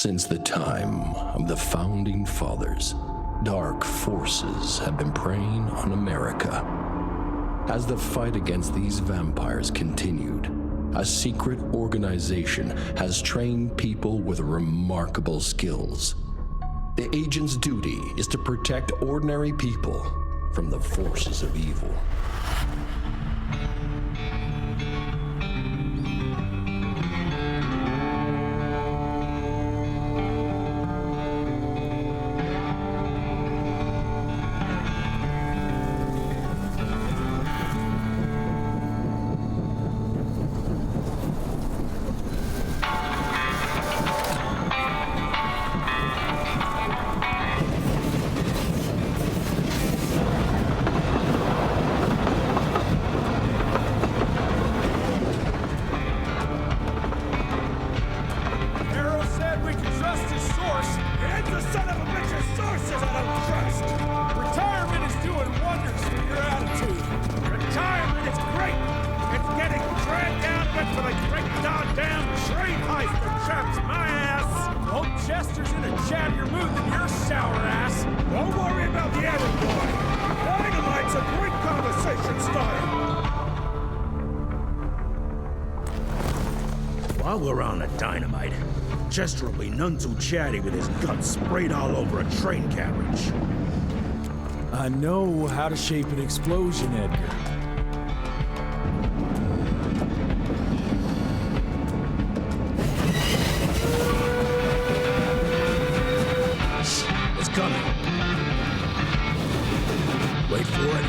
Since the time of the Founding Fathers, dark forces have been preying on America. As the fight against these vampires continued, a secret organization has trained people with remarkable skills. The agent's duty is to protect ordinary people from the forces of evil. While we're on the dynamite, Chester will be none too chatty with his guts sprayed all over a train carriage. I know how to shape an explosion, Edgar. It's coming. Wait for it.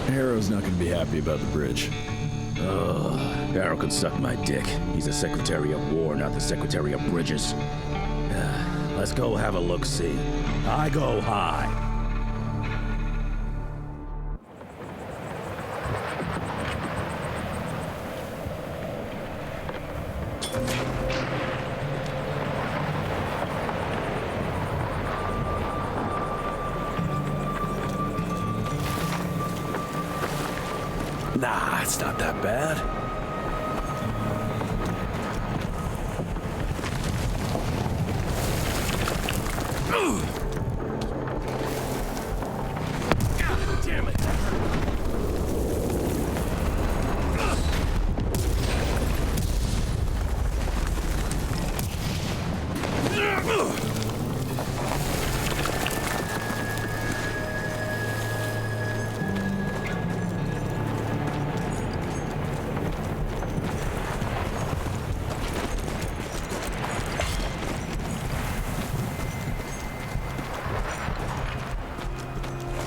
Harrow's not gonna be happy about the bridge. Harrow can suck my dick. He's the Secretary of War, not the Secretary of Bridges. Let's go have a look-see. I go high. Nah, it's not that bad. God damn it!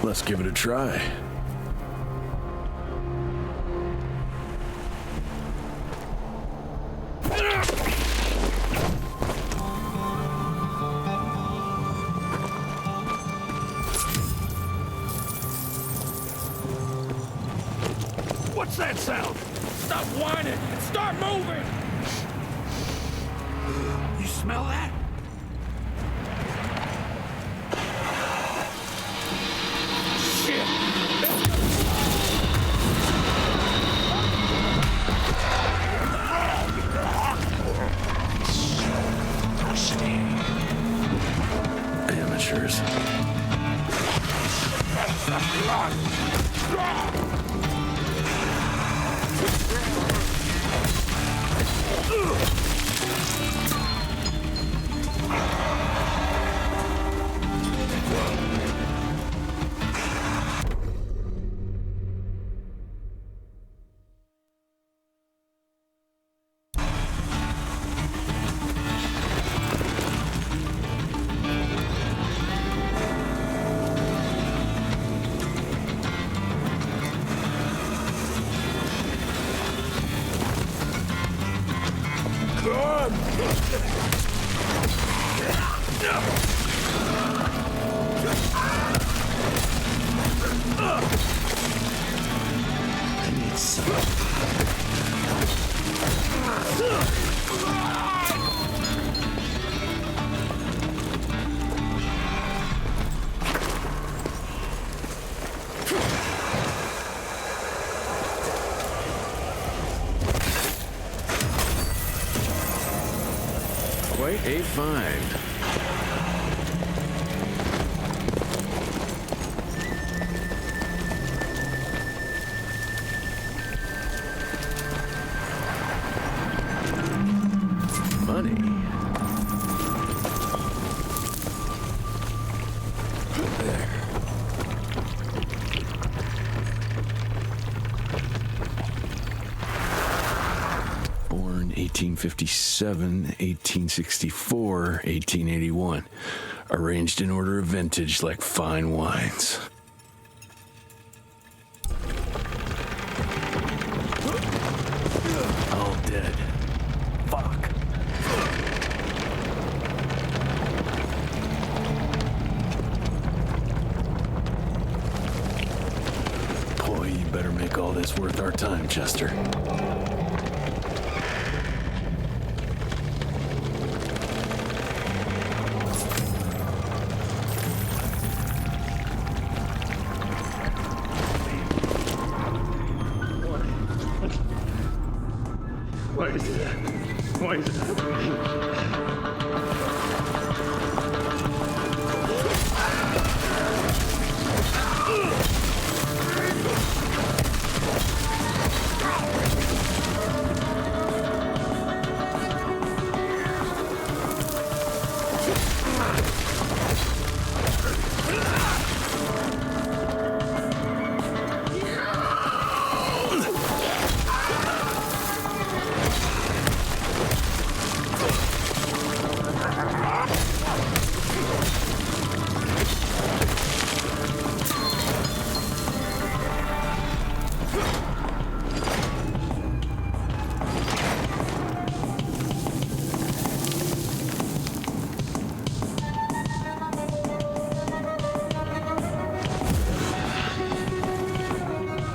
Let's give it a try. What's that sound? Stop whining and start moving! You smell that? Amateurs. a find. Money. There. Born 1857, 1864, 1881. Arranged in order of vintage like fine wines. All dead. Fuck. Boy, you better make all this worth our time, Chester. Why is it? Why is it happening?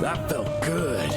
That felt good.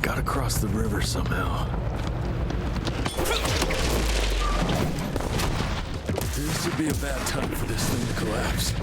Gotta cross the river somehow. This would be a bad time for this thing to collapse.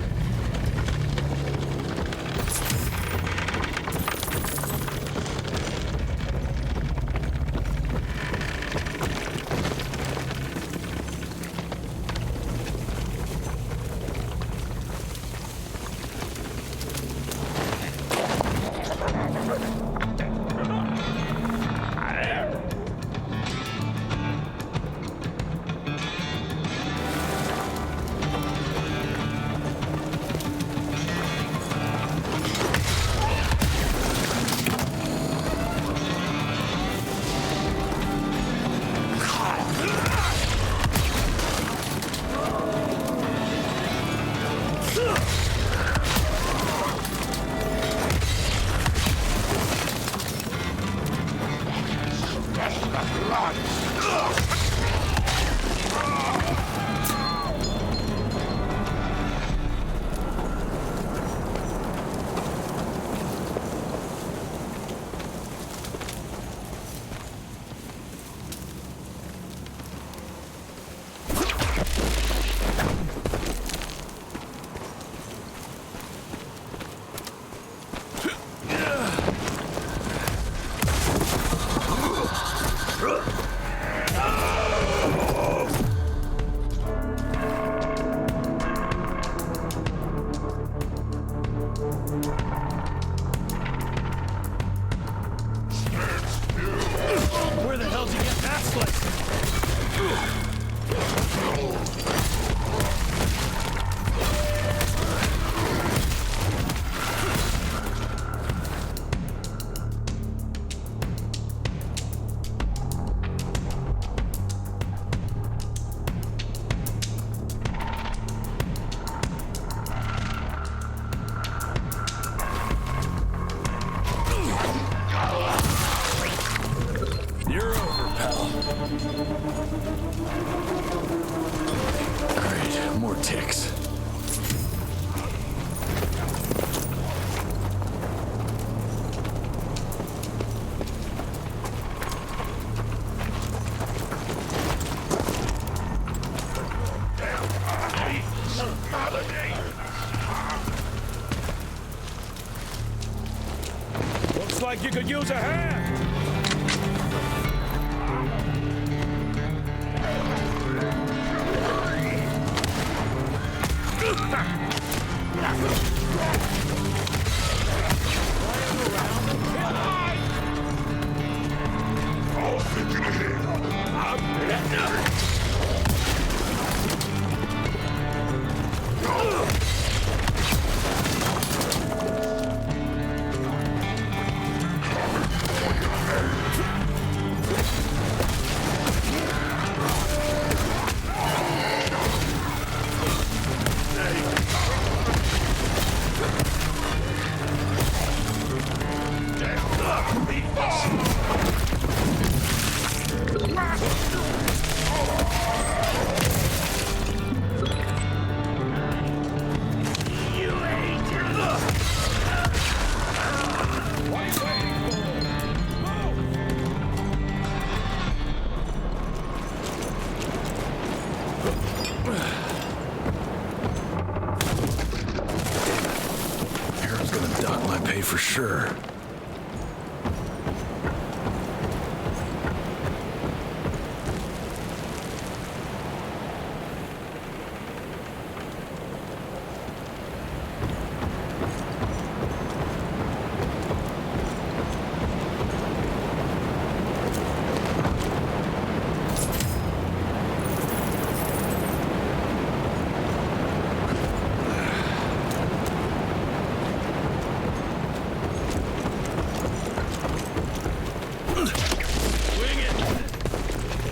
hell. Great, more ticks. Looks like you could use a hand. For sure.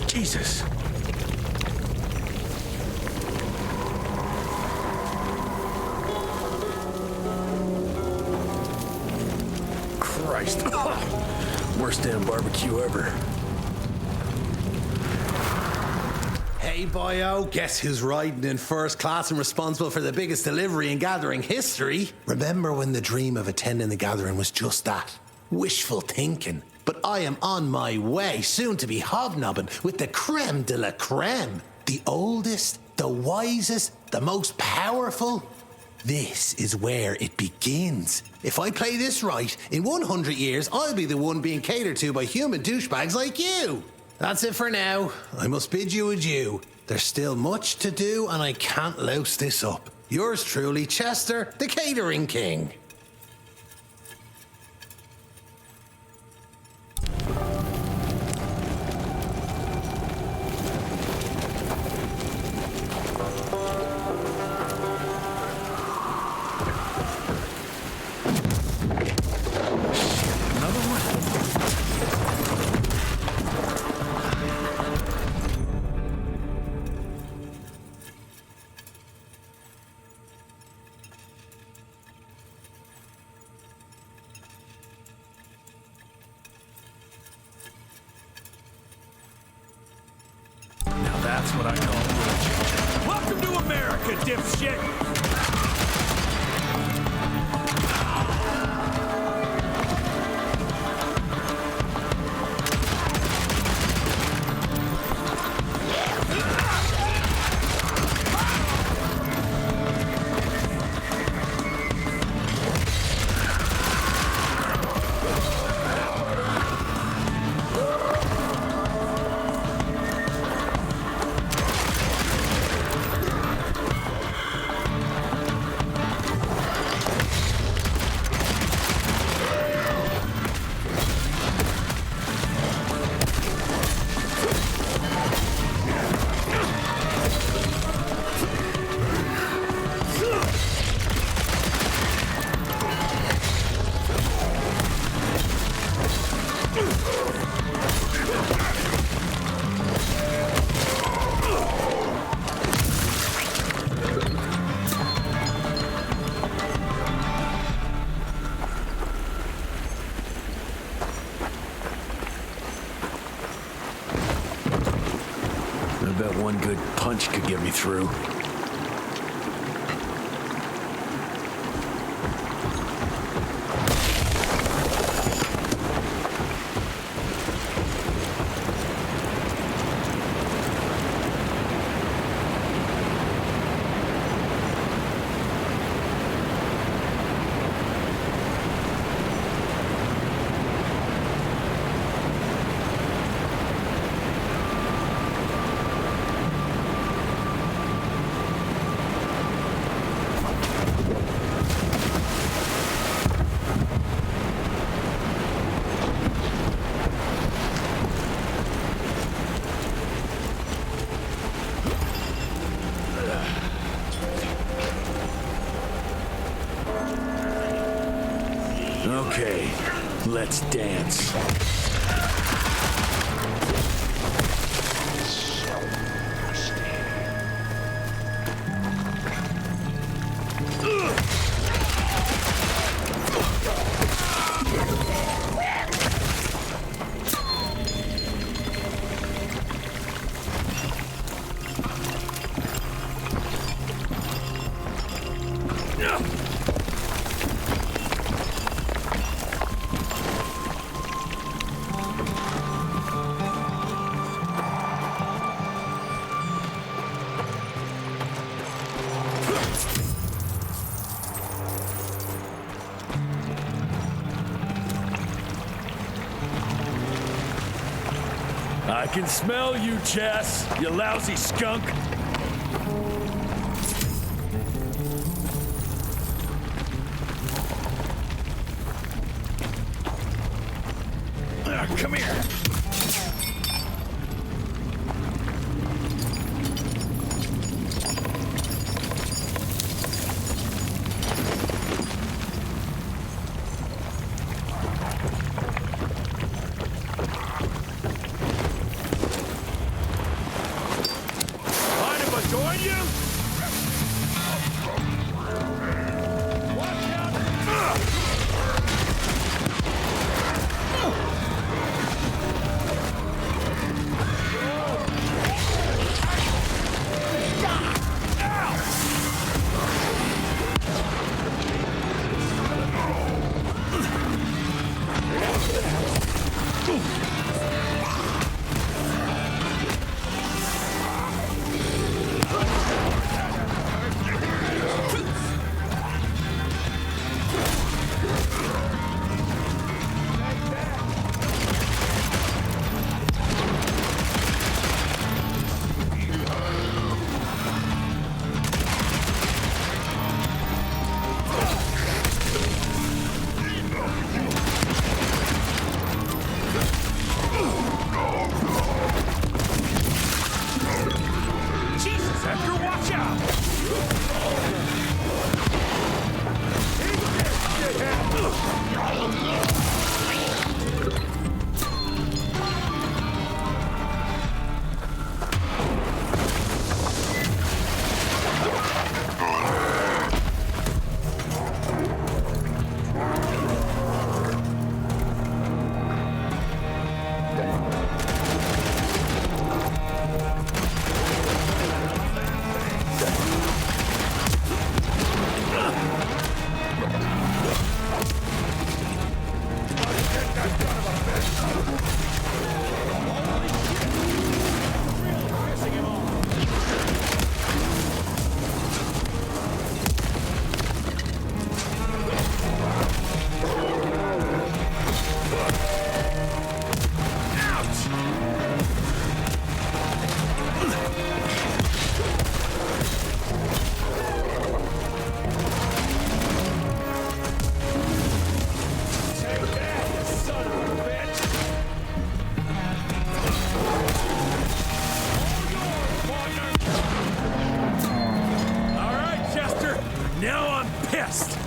Jesus. Christ. Worst damn barbecue ever. Hey, boyo, guess who's riding in first class and responsible for the biggest delivery in gathering history? Remember when the dream of attending the gathering was just that? Wishful thinking. But I am on my way, soon to be hobnobbing with the creme de la creme. The oldest, the wisest, the most powerful. This is where it begins. If I play this right, in 100 years, I'll be the one being catered to by human douchebags like you. That's it for now. I must bid you adieu. There's still much to do, and I can't louse this up. Yours truly, Chester, the Catering King. That's what I call good. Welcome to America, dipshit! bet one good punch could get me through. Okay, let's dance. I can smell you, Chess, you lousy skunk. Come here.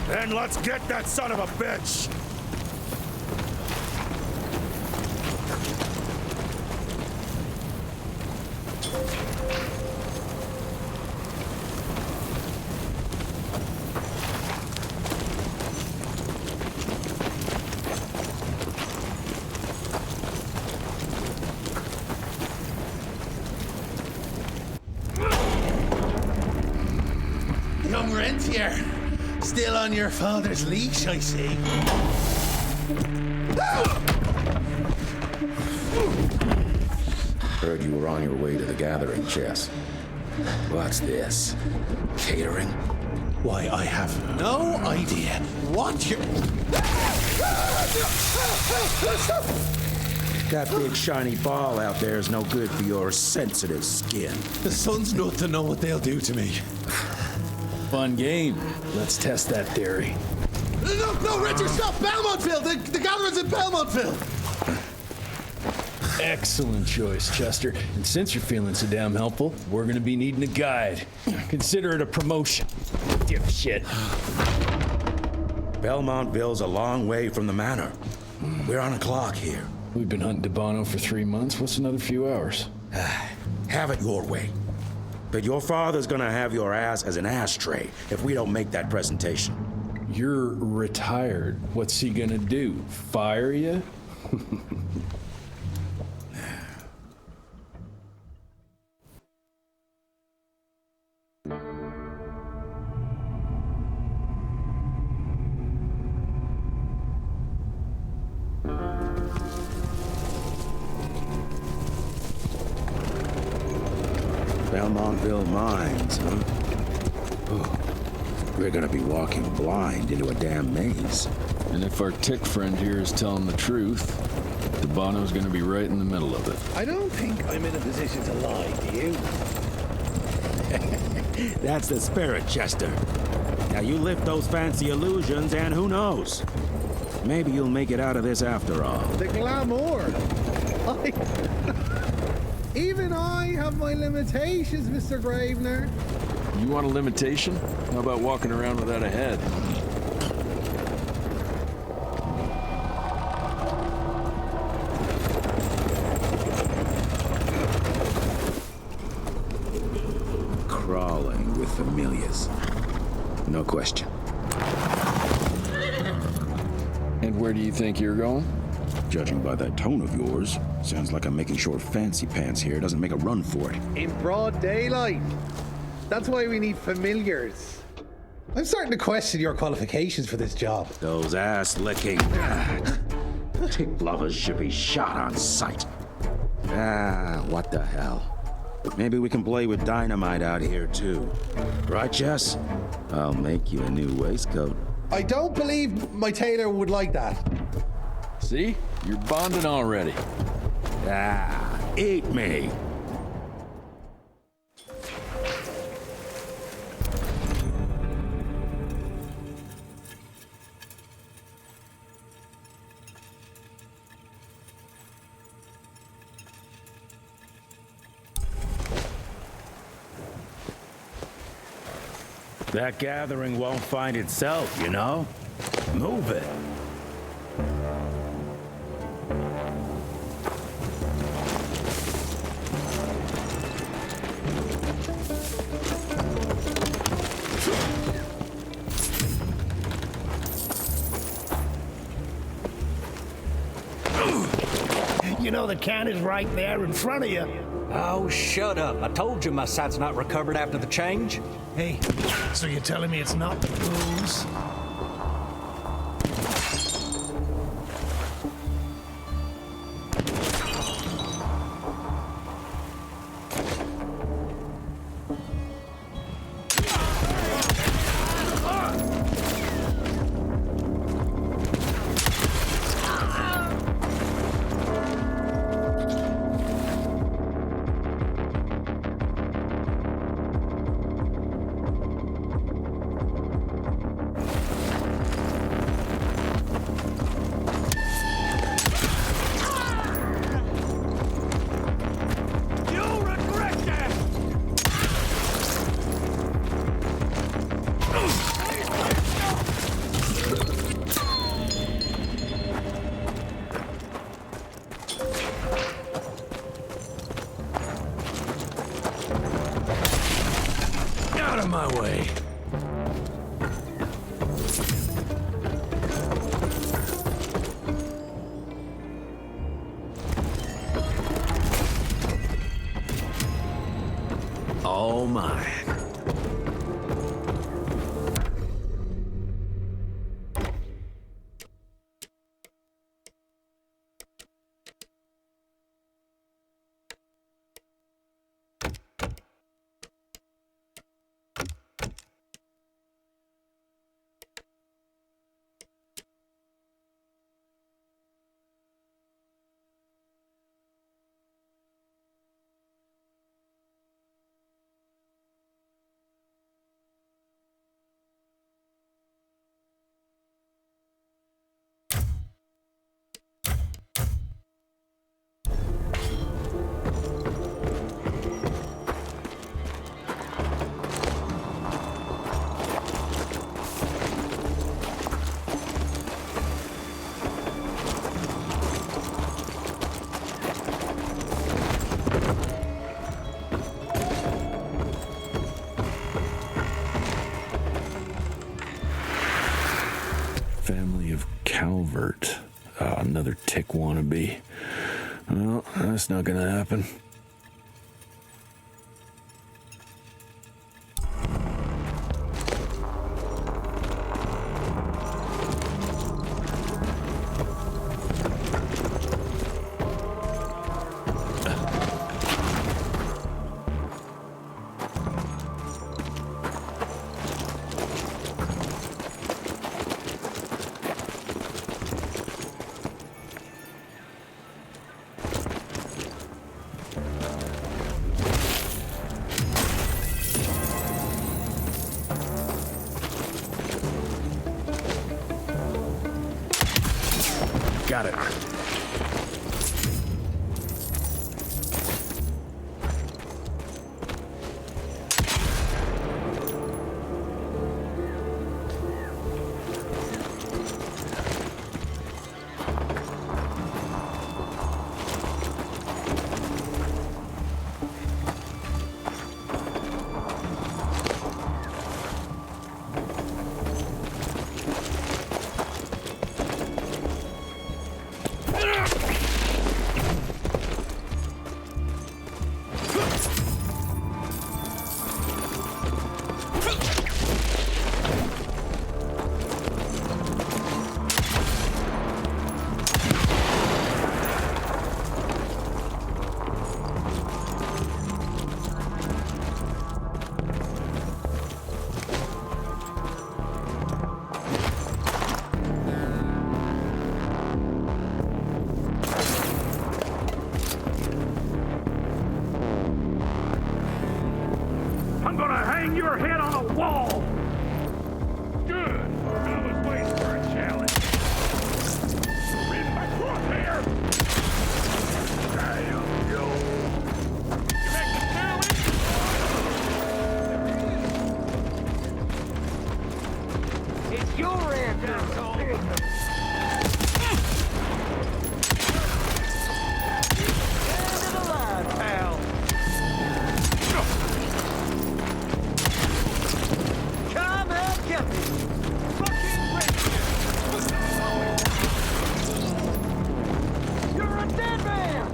Then let's get that son of a bitch! You're still on your father's leash, I see. Heard you were on your way to the gathering, Jess. What's this? Catering? Why, I have no idea what you're... That big shiny ball out there is no good for your sensitive skin. The sun's not to know what they'll do to me. Fun game. Let's test that theory. No, Richard, stop! Belmontville! The gathering's in Belmontville! Excellent choice, Chester. And since you're feeling so damn helpful, we're gonna be needing a guide. Consider it a promotion. Dipshit. Belmontville's a long way from the manor. We're on a clock here. We've been hunting Debano for 3 months. What's another few hours? Have it your way. But your father's gonna have your ass as an ashtray if we don't make that presentation. You're retired. What's he gonna do? Fire you? Belmontville Mines, huh? Oh, we're gonna be walking blind into a damn maze. And if our tick friend here is telling the truth, Debano's gonna be right in the middle of it. I don't think I'm in a position to lie, do you? That's the spirit, Chester. Now you lift those fancy illusions and who knows? Maybe you'll make it out of this after all. The glamour. Even I have my limitations, Mr. Gravener. You want a limitation? How about walking around without a head? Crawling with familiars. No question. And where do you think you're going? Judging by that tone of yours, sounds like I'm making sure Fancy Pants here doesn't make a run for it. In broad daylight. That's why we need familiars. I'm starting to question your qualifications for this job. Those ass-licking tick lovers should be shot on sight. What the hell? Maybe we can play with dynamite out here, too. Right, Jess? I'll make you a new waistcoat. I don't believe my tailor would like that. See? You're bonding already. Eat me. That gathering won't find itself, you know? Move it. You know the can is right there in front of you. Oh, shut up. I told you my sight's not recovered after the change. Hey, so you're telling me it's not the booze? Out of my way. All mine. Calvert. Another tick wannabe. Well, that's not gonna happen. Got it. I'm gonna hang your head on a wall! Good! I was waiting for a challenge. In my crosshair! Damn, yo! You make the challenge? It's your end, asshole. End of the line, pal. Come and get me. Fucking racist. You're a dead man.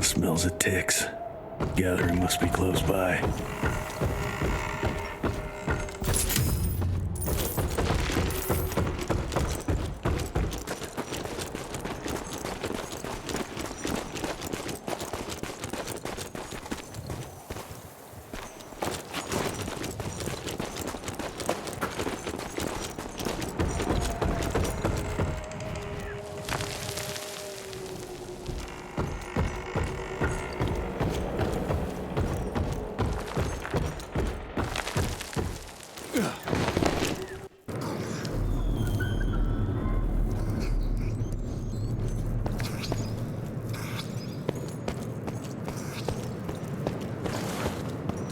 Smells of ticks. Gathering must be close by.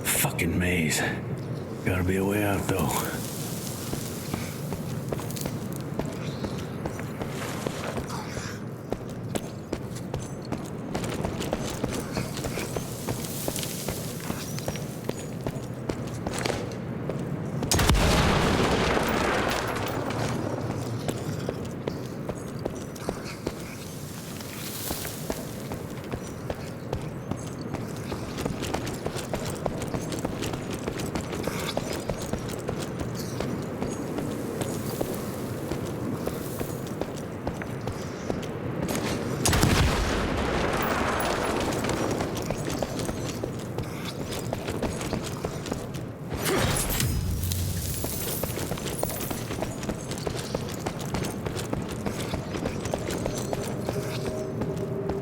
Fucking maze. Gotta be a way out, though.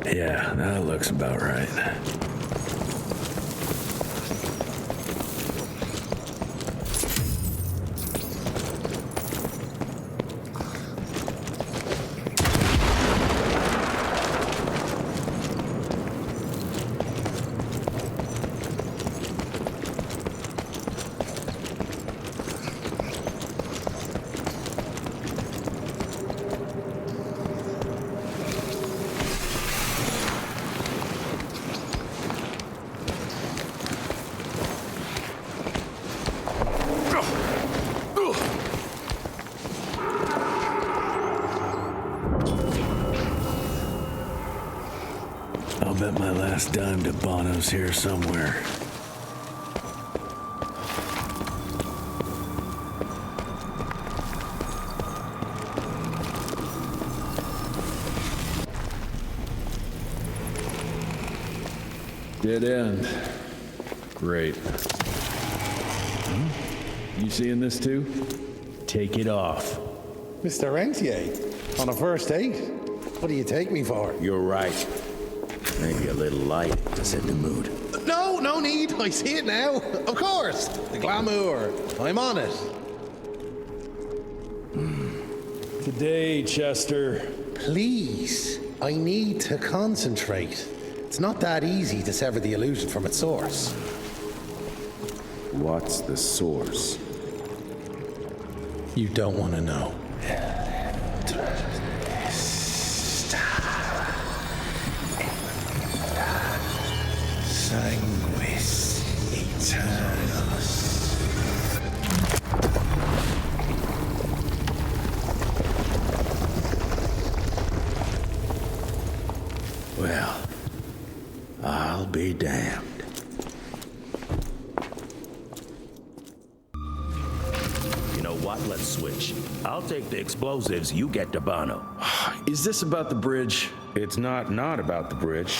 Yeah, that looks about right. bet my last dime to Bono's here somewhere. Dead end. Great. You seeing this too? Take it off. Mr. Rentier, on a first date? What do you take me for? You're right. Maybe a little light to set the mood. No need. I see it now. Of course. The glamour. I'm on it. Today, Chester. Please, I need to concentrate. It's not that easy to sever the illusion from its source. What's the source? You don't want to know. Sanguis Eternus. Well, I'll be damned. You know what? Let's switch. I'll take the explosives, you get the Bono. Is this about the bridge? It's not about the bridge.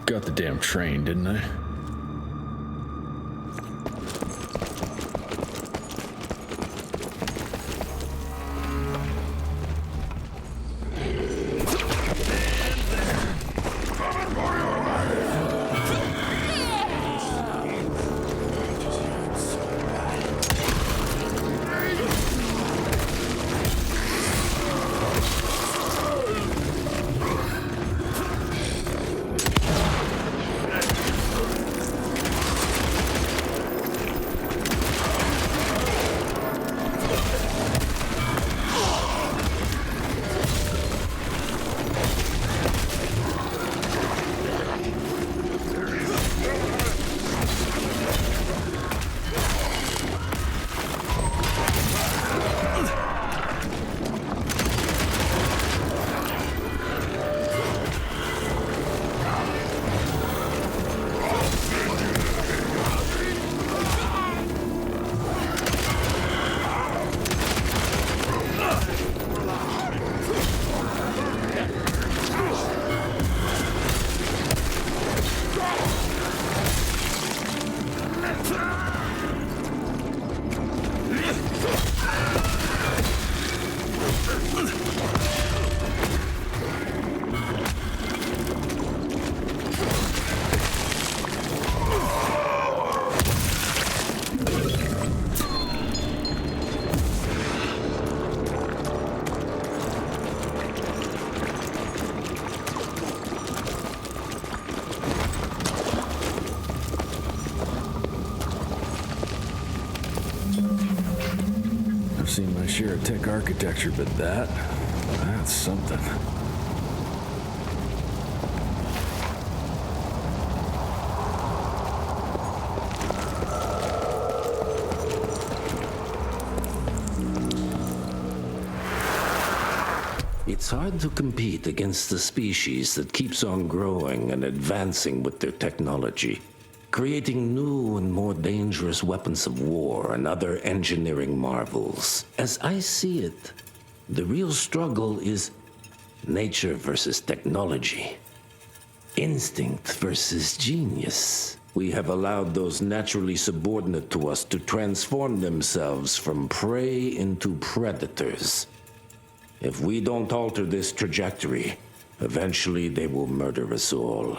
Got the damn train, didn't I? Seen my share of tech architecture, but that's something. It's hard to compete against the species that keeps on growing and advancing with their technology, creating new and more dangerous weapons of war and other engineering marvels. As I see it, the real struggle is nature versus technology, instinct versus genius. We have allowed those naturally subordinate to us to transform themselves from prey into predators. If we don't alter this trajectory, eventually they will murder us all.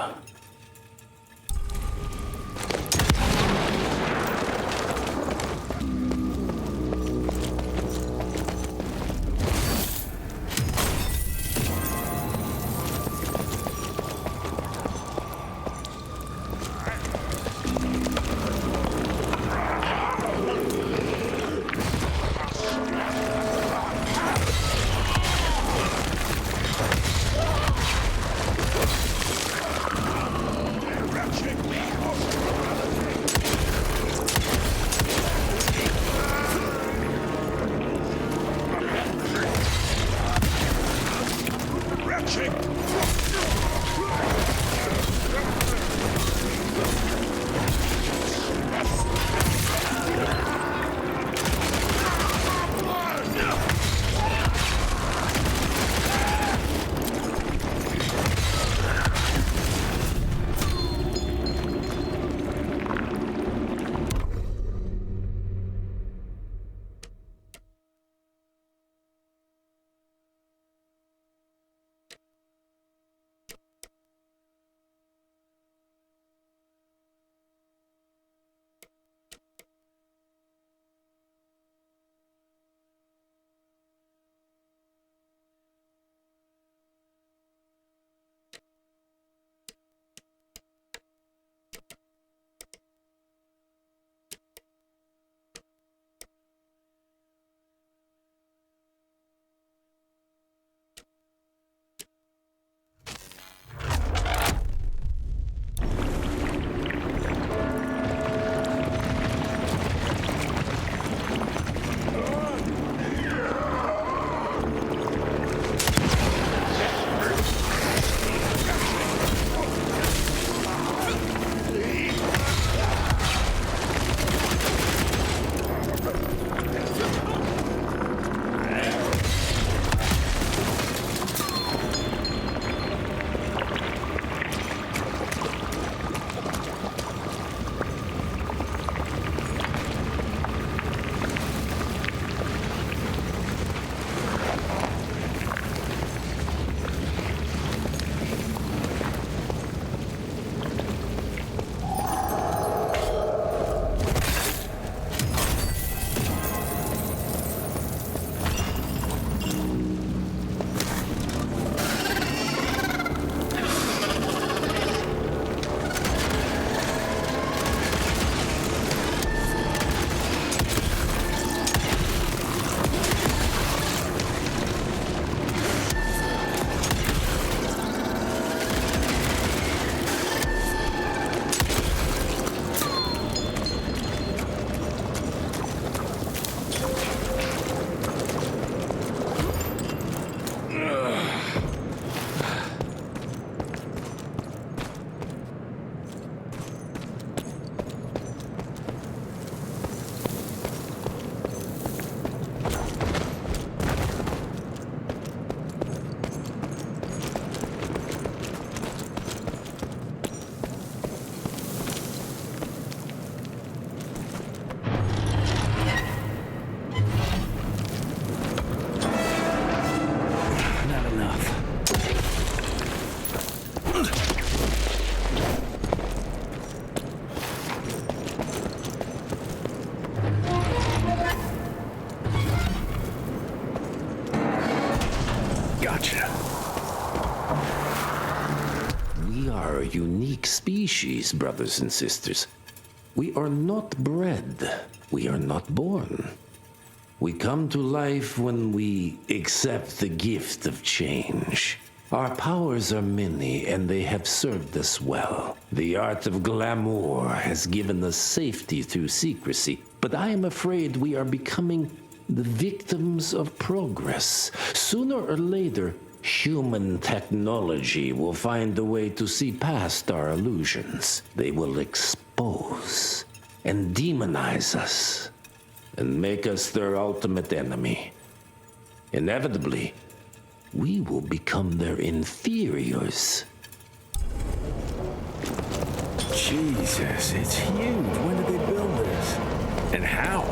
Gotcha. We are a unique species, brothers and sisters. We are not bred. We are not born. We come to life when we accept the gift of change. Our powers are many, and they have served us well. The art of glamour has given us safety through secrecy, but I am afraid we are becoming the victims of progress. Sooner or later, human technology will find a way to see past our illusions. They will expose and demonize us and make us their ultimate enemy. Inevitably, we will become their inferiors. Jesus, it's huge. When did they build this? And how?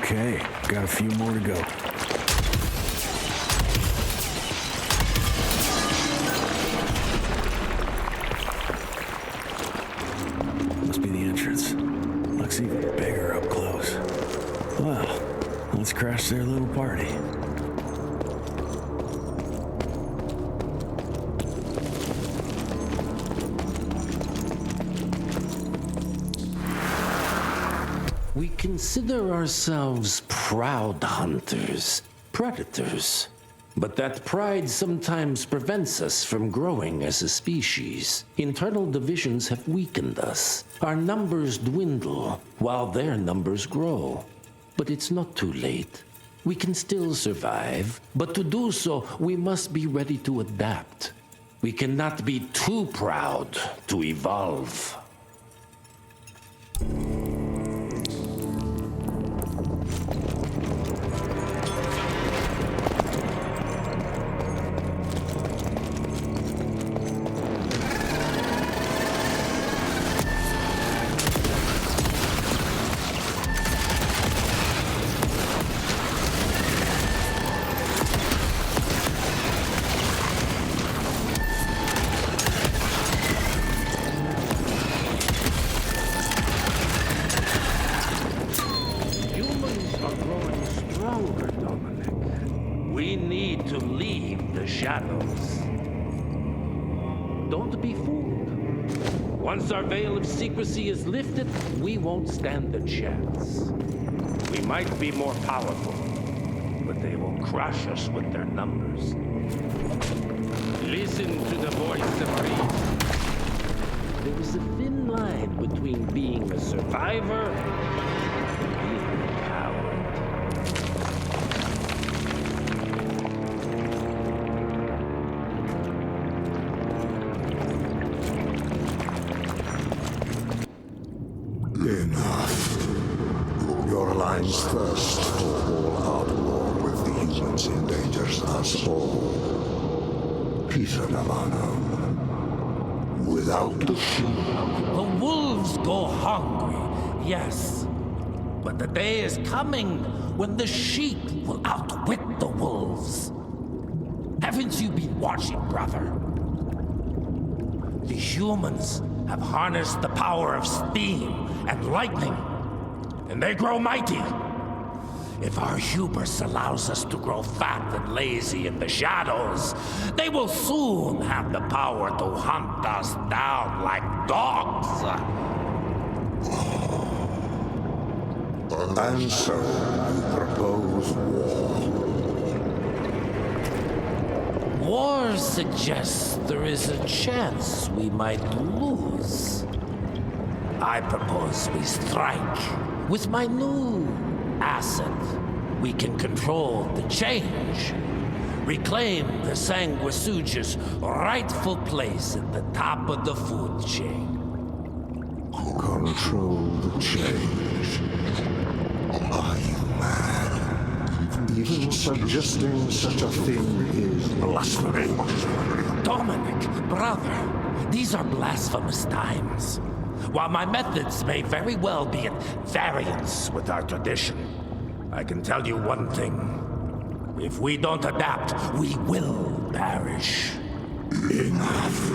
Okay, got a few more to go. Must be the entrance. Looks even bigger up close. Well, let's crash their little party. We consider ourselves proud hunters, predators. But that pride sometimes prevents us from growing as a species. Internal divisions have weakened us. Our numbers dwindle while their numbers grow. But it's not too late. We can still survive, but to do so, we must be ready to adapt. We cannot be too proud to evolve. shadows. Don't be fooled. Once our veil of secrecy is lifted, we won't stand a chance. We might be more powerful, but they will crush us with their numbers. Listen to the voice of reason. There is a thin line between being a survivor and being a coward. Enough. Your alliance thirst for all-out war with the humans endangers us all. Peter Delano. Without the sheep. The wolves go hungry, yes. But the day is coming when the sheep will outwit the wolves. Haven't you been watching, brother? The humans have harnessed the power of steam and lightning, and they grow mighty. If our hubris allows us to grow fat and lazy in the shadows, they will soon have the power to hunt us down like dogs. And so, you propose war. War suggests there is a chance we might lose. I propose we strike. With my new asset, we can control the change. Reclaim the Sanguisuja's rightful place at the top of the food chain. Control the change. Are you mad? Even suggesting such a thing is blasphemy. Dominic, brother, these are blasphemous times. While my methods may very well be at variance with our tradition, I can tell you one thing. If we don't adapt, we will perish. Enough.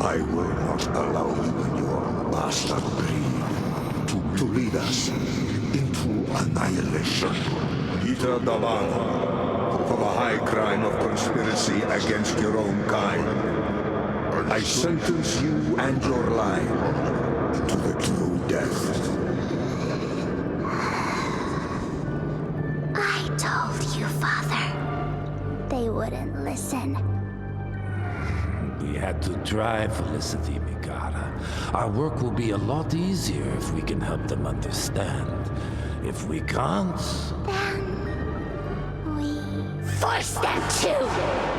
I will not allow you and your bastard breed to lead us into annihilation. Peter Delano, for the high crime of conspiracy against your own kind, I sentence you and your line to the true death. I told you, Father. They wouldn't listen. We had to try, Felicity Mikata. Our work will be a lot easier if we can help them understand. If we can't... Then... we... force them to!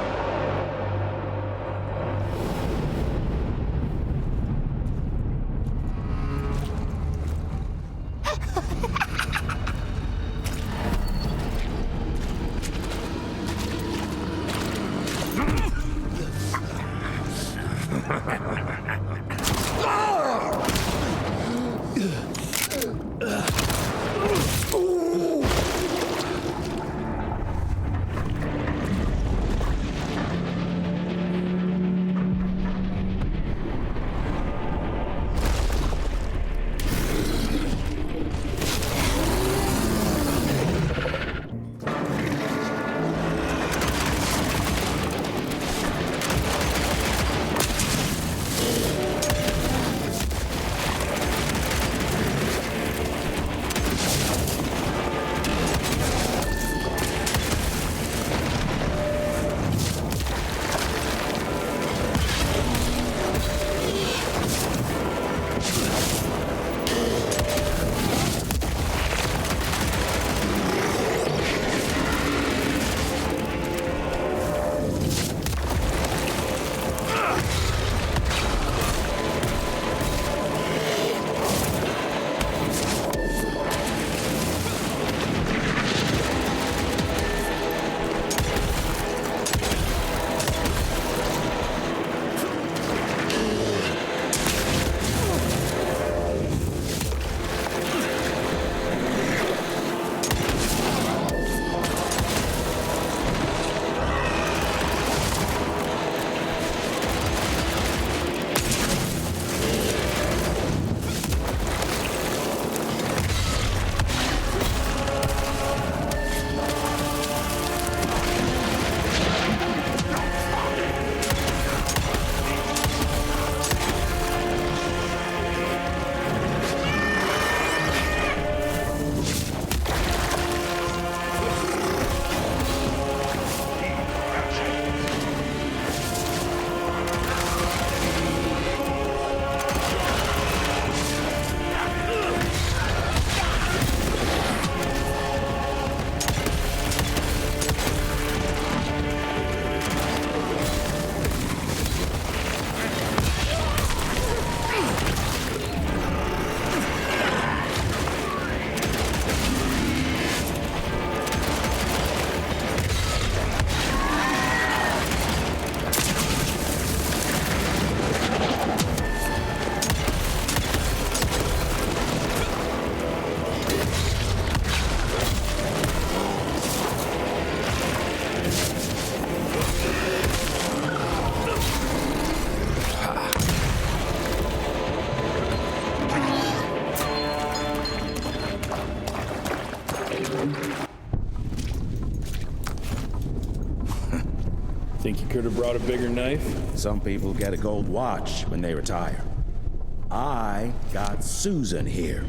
Think you could have brought a bigger knife? Some people get a gold watch when they retire. I got Susan here.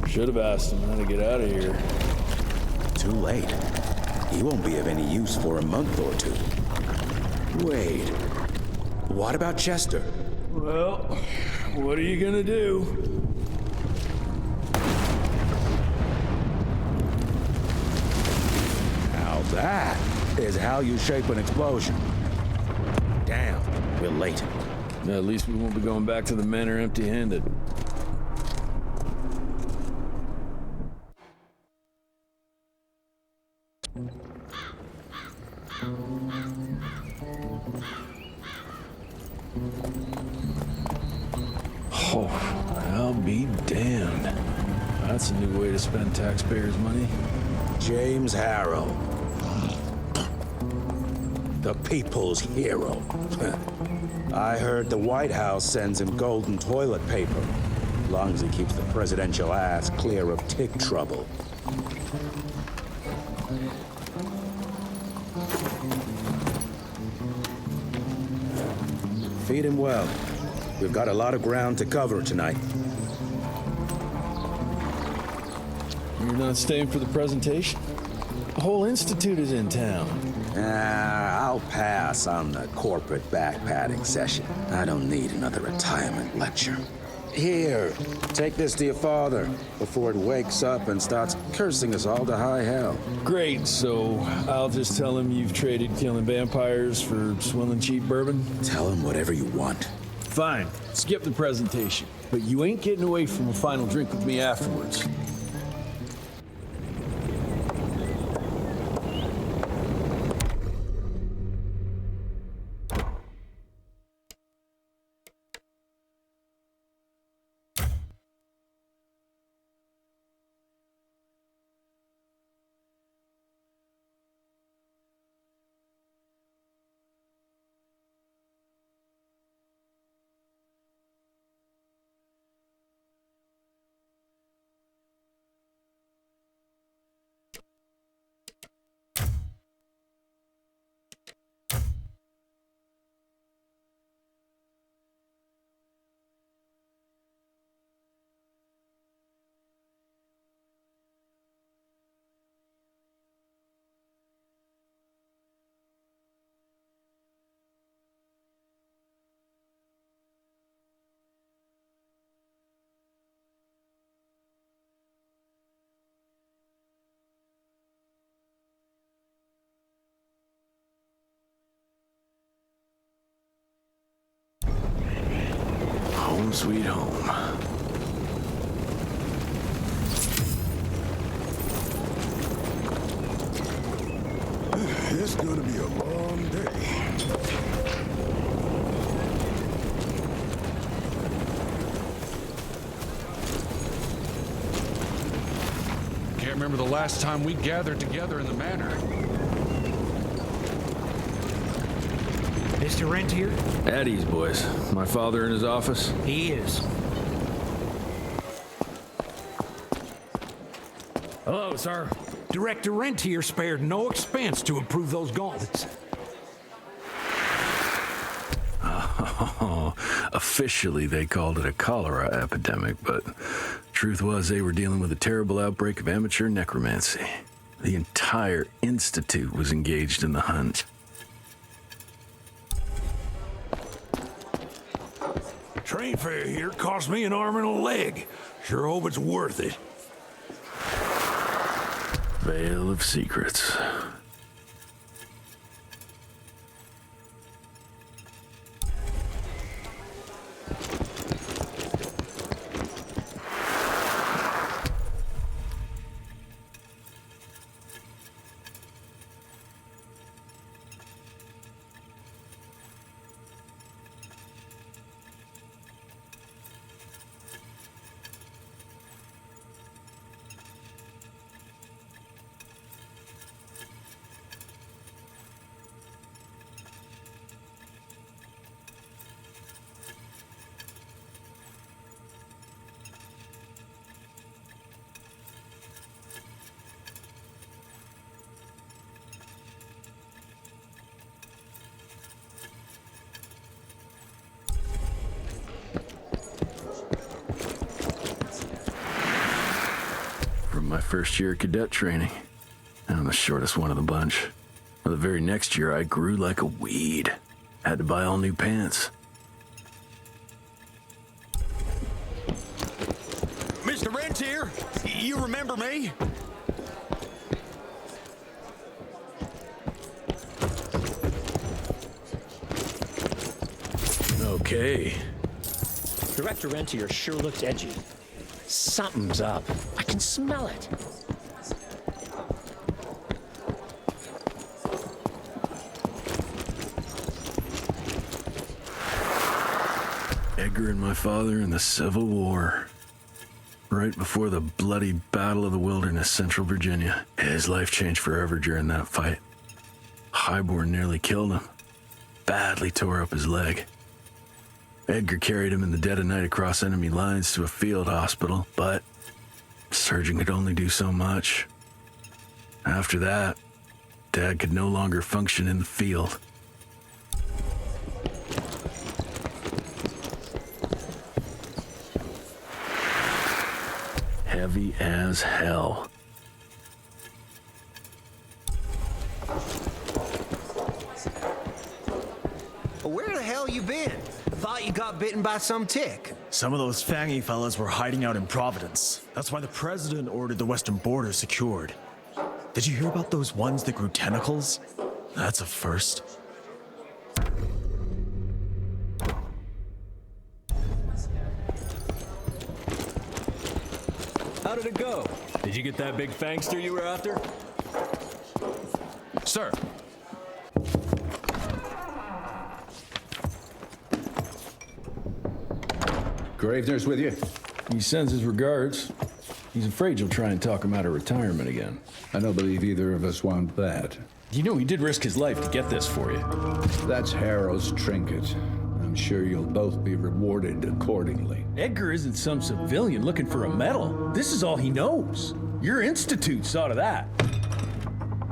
Should have asked him how to get out of here. Too late. He won't be of any use for a month or two. Wait. What about Chester? Well, what are you gonna do? Now that is how you shape an explosion. Damn, we're late. At least we won't be going back to the manor empty-handed. Oh, I'll be damned. That's a new way to spend taxpayers' money. James Harrow. The people's hero. I heard the White House sends him golden toilet paper, as long as he keeps the presidential ass clear of tick trouble. Feed him well. We've got a lot of ground to cover tonight. You're not staying for the presentation? The whole institute is in town. I'll pass on the corporate backpatting session. I don't need another retirement lecture. Here, take this to your father before it wakes up and starts cursing us all to high hell. Great, so I'll just tell him you've traded killing vampires for swilling cheap bourbon? Tell him whatever you want. Fine, skip the presentation. But you ain't getting away from a final drink with me afterwards. Home sweet home. It's gonna be a long day. Can't remember the last time we gathered together in the manor. Mr. Rentier? At ease, boys. My father in his office? He is. Hello, sir. Director Rentier spared no expense to improve those gauntlets. Oh, officially they called it a cholera epidemic, but truth was they were dealing with a terrible outbreak of amateur necromancy. The entire institute was engaged in the hunt. Train fare here cost me an arm and a leg. Sure hope it's worth it. Veil of Secrets. first year of cadet training. I'm the shortest one of the bunch. The very next year, I grew like a weed. Had to buy all new pants. Mr. Rentier, you remember me? Okay. Director Rentier sure looked edgy. Something's up. I can smell it. Edgar and my father in the Civil War. Right before the bloody Battle of the Wilderness, Central Virginia. His life changed forever during that fight. Highborn nearly killed him. Badly tore up his leg. Edgar carried him in the dead of night across enemy lines to a field hospital, but the surgeon could only do so much. After that, Dad could no longer function in the field. Heavy as hell. Where the hell you been? Thought you got bitten by some tick. Some of those fangy fellas were hiding out in Providence. That's why the president ordered the western border secured. Did you hear about those ones that grew tentacles? That's a first. How did it go? Did you get that big fangster you were after? Sir. Gravener's with you? He sends his regards. He's afraid you'll try and talk him out of retirement again. I don't believe either of us want that. You know he did risk his life to get this for you. That's Harrow's trinket. I'm sure you'll both be rewarded accordingly. Edgar isn't some civilian looking for a medal. This is all he knows. Your institute saw to that.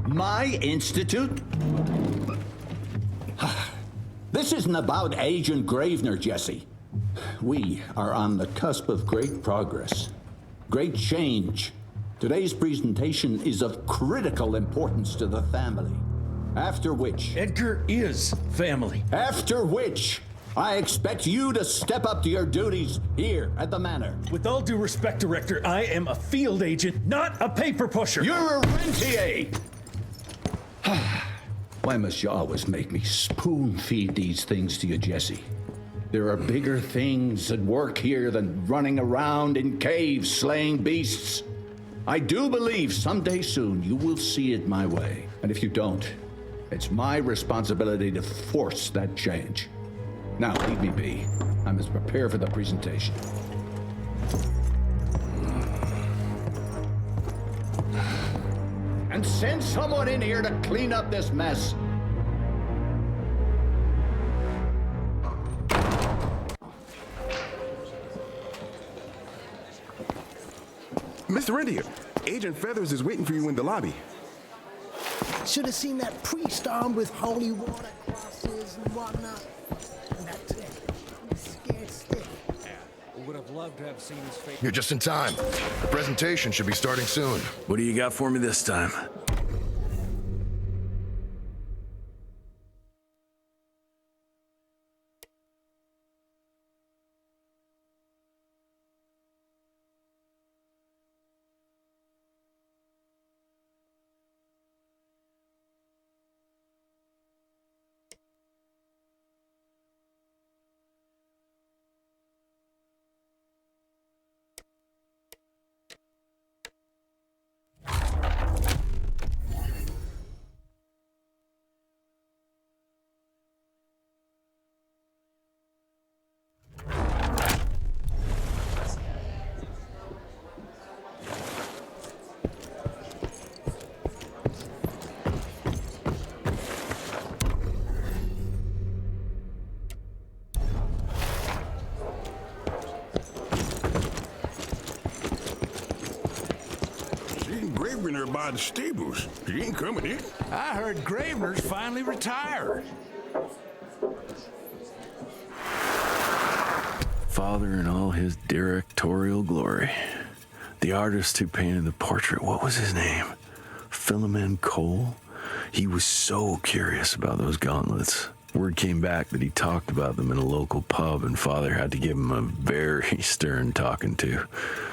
My institute? This isn't about Agent Gravener, Jesse. We are on the cusp of great progress, great change. Today's presentation is of critical importance to the family. After which... Edgar is family. After which, I expect you to step up to your duties here at the manor. With all due respect, Director, I am a field agent, not a paper pusher. You're a rentier! Why must you always make me spoon-feed these things to you, Jesse? There are bigger things at work here than running around in caves slaying beasts. I do believe someday soon you will see it my way. And if you don't, it's my responsibility to force that change. Now, leave me be. I must prepare for the presentation. And send someone in here to clean up this mess. Mr. Rentier, Agent Feathers is waiting for you in the lobby. Should have seen that priest armed with holy water crosses and whatnot. And that tick. I'm scared stiff. Would have loved to have seen his face. You're just in time. The presentation should be starting soon. What do you got for me this time? Gravener by the stables. He ain't coming in. I heard Gravener's finally retired. Father in all his directorial glory. The artist who painted the portrait, what was his name? Philomen Cole? He was so curious about those gauntlets. Word came back that he talked about them in a local pub, and Father had to give him a very stern talking to.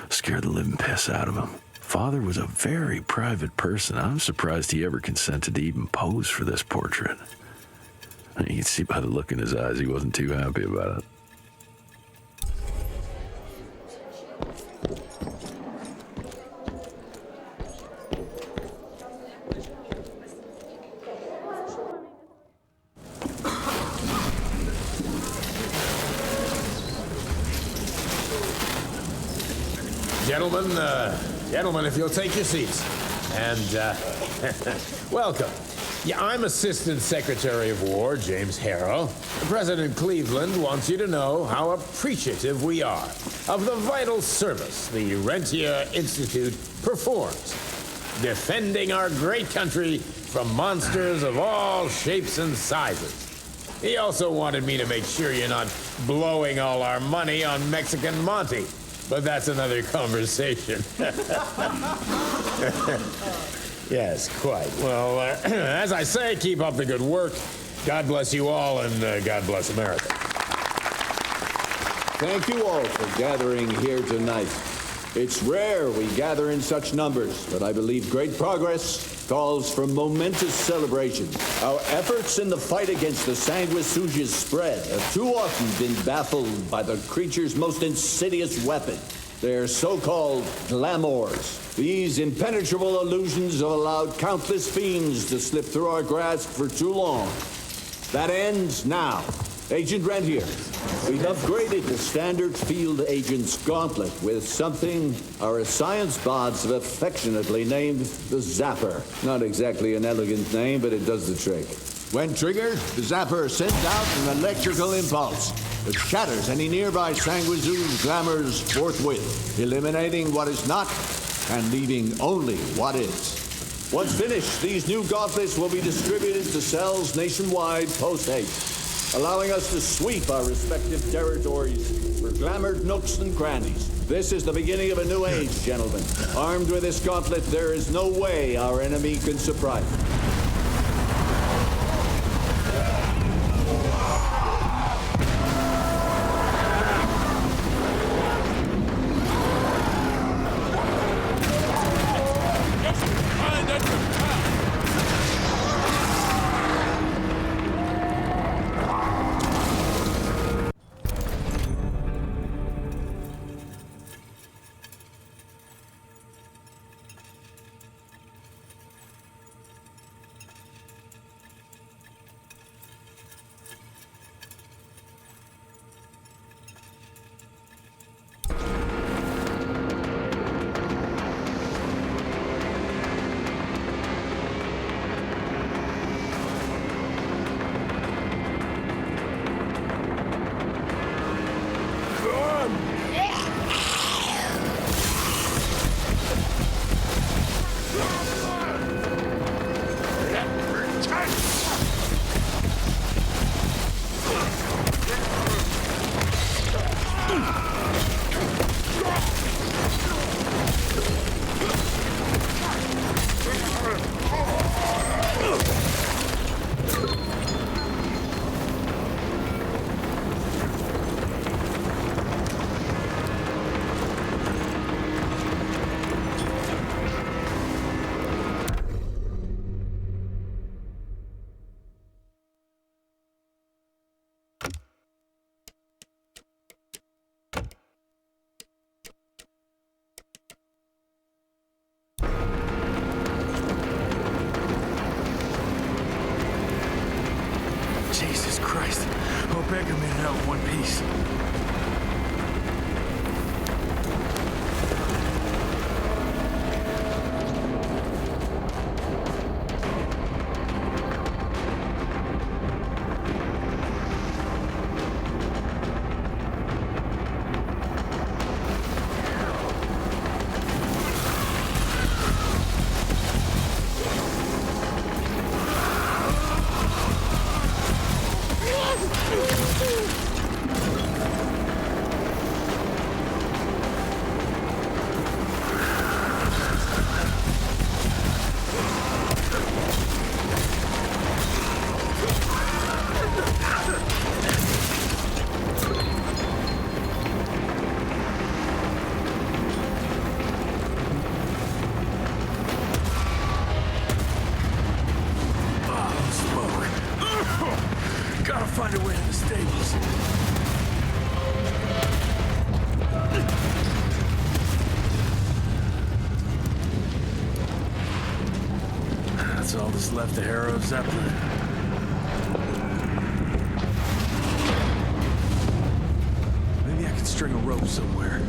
Scared the living piss out of him. Father was a very private person. I'm surprised he ever consented to even pose for this portrait. You can see by the look in his eyes he wasn't too happy about it. Gentlemen, if you'll take your seats. And, welcome. Yeah, I'm Assistant Secretary of War, James Harrow. President Cleveland wants you to know how appreciative we are of the vital service the Rentier Institute performs, defending our great country from monsters of all shapes and sizes. He also wanted me to make sure you're not blowing all our money on Mexican Monty. But that's another conversation. Yes, quite. Well, as I say, keep up the good work. God bless you all, and God bless America. Thank you all for gathering here tonight. It's rare we gather in such numbers, but I believe great progress calls for momentous celebration. Our efforts in the fight against the sanguisuga's spread have too often been baffled by the creature's most insidious weapon, their so-called glamours. These impenetrable illusions have allowed countless fiends to slip through our grasp for too long. That ends now. Agent Rentier, we've upgraded the standard field agent's gauntlet with something our science bots have affectionately named the Zapper. Not exactly an elegant name, but it does the trick. When triggered, the Zapper sends out an electrical impulse that shatters any nearby sanguisuga's glamours forthwith, eliminating what is not and leaving only what is. Once finished, these new gauntlets will be distributed to cells nationwide post-haste, allowing us to sweep our respective territories for glamored nooks and crannies. This is the beginning of a new age, gentlemen. Armed with this gauntlet, there is no way our enemy can surprise us. Jesus Christ. Hope Edgar made it out in one piece. find a way to the stables. That's all that's left of Harrow's Zeppelin. Maybe I can string a rope somewhere.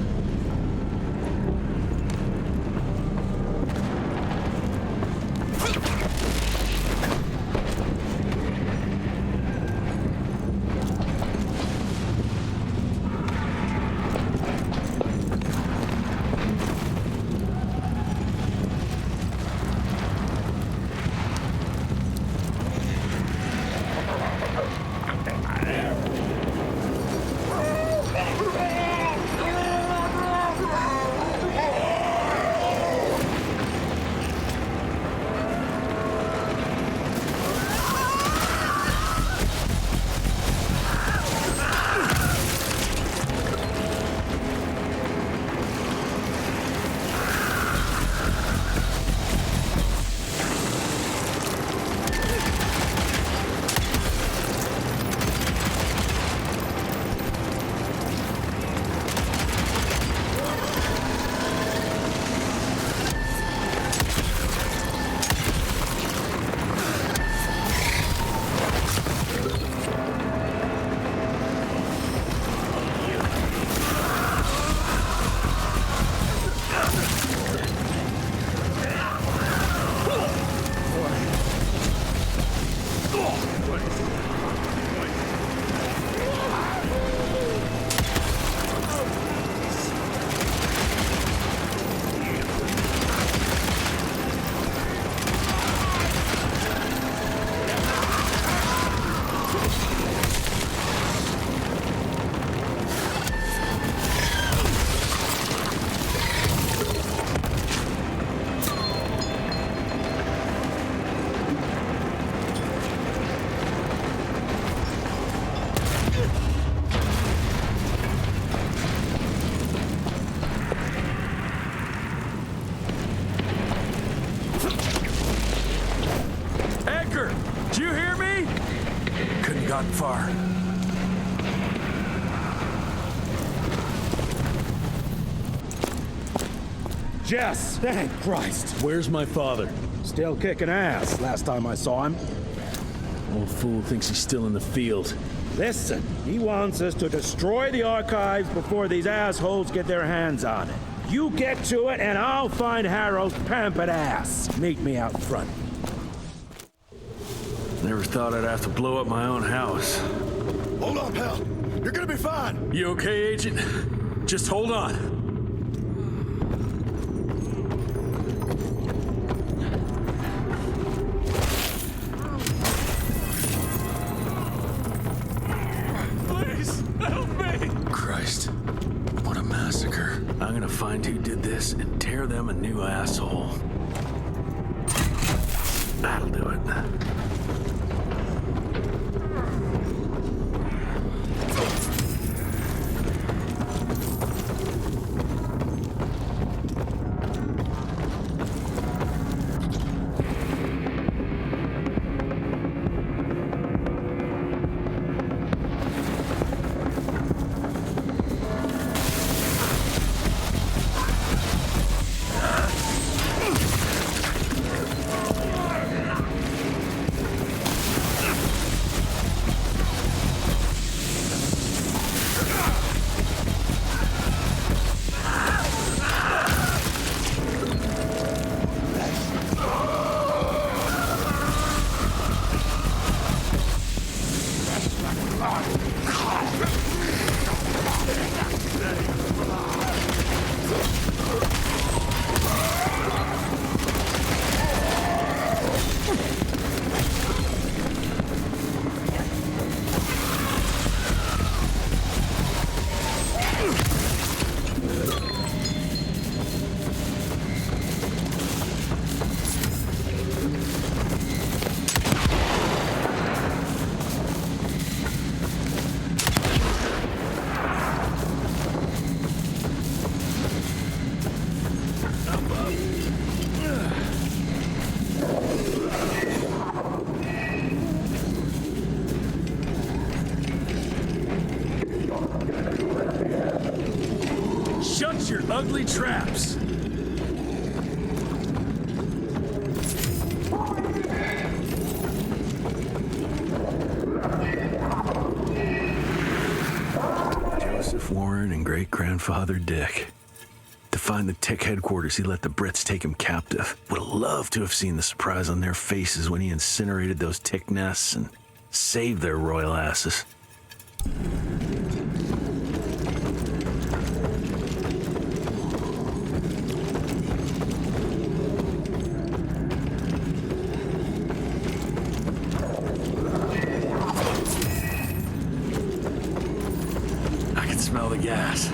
Far. Jess! Thank Christ! Where's my father? Still kicking ass, last time I saw him. Old fool thinks he's still in the field. Listen, he wants us to destroy the archives before these assholes get their hands on it. You get to it, and I'll find Harrow's pampered ass. Meet me out front. Never thought I'd have to blow up my own house. Hold on, pal. You're gonna be fine. You okay, Agent? Just hold on. Please, help me! Christ, what a massacre. I'm gonna find who did this and tear them a new asshole. That'll do it. ugly traps. Joseph Warren and great-grandfather Dick. To find the Tick headquarters, he let the Brits take him captive. Would have loved to have seen the surprise on their faces when he incinerated those Tick nests and saved their royal asses. I can smell the gas.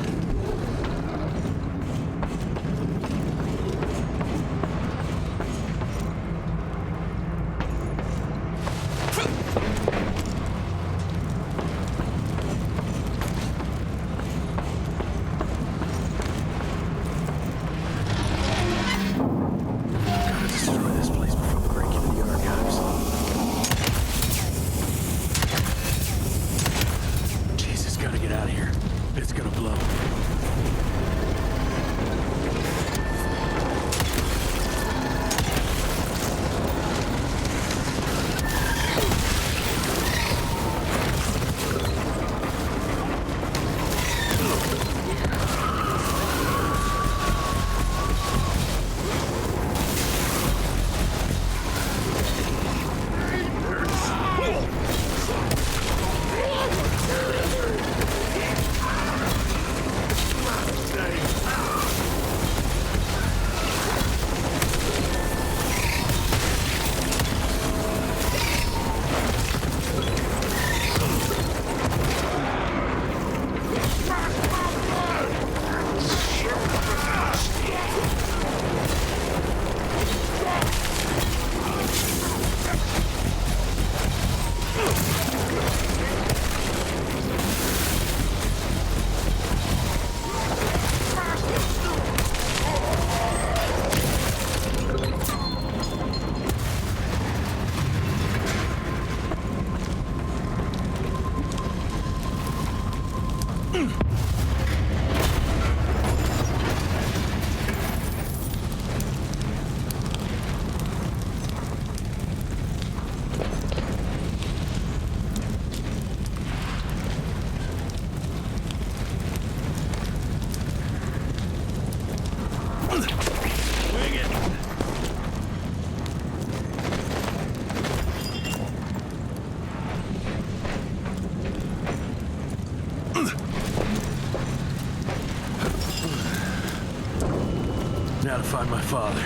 Now to find my father.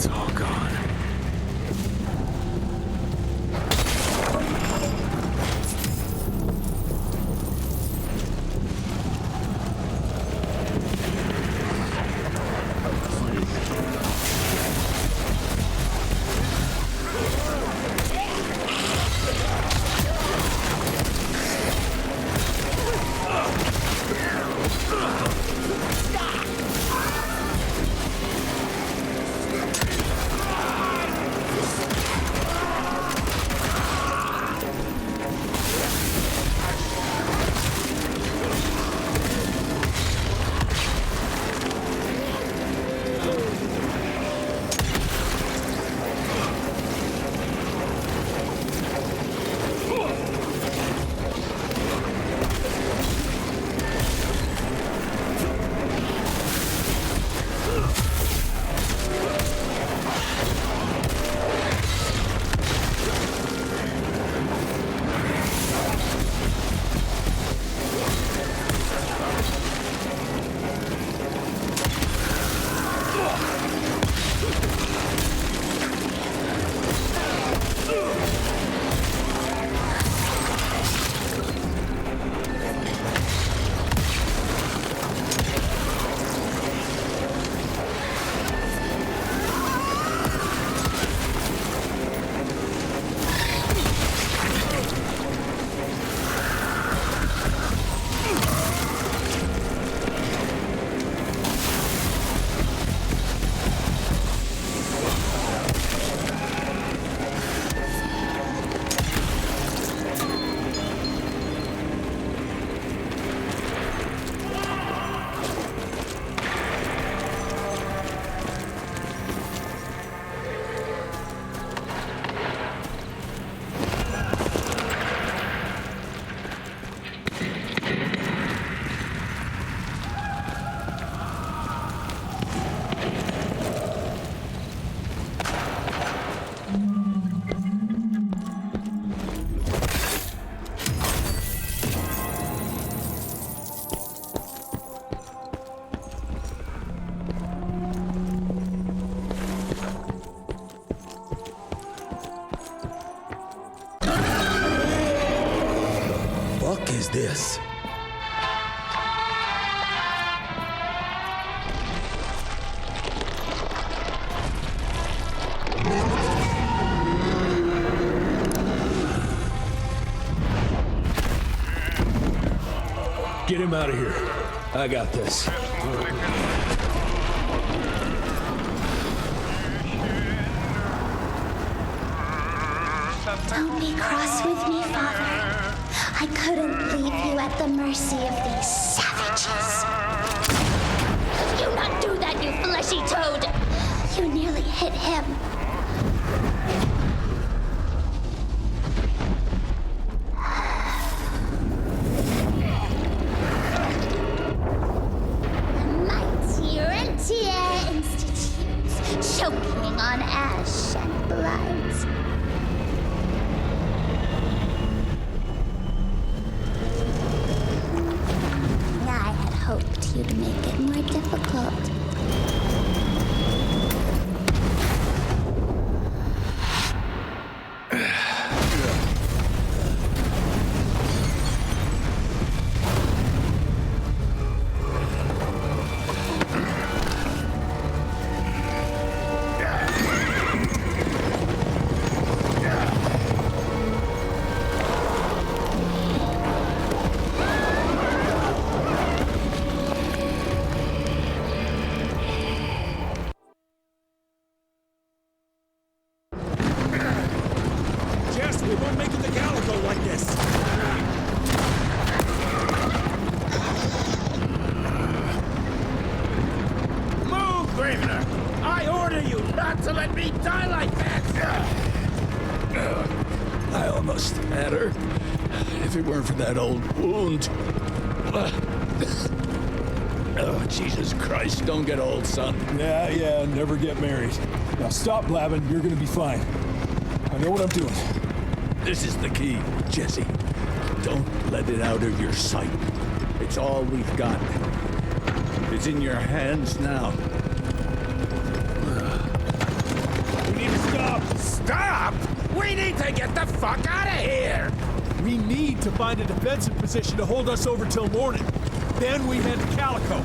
It's all gone. Is this? Get him out of here. I got this. Don't be cross with me, Father. I couldn't leave you at the mercy of these savages. You not do that, you fleshy toad! You nearly hit him. The mighty Rentier Institute, choking on ash and blood. Hoped you'd make it more difficult. I almost had her. If it weren't for that old wound. Oh, Jesus Christ, don't get old, son. Yeah, never get married. Now stop blabbing, you're gonna be fine. I know what I'm doing. This is the key, Jesse. Don't let it out of your sight. It's all we've got. It's in your hands now. We need to get the fuck out of here! We need to find a defensive position to hold us over till morning. Then we head to Calico.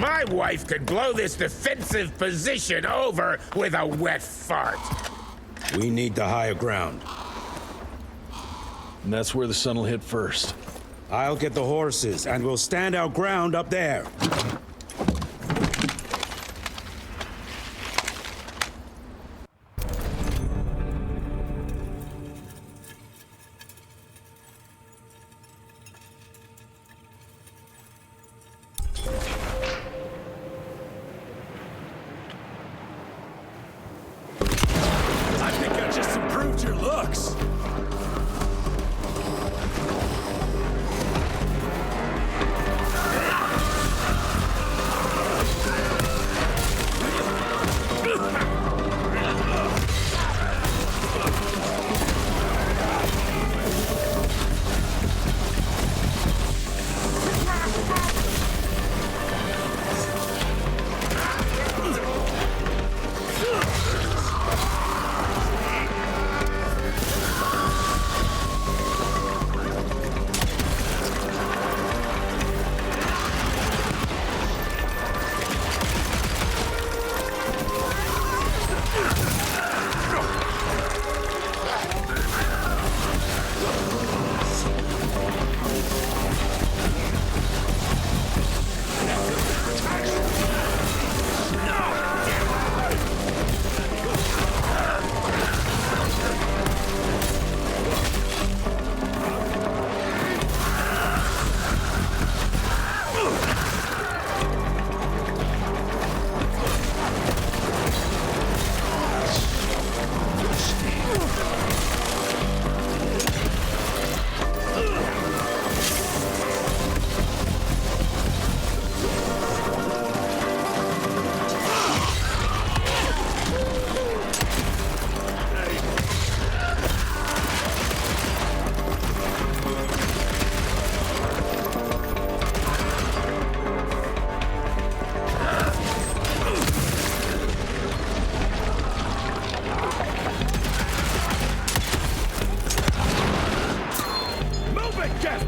My wife could blow this defensive position over with a wet fart. We need the higher ground. And that's where the sun will hit first. I'll get the horses, and we'll stand our ground up there. I think I just improved your looks.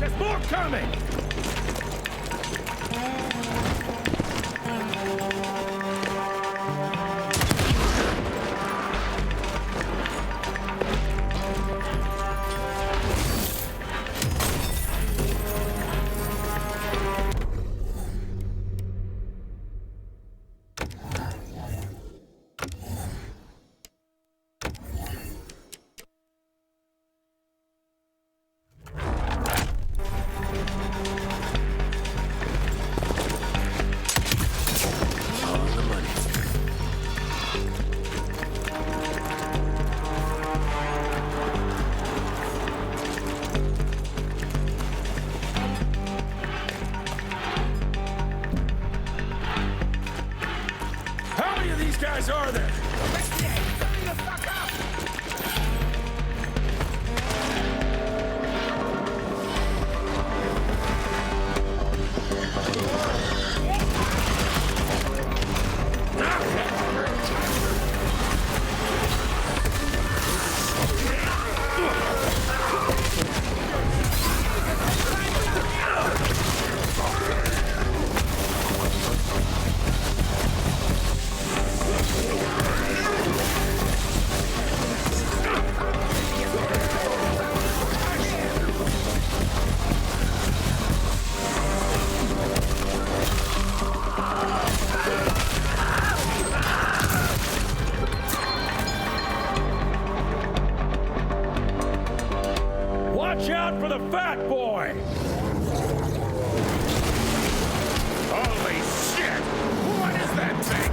There's more coming! guys are there? Watch out for the fat boy! Holy shit! What is that thing?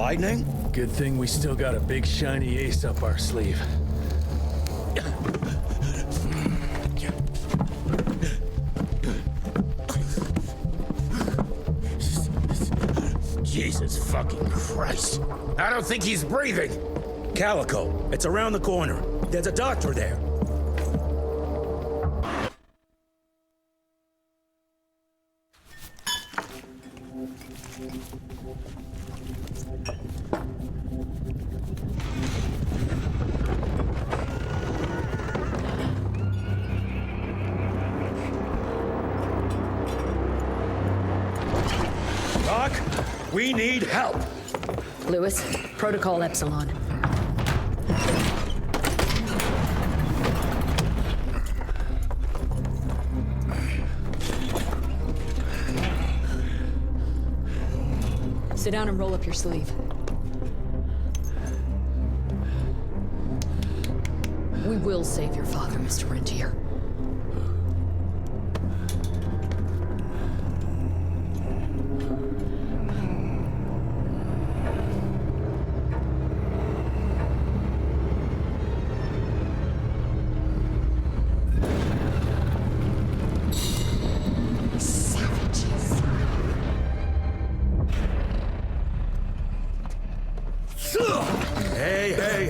lightning? Good thing we still got a big shiny ace up our sleeve. Jesus fucking Christ. I don't think he's breathing. Calico, it's around the corner. There's a doctor there. Doc, we need help. Lewis, Protocol Epsilon. Sit down and roll up your sleeve. We will save your father, Mr. Rentier.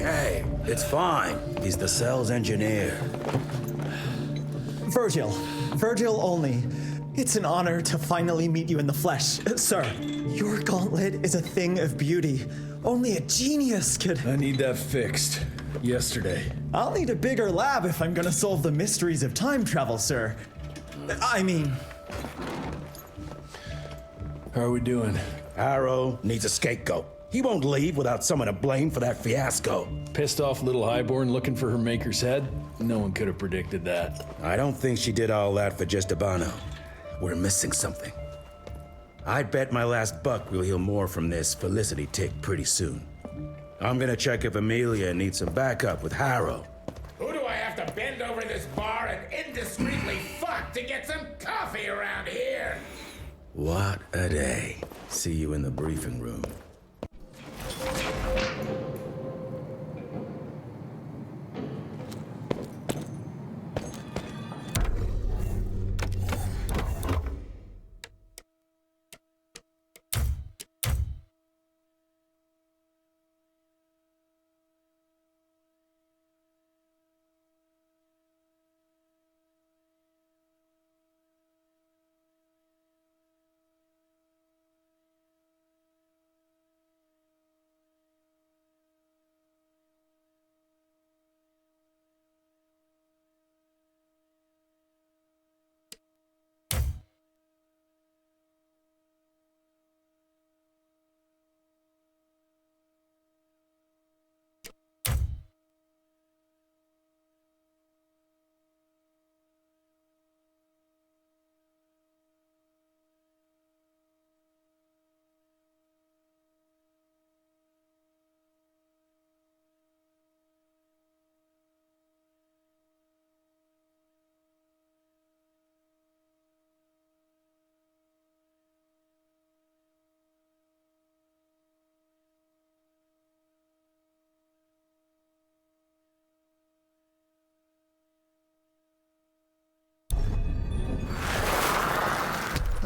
Hey, it's fine. He's the cell's engineer. Virgil only. It's an honor to finally meet you in the flesh. Sir, your gauntlet is a thing of beauty. Only a genius could... I need that fixed. Yesterday. I'll need a bigger lab if I'm gonna solve the mysteries of time travel, sir. I mean... How are we doing? Harrow needs a scapegoat. He won't leave without someone to blame for that fiasco. Pissed off little highborn looking for her maker's head? No one could have predicted that. I don't think she did all that for just Abano. We're missing something. I bet my last buck we'll hear more from this Felicity tick pretty soon. I'm gonna check if Amelia needs some backup with Harrow. Who do I have to bend over this bar and indiscreetly fuck to get some coffee around here? What a day. See you in the briefing room.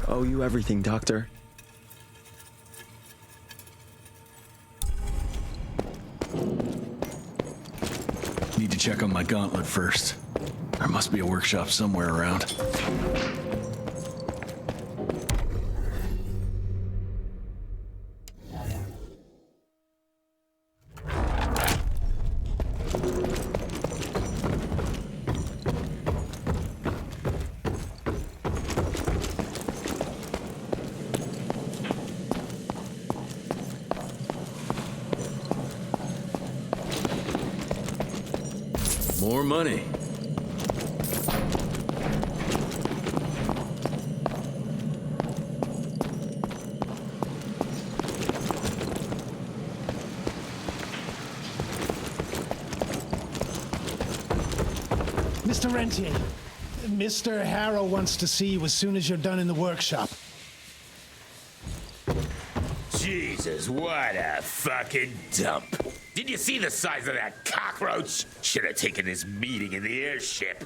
Owe you everything, Doctor. Need to check on my gauntlet first. There must be a workshop somewhere around. More money. Mr. Rentier, Mr. Harrow wants to see you as soon as you're done in the workshop. Jeez, Jesus, what a fucking dump. Did you see the size of that cockroach? Should have taken this meeting in the airship.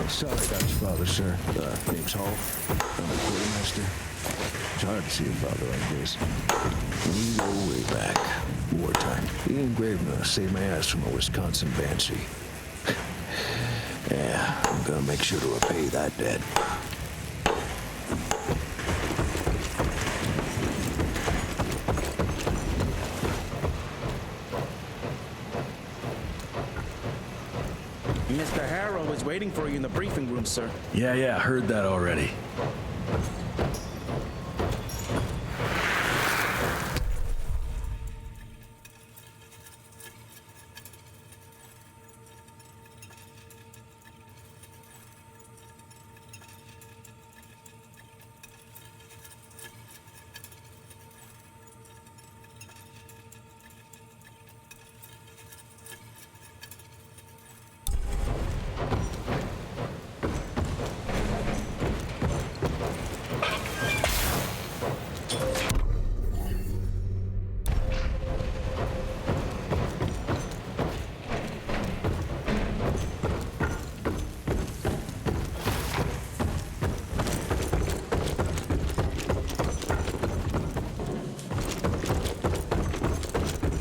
Sorry about your father, sir. Name's Hall. I'm a quartermaster. It's hard to see a father like this. We go way back. Wartime. The engraver saved my ass from a Wisconsin banshee. Yeah, I'm gonna make sure to repay that debt. Mr. Harrow is waiting for you in the briefing room, sir. Yeah, heard that already.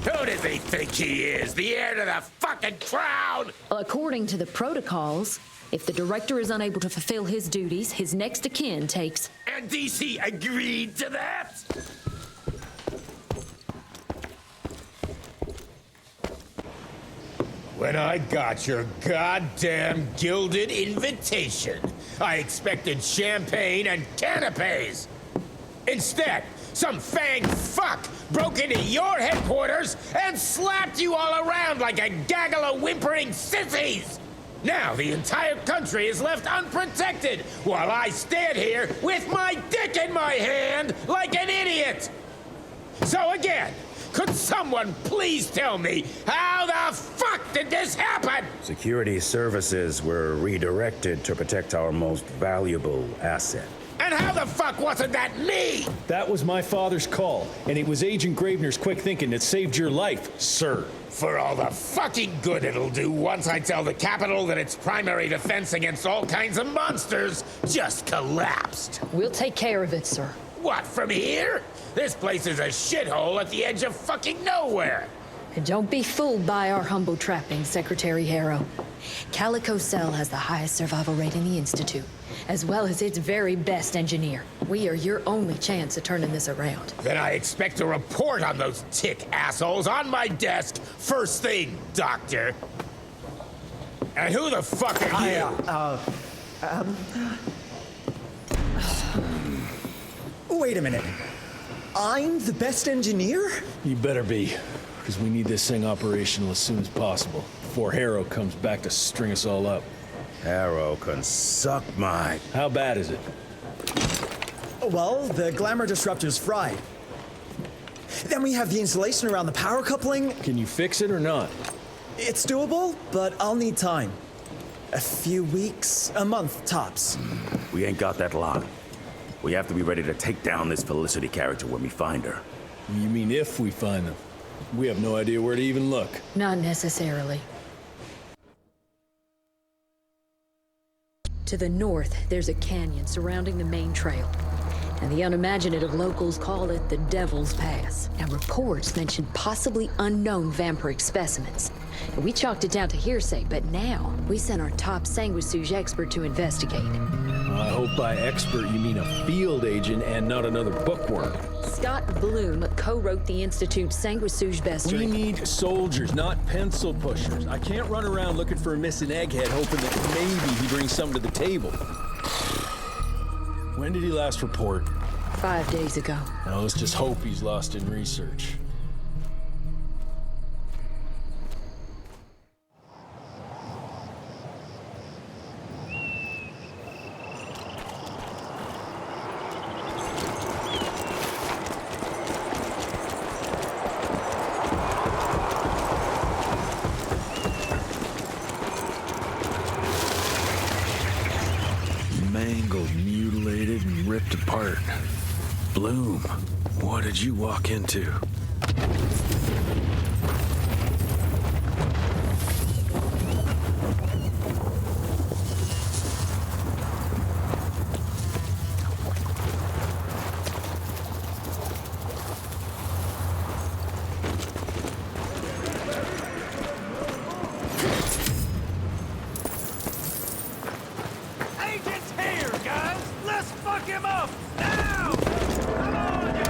Who does he think he is? The heir to the fucking crown? According to the protocols, if the director is unable to fulfill his duties, his next of kin takes... And DC agreed to that? When I got your goddamn gilded invitation, I expected champagne and canapes. Instead, some fang fuck broke into your headquarters and slapped you all around like a gaggle of whimpering sissies! Now the entire country is left unprotected while I stand here with my dick in my hand like an idiot! So again, could someone please tell me how the fuck did this happen? Security services were redirected to protect our most valuable asset. And how the fuck wasn't that me? That was my father's call, and it was Agent Gravener's quick thinking that saved your life, sir. For all the fucking good it'll do once I tell the Capitol that its primary defense against all kinds of monsters just collapsed. We'll take care of it, sir. What, from here? This place is a shithole at the edge of fucking nowhere. And don't be fooled by our humble trappings, Secretary Harrow. Calico Cell has the highest survival rate in the Institute, as well as its very best engineer. We are your only chance of turning this around. Then I expect a report on those tick assholes on my desk first thing, Doctor. And who the fuck are you? Wait a minute. I'm the best engineer? You better be, because we need this thing operational as soon as possible, before Harrow comes back to string us all up. Harrow can suck my... How bad is it? Well, the glamour disruptor's fried. Then we have the insulation around the power coupling. Can you fix it or not? It's doable, but I'll need time. A few weeks, a month tops. We ain't got that long. We have to be ready to take down this Felicity character when we find her. You mean if we find them? We have no idea where to even look. Not necessarily. To the north, there's a canyon surrounding the main trail. And the unimaginative locals call it the Devil's Pass. Now, reports mention possibly unknown vampiric specimens. We chalked it down to hearsay, but now we sent our top sanguisuge expert to investigate. I hope by expert you mean a field agent and not another bookworm. Scott Bloom co-wrote the Institute's sanguisuge bestiary. We need soldiers, not pencil pushers. I can't run around looking for a missing egghead hoping that maybe he brings something to the table. When did he last report? 5 days ago. Now let's just hope he's lost in research. Mangled, mutilated, and ripped apart. Bloom, what did you walk into? Agent's here, guys! Let's fuck him up! Now! Come on, you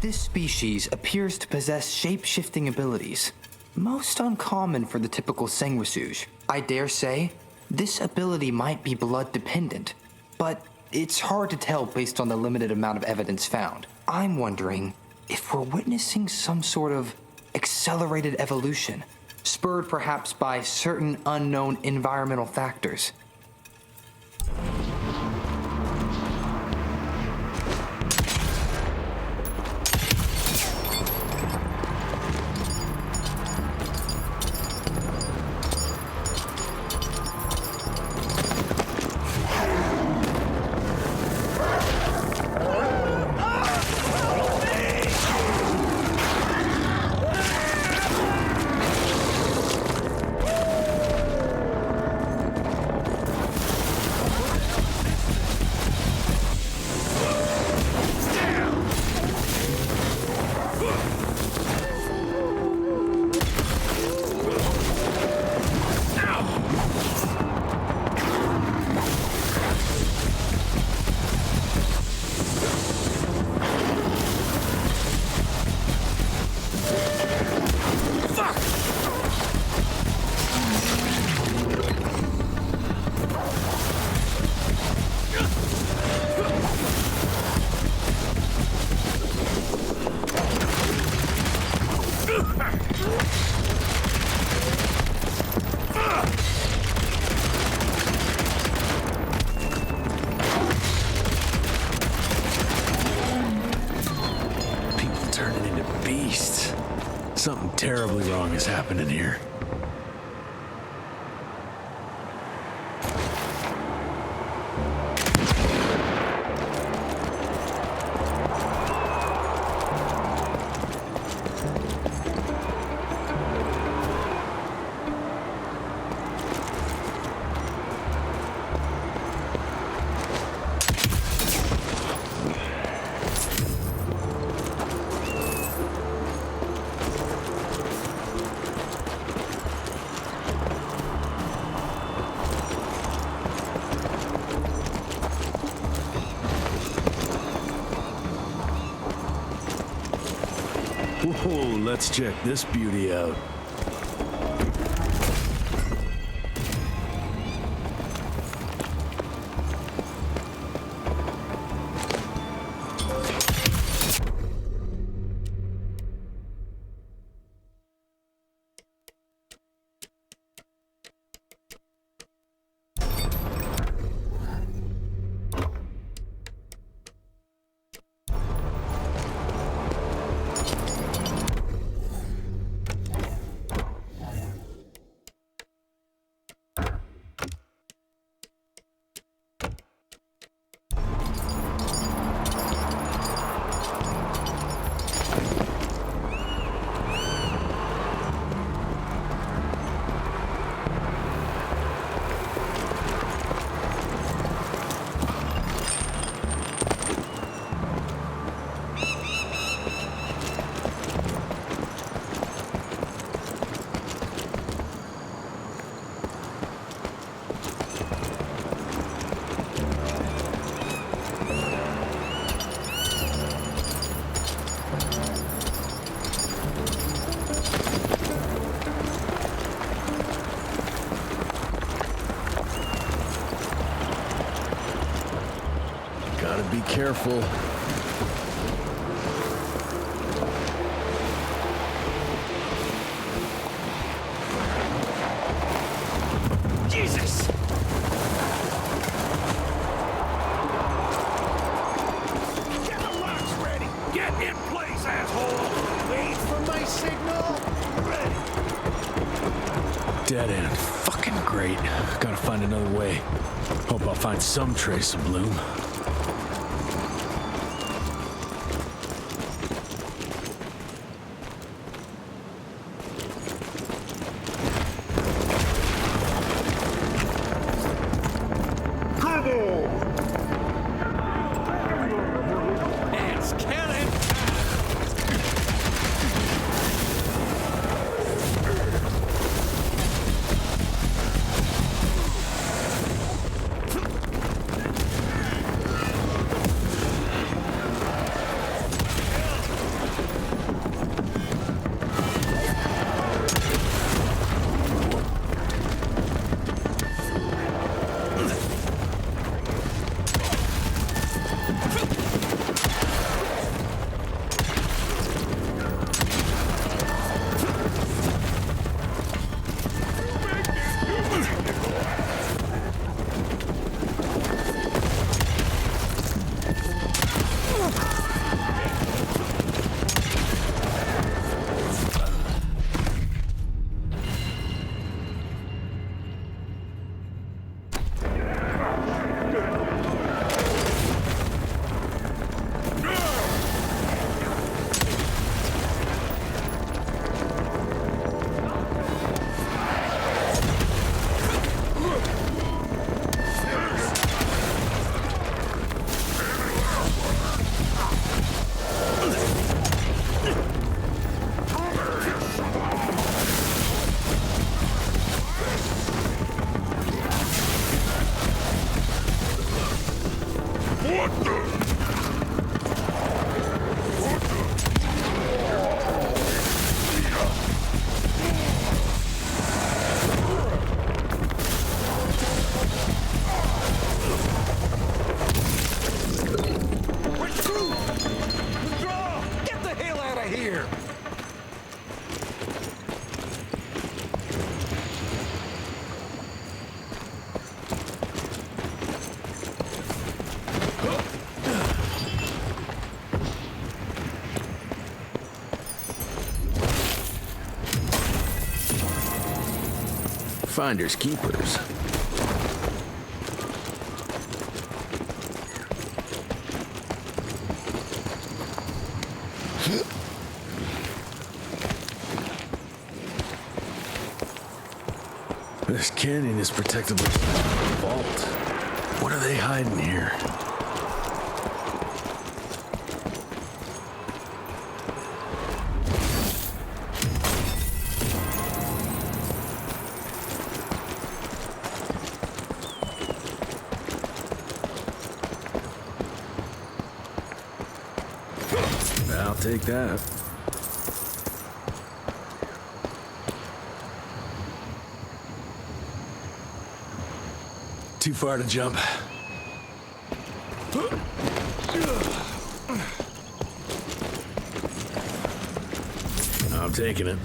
This species appears to possess shape-shifting abilities, most uncommon for the typical sanguisuge. I dare say, this ability might be blood-dependent, but it's hard to tell based on the limited amount of evidence found. I'm wondering if we're witnessing some sort of accelerated evolution, spurred perhaps by certain unknown environmental factors. Something terribly wrong is happening here. Oh, let's check this beauty out. Be careful. Jesus! Get the rocks ready! Get in place, asshole! Wait for my signal! Ready! Dead end. Fucking great. Gotta find another way. Hope I'll find some trace of Bloom. Finders keepers. This canyon is protected by a vault. What are they hiding here? I'll take that. too far to jump. I'm taking it.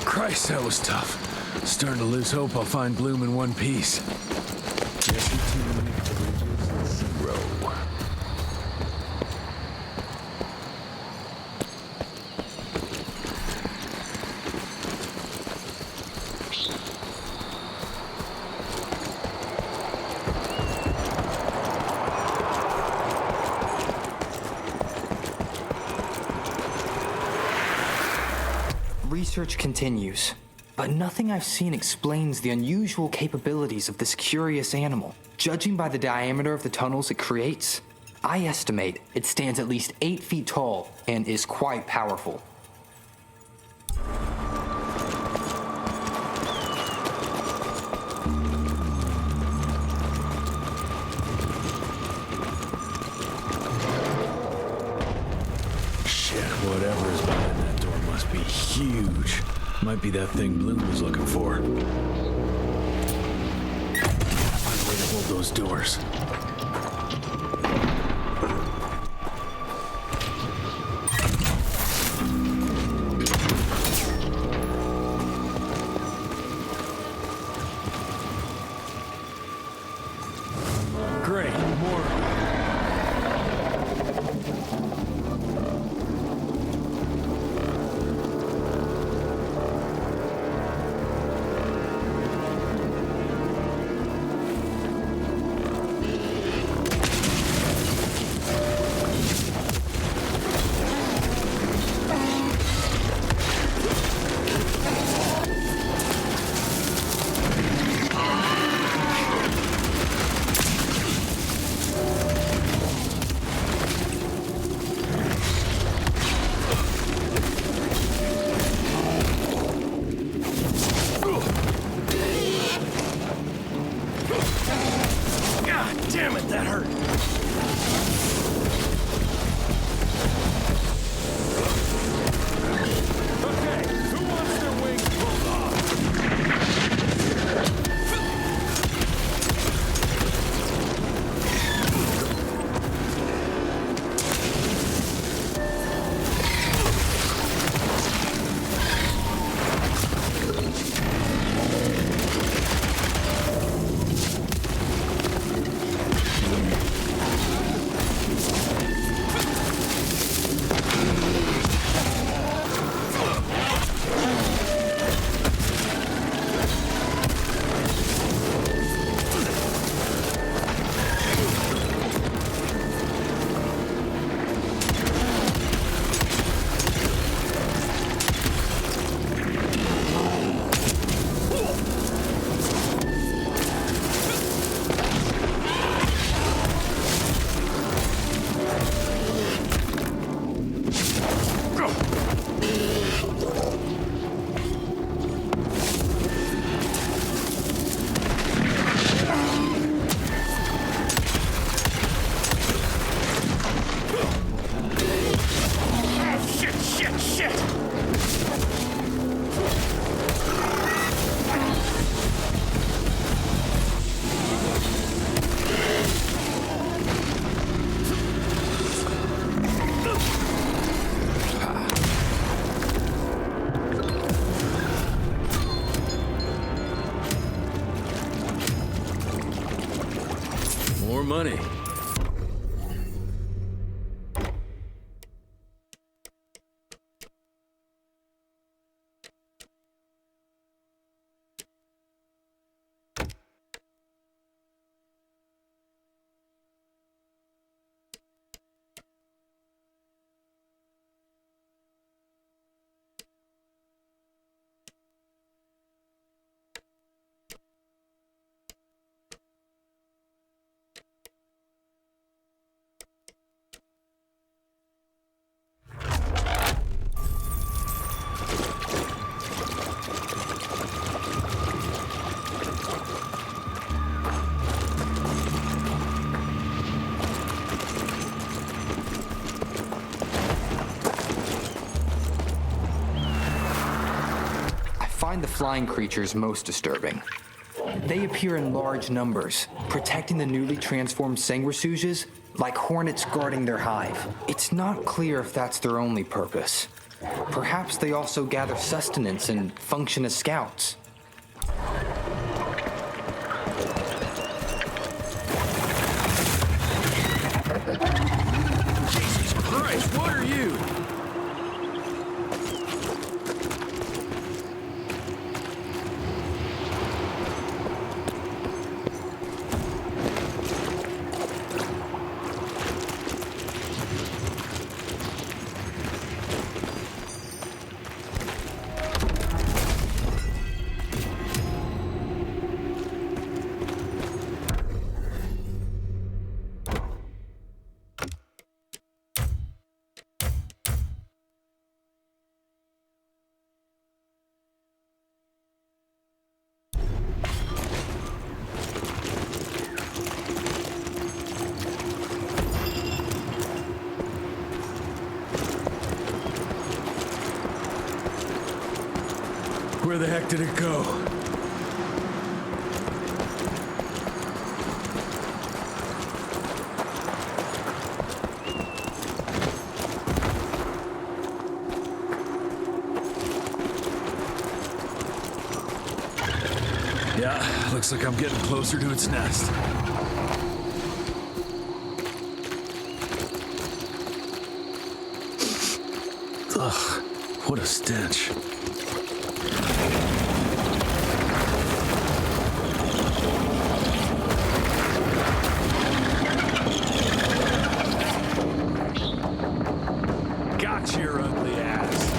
Christ, that was tough. Starting to lose hope I'll find Bloom in one piece. Jesse 2, 0. Research continues, but nothing I've seen explains the unusual capabilities of this curious animal. Judging by the diameter of the tunnels it creates, I estimate it stands at least 8 feet tall and is quite powerful. Shit, whatever is behind that door must be huge. Might be that thing Bloom was looking for. Find a way to hold those doors. Great, more. More money. The flying creatures most disturbing. They appear in large numbers, protecting the newly transformed sanguisuges like hornets guarding their hive. It's not clear if that's their only purpose. Perhaps they also gather sustenance and function as scouts. Jesus Christ, what are you? Where the heck did it go? Yeah, looks like I'm getting closer to its nest. Ugh, what a stench. Gotcha, your ugly ass.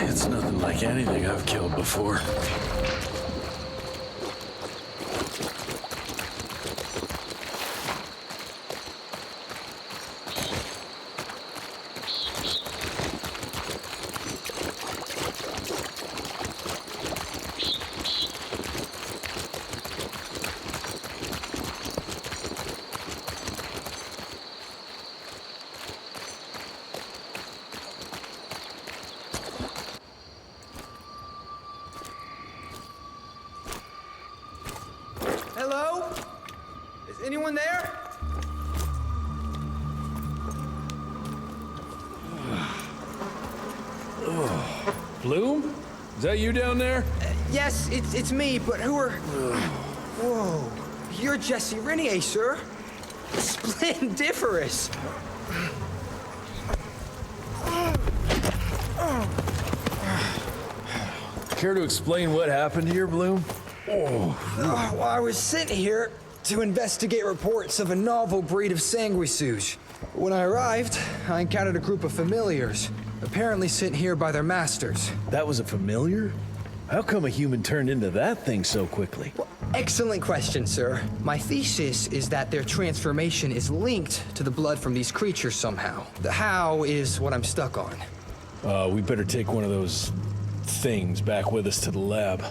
It's nothing like anything I've killed before. Bloom? Is that you down there? Yes, it's me, but who are... Whoa. You're Jesse Renier, sir. Splendiferous. Care to explain what happened here, Bloom? Well, I was sent here to investigate reports of a novel breed of sanguisuge. When I arrived, I encountered a group of familiars, apparently sent here by their masters. That was a familiar? How come a human turned into that thing so quickly? Well, excellent question, sir. My thesis is that their transformation is linked to the blood from these creatures somehow. The how is what I'm stuck on. We better take one of those things back with us to the lab.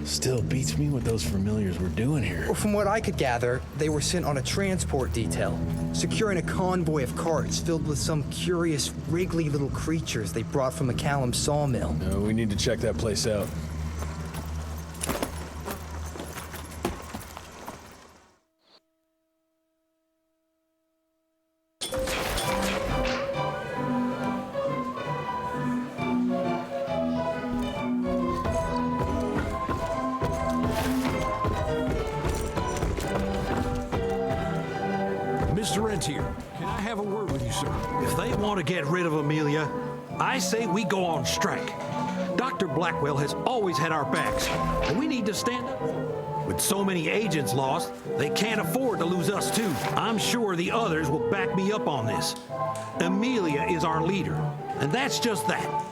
Still beats me what those familiars were doing here. Well, from what I could gather, they were sent on a transport detail, securing a convoy of carts filled with some curious, wriggly little creatures they brought from McCallum's sawmill. We need to check that place out. Mr. Rentier, can I have a word with you, sir? If they want to get rid of Amelia, I say we go on strike. Dr. Blackwell has always had our backs, and we need to stand up. With so many agents lost, they can't afford to lose us too. I'm sure the others will back me up on this. Amelia is our leader, and that's just that.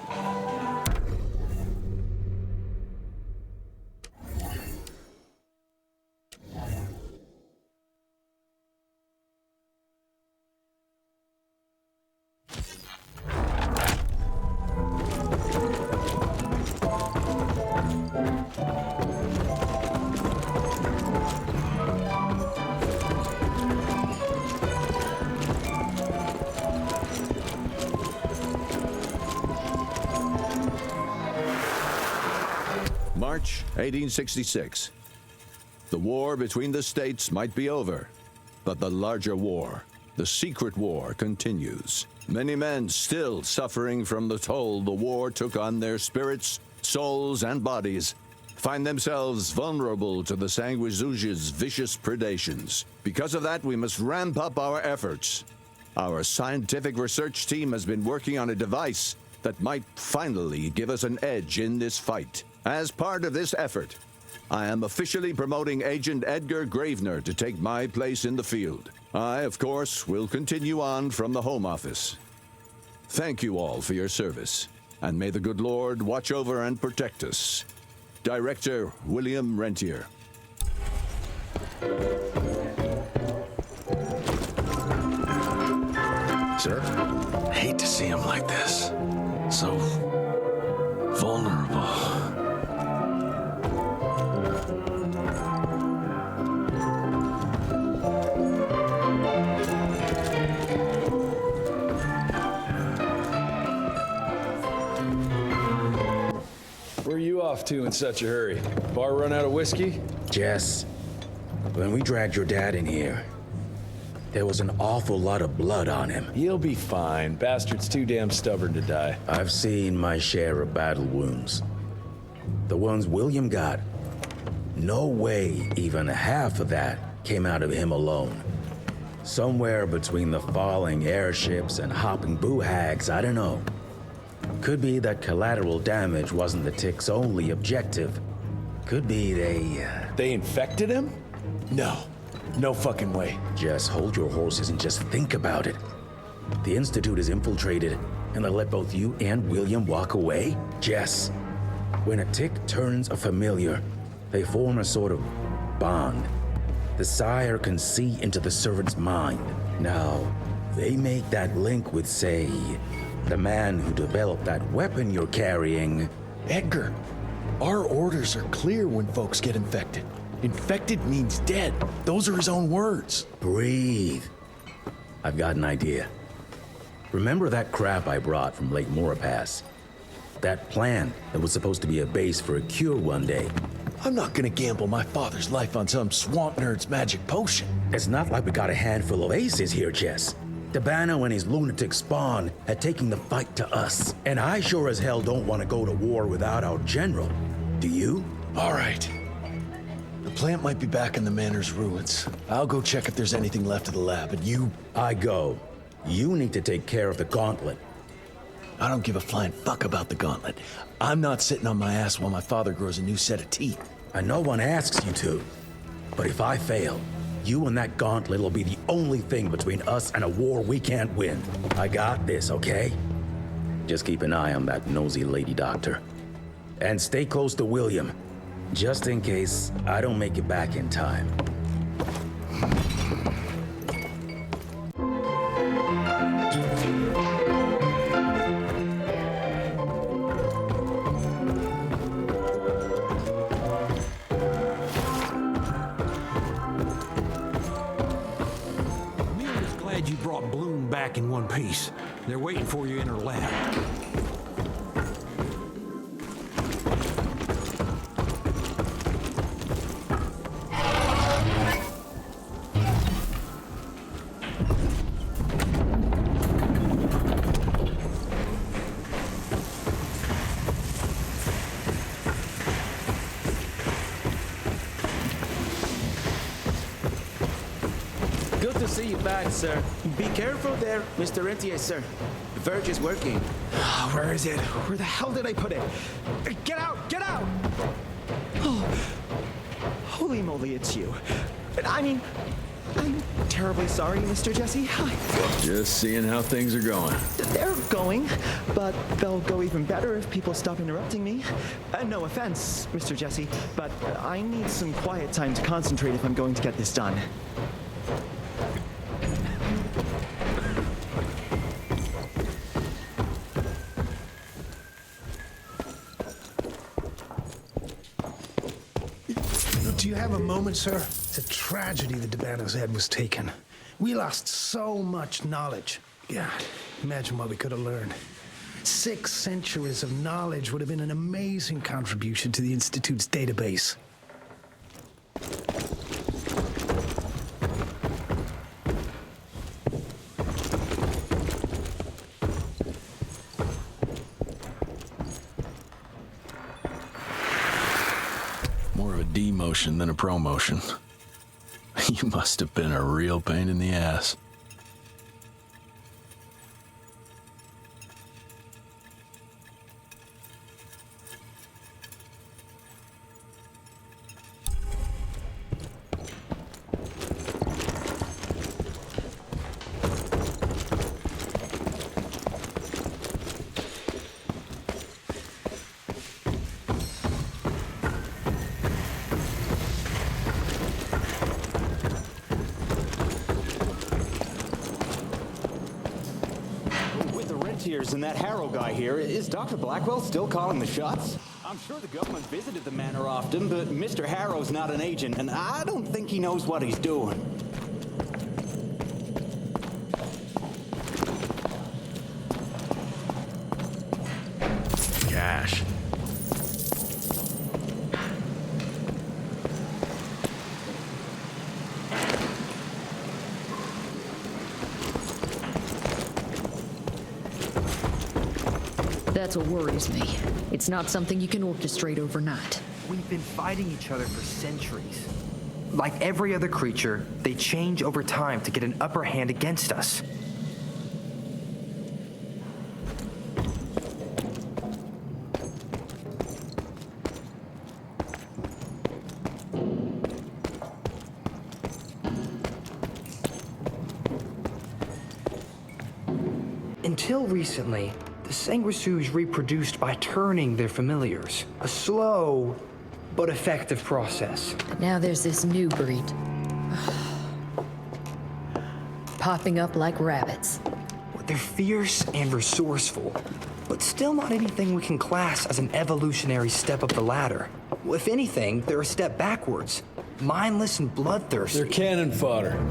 March 1866. The war between the states might be over, but the larger war, the secret war, continues. Many men still suffering from the toll the war took on their spirits, souls, and bodies find themselves vulnerable to the sanguisuge's vicious predations. Because of that, we must ramp up our efforts. Our scientific research team has been working on a device that might finally give us an edge in this fight. As part of this effort, I am officially promoting Agent Edgar Gravener to take my place in the field. I, of course, will continue on from the Home Office. Thank you all for your service, and may the good Lord watch over and protect us. Director William Rentier. Sir? I hate to see him like this. So vulnerable. Where are you off to in such a hurry? Bar run out of whiskey? Jess, when we dragged your dad in here, there was an awful lot of blood on him. He'll be fine. Bastard's too damn stubborn to die. I've seen my share of battle wounds. The ones William got, no way even half of that came out of him alone. Somewhere between the falling airships and hopping boo-hags, I don't know. Could be that collateral damage wasn't the Tick's only objective. Could be They infected him? No. No fucking way. Just hold your horses and just think about it. The Institute is infiltrated, and they let both you and William walk away? Jess, when a Tick turns a familiar, they form a sort of bond. The sire can see into the servant's mind. Now, they make that link with, say, the man who developed that weapon you're carrying. Edgar, our orders are clear when folks get infected. Infected means dead. Those are his own words. Breathe. I've got an idea. Remember that crap I brought from Lake Morapass? That plant that was supposed to be a base for a cure one day. I'm not gonna gamble my father's life on some swamp nerd's magic potion. It's not like we got a handful of aces here, Jess. Dabano and his lunatic spawn had taken the fight to us. And I sure as hell don't want to go to war without our general. Do you? All right. The plant might be back in the manor's ruins. I'll go check if there's anything left of the lab, and you... I go. You need to take care of the gauntlet. I don't give a flying fuck about the gauntlet. I'm not sitting on my ass while my father grows a new set of teeth. And no one asks you to. But if I fail, you and that gauntlet will be the only thing between us and a war we can't win. I got this, okay? Just keep an eye on that nosy lady doctor. And stay close to William, just in case I don't make it back in time. Amelia's glad you brought Bloom back in one piece. They're waiting for you in her lab. Good to see you back, sir. Be careful there, Mr. Rentier, sir. The verge is working. Where is it? Where the hell did I put it? Get out! Get out! Oh, holy moly, it's you. I mean, I'm terribly sorry, Mr. Jesse. Just seeing how things are going. They're going, but they'll go even better if people stop interrupting me. No offense, Mr. Jesse, but I need some quiet time to concentrate if I'm going to get this done. Do you have a moment, sir? It's a tragedy that Dabano's head was taken. We lost so much knowledge. God, imagine what we could have learned. 6 centuries of knowledge would have been an amazing contribution to the Institute's database. More of a demotion than a promotion. You must have been a real pain in the ass. And that Harrow guy here, is Dr. Blackwell still calling the shots? I'm sure the government visited the manor often, but Mr. Harrow's not an agent, and I don't think he knows what he's doing. Cash. That's what worries me. It's not something you can orchestrate overnight. We've been fighting each other for centuries. Like every other creature, they change over time to get an upper hand against us. Until recently, the sanguisuges reproduced by turning their familiars. A slow but effective process. But now there's this new breed. Popping up like rabbits. They're fierce and resourceful, but still not anything we can class as an evolutionary step up the ladder. If anything, they're a step backwards. Mindless and bloodthirsty. They're cannon fodder.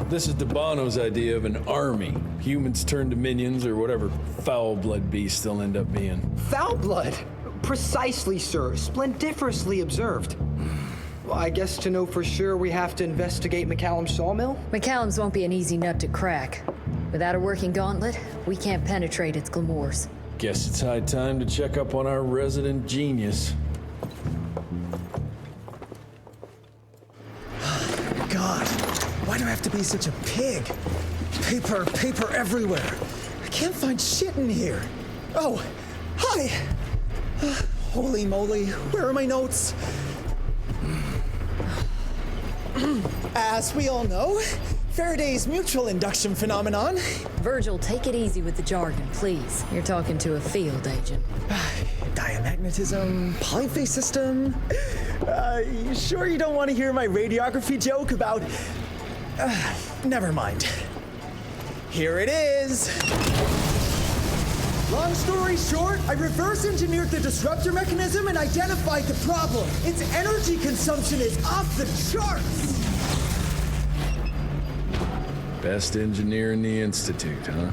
This is Dabano's idea of an army. Humans turn to minions or whatever foul blood beasts they'll end up being. Foul blood? Precisely, sir. Splendiferously observed. Well, I guess to know for sure we have to investigate McCallum's sawmill? McCallum's won't be an easy nut to crack. Without a working gauntlet, we can't penetrate its glamours. Guess it's high time to check up on our resident genius. God, why do I have to be such a pig? Paper everywhere. I can't find shit in here. Oh, hi! Holy moly, where are my notes? As we all know, Faraday's mutual induction phenomenon. Virgil, take it easy with the jargon, please. You're talking to a field agent. Diamagnetism, polyphase system. You sure you don't want to hear my radiography joke about... never mind. Here it is. Long story short, I reverse engineered the disruptor mechanism and identified the problem. Its energy consumption is off the charts. Best engineer in the Institute, huh?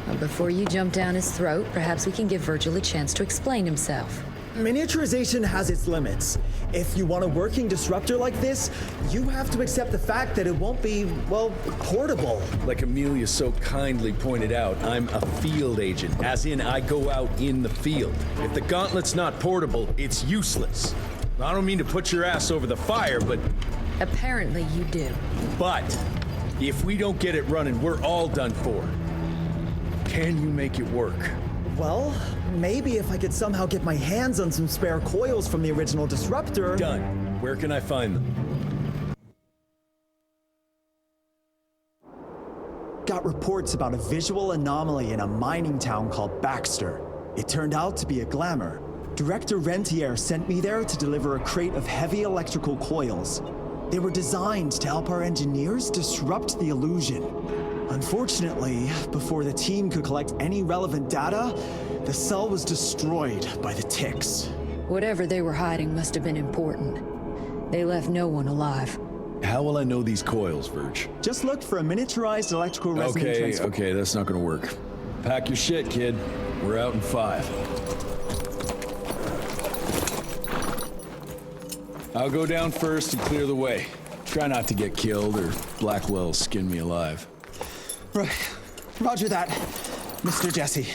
Well, before you jump down his throat, perhaps we can give Virgil a chance to explain himself. Miniaturization has its limits. If you want a working disruptor like this, you have to accept the fact that it won't be, well, portable. Like Amelia so kindly pointed out, I'm a field agent, as in I go out in the field. If the gauntlet's not portable, it's useless. I don't mean to put your ass over the fire, but... Apparently you do. But, if we don't get it running, we're all done for. Can you make it work? Well, maybe if I could somehow get my hands on some spare coils from the original disruptor... Done. Where can I find them? Got reports about a visual anomaly in a mining town called Baxter. It turned out to be a glamour. Director Rentier sent me there to deliver a crate of heavy electrical coils. They were designed to help our engineers disrupt the illusion. Unfortunately, before the team could collect any relevant data, the cell was destroyed by the ticks. Whatever they were hiding must have been important. They left no one alive. How will I know these coils, Verge? Just look for a miniaturized electrical resonant transfer. Okay, that's not gonna work. Pack your shit, kid. We're out in 5. I'll go down first and clear the way. Try not to get killed or Blackwell skin me alive. Right. Roger that, Mr. Jesse.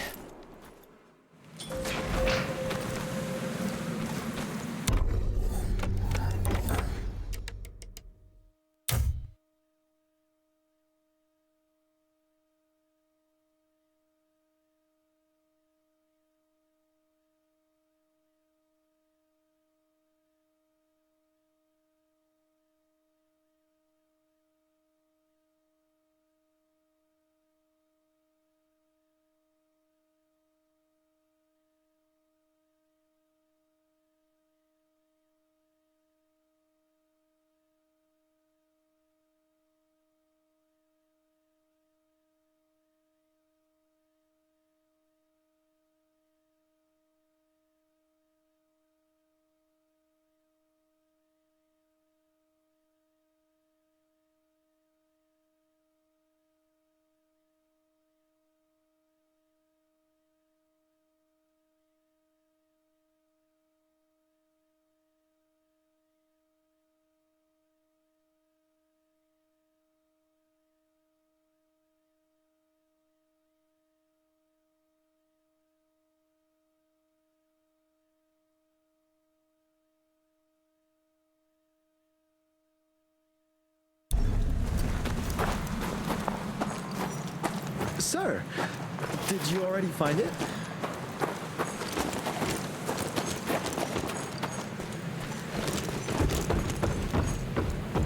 Sir, did you already find it?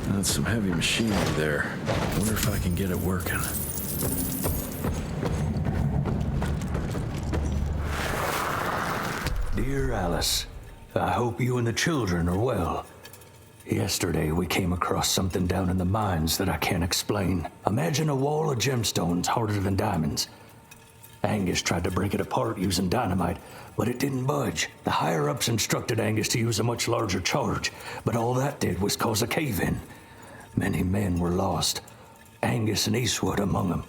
That's some heavy machinery there. Wonder if I can get it working. Dear Alice, I hope you and the children are well. Yesterday, we came across something down in the mines that I can't explain. Imagine a wall of gemstones harder than diamonds. Angus tried to break it apart using dynamite, but it didn't budge. The higher-ups instructed Angus to use a much larger charge, but all that did was cause a cave-in. Many men were lost, Angus and Eastwood among them.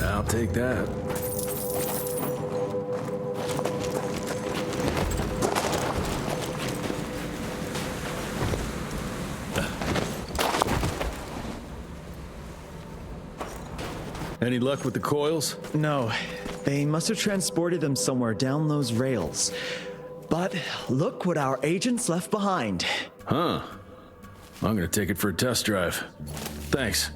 I'll take that. Any luck with the coils? No. They must have transported them somewhere down those rails. But look what our agents left behind. Huh. I'm gonna take it for a test drive. Thanks.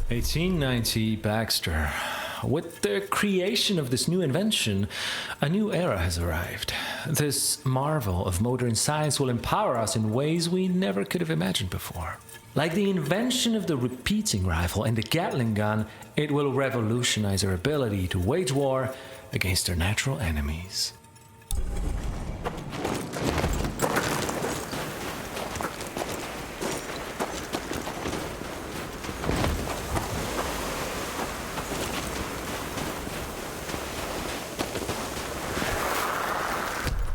"1890 Baxter. With the creation of this new invention, a new era has arrived. This marvel of modern science will empower us in ways we never could have imagined before. Like the invention of the repeating rifle and the Gatling gun, it will revolutionize our ability to wage war against our natural enemies."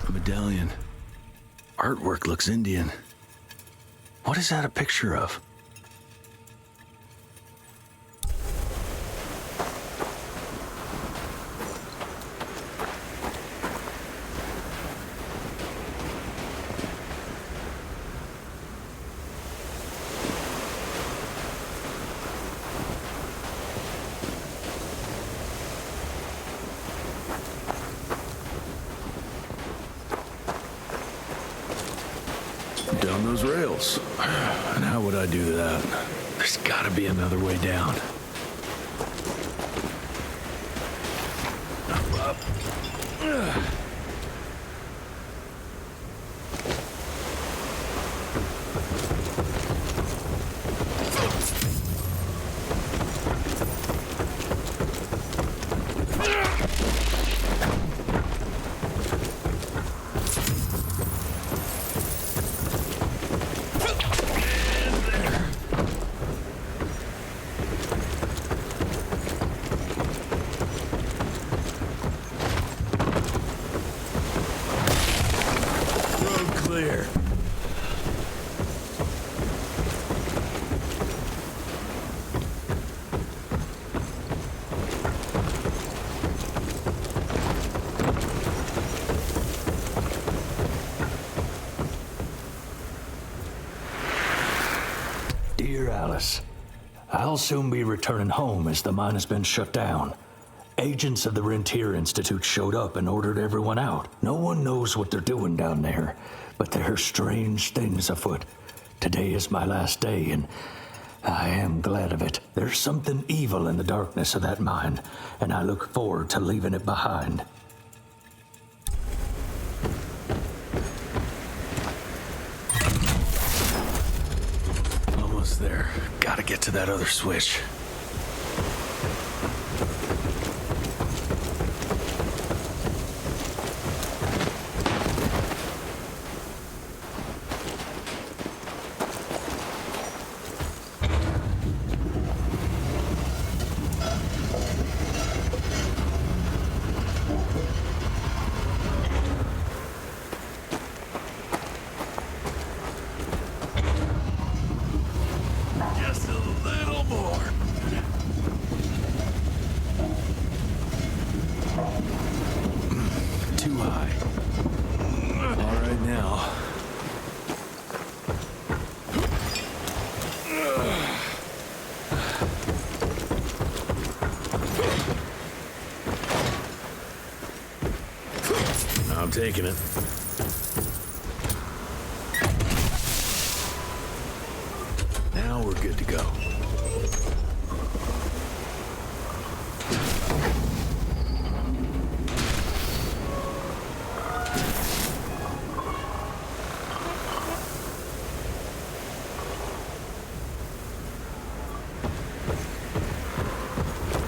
Medallion. Artwork looks Indian. What is that a picture of? Down those rails. And how would I do that? There's gotta be another way down. Up. Clear. Dear Alice, I'll soon be returning home as the mine has been shut down. Agents of the Rentier Institute showed up and ordered everyone out. No one knows what they're doing down there, but there are strange things afoot. Today is my last day, and I am glad of it. There's something evil in the darkness of that mine, and I look forward to leaving it behind. Almost there. Gotta get to that other switch. Just a little more. Too high. All right now. I'm taking it. Now we're good to go.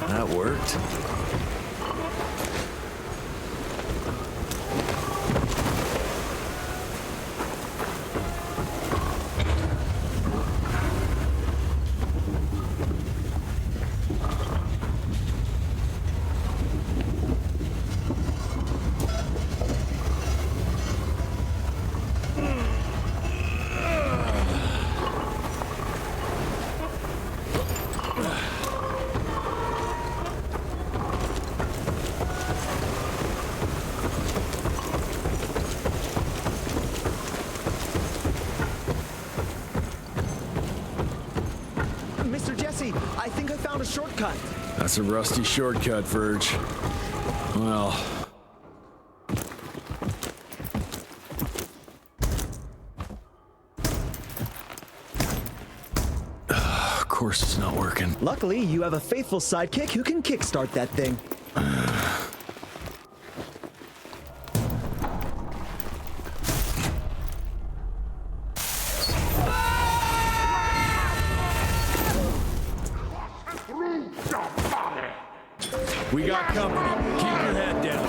That worked. Mr. Jesse, I think I found a shortcut. That's a rusty shortcut, Verge. Well... Of course it's not working. Luckily, you have a faithful sidekick who can kickstart that thing. We got company. Keep your head down.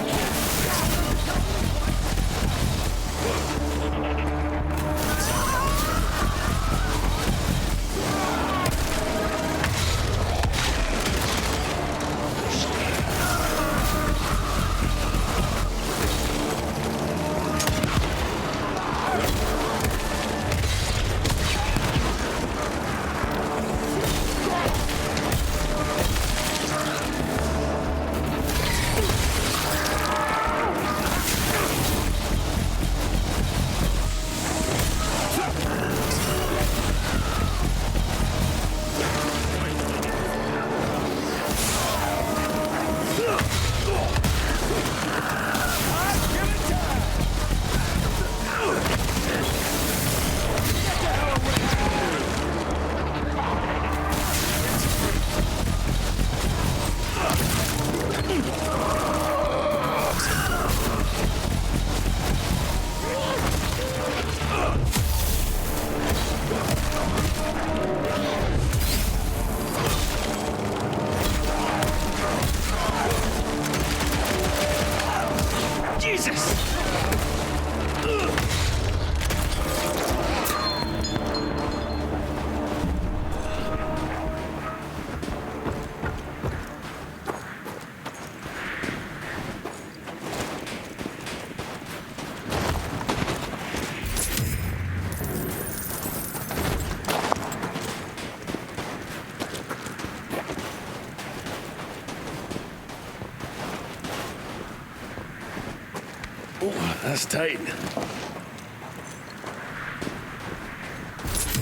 That's tight.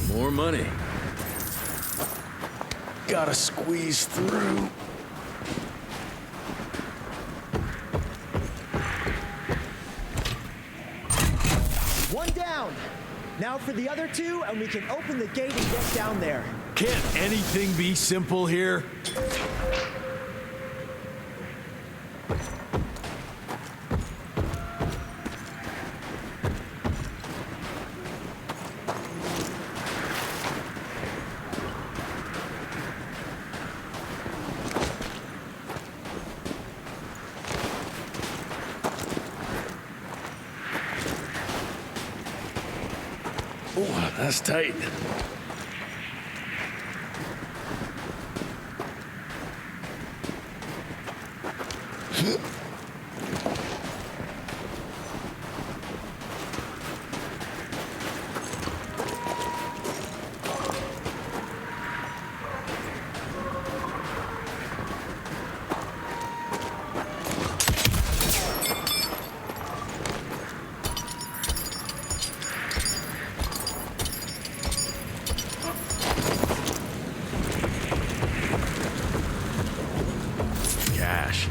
More money. gotta squeeze through. One down. Now for the other two, and we can open the gate and get down there. Can't anything be simple here? Oh, that's tight. Cash.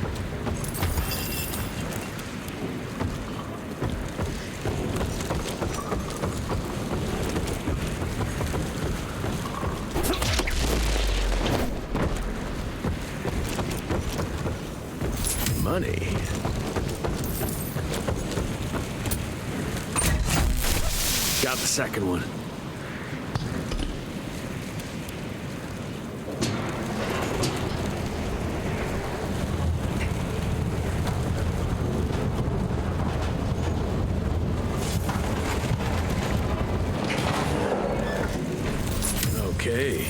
Money. Got the second one. Okay.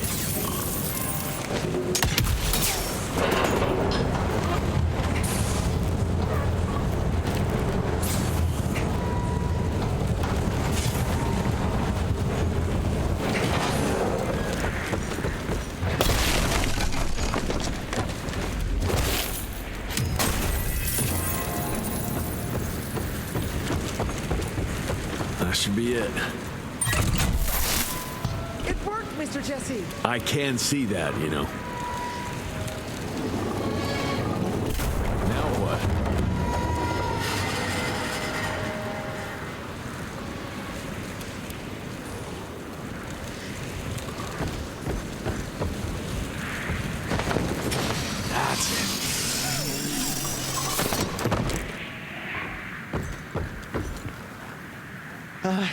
That should be it. It worked, Mr. Jesse. I can see that, you know. Now what? That's it.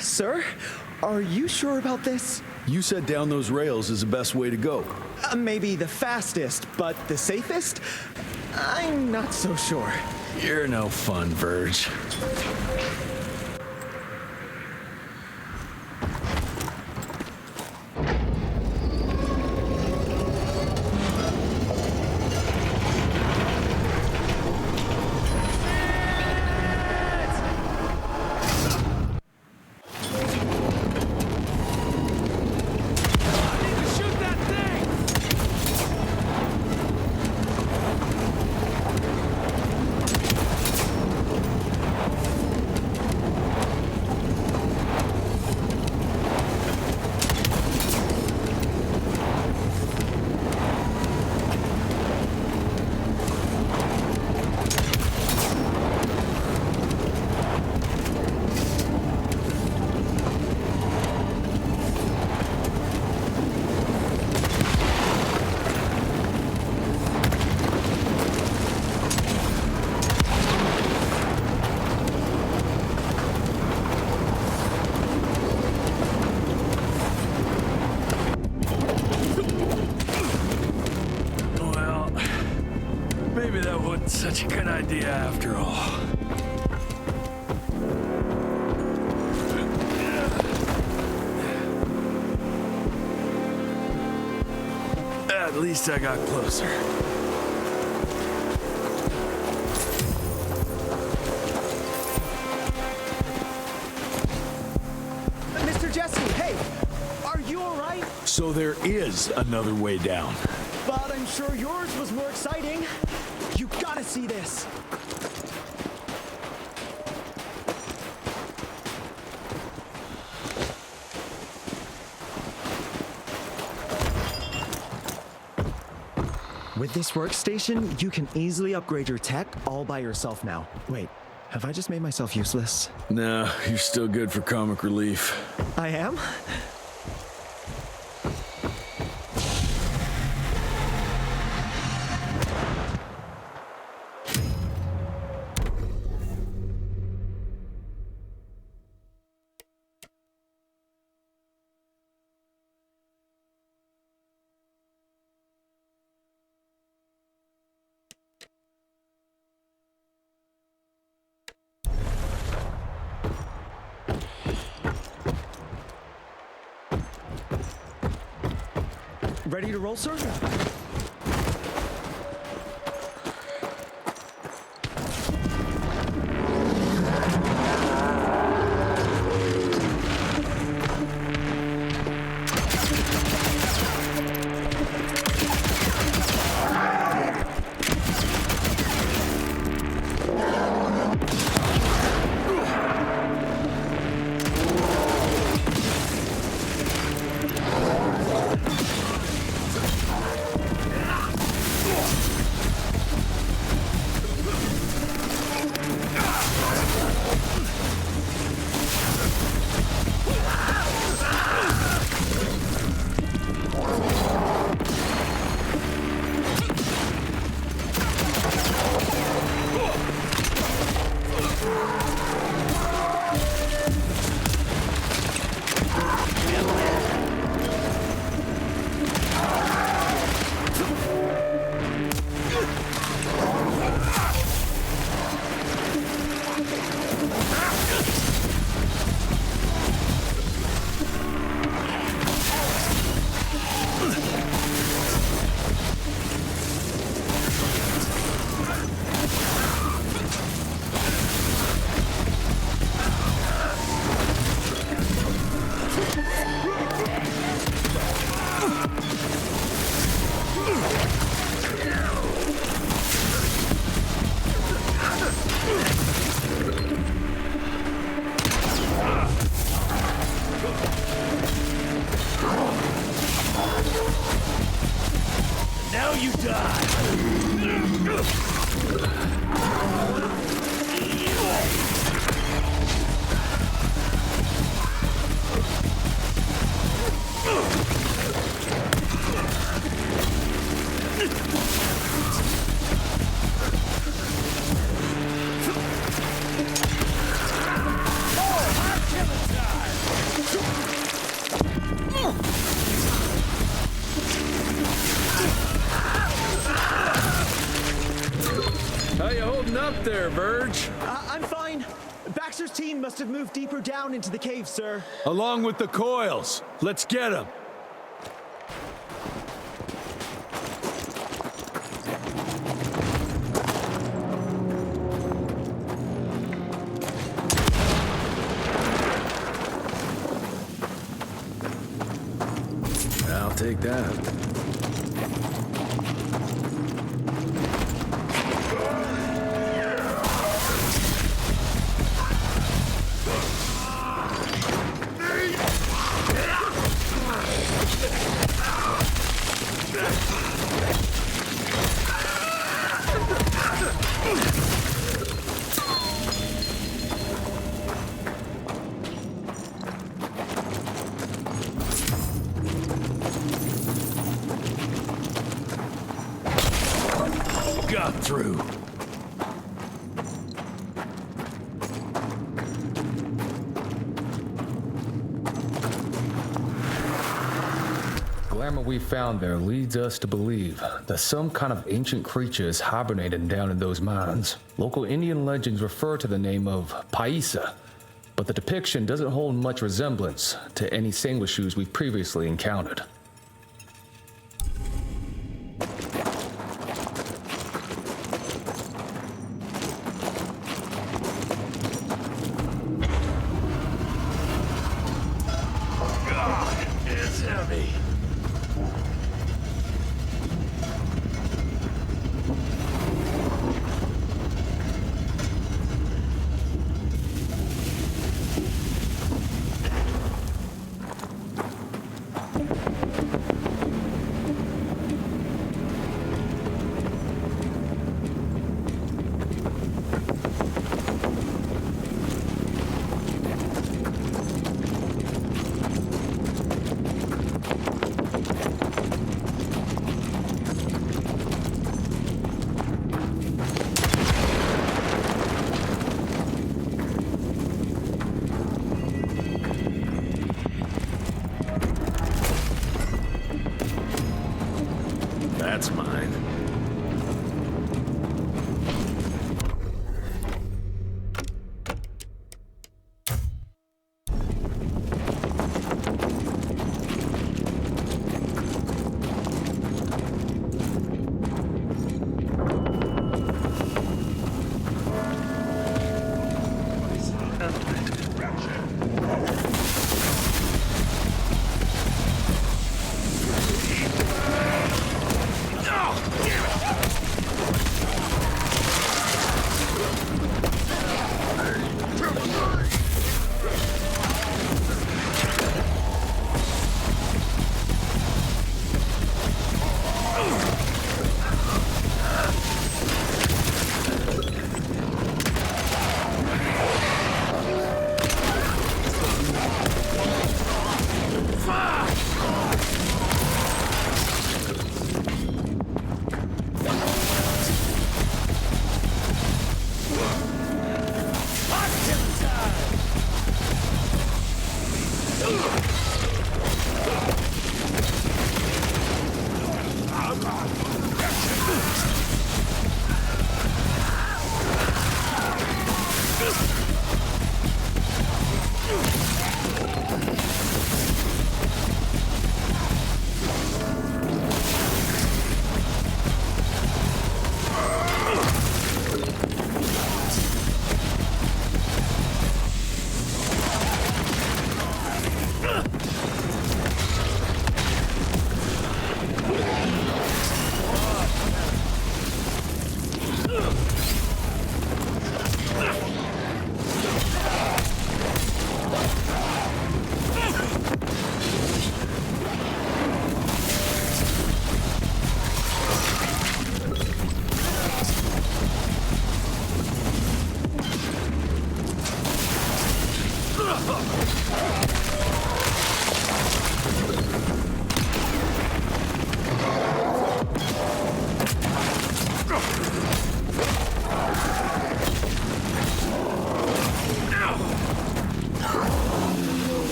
Sir? Are you sure about this? You said down those rails is the best way to go. Maybe the fastest, but the safest? I'm not so sure. You're no fun, Verge. Such a good idea after all. At least I got closer. Mr. Jesse, hey! Are you alright? So there is another way down. But I'm sure yours was more exciting. You gotta see this. With this workstation, you can easily upgrade your tech all by yourself now. Wait, have I just made myself useless? No, you're still good for comic relief. I am? Ready to roll, sir? There, Verge. I'm fine. Baxter's team must have moved deeper down into the cave, sir. Along with the coils. Let's get them. I'll take that. Got through. Glamour we found there leads us to believe that some kind of ancient creature is hibernating down in those mines. Local Indian legends refer to the name of Paisa, but the depiction doesn't hold much resemblance to any sanguishues we've previously encountered. That's mine.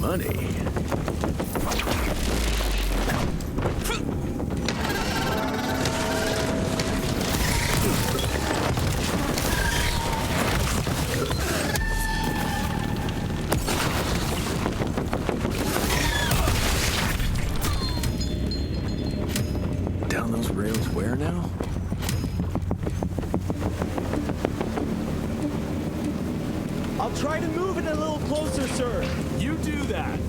Money. Down those rails where now? I'll try to move it a little closer, sir. You do that.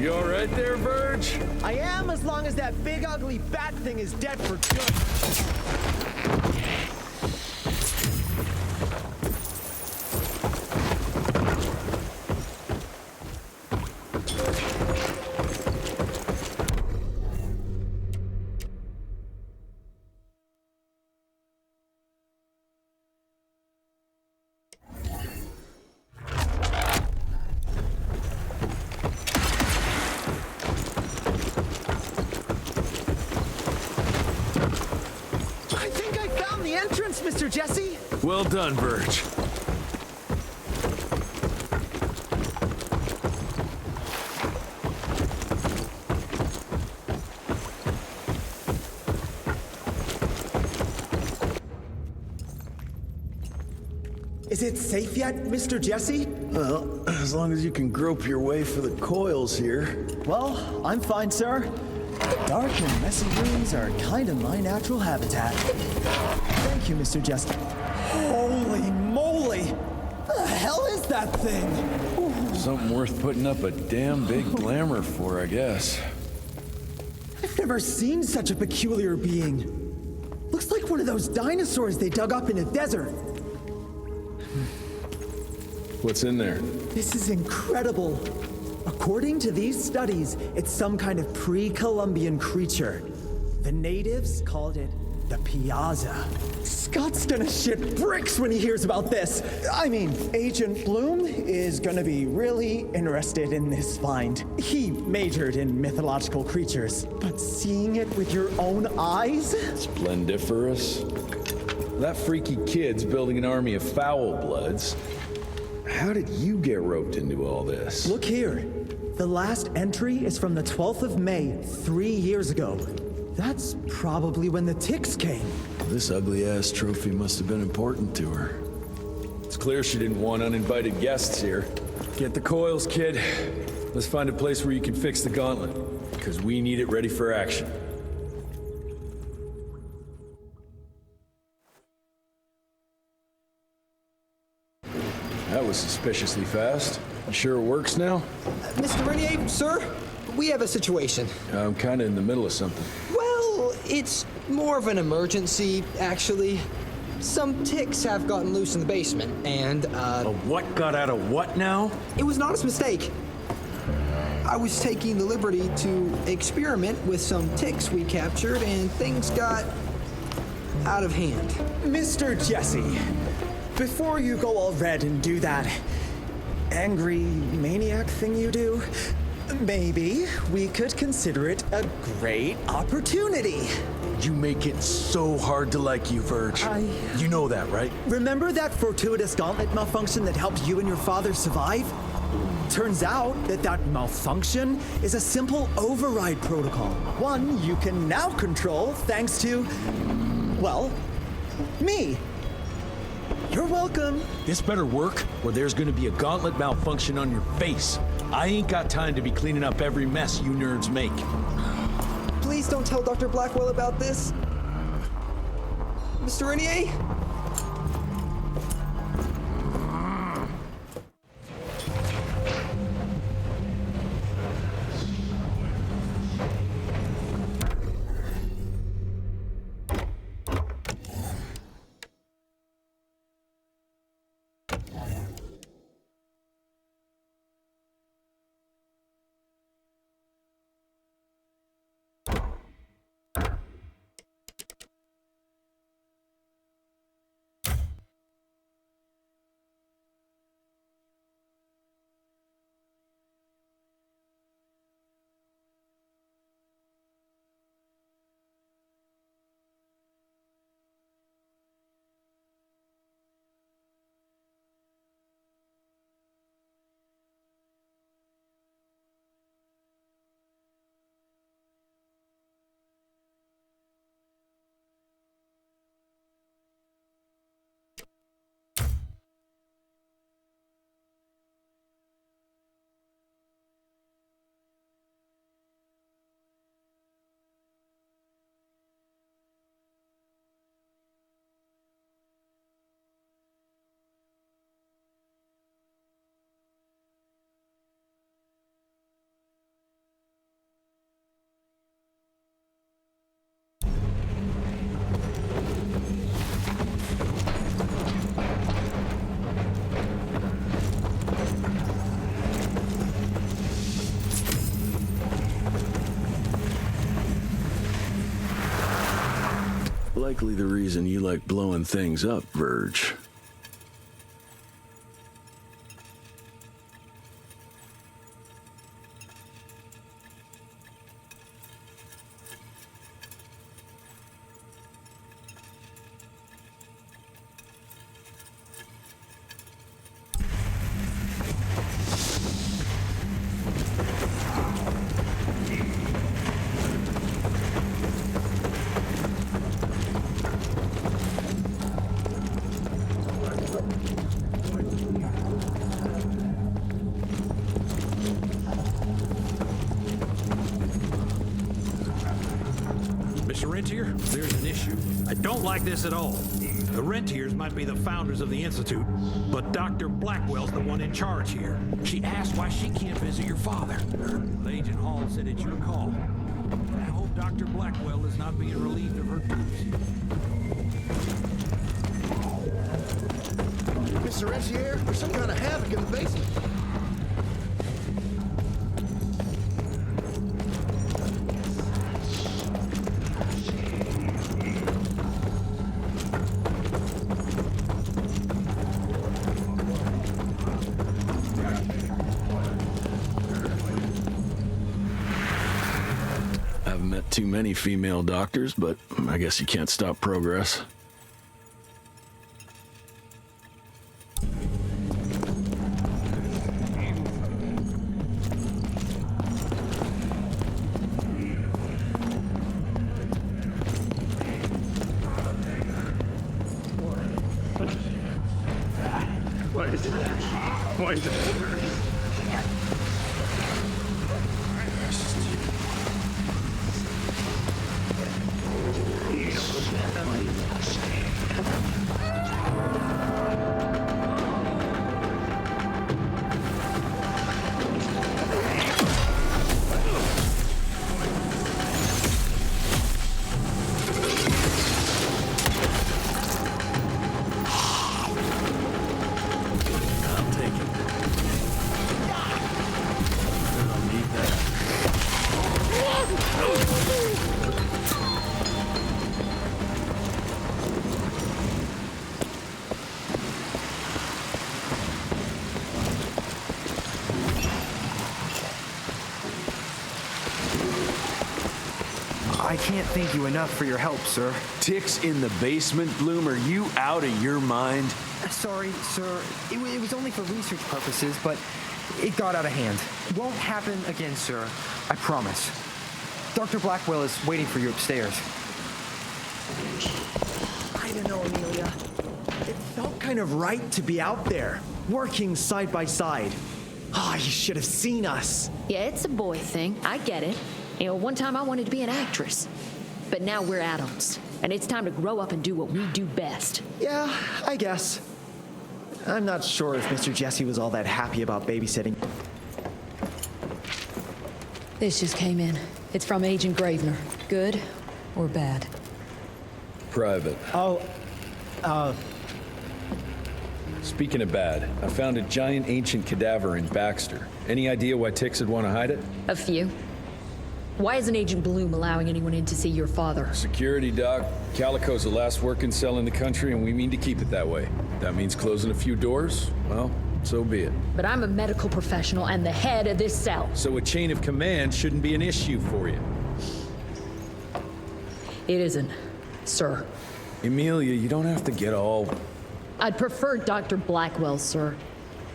You all right there, Verge? I am, as long as that big ugly bat thing is dead for good. Mr. Jesse? Well done, Verge. Is it safe yet, Mr. Jesse? Well, as long as you can grope your way for the coils here. Well, I'm fine, sir. Dark and messy rooms are kind of my natural habitat. Thank you, Mr. Jesse. Holy moly! The hell is that thing? Ooh. Something worth putting up a damn big glamour for, I guess. I've never seen such a peculiar being. Looks like one of those dinosaurs they dug up in a desert. What's in there? This is incredible. According to these studies, it's some kind of pre-Columbian creature. The natives called it the Piazza. Scott's gonna shit bricks when he hears about this. I mean, Agent Bloom is gonna be really interested in this find. He majored in mythological creatures, but seeing it with your own eyes? Splendiferous. That freaky kid's building an army of foul bloods. How did you get roped into all this? Look here. The last entry is from the 12th of May, 3 years ago. That's probably when the ticks came. This ugly-ass trophy must have been important to her. It's clear she didn't want uninvited guests here. Get the coils, kid. Let's find a place where you can fix the gauntlet, because we need it ready for action. That was suspiciously fast. You sure it works now? Mr. Renier, sir, we have a situation. I'm kind of in the middle of something. Well, it's more of an emergency, actually. Some ticks have gotten loose in the basement, and, A what got out of what now? It was an honest mistake. I was taking the liberty to experiment with some ticks we captured, and things got out of hand. Mr. Jesse, before you go all red and do that angry maniac thing you do, maybe we could consider it a great opportunity. You make it so hard to like you, Verge. You know that, right? Remember that fortuitous gauntlet malfunction that helped you and your father survive? Turns out that that malfunction is a simple override protocol. One you can now control thanks to, well, me. You're welcome. This better work, or there's gonna be a gauntlet malfunction on your face. I ain't got time to be cleaning up every mess you nerds make. Please don't tell Dr. Blackwell about this. Mr. Renier? Likely the reason you like blowing things up, Verge. Mr. Rentier, there's an issue. I don't like this at all. The Rentiers might be the founders of the Institute, but Dr. Blackwell's the one in charge here. She asked why she can't visit your father. Agent Hall said it's your call. I hope Dr. Blackwell is not being relieved of her duties. Mr. Rentier, there's some kind of havoc in the basement. Too many female doctors, but I guess you can't stop progress. What is it? What is it? I can't thank you enough for your help, sir. Ticks in the basement, Bloom? Are you out of your mind? Sorry, sir. It was only for research purposes, but it got out of hand. Won't happen again, sir. I promise. Dr. Blackwell is waiting for you upstairs. I don't know, Amelia. It felt kind of right to be out there, working side by side. Ah, you should have seen us. Yeah, it's a boy thing. I get it. You know, one time I wanted to be an actress. But now we're adults, and it's time to grow up and do what we do best. Yeah, I guess. I'm not sure if Mr. Jesse was all that happy about babysitting. This just came in. It's from Agent Gravener. Good or bad? Private. Oh, Speaking of bad, I found a giant ancient cadaver in Baxter. Any idea why Ticks would want to hide it? A few. Why isn't Agent Bloom allowing anyone in to see your father? Security, Doc. Calico's the last working cell in the country, and we mean to keep it that way. That means closing a few doors? Well, so be it. But I'm a medical professional and the head of this cell. So a chain of command shouldn't be an issue for you. It isn't, sir. Emilia, you don't have to get all... I'd prefer Dr. Blackwell, sir.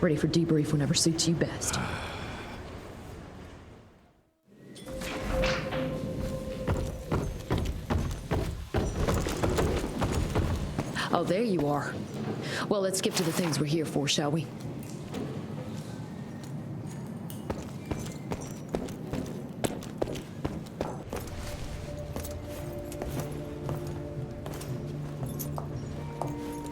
Ready for debrief whenever suits you best. Oh, there you are. Well, let's skip to the things we're here for, shall we?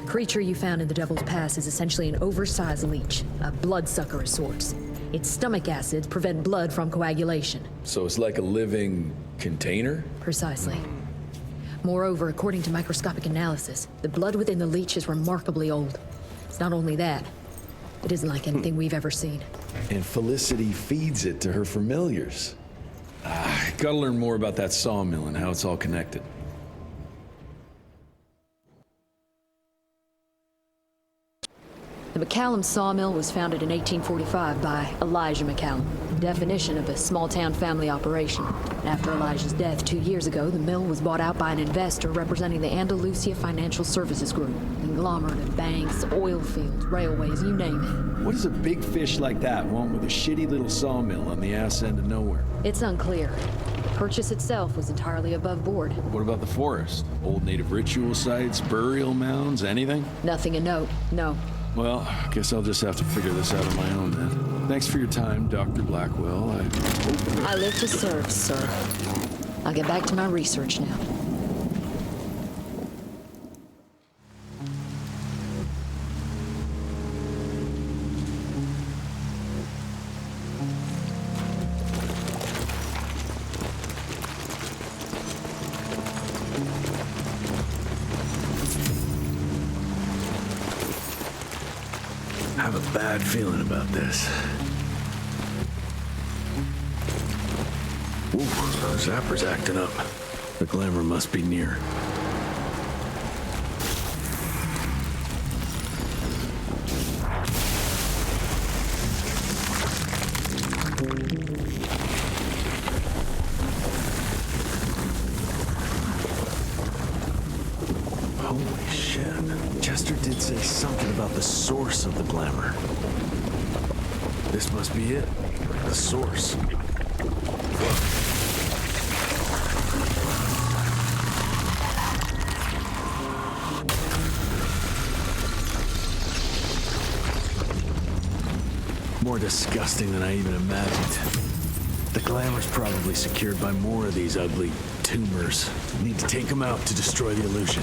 The creature you found in the Devil's Pass is essentially an oversized leech, a bloodsucker of sorts. Its stomach acids prevent blood from coagulation. So it's like a living container? Precisely. Moreover, according to microscopic analysis, the blood within the leech is remarkably old. It's not only that, it isn't like anything we've ever seen. And Felicity feeds it to her familiars. Gotta learn more about that sawmill and how it's all connected. The McCallum sawmill was founded in 1845 by Elijah McCallum, definition of a small-town family operation. After Elijah's death 2 years ago, the mill was bought out by an investor representing the Andalusia Financial Services Group. Conglomerate of banks, oil fields, railways, you name it. What does a big fish like that want with a shitty little sawmill on the ass end of nowhere? It's unclear. The purchase itself was entirely above board. What about the forest? Old native ritual sites, burial mounds, anything? Nothing of note, no. Well, I guess I'll just have to figure this out on my own then. Thanks for your time, Dr. Blackwell. I live to serve, sir. I'll get back to my research now. I have a bad feeling about this. Ooh, Zapper's acting up. The glamour must be near. Holy shit. Chester did say something about the source of the glamour. This must be it. The source. More disgusting than I even imagined. The glamour's probably secured by more of these ugly tumors. Need to take them out to destroy the illusion.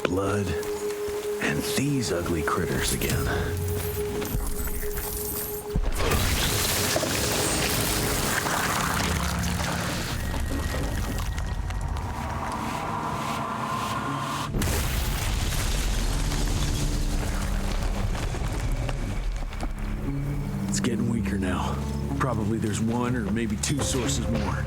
Blood, and these ugly critters again. It's getting weaker now. Probably there's one or maybe two sources more.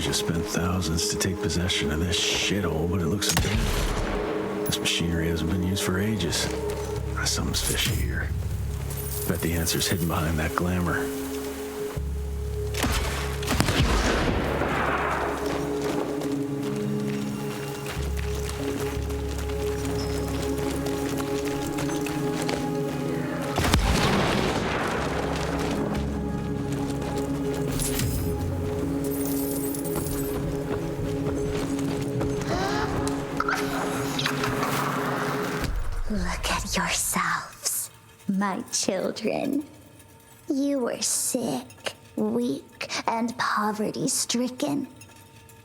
Ninja spent thousands to take possession of this shithole, but it looks abandoned. This machinery hasn't been used for ages. Something's fishy here. Bet the answer's hidden behind that glamour. Look at yourselves, my children. You were sick, weak, and poverty-stricken.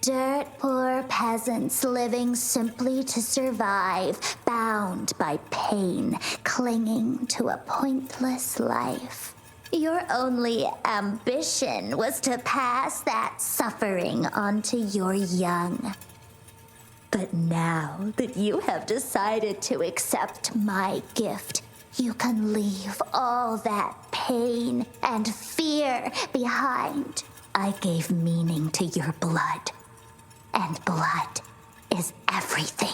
Dirt poor peasants living simply to survive, bound by pain, clinging to a pointless life. Your only ambition was to pass that suffering on to your young. But now that you have decided to accept my gift, you can leave all that pain and fear behind. I gave meaning to your blood, and blood is everything.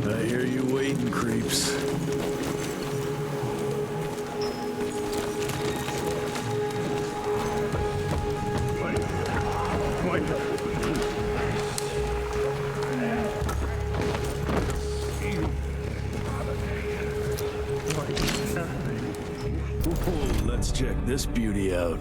I hear you waiting, creeps. Let's check this beauty out.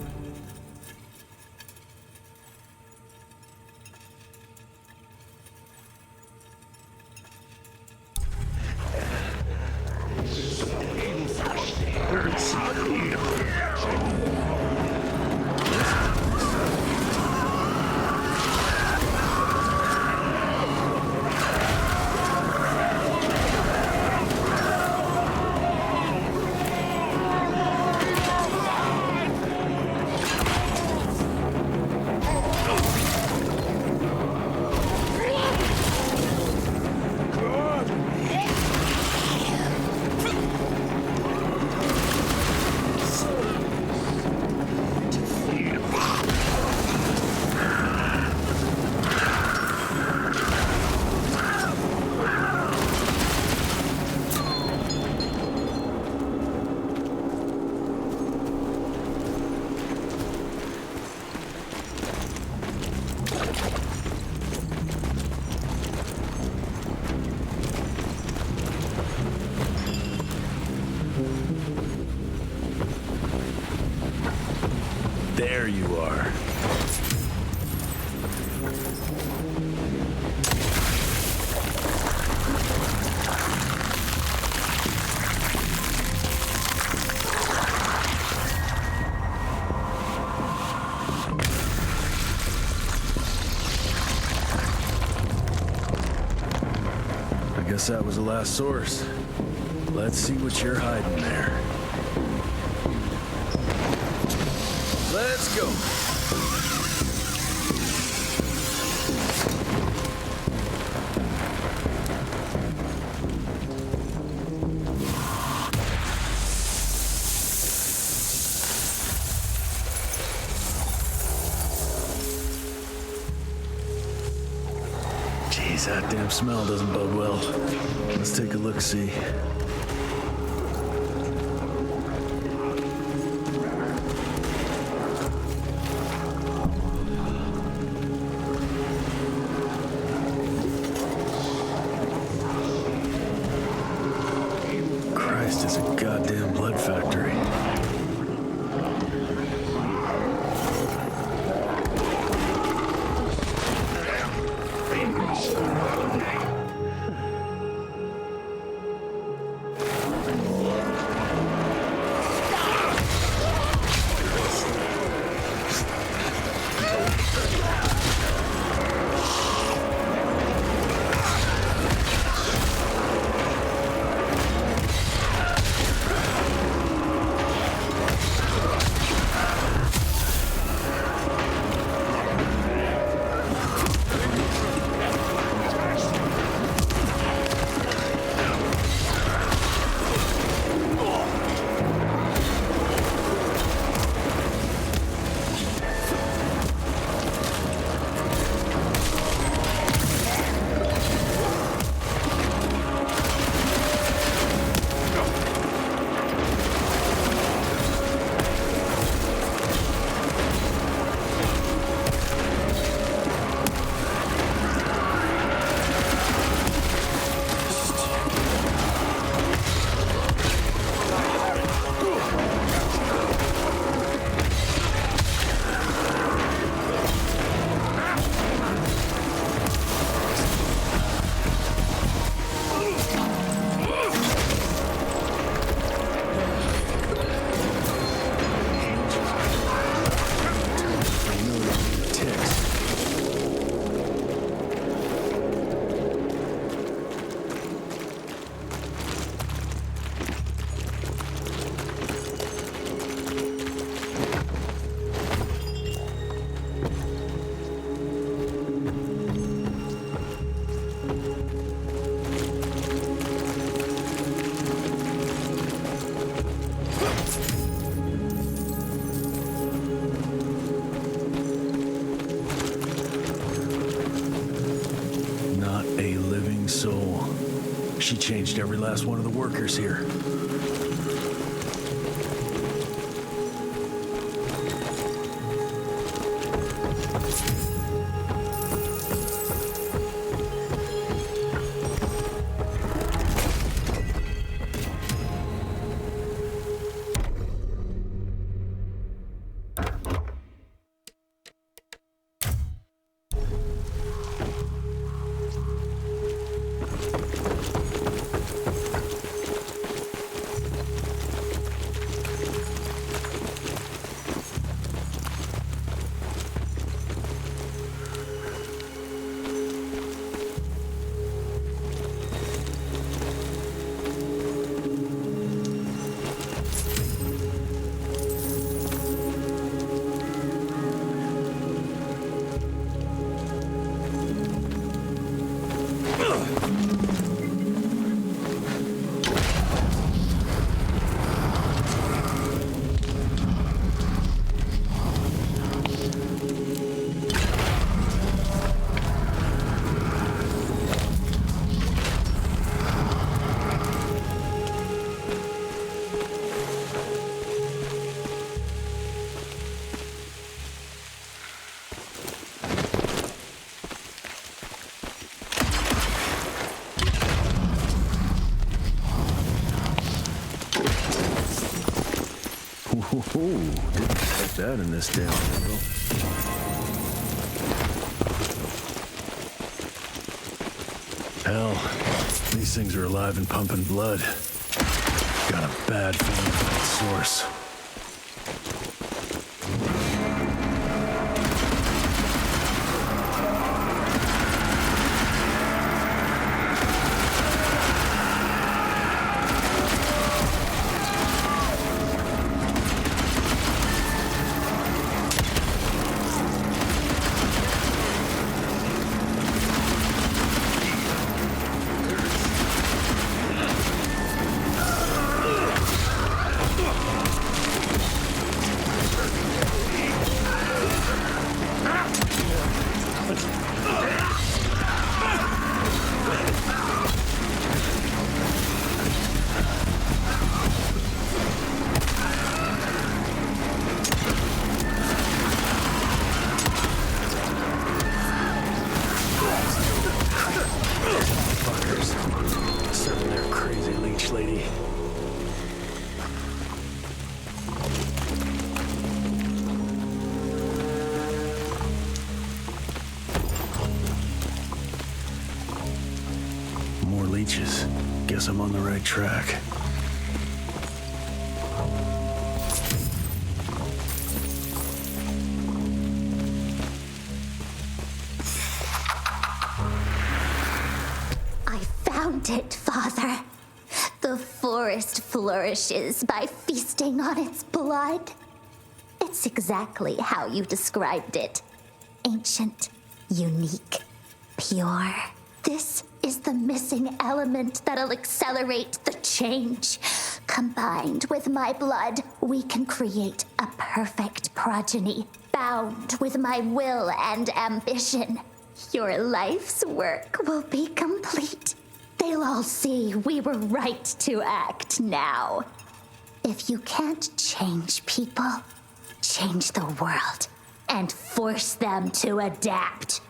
There you are. I guess that was the last source. Let's see what you're hiding there. Let's go. Jeez, that damn smell doesn't bode well. Let's take a look-see. Christ, it's a goddamn blood factory. She changed every last one of the workers here. Ooh, didn't expect that in this damn world. Hell, these things are alive and pumping blood. Got a bad feeling about its source. Guess I'm on the right track. I found it, Father. The forest flourishes by feasting on its blood. It's exactly how you described it. Ancient, unique, pure. This is the missing element that'll accelerate the change. Combined with my blood, we can create a perfect progeny, bound with my will and ambition. Your life's work will be complete. They'll all see we were right to act now. If you can't change people, change the world and force them to adapt.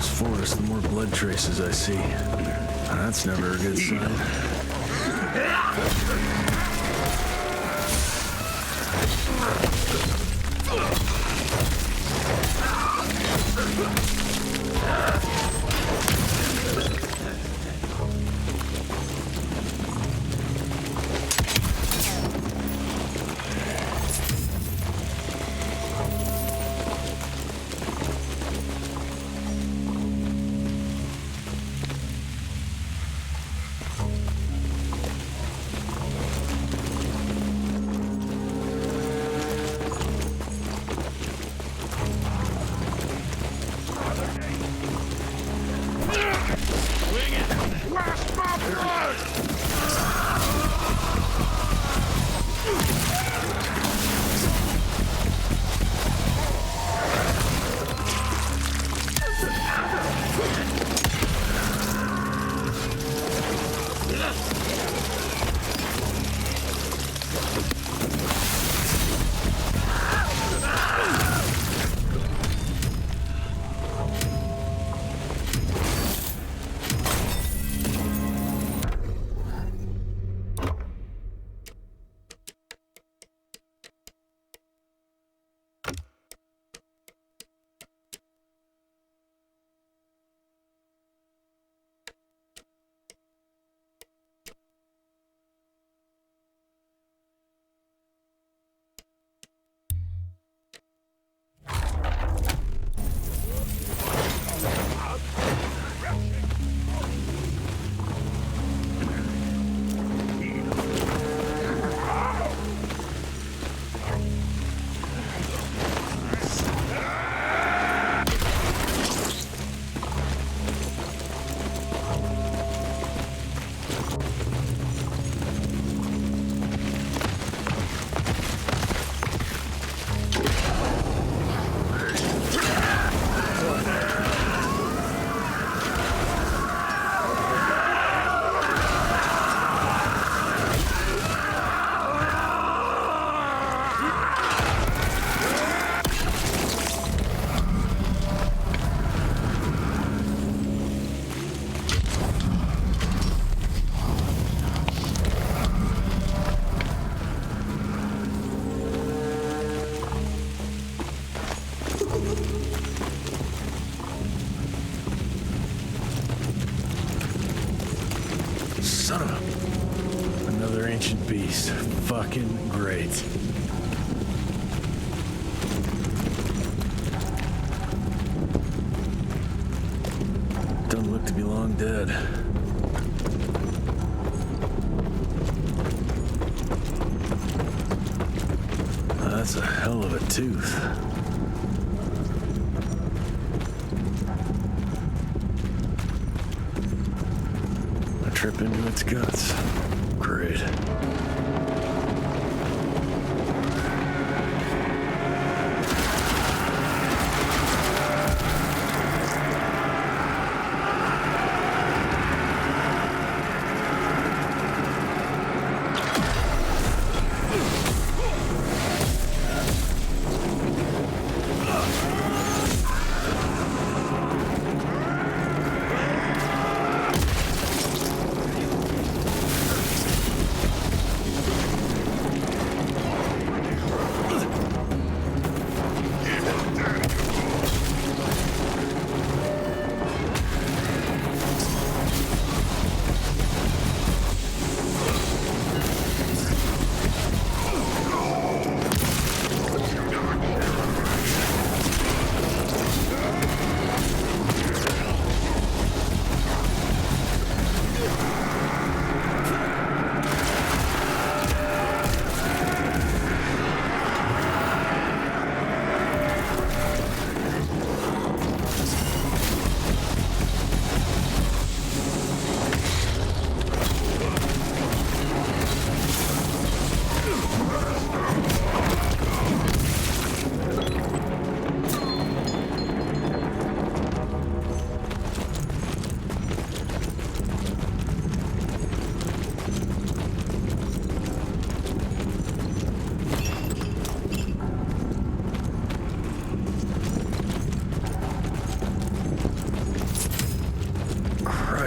this forest, the more blood traces I see. That's never a good sign. Son of a... Another ancient beast. Fucking great. Doesn't look to be long dead. That's a hell of a tooth. Trip into its guts. Great.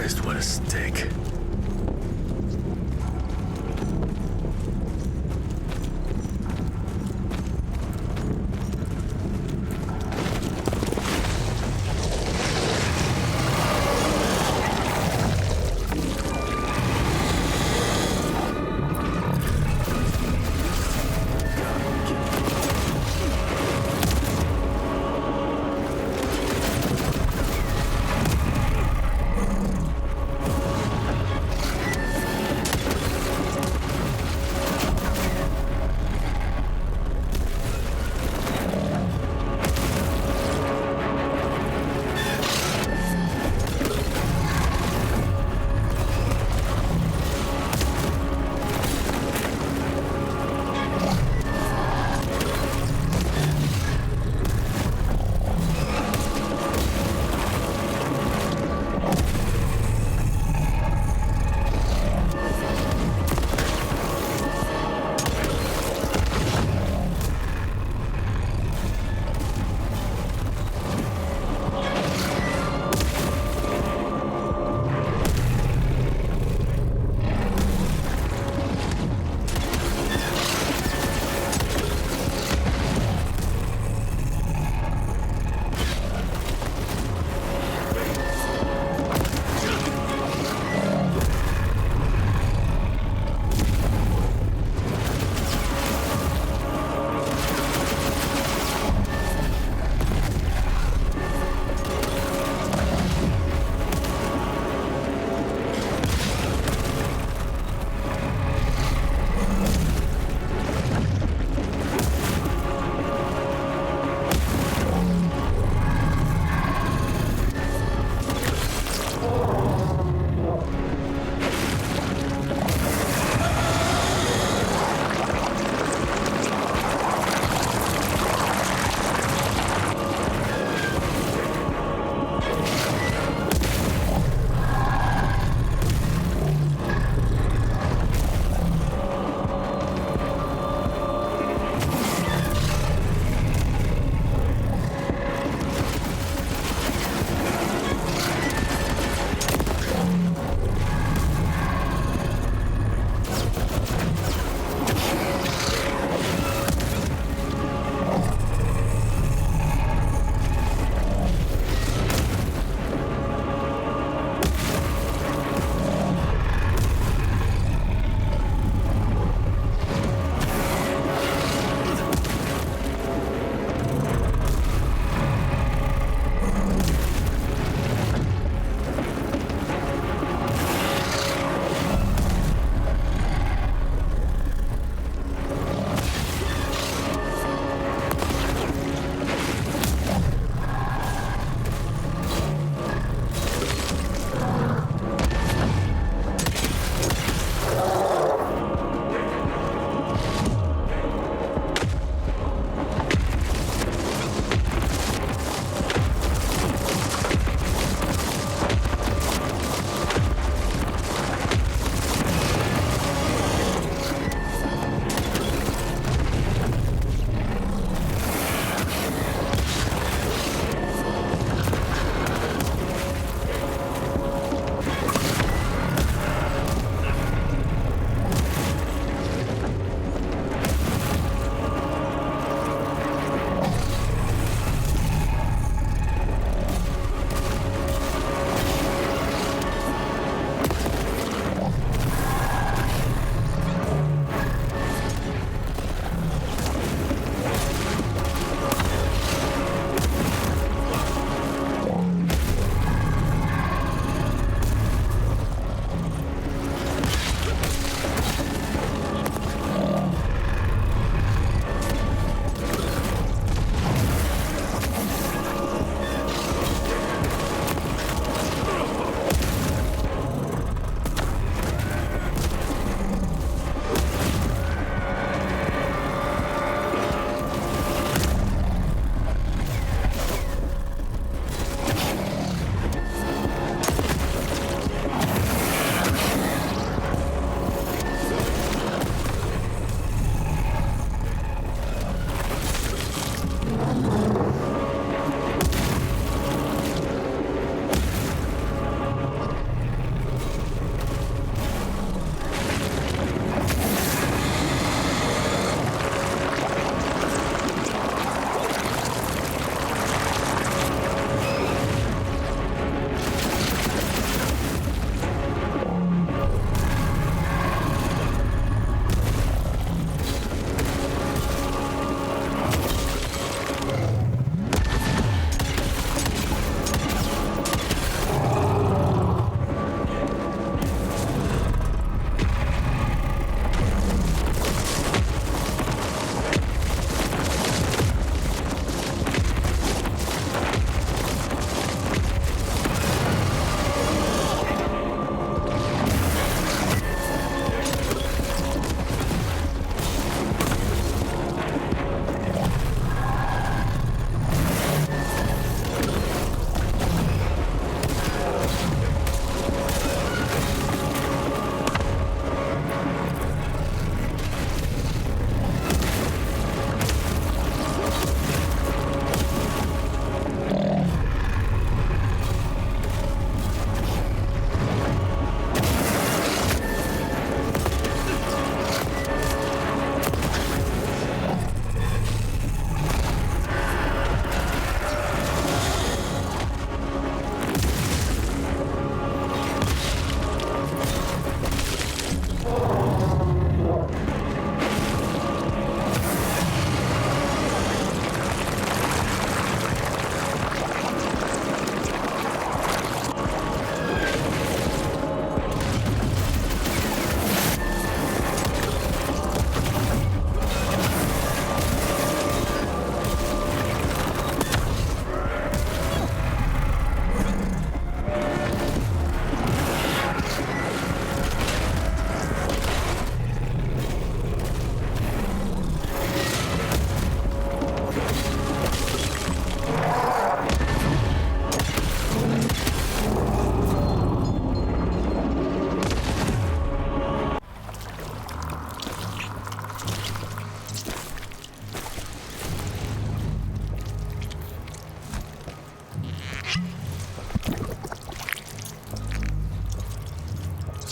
Christ, what a stick.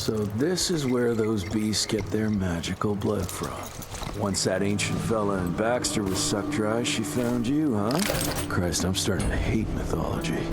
So this is where those beasts get their magical blood from. Once that ancient fella in Baxter was sucked dry, she found you, huh? Christ, I'm starting to hate mythology.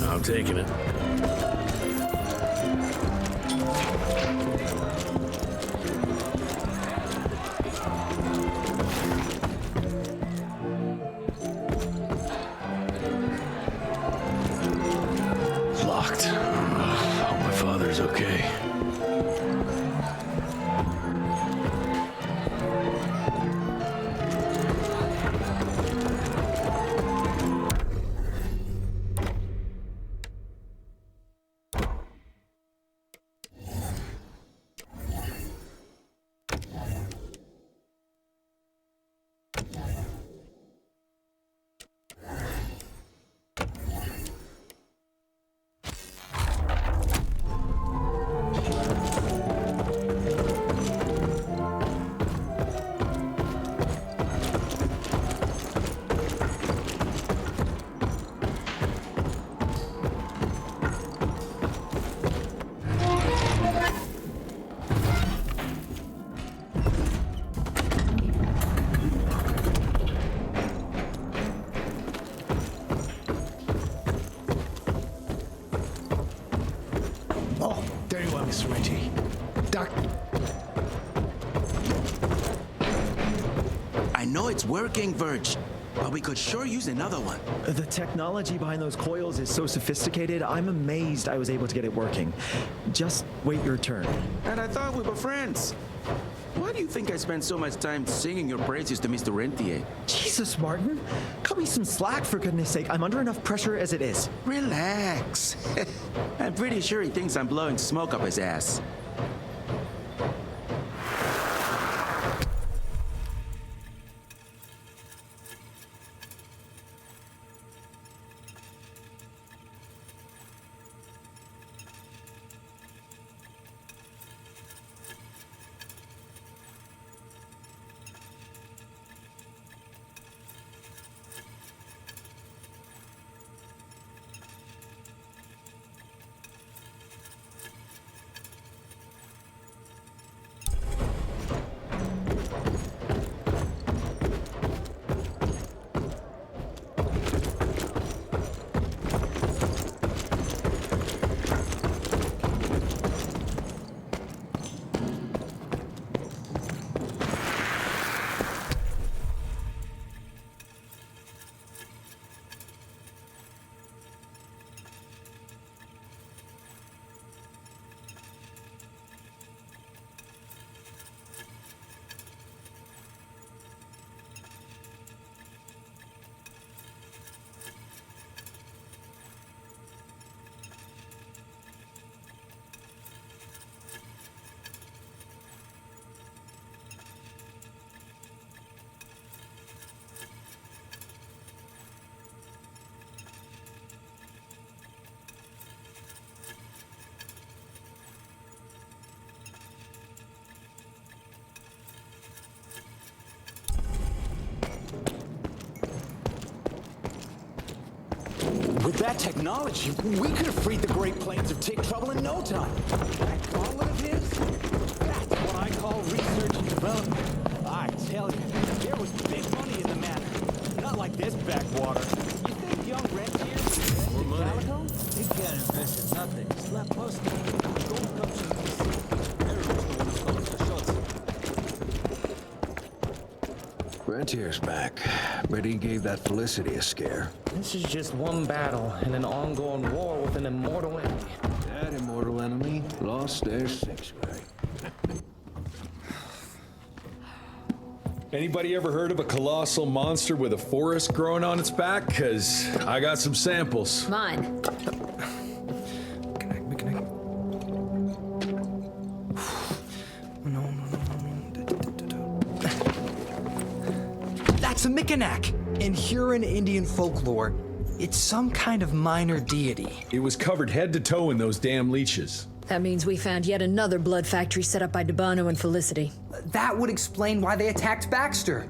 I'm taking it. Locked. Hope my father's okay. Oh, there you are, Mr. Reggie. Doc. I know it's working, Verge, but we could sure use another one. The technology behind those coils is so sophisticated, I'm amazed I was able to get it working. Just wait your turn. And I thought we were friends. Why do you think I spend so much time singing your praises to Mr. Rentier? Jesus, Martin. Cut me some slack, for goodness sake. I'm under enough pressure as it is. Relax. I'm pretty sure he thinks I'm blowing smoke up his ass. With that technology, we could have freed the Great Plains of tick trouble in no time. That gauntlet of his? That's what I call research and development. I tell you, there was big money in the matter. Not like this backwater. You think young Rentier More money. Calico? He can't invest in nothing. Slap post. Gold comes from DC. Everyone's going to the shots. Rentier's back. But he gave that Felicity a scare. This is just one battle in an ongoing war with an immortal enemy. That immortal enemy lost their sanctuary. Anybody ever heard of a colossal monster with a forest growing on its back? Cause I got some samples. Mine. That's a Mikanak. In Huron Indian folklore, it's some kind of minor deity. It was covered head to toe in those damn leeches. That means we found yet another blood factory set up by Debano and Felicity. That would explain why they attacked Baxter.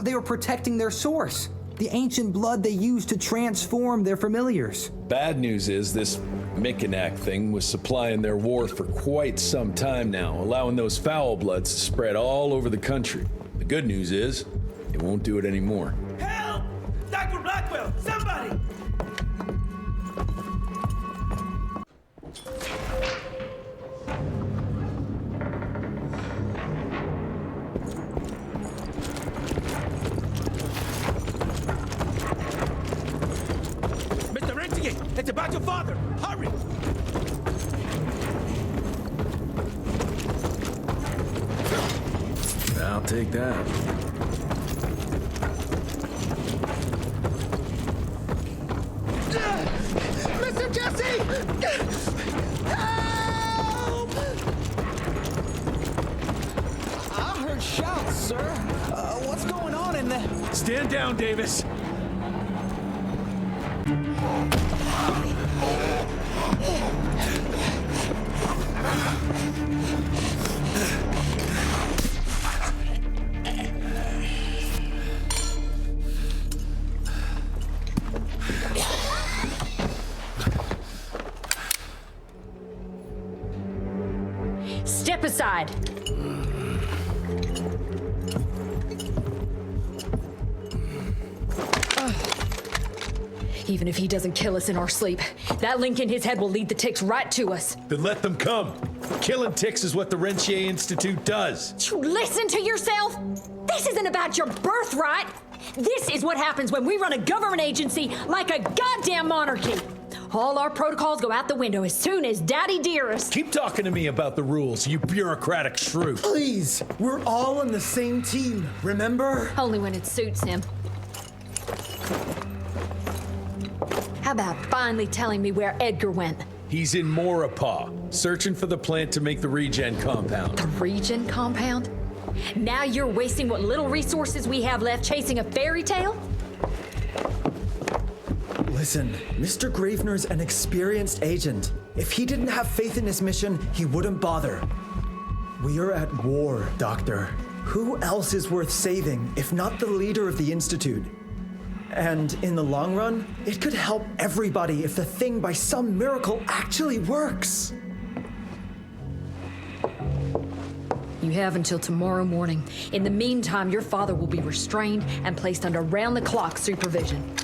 They were protecting their source, the ancient blood they used to transform their familiars. Bad news is this Mikanak thing was supplying their war for quite some time now, allowing those foul bloods to spread all over the country. The good news is, it won't do it anymore. Help! Dr. Blackwell, somebody! Mr. Eradicate, it's about your father! Hurry! I'll take that. Mr. Jesse! Help! I heard shouts, sir. What's going on in there? Stand down, Davis. Step aside. Even if he doesn't kill us in our sleep, that link in his head will lead the ticks right to us. Then let them come. Killing ticks is what the Rentier Institute does. You listen to yourself? This isn't about your birthright. This is what happens when we run a government agency like a goddamn monarchy. All our protocols go out the window as soon as Daddy Dearest. Keep talking to me about the rules, you bureaucratic shrew. Please, we're all on the same team, remember? Only when it suits him. How about finally telling me where Edgar went? He's in Maurepas, searching for the plant to make the regen compound. The regen compound? Now you're wasting what little resources we have left chasing a fairy tale? Listen, Mr. Gravener's an experienced agent. If he didn't have faith in his mission, he wouldn't bother. We are at war, Doctor. Who else is worth saving, if not the leader of the Institute? And in the long run, it could help everybody if the thing by some miracle actually works. You have until tomorrow morning. In the meantime, your father will be restrained and placed under round-the-clock supervision.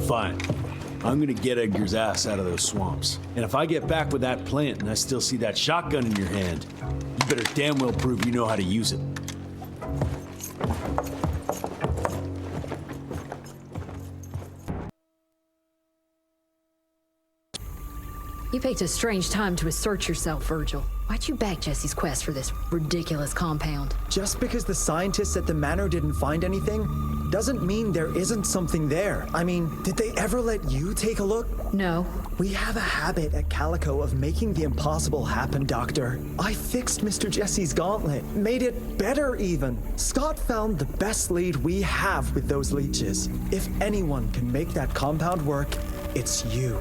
Fine. I'm gonna get Edgar's ass out of those swamps. And if I get back with that plant and I still see that shotgun in your hand, you better damn well prove you know how to use it. You picked a strange time to assert yourself, Virgil. Why'd you back Jesse's quest for this ridiculous compound? Just because the scientists at the manor didn't find anything, doesn't mean there isn't something there. I mean, did they ever let you take a look? No. We have a habit at Calico of making the impossible happen, Doctor. I fixed Mr. Jesse's gauntlet, made it better even. Scott found the best lead we have with those leeches. If anyone can make that compound work, it's you.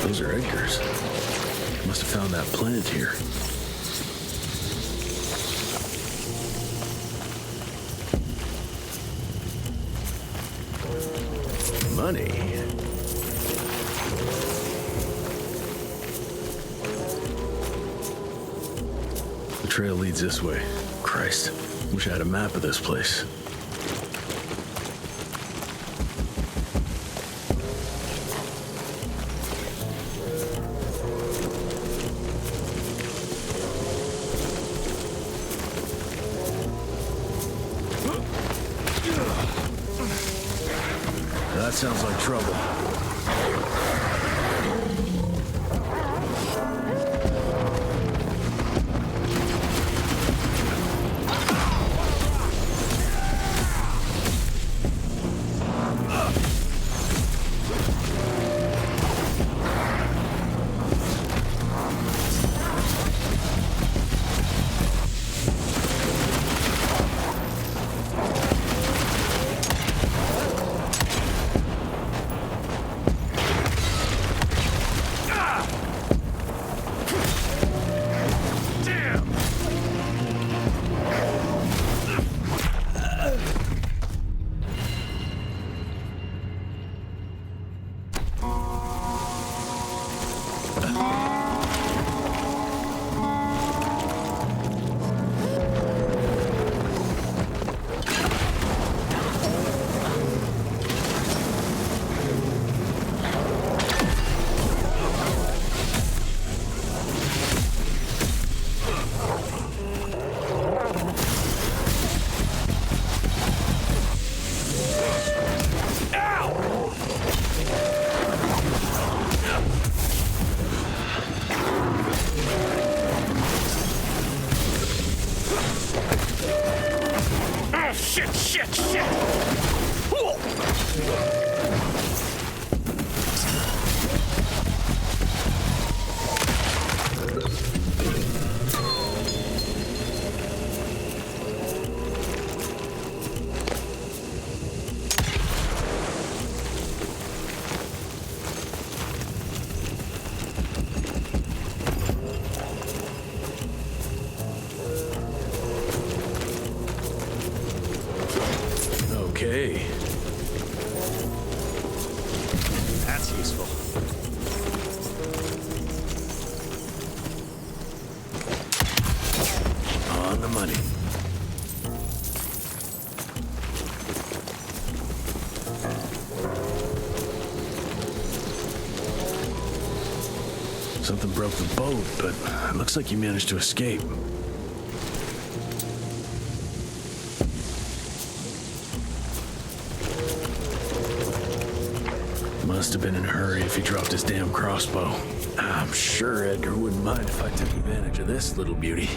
Those are Edgar's. Must have found that plant here. Money. trail leads this way. Christ, wish I had a map of this place. That sounds like trouble. Okay. That's useful. On the money. Something broke the boat, but it looks like you managed to escape. Must have been in a hurry if he dropped his damn crossbow. I'm sure Edgar wouldn't mind if I took advantage of this little beauty.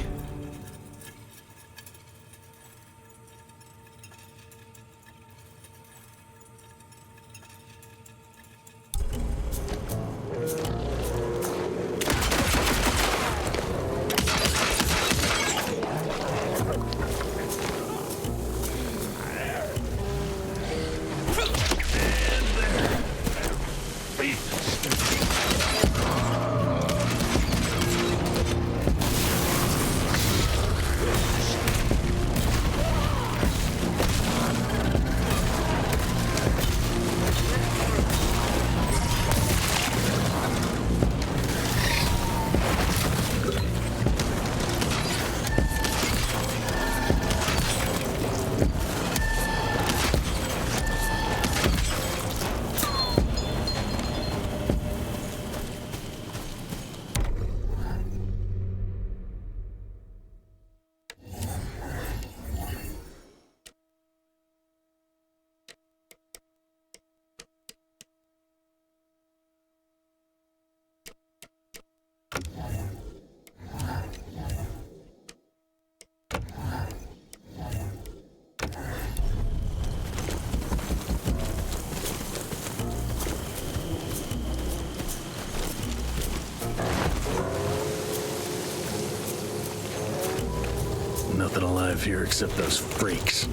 Nothing alive here except those freaks.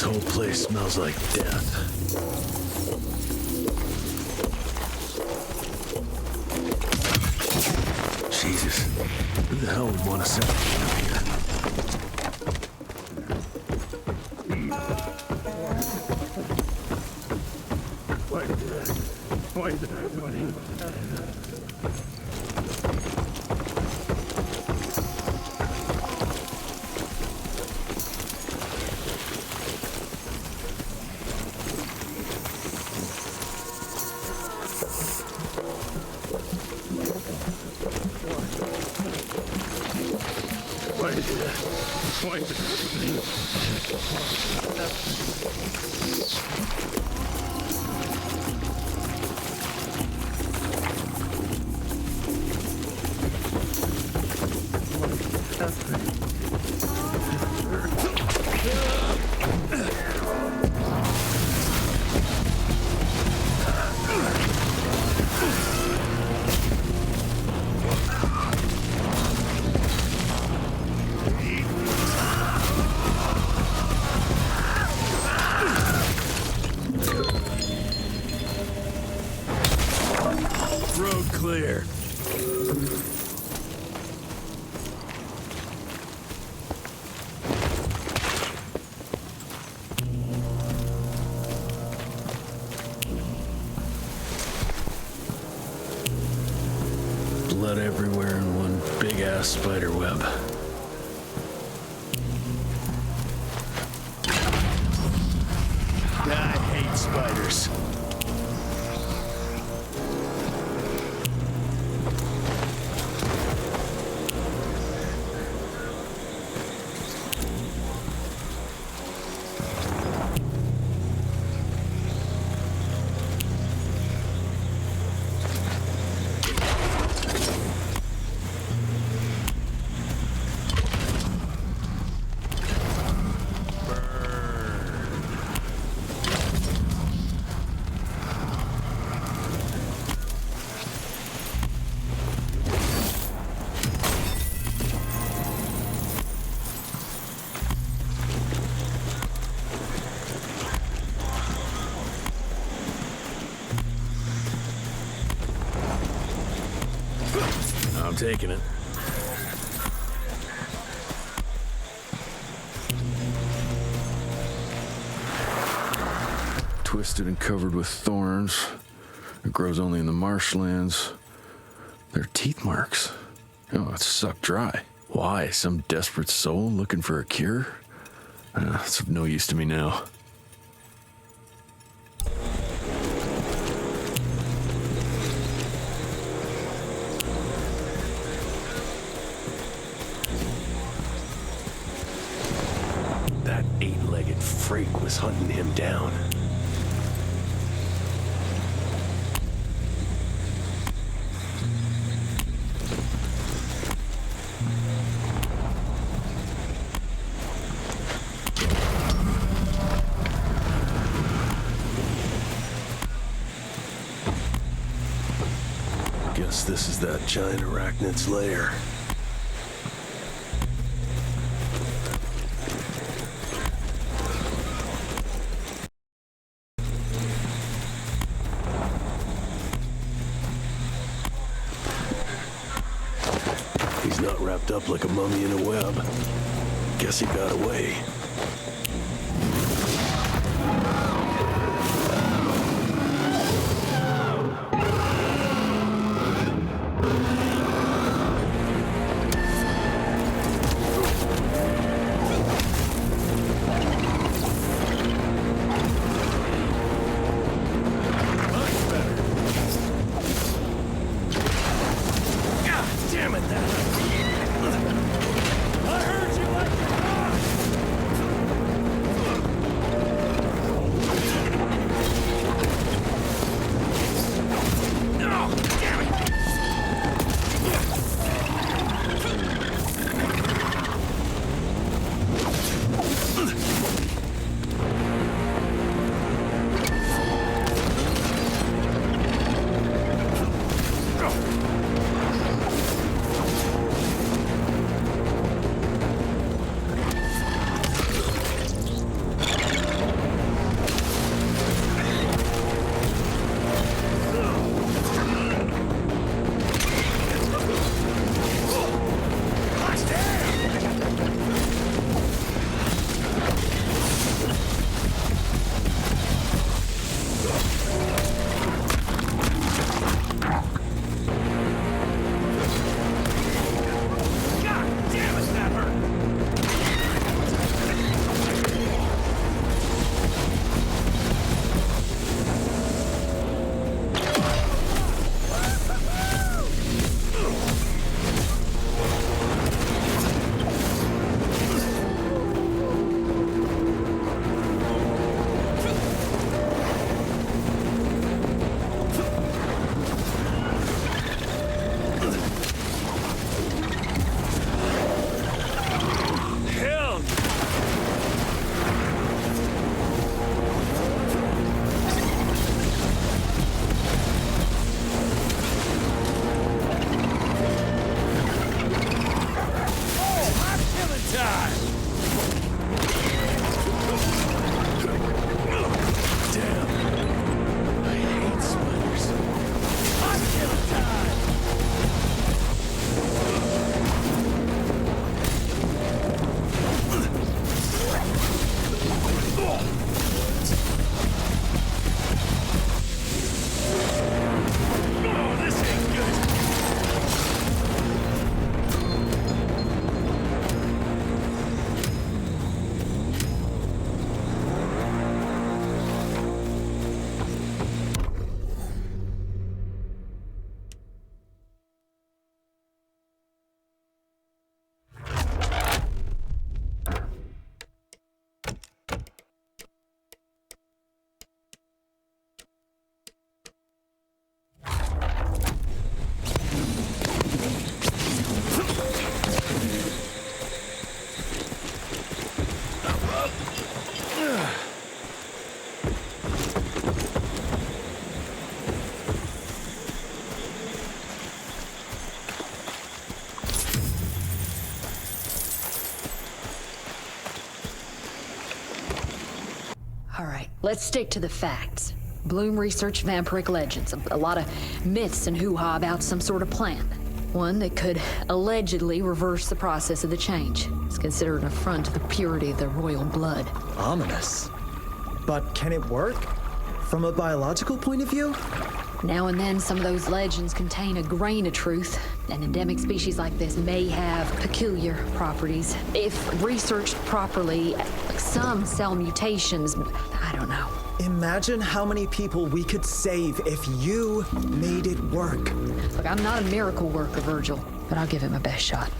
This whole place smells like death. Jesus, who the hell would want to set up here? Road clear. Blood everywhere in one big-ass spider web. I hate spiders. I'm taking it. Twisted and covered with thorns. It grows only in the marshlands. They're teeth marks. Oh, it's sucked dry. Why? Some desperate soul looking for a cure? It's of no use to me now. That eight-legged freak was hunting him down. Guess this is that giant arachnid's lair. He's not wrapped up like a mummy in a web. Guess he got away. Let's stick to the facts. Bloom researched vampiric legends, a lot of myths and hoo-ha about some sort of plant. One that could allegedly reverse the process of the change. It's considered an affront to the purity of the royal blood. Ominous. But can it work? From a biological point of view? Now and then, some of those legends contain a grain of truth. An endemic species like this may have peculiar properties. If researched properly, some cell mutations, I don't know. Imagine how many people we could save if you made it work. Look, I'm not a miracle worker, Virgil, but I'll give it my best shot.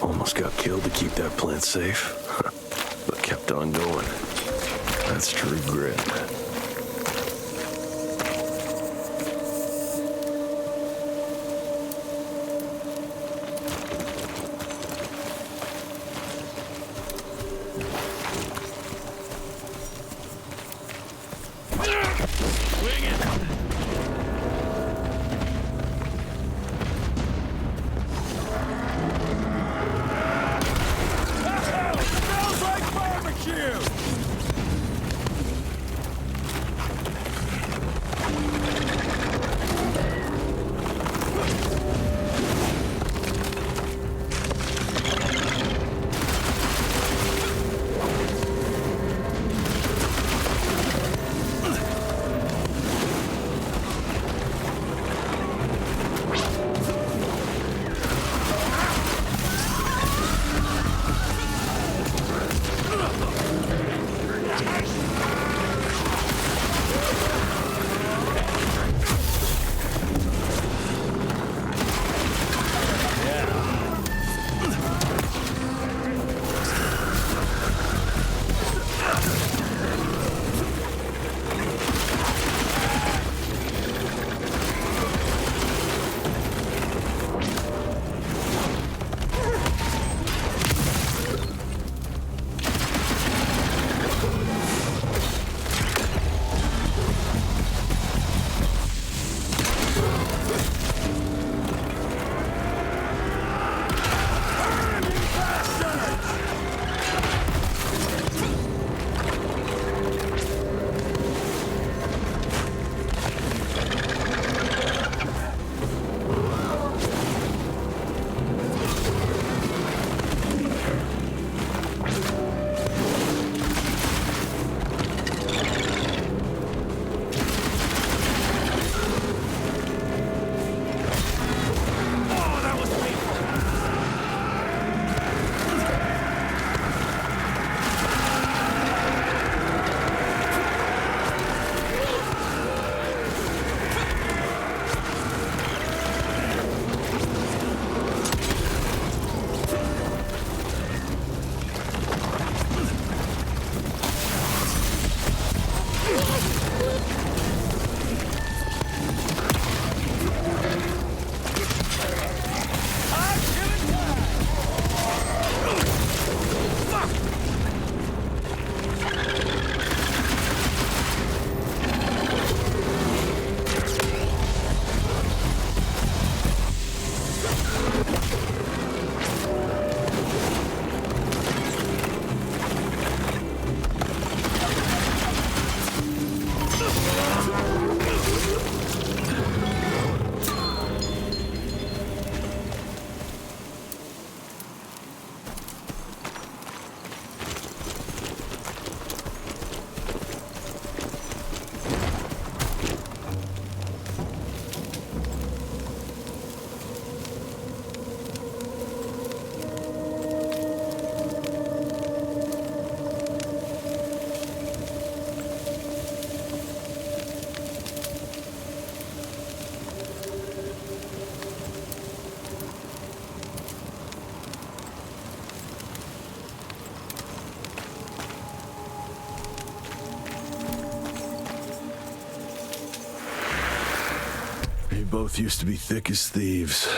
Almost got killed to keep that plant safe, but kept on going. That's true grit. both used to be thick as thieves.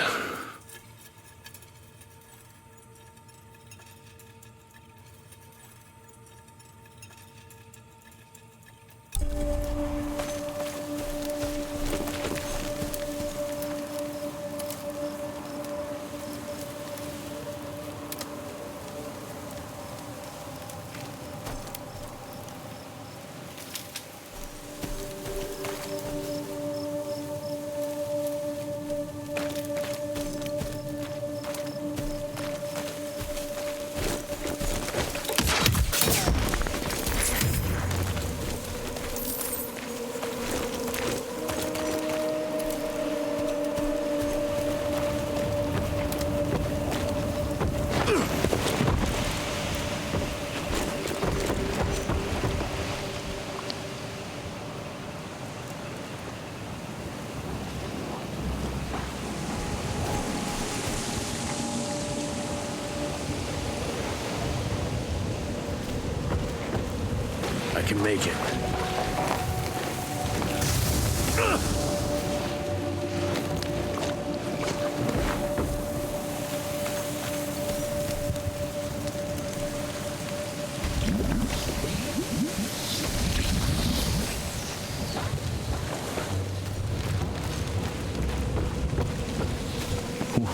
I can make it.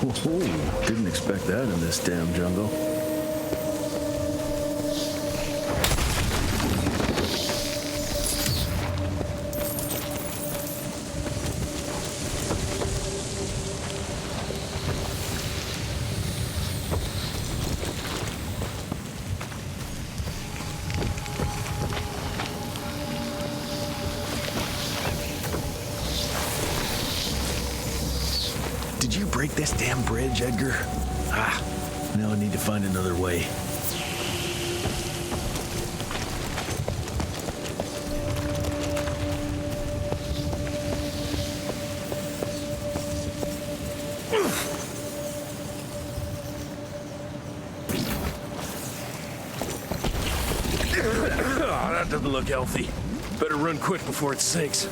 Whoa, didn't expect that in this damn jungle. Did you break this damn bridge, Edgar? Now I need to find another way. That doesn't look healthy. Better run quick before it sinks.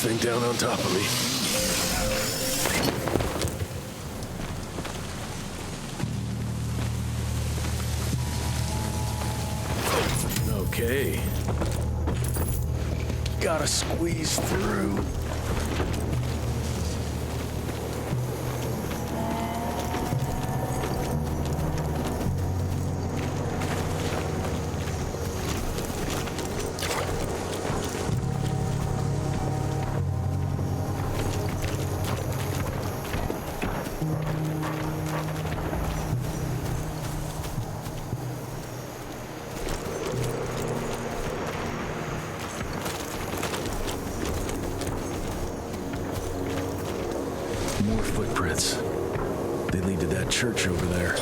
this thing down on top of me. Okay. Gotta squeeze through. More footprints. They lead to that church over there.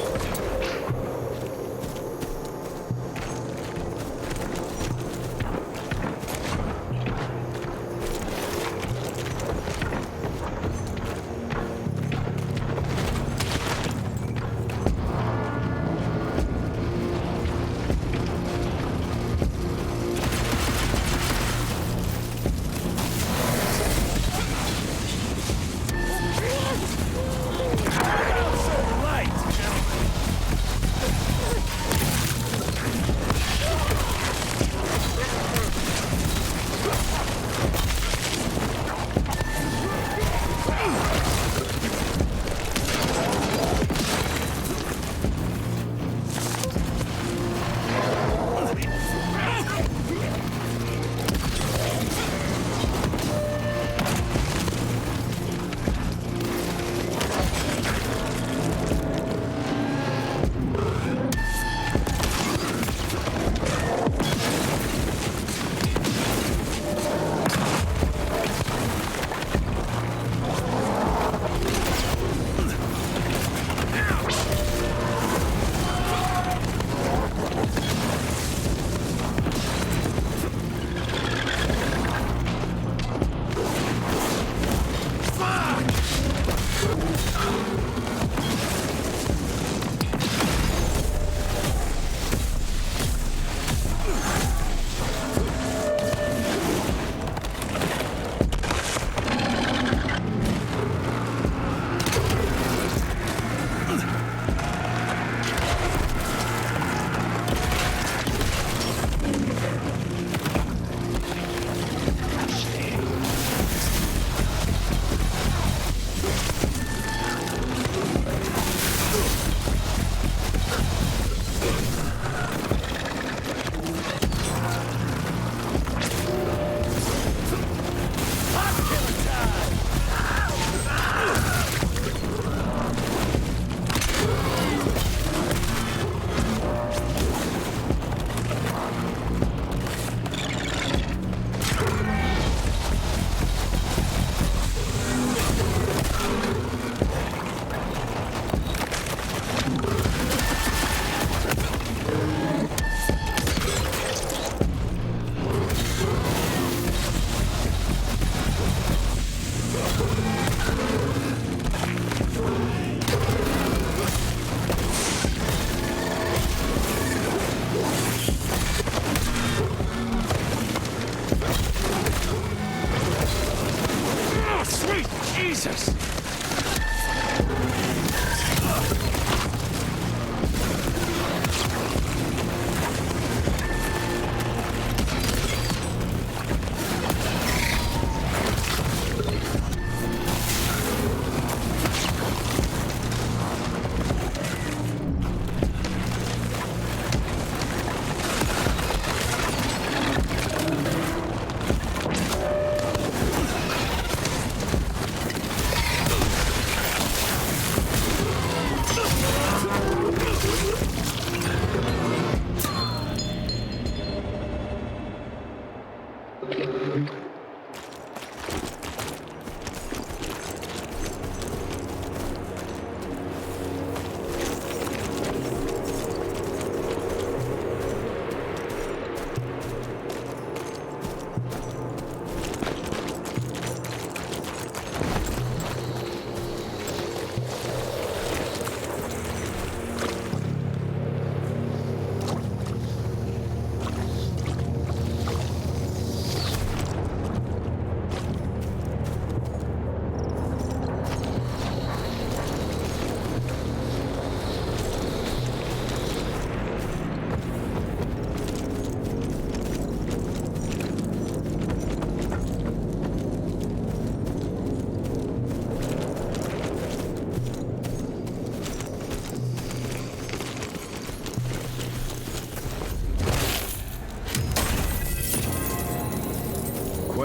Jesus!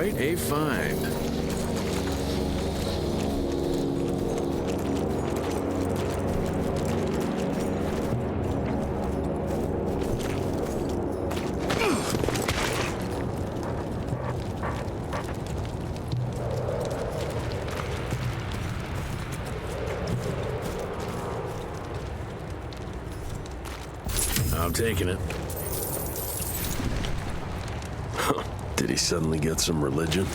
quite a find. I'm taking it. Did he suddenly get some religion?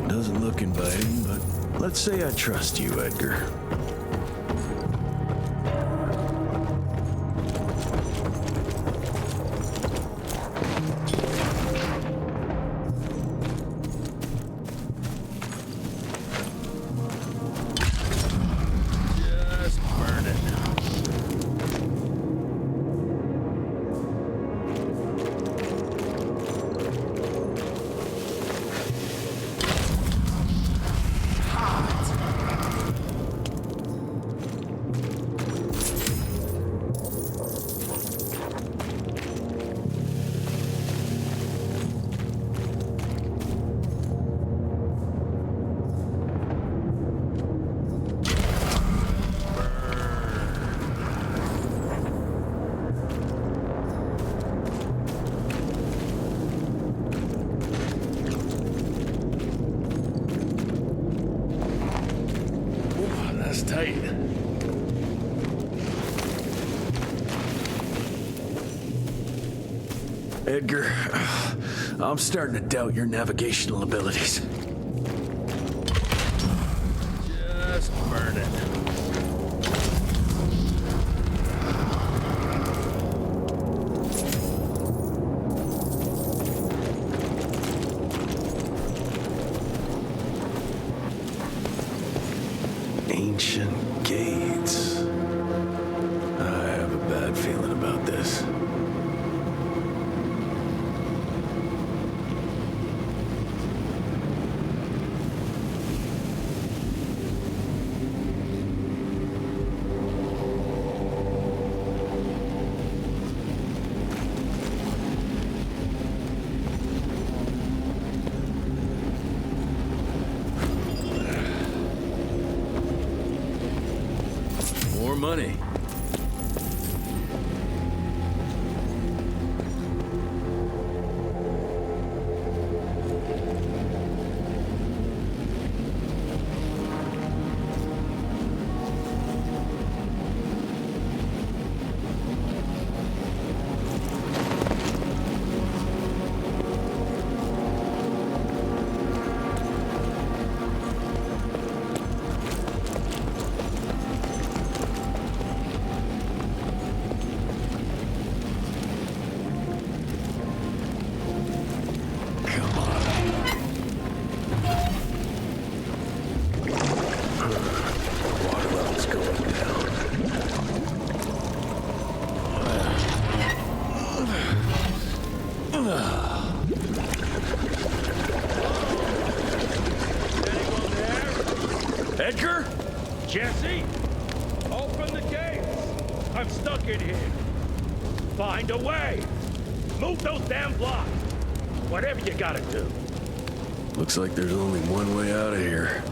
Doesn't look inviting, but let's say I trust you, Edgar. Just burn it. That's tight. Edgar, I'm starting to doubt your navigational abilities. Just burn it. Ancient gates. I have a bad feeling about this. More money. Edgar? Jesse? Open the gates! I'm stuck in here. Find a way! Move those damn blocks! Whatever you gotta do. Looks like there's only one way out of here.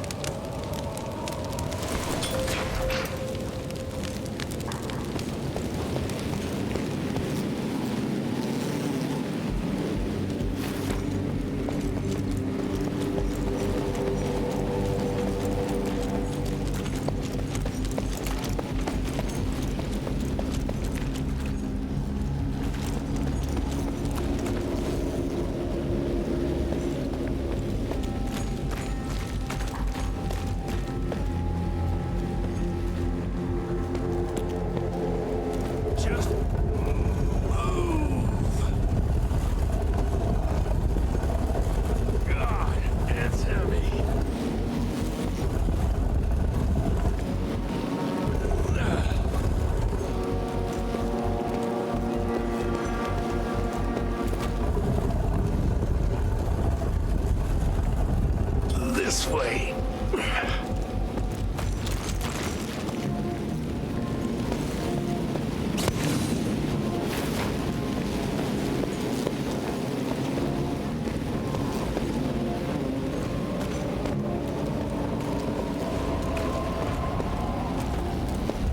This way.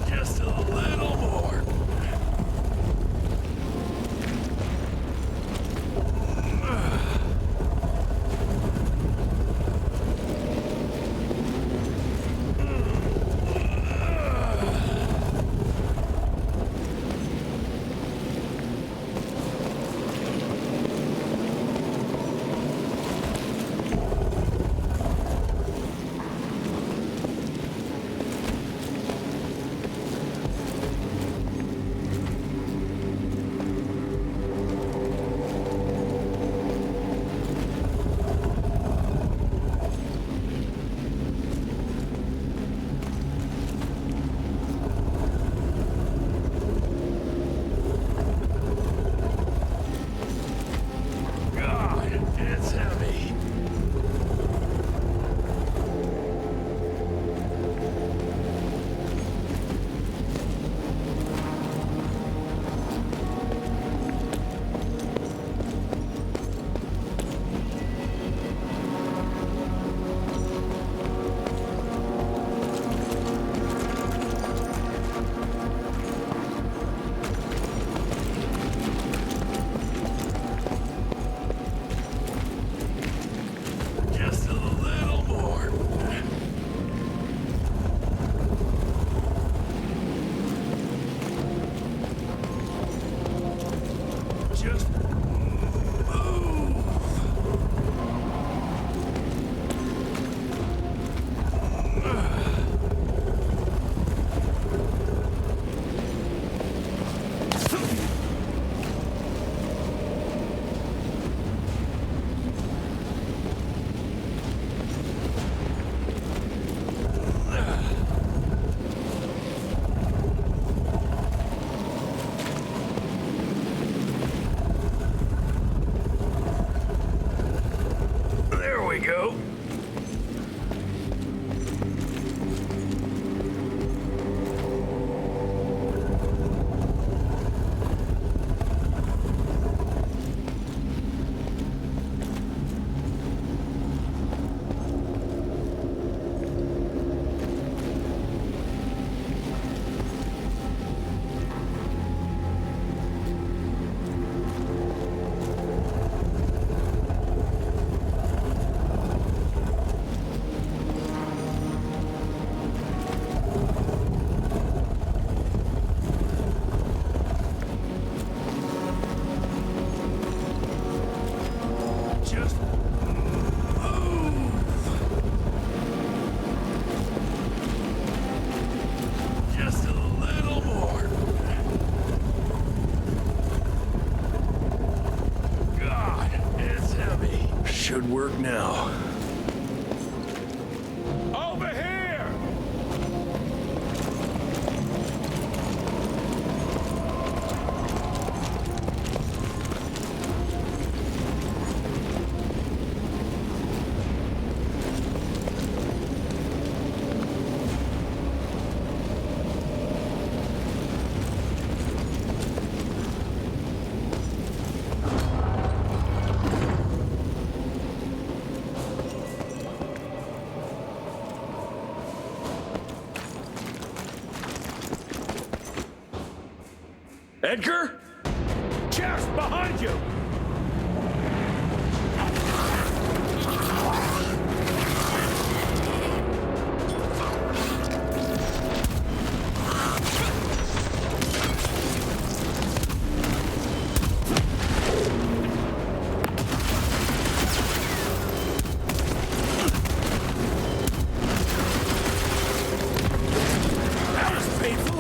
Just a little more. It's heavy. Just a little more. Just move. There we go. Just move. Just a little more. God, it's heavy. Should work now. Over here! Edgar? Chest behind you! That was painful!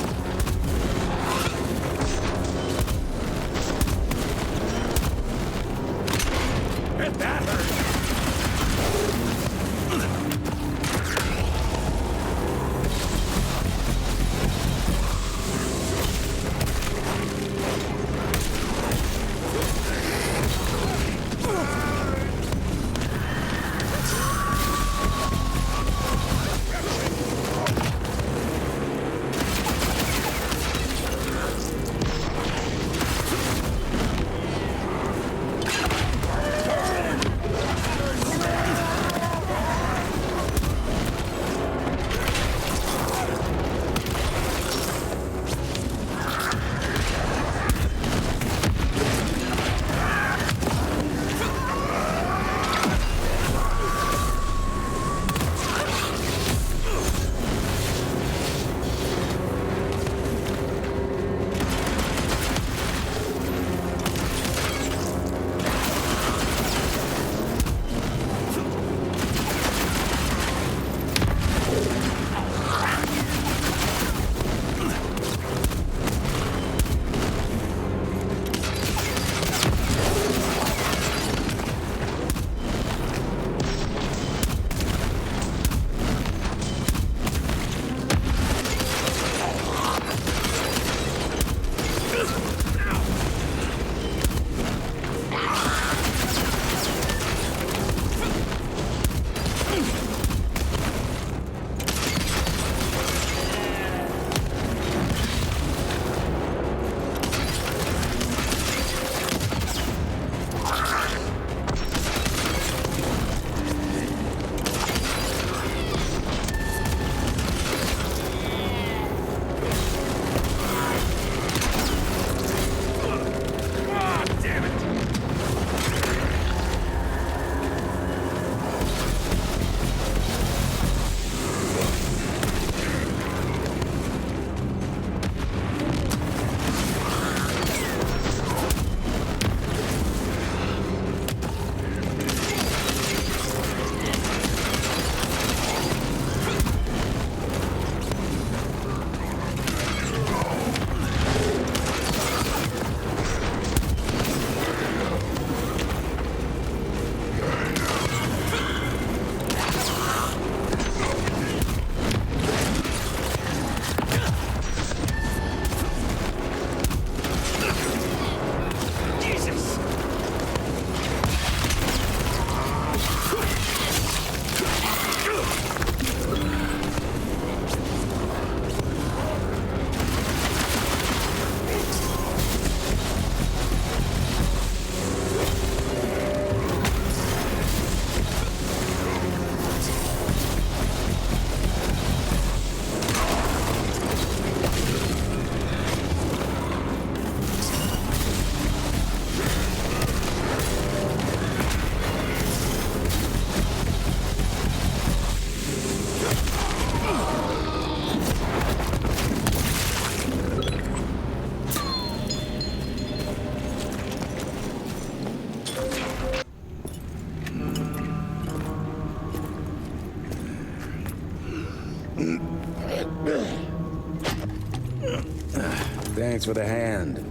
Thanks for the hand,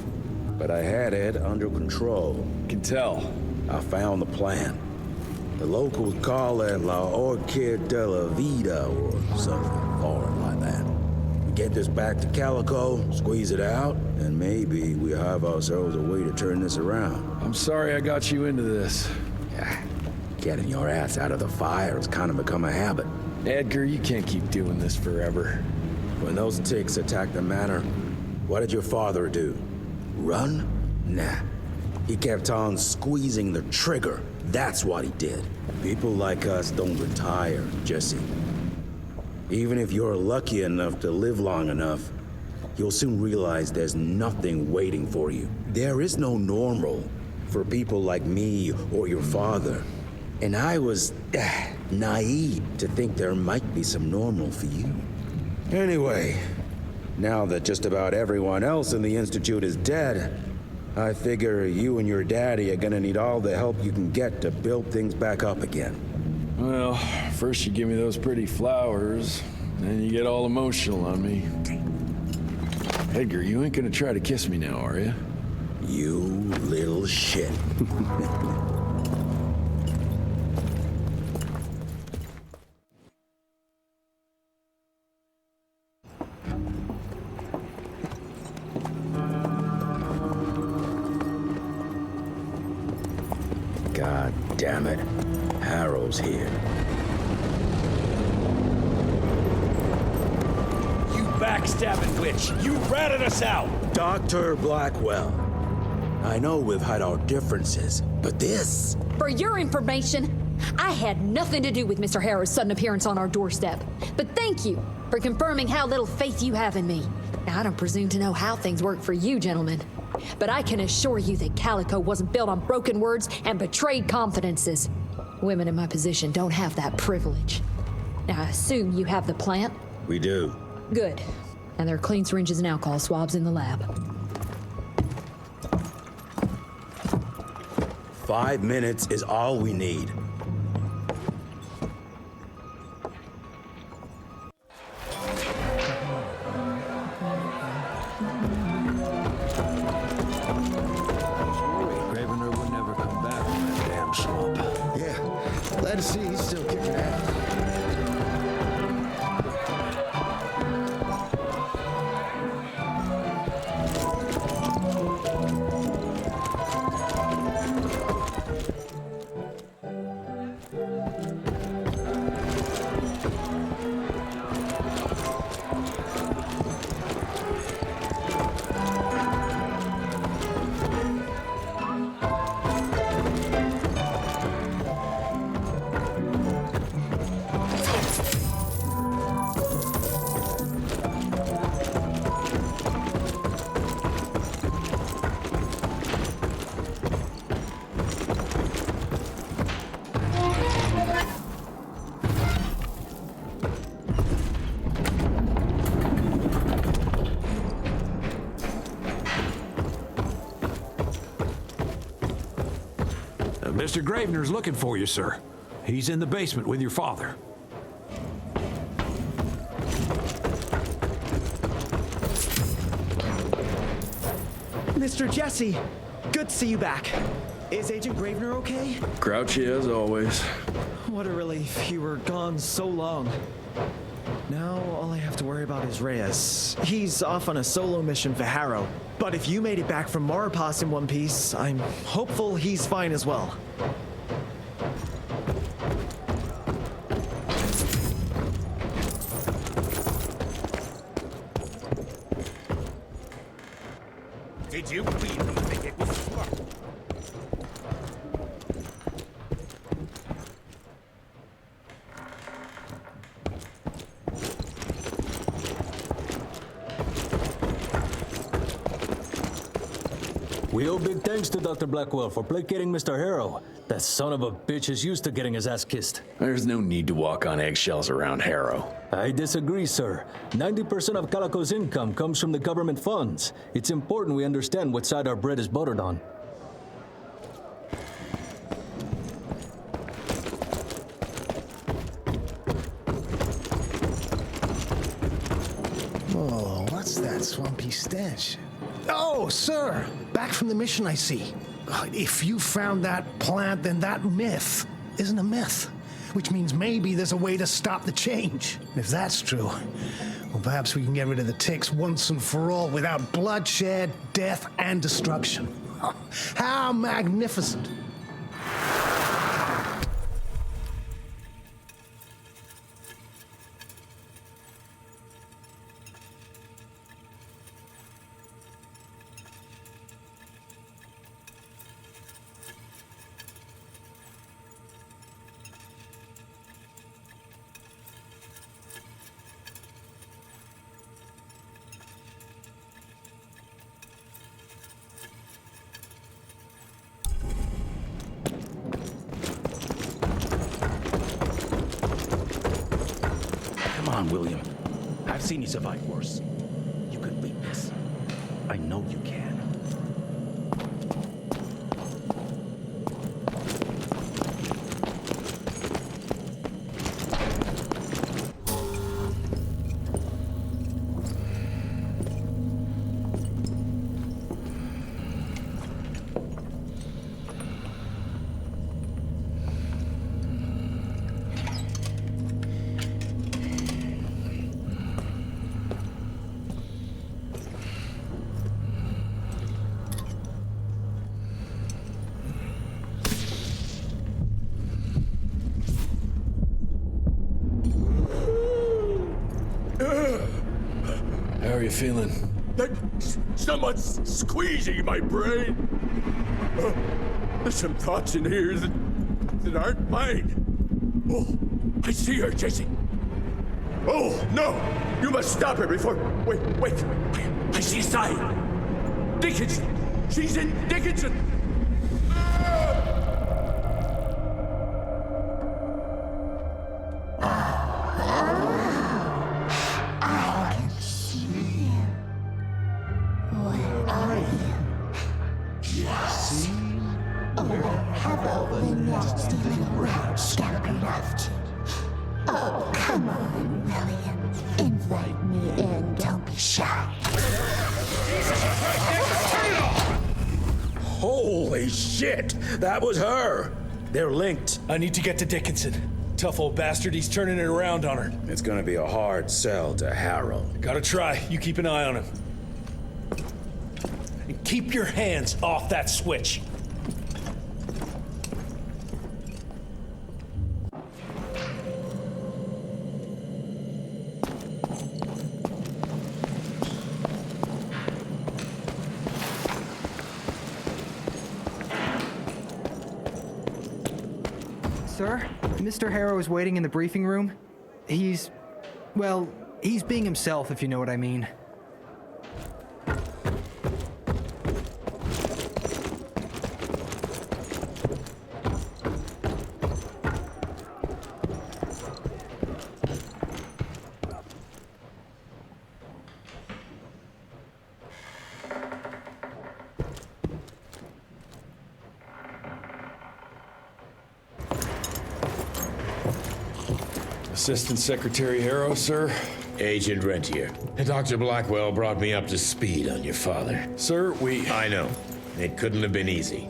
but I had it under control. Can tell. I found the plan. The locals call it La Orchid de la Vida or something foreign like that. We get this back to Calico, squeeze it out, and maybe we have ourselves a way to turn this around. I'm sorry I got you into this. Getting your ass out of the fire has kind of become a habit. Edgar, you can't keep doing this forever. When those ticks attacked the manor, what did your father do? Run? Nah. He kept on squeezing the trigger. That's what he did. People like us don't retire, Jesse. Even if you're lucky enough to live long enough, you'll soon realize there's nothing waiting for you. There is no normal for people like me or your father. And I was naive to think there might be some normal for you. Anyway, now that just about everyone else in the Institute is dead, I figure you and your daddy are gonna need all the help you can get to build things back up again. Well, first you give me those pretty flowers, then you get all emotional on me. Edgar, you ain't gonna try to kiss me now, are you? You little shit. God damn it. Harrow's here. You backstabbing witch! You ratted us out! Dr. Blackwell. I know we've had our differences, but this... For your information, I had nothing to do with Mr. Harrow's sudden appearance on our doorstep. But thank you for confirming how little faith you have in me. Now, I don't presume to know how things work for you, gentlemen. But I can assure you that Calico wasn't built on broken words and betrayed confidences. Women in my position don't have that privilege. Now, I assume you have the plant? We do. Good. And there are clean syringes and alcohol swabs in the lab. 5 minutes is all we need. Glad to see he's still kicking ass. Mr. Gravener's looking for you, sir. He's in the basement with your father. Mr. Jesse, good to see you back. Is Agent Gravener okay? Grouchy as always. What a relief. You were gone so long. Now all I have to worry about is Reyes. He's off on a solo mission for Harrow. But if you made it back from Marapas in one piece, I'm hopeful he's fine as well. Did you really think it was smart? We owe big thanks to Dr. Blackwell for placating Mr. Harrow. That son of a bitch is used to getting his ass kissed. There's no need to walk on eggshells around Harrow. I disagree, sir. 90% of Calico's income comes from the government funds. It's important we understand what side our bread is buttered on. swampy stench. Oh, sir! Back from the mission, I see. If you found that plant, then that myth isn't a myth. Which means maybe there's a way to stop the change. If that's true, well, perhaps we can get rid of the ticks once and for all without bloodshed, death, and destruction. How magnificent! Come on, William. I've seen you survive worse. You can beat this. I know you can. How are you feeling? Someone's squeezing my brain. There's some thoughts in here that aren't mine. Oh, I see her, Jesse. Oh, no! You must stop her before... Wait. I see a sign. Dickinson! She's in Dickinson! Oh, come on, William. Invite me in. Don't be shy. Holy shit! That was her! They're linked. I need to get to Dickinson. Tough old bastard, he's turning it around on her. It's gonna be a hard sell to Harrow. Gotta try. You keep an eye on him. And keep your hands off that switch. Sir, Mr. Harrow is waiting in the briefing room. He's being himself, if you know what I mean. Assistant Secretary Harrow, sir? Agent Rentier. Dr. Blackwell brought me up to speed on your father. Sir, I know. It couldn't have been easy.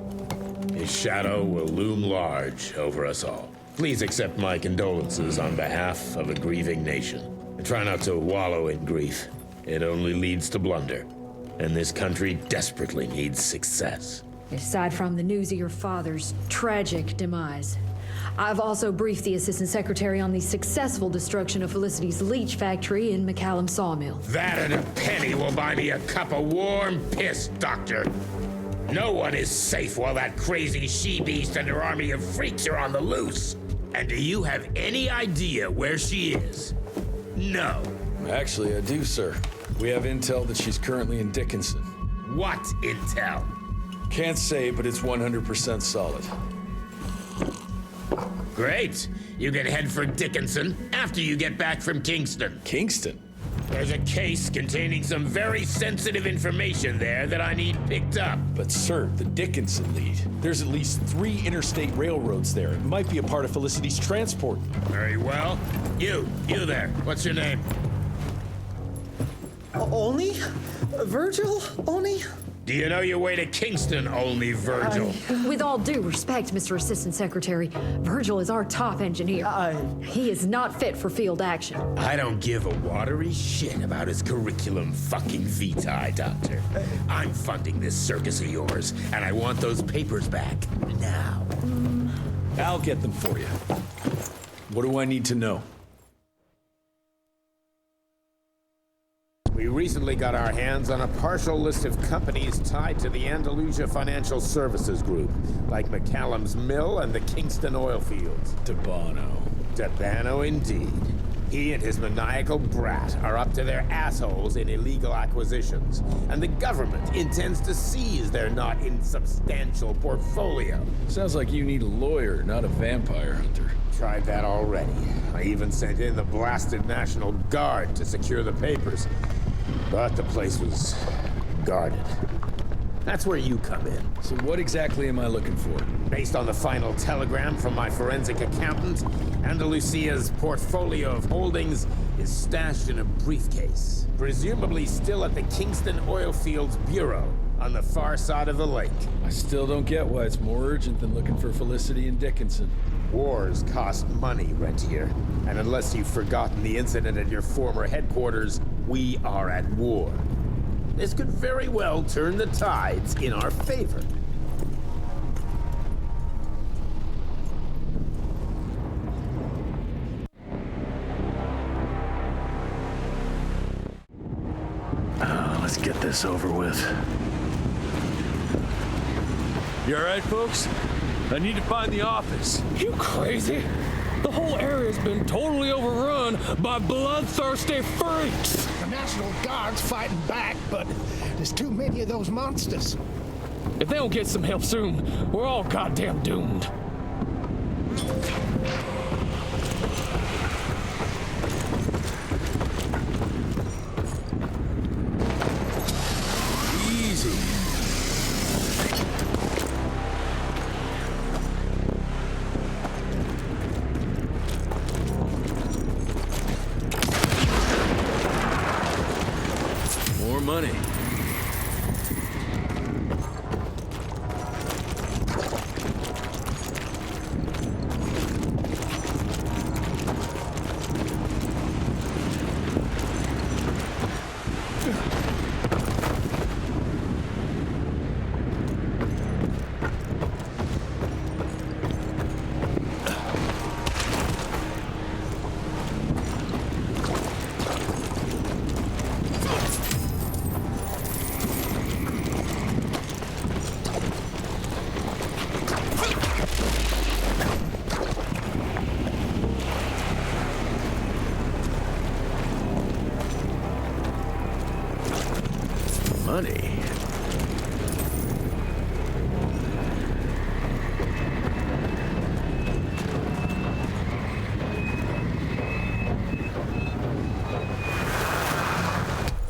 His shadow will loom large over us all. Please accept my condolences on behalf of a grieving nation. And try not to wallow in grief. It only leads to blunder. And this country desperately needs success. Aside from the news of your father's tragic demise, I've also briefed the Assistant Secretary on the successful destruction of Felicity's leech factory in McCallum Sawmill. That and a penny will buy me a cup of warm piss, Doctor. No one is safe while that crazy she-beast and her army of freaks are on the loose. And do you have any idea where she is? No. Actually, I do, sir. We have intel that she's currently in Dickinson. What intel? Can't say, but it's 100% solid. Great. You can head for Dickinson after you get back from Kingston. Kingston? There's a case containing some very sensitive information there that I need picked up. But sir, the Dickinson lead. There's at least 3 interstate railroads there. It might be a part of Felicity's transport. Very well. You there. What's your name? Only? Virgil? Only? Do you know your way to Kingston, only Virgil? With all due respect, Mr. Assistant Secretary, Virgil is our top engineer. He is not fit for field action. I don't give a watery shit about his curriculum fucking vitae, Doctor. I'm funding this circus of yours, and I want those papers back now. I'll get them for you. What do I need to know? We recently got our hands on a partial list of companies tied to the Andalusia Financial Services Group, like McCallum's Mill and the Kingston oil fields. Debano indeed. He and his maniacal brat are up to their assholes in illegal acquisitions, and the government intends to seize their not insubstantial portfolio. Sounds like you need a lawyer, not a vampire hunter. Tried that already. I even sent in the blasted National Guard to secure the papers. But the place was guarded. That's where you come in. So what exactly am I looking for? Based on the final telegram from my forensic accountant, Andalusia's portfolio of holdings is stashed in a briefcase, presumably still at the Kingston Oil Fields Bureau on the far side of the lake. I still don't get why it's more urgent than looking for Felicity and Dickinson. Wars cost money, Rentier. And unless you've forgotten the incident at your former headquarters, we are at war. This could very well turn the tides in our favor. Let's get this over with. You all right, folks? I need to find the office. You crazy? The whole area's been totally overrun by bloodthirsty freaks. The National Guard's fighting back, but there's too many of those monsters. If they don't get some help soon, we're all goddamn doomed. Money. Money.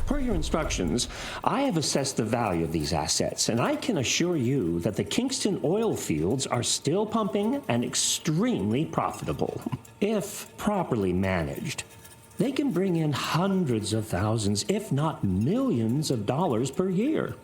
Per your instructions, I have assessed the value of these assets, and I can assure you that the Kingston oil fields are still pumping and extremely profitable. If properly managed, they can bring in hundreds of thousands, if not millions of dollars per year.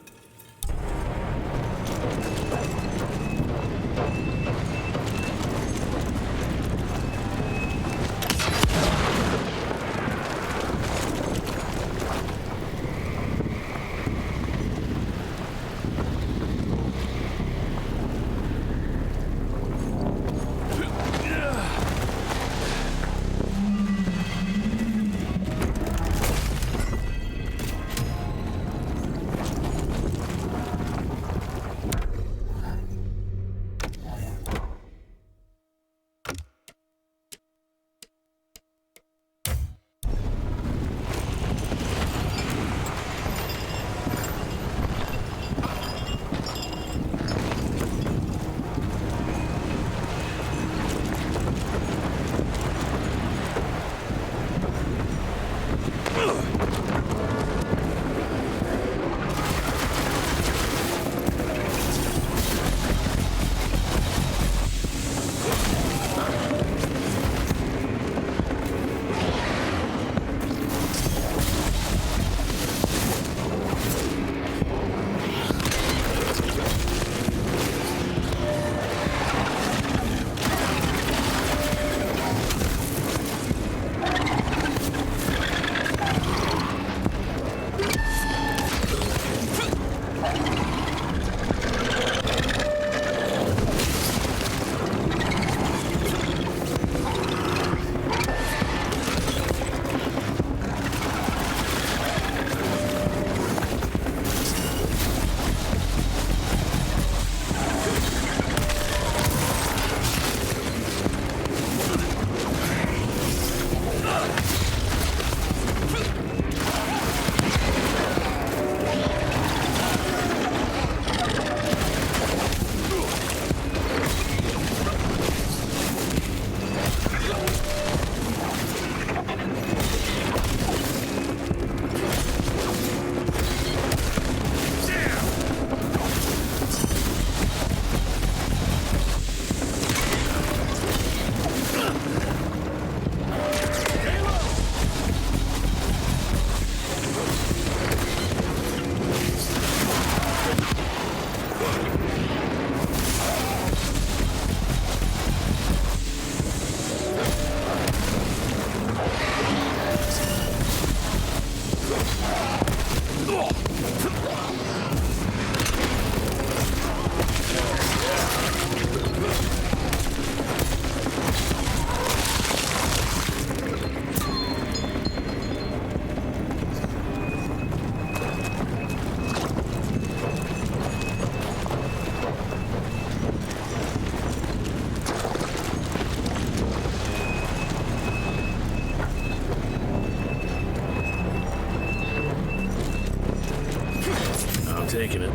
Taking it.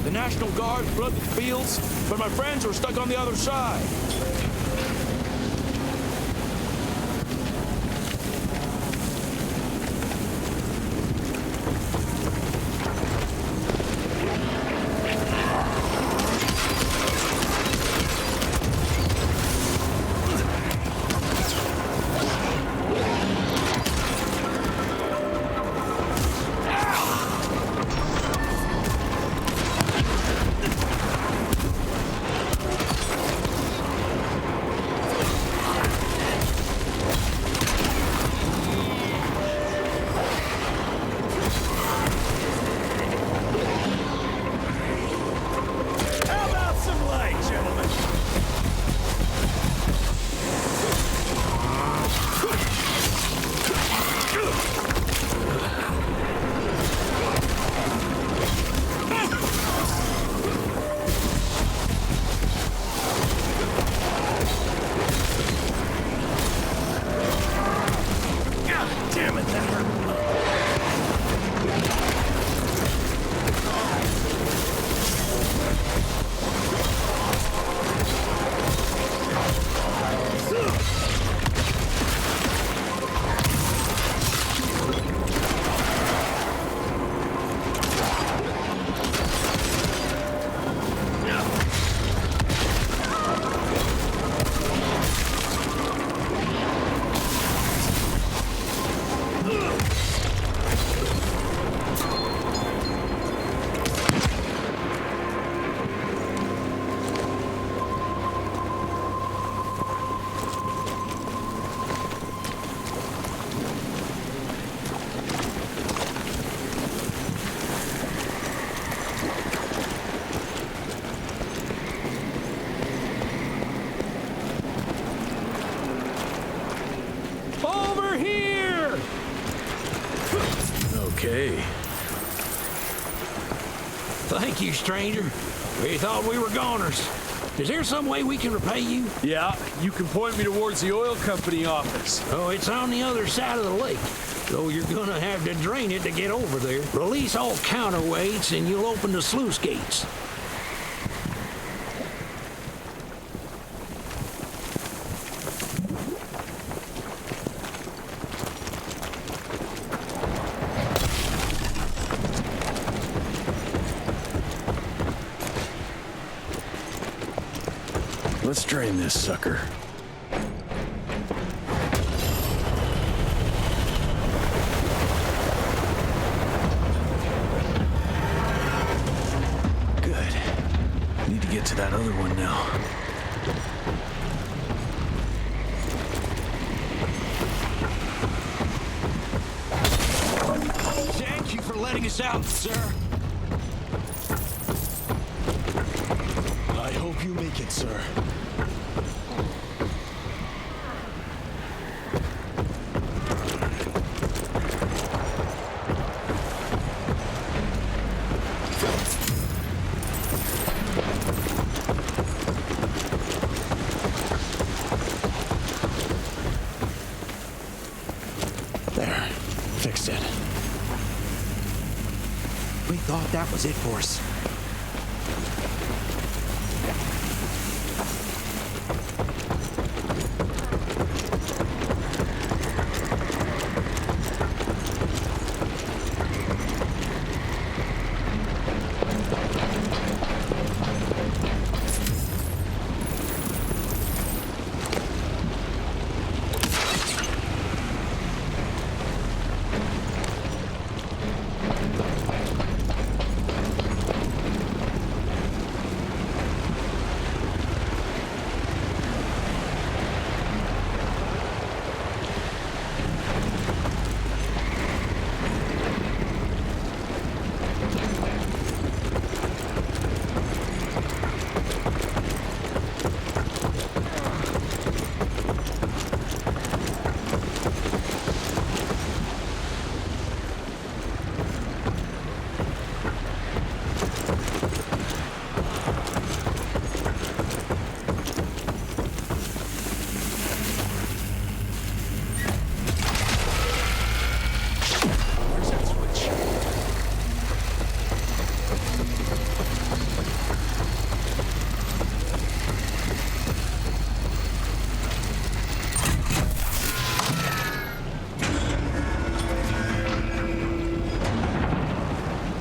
The National Guard flooded the fields, but my friends were stuck on the other side. Okay. Thank you, stranger. We thought we were goners. Is there some way we can repay you? Yeah, you can point me towards the oil company office. Oh, it's on the other side of the lake. So you're gonna have to drain it to get over there. Release all counterweights and you'll open the sluice gates. Let's drain this sucker. Good. Need to get to that other one now. Thank you for letting us out, sir. I hope you make it, sir. There. Fixed it. We thought that was it for us.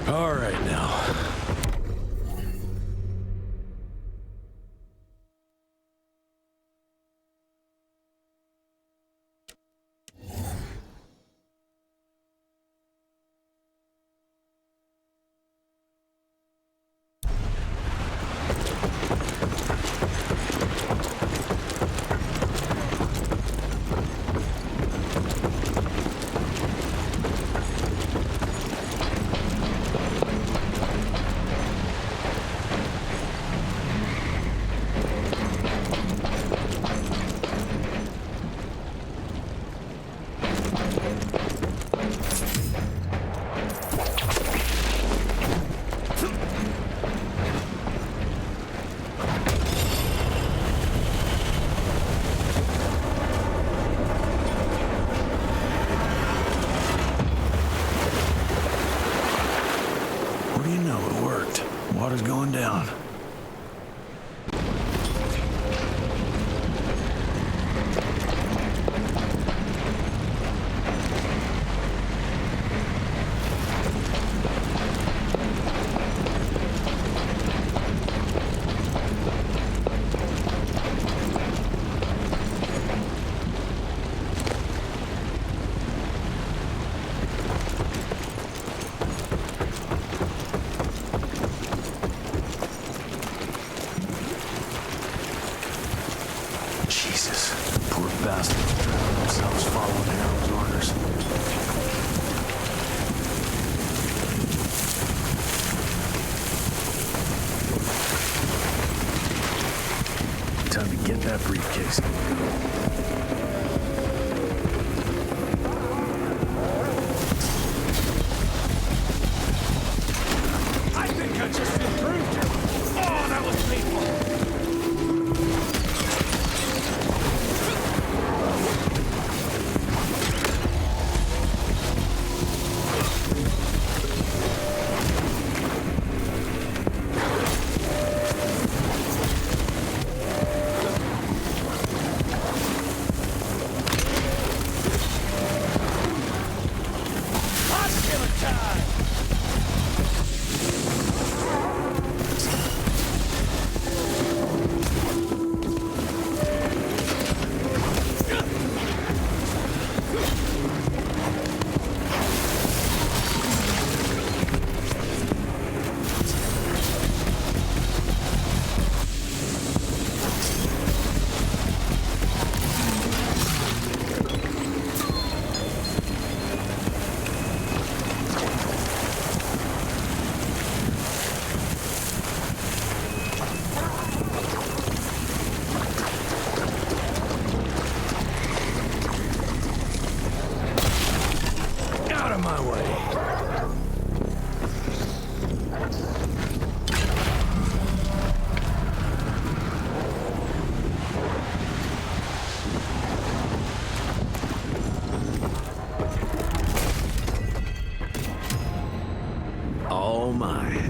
All right now. What do you know? It worked. Water's going down. Jesus, poor bastards drowning themselves following Harold's orders. Time to get that briefcase. I think I just improved it. Oh, that was painful. All mine.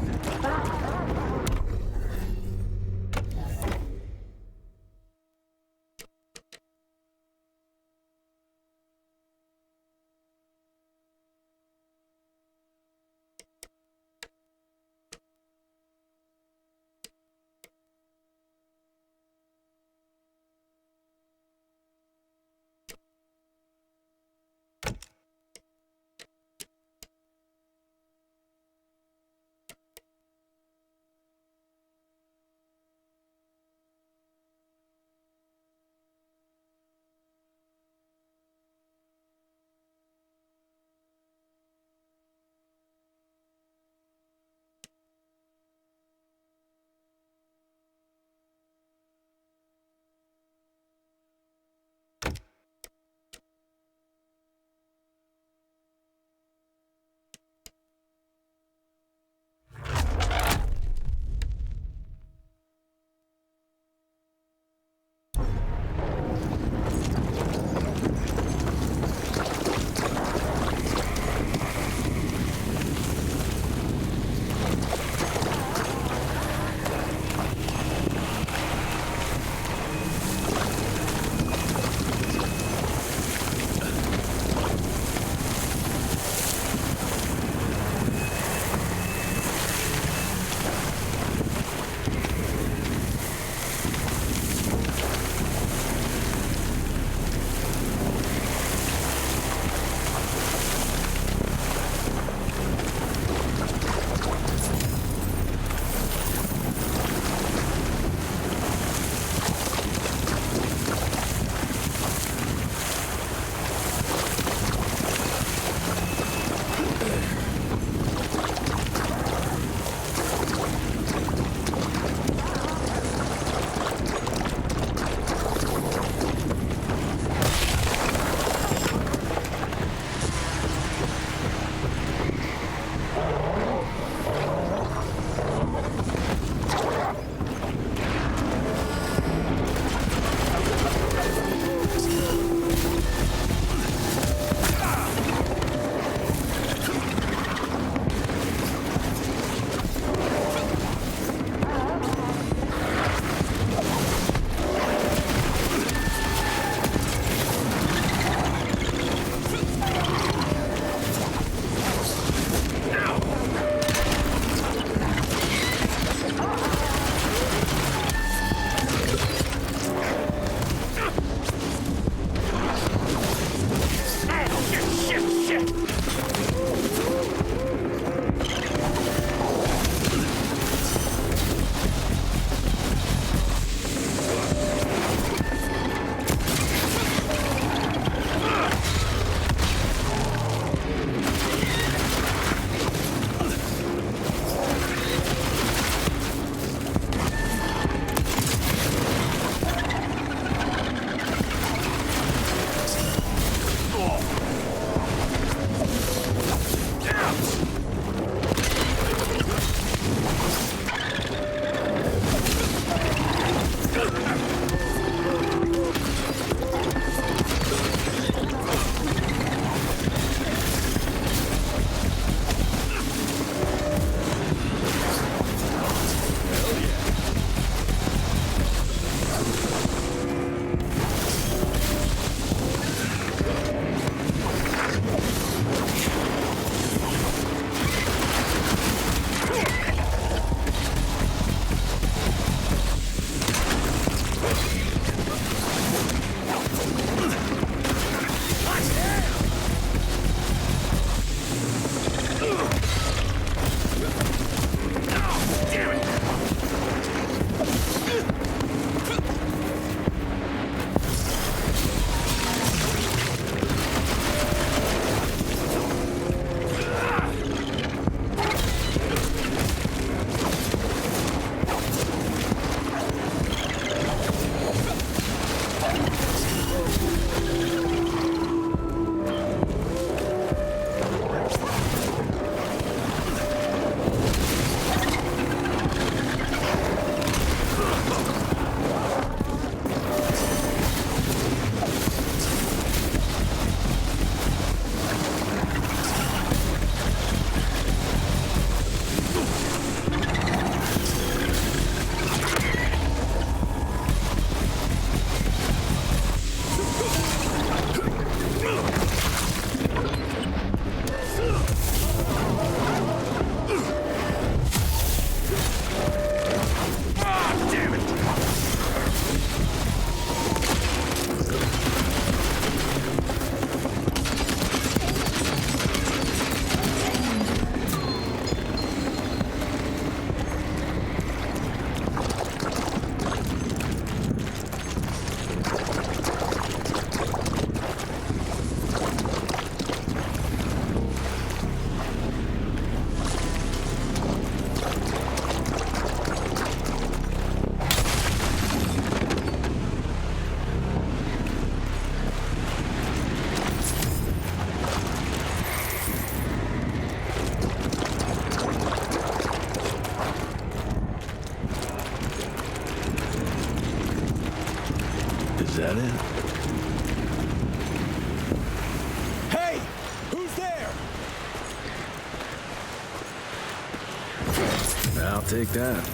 I'll take that.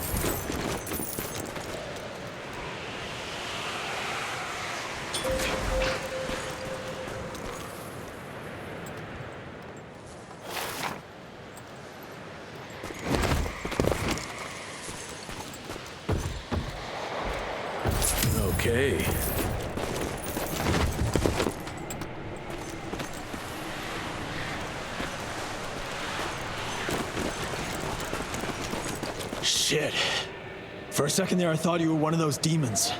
Okay. Shit. For a second there, I thought you were one of those demons.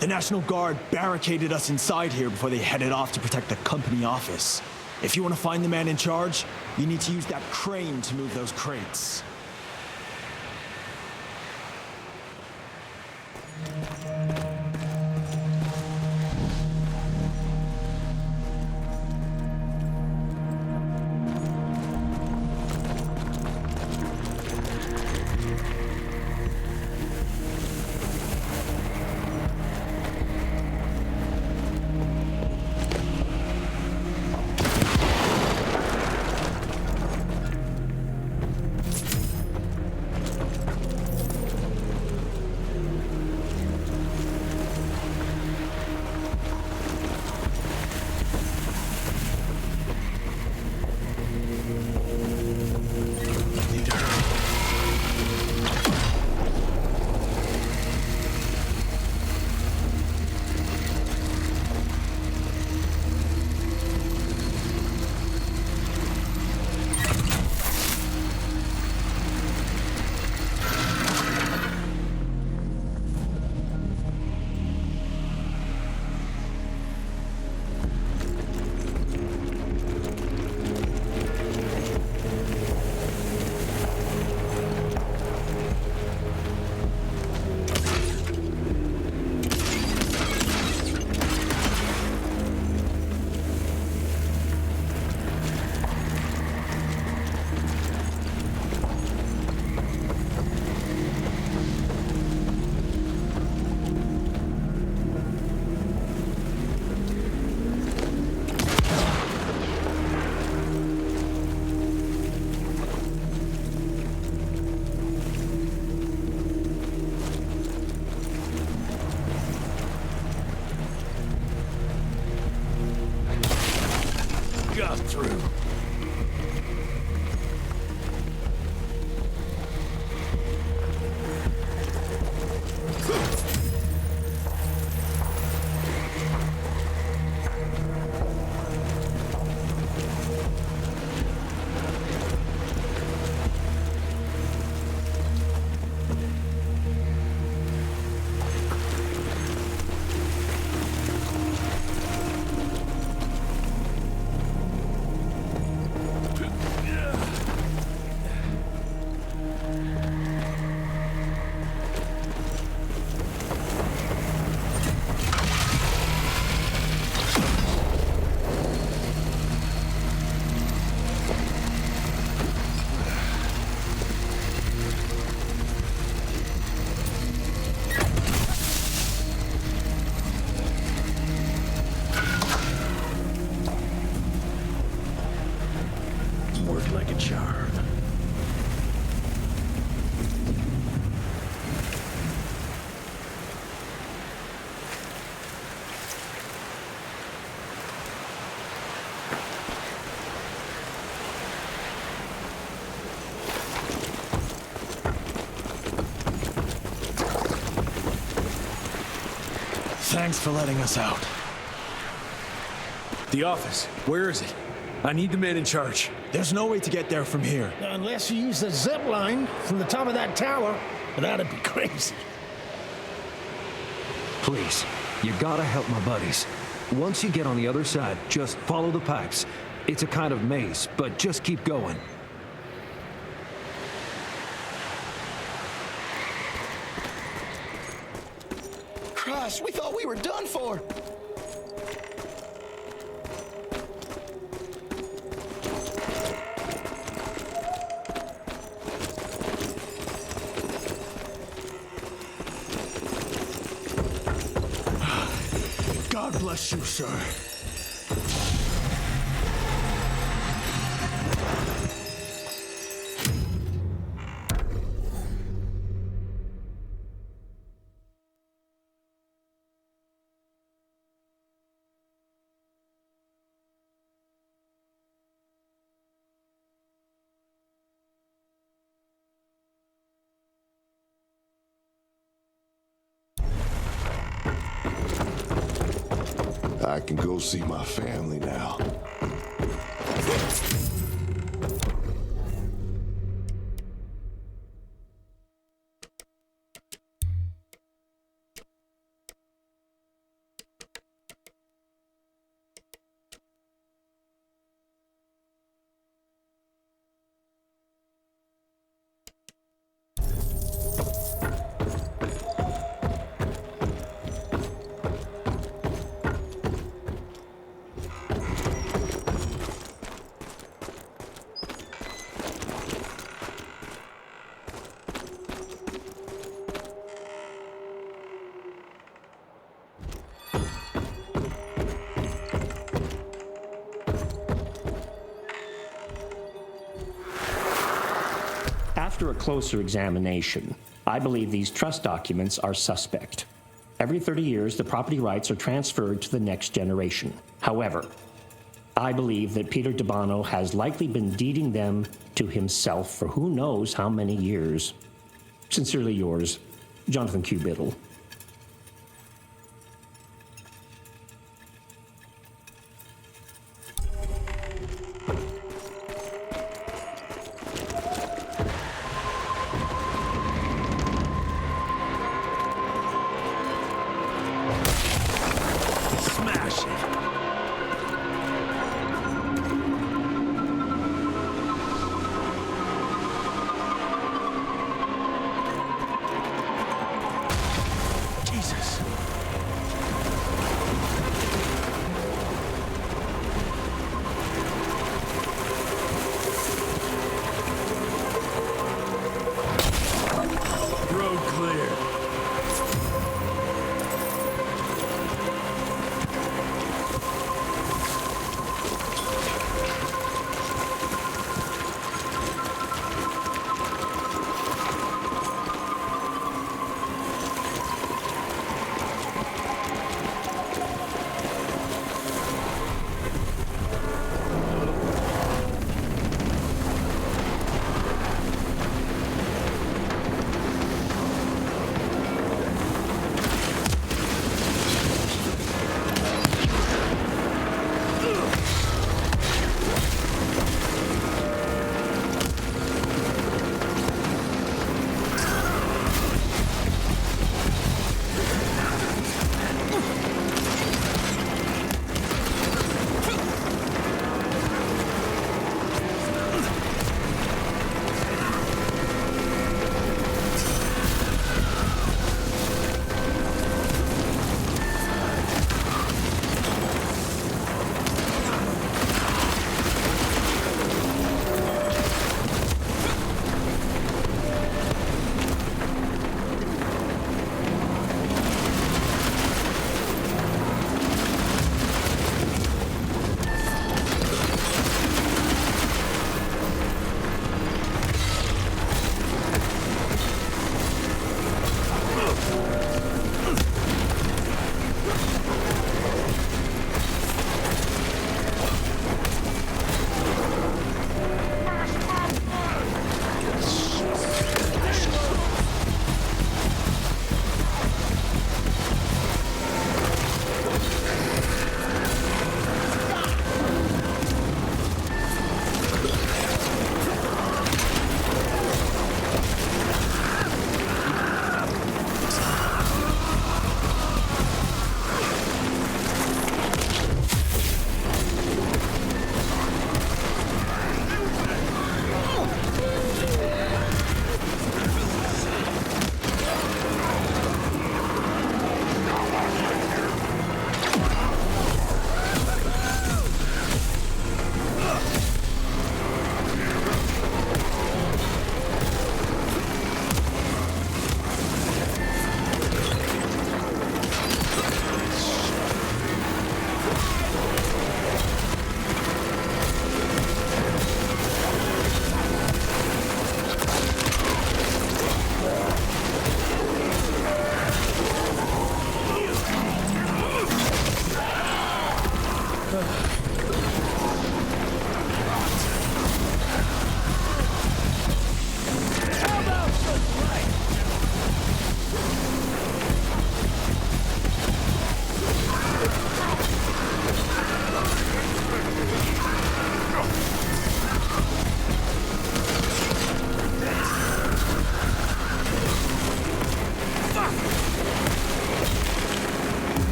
The National Guard barricaded us inside here before they headed off to protect the company office. If you want to find the man in charge, you need to use that crane to move those crates. Got through. Worked like a charm. Thanks for letting us out. The office. Where is it? I need the man in charge. There's no way to get there from here. Unless you use the zip line from the top of that tower, that'd be crazy. Please, you gotta help my buddies. Once you get on the other side, just follow the pipes. It's a kind of maze, but just keep going. Christ, we thought we were done for. God bless you, sir. I can go see my family now. After a closer examination, I believe these trust documents are suspect. Every 30 years, the property rights are transferred to the next generation. However, I believe that Peter DeBano has likely been deeding them to himself for who knows how many years. Sincerely yours, Jonathan Q. Biddle.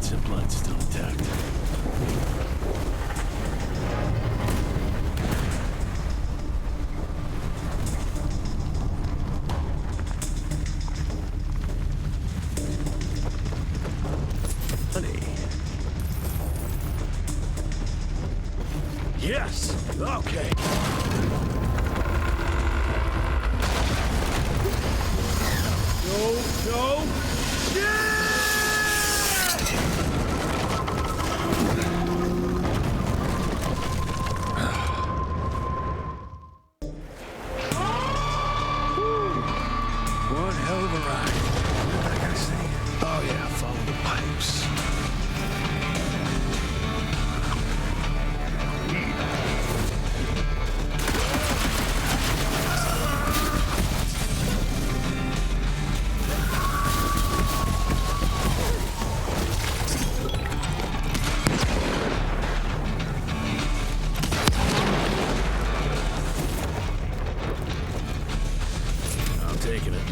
Zip line's still intact. Yes! Okay. No! One hell of a ride. What did I say? Oh yeah, follow the pipes. I'm taking it.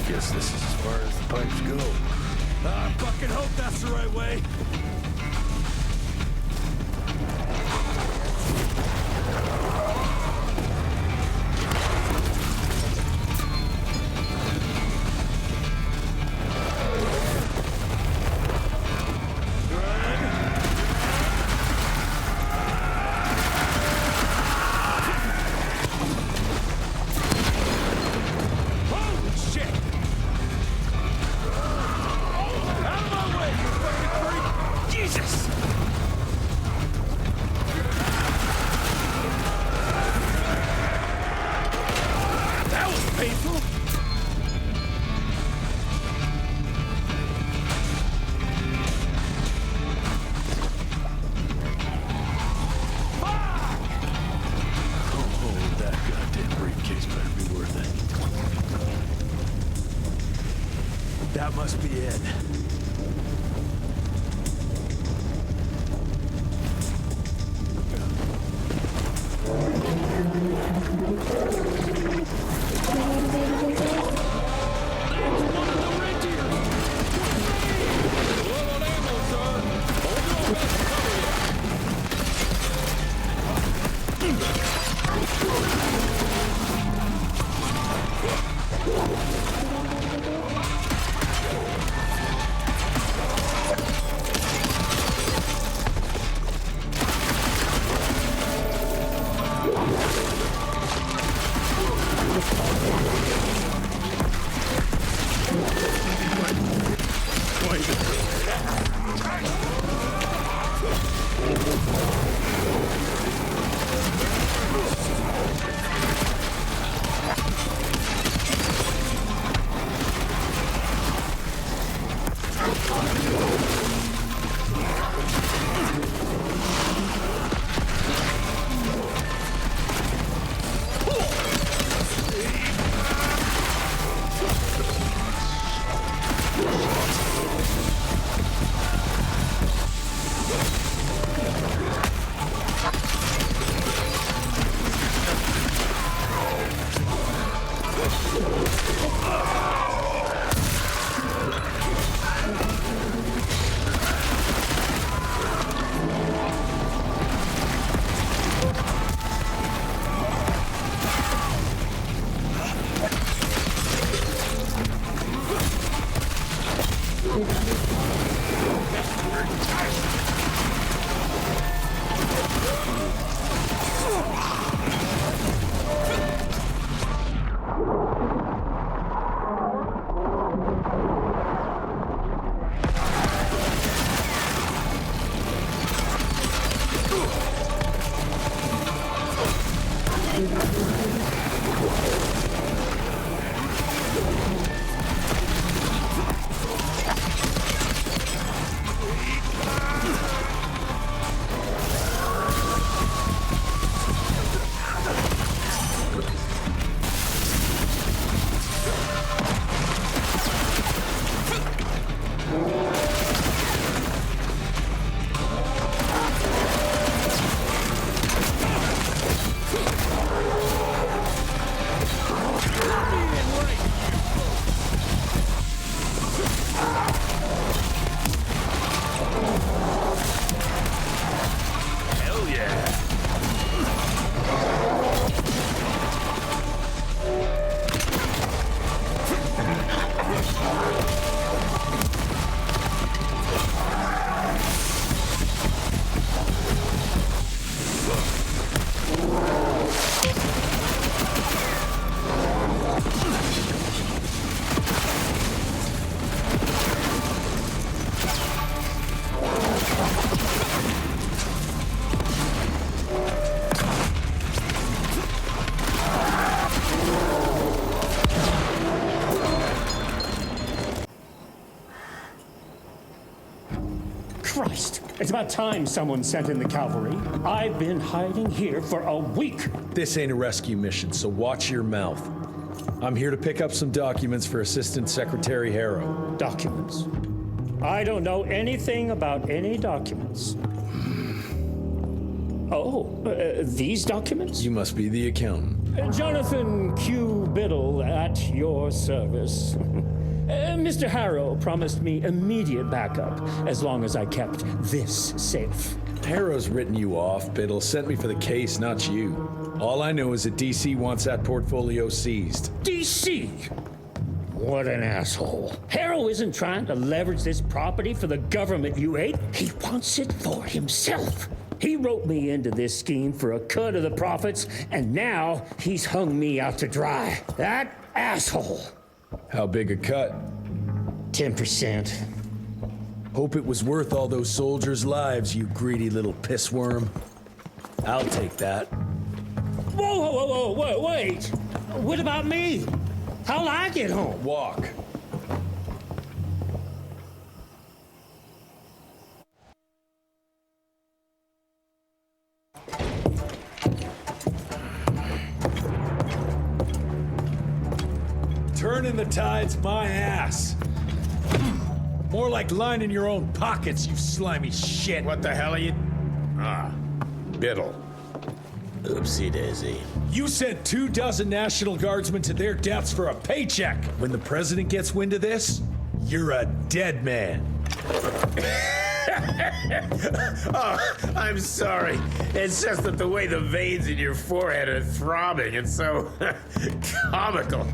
Guess this is as far as the pipes go. I fucking hope that's the right way. That must be it. Christ! It's about time someone sent in the cavalry. I've been hiding here for a week. This ain't a rescue mission, so watch your mouth. I'm here to pick up some documents for Assistant Secretary Harrow. Documents? I don't know anything about any documents. These documents? You must be the accountant. Jonathan Q. Biddle at your service. Mr. Harrow promised me immediate backup as long as I kept this safe. Harrow's written you off, Biddle. Sent me for the case, not you. All I know is that DC wants that portfolio seized. DC? What an asshole. Harrow isn't trying to leverage this property for the government you hate. He wants it for himself. He roped me into this scheme for a cut of the profits, and now he's hung me out to dry. That asshole. How big a cut? 10%. Hope it was worth all those soldiers' lives, you greedy little pissworm. I'll take that. Whoa, wait. What about me? How'll I get home? Walk. Turning the tide's my ass. More like lining your own pockets, you slimy shit. What the hell are you? Ah, Biddle. Oopsie daisy. You sent 24 National Guardsmen to their deaths for a paycheck. When the president gets wind of this, you're a dead man. Oh, I'm sorry. It's just that the way the veins in your forehead are throbbing, it's so comical.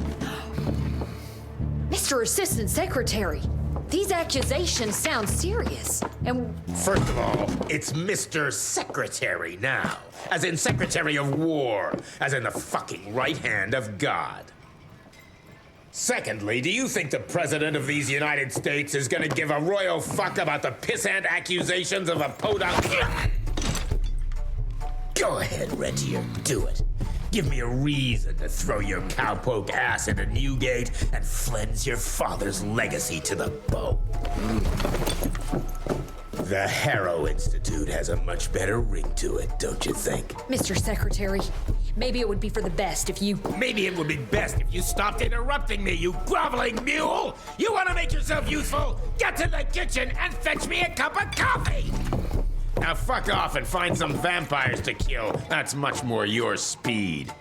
Mr. Assistant Secretary, these accusations sound serious. And first of all, it's Mr. Secretary now. As in Secretary of War. As in the fucking right hand of God. Secondly, do you think the President of these United States is gonna give a royal fuck about the pissant accusations of a podunk? Go ahead, Rentier, do it. Give me a reason to throw your cowpoke ass into Newgate and cleanse your father's legacy to the bone. The Harrow Institute has a much better ring to it, don't you think? Mr. Secretary, maybe it would be for the best if you... Maybe it would be best if you stopped interrupting me, you groveling mule! You want to make yourself useful? Get to the kitchen and fetch me a cup of coffee! Now fuck off and find some vampires to kill. That's much more your speed.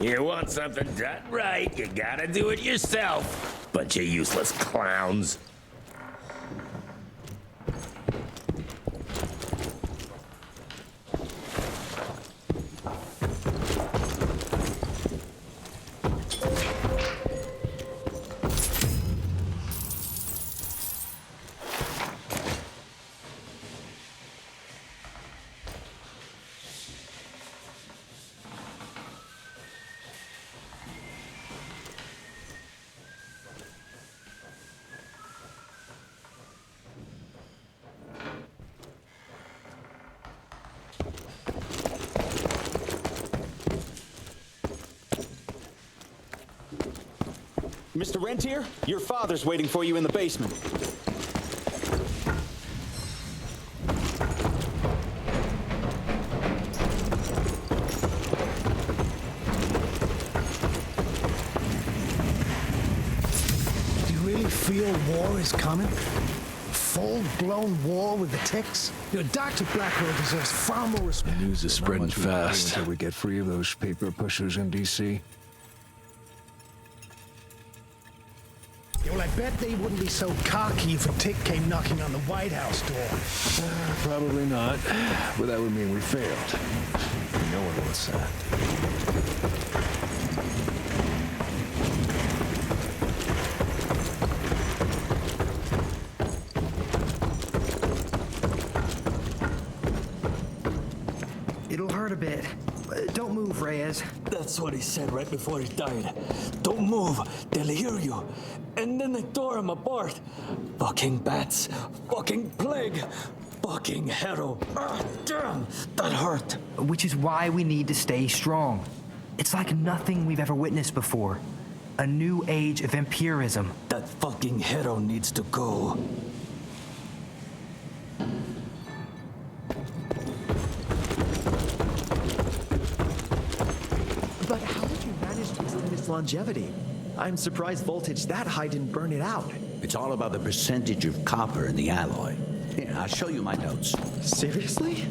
You want something done right, you gotta do it yourself. Bunch of useless clowns. Mr. Rentier, your father's waiting for you in the basement. Do you really feel war is coming? Full-blown war with the ticks? You know, Dr. Blackwell deserves far more respect. The news is spreading fast. Until we get free of those paper pushers in D.C. Well, I bet they wouldn't be so cocky if a tick came knocking on the White House door. Probably not, but that would mean we failed. No one wants that. It'll hurt a bit. Don't move, Reyes. That's what he said right before he died. Don't move, they'll hear you. And then they tore him apart. Fucking bats, fucking plague, fucking Harrow. Ah, damn, that hurt. Which is why we need to stay strong. It's like nothing we've ever witnessed before. A new age of vampirism. That fucking Harrow needs to go. But how did you manage to extend its longevity? I'm surprised voltage that high didn't burn it out. It's all about the percentage of copper in the alloy. Here, I'll show you my notes. Seriously?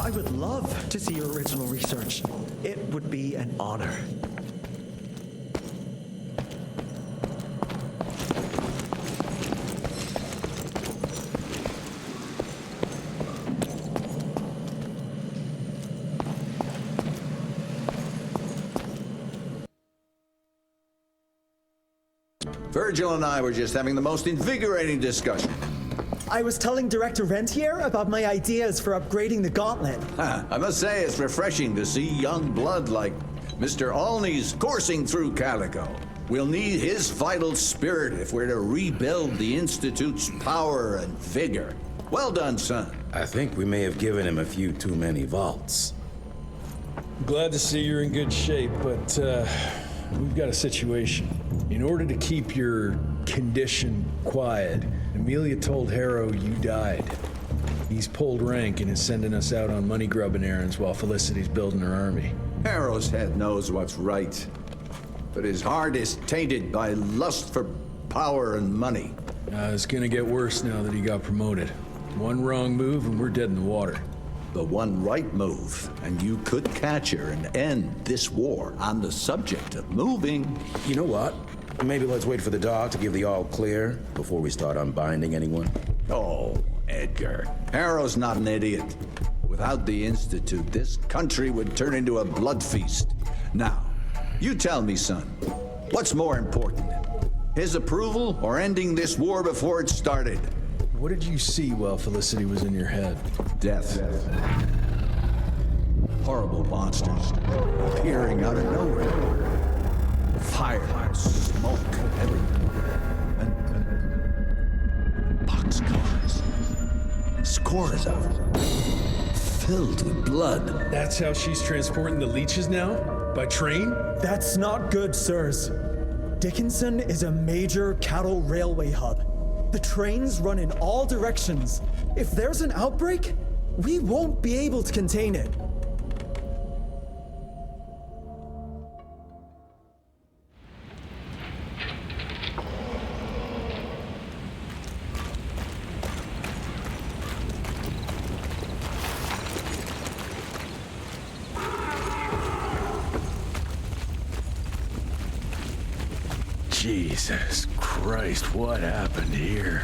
I would love to see your original research. It would be an honor. Virgil and I were just having the most invigorating discussion. I was telling Director Rentier about my ideas for upgrading the gauntlet. I must say it's refreshing to see young blood like Mr. Olney's coursing through Calico. We'll need his vital spirit if we're to rebuild the Institute's power and vigor. Well done, son. I think we may have given him a few too many vaults. Glad to see you're in good shape, but we've got a situation. In order to keep your condition quiet, Amelia told Harrow you died. He's pulled rank and is sending us out on money-grubbing errands while Felicity's building her army. Harrow's head knows what's right, but his heart is tainted by lust for power and money. It's gonna get worse now that he got promoted. One wrong move and we're dead in the water. The one right move, and you could catch her and end this war. On the subject of moving. You know what? Maybe let's wait for the dog to give the all clear before we start unbinding anyone. Oh, Edgar. Harrow's not an idiot. Without the Institute, this country would turn into a blood feast. Now, you tell me, son, what's more important? His approval or ending this war before it started? What did you see while Felicity was in your head? Death. Horrible monsters appearing out of nowhere. Fire, smoke, everything. And boxcars. Scores of them. Filled with blood. That's how she's transporting the leeches now? By train? That's not good, sirs. Dickinson is a major cattle railway hub. The trains run in all directions. If there's an outbreak, we won't be able to contain it. Jesus Christ, what happened here?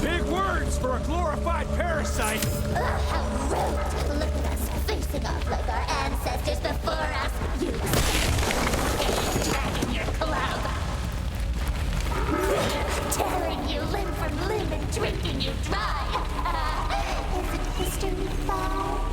Big words for a glorified parasite! How rude! Look at us, facing off like our ancestors before us. You dragging your club. Tearing you limb from limb and drinking you dry. Isn't history fun?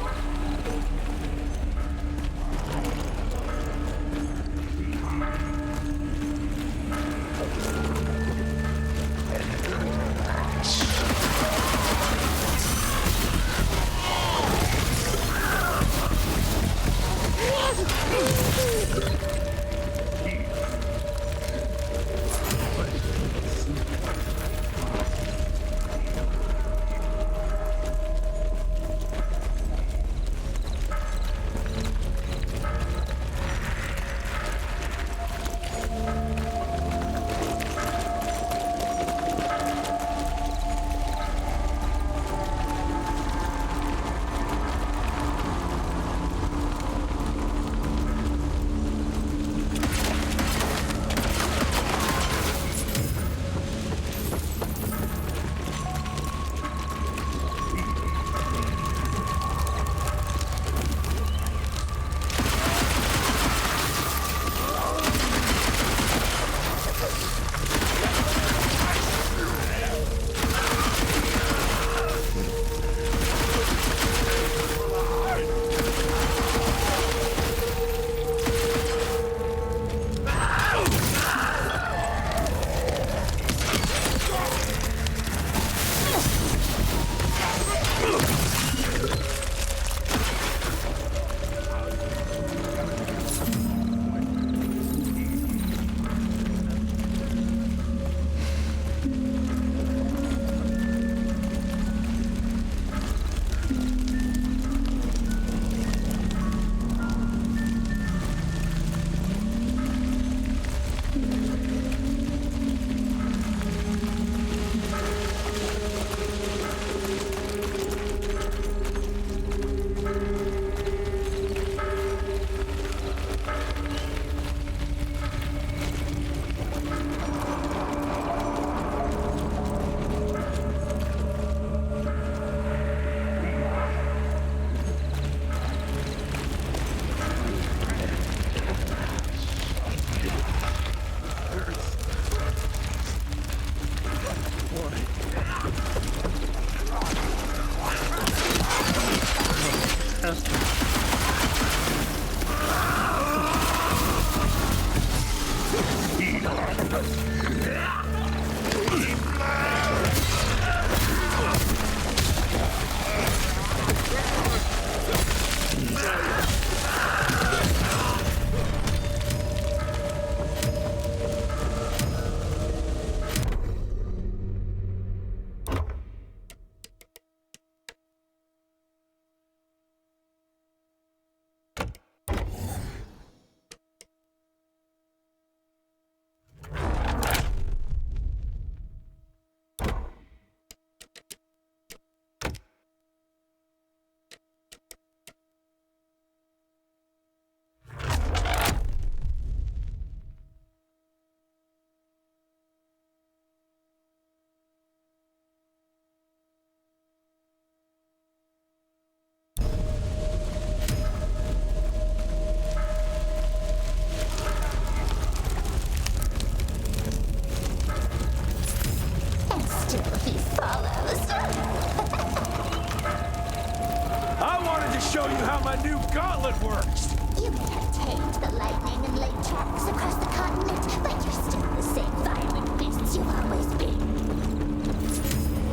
show you how my new gauntlet works! You may have tamed the lightning and laid traps across the continent, but you're still the same violent beasts you've always been.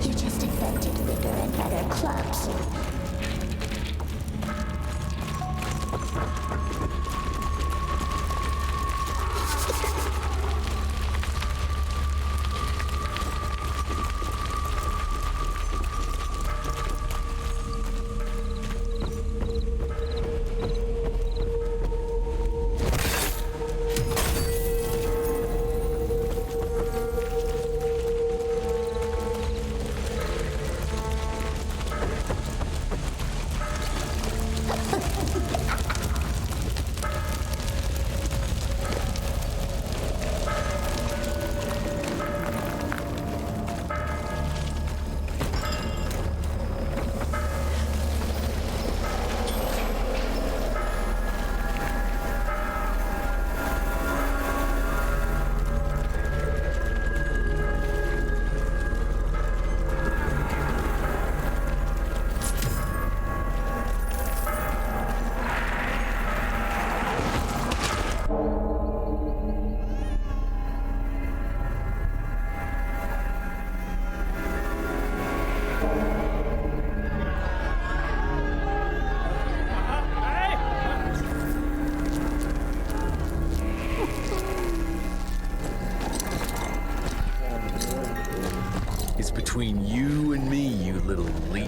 You just invented bigger and better clubs.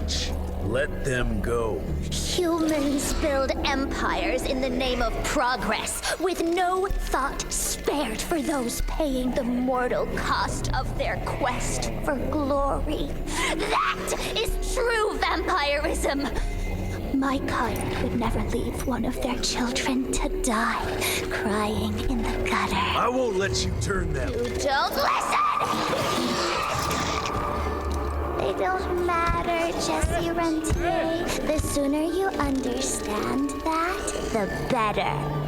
speech. Let them go. Humans build empires in the name of progress, with no thought spared for those paying the mortal cost of their quest for glory. That is true vampirism. My kind would never leave one of their children to die, crying in the gutter. I won't let you turn them. You don't listen! They don't matter, Jesse Rentier. The sooner you understand that, the better.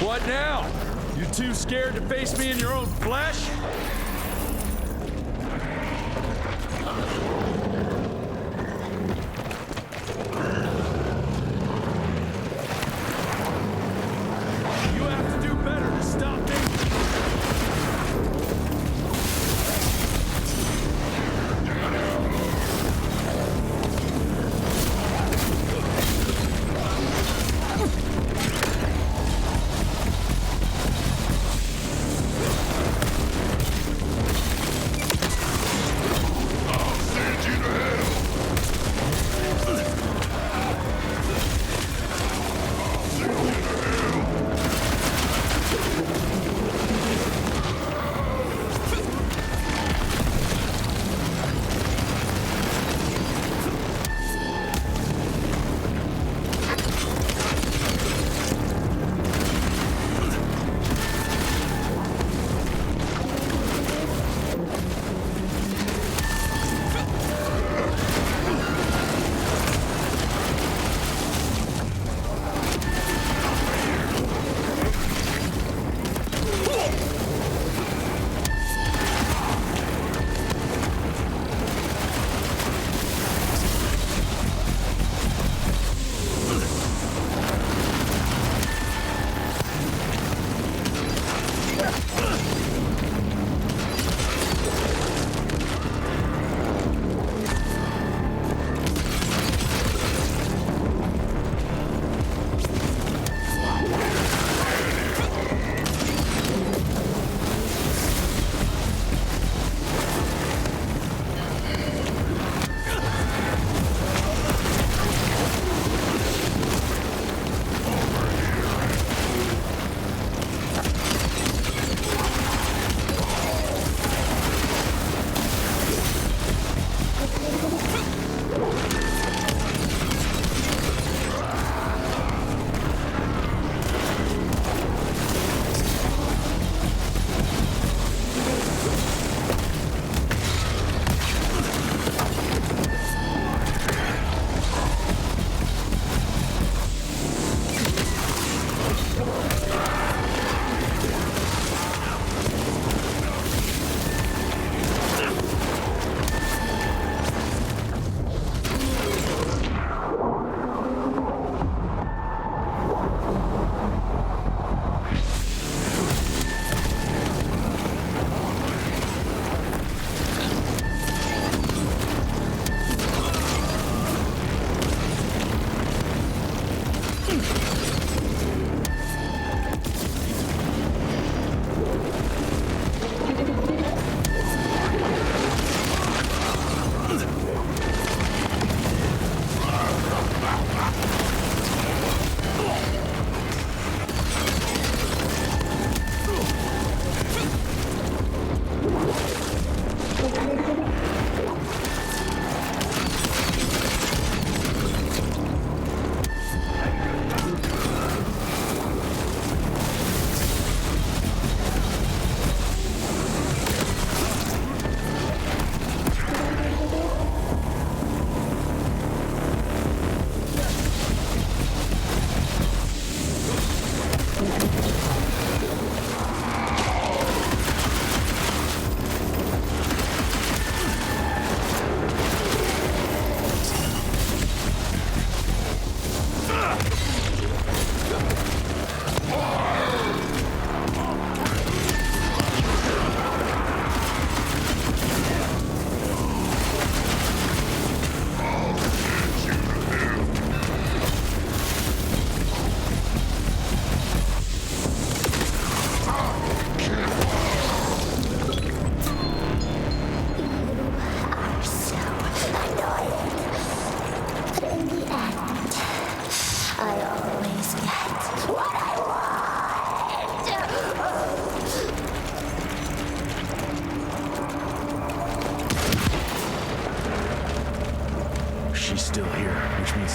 What now? You Too scared to face me in your own flesh? You have to do better to stop me.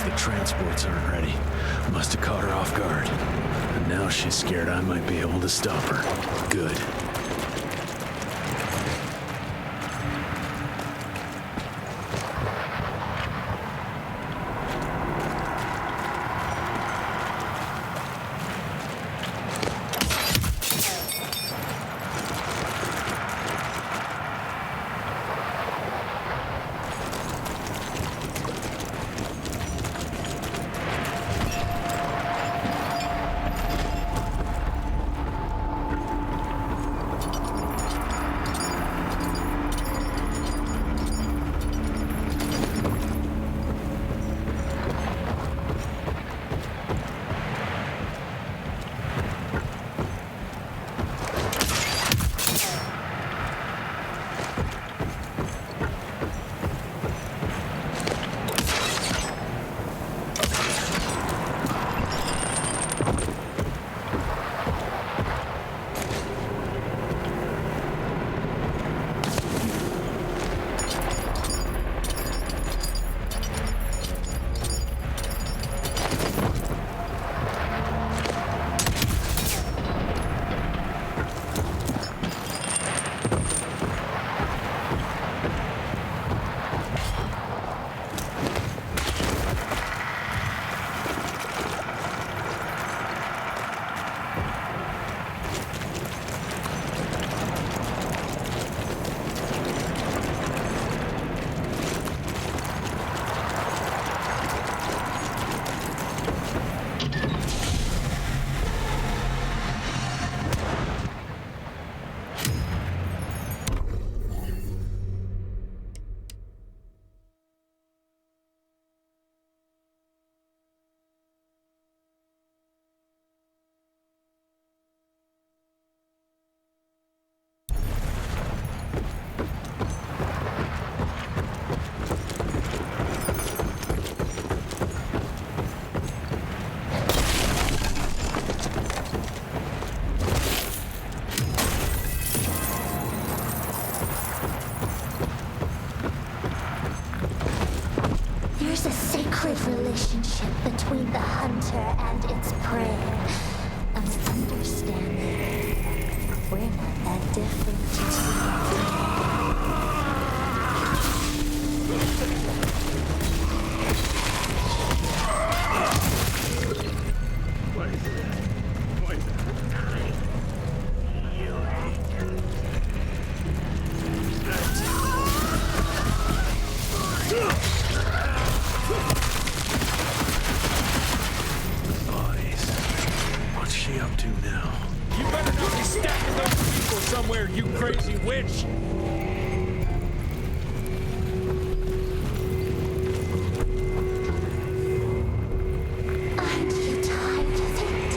The transports aren't ready. Must have caught her off guard. And now she's scared I might be able to stop her. Good. sacred relationship between the hunter and its prey. An understanding. We're not that different. What is that? Poison. Bodies. What's she up to now? You better not be stacking those people somewhere, you crazy witch! Aren't you tired of it?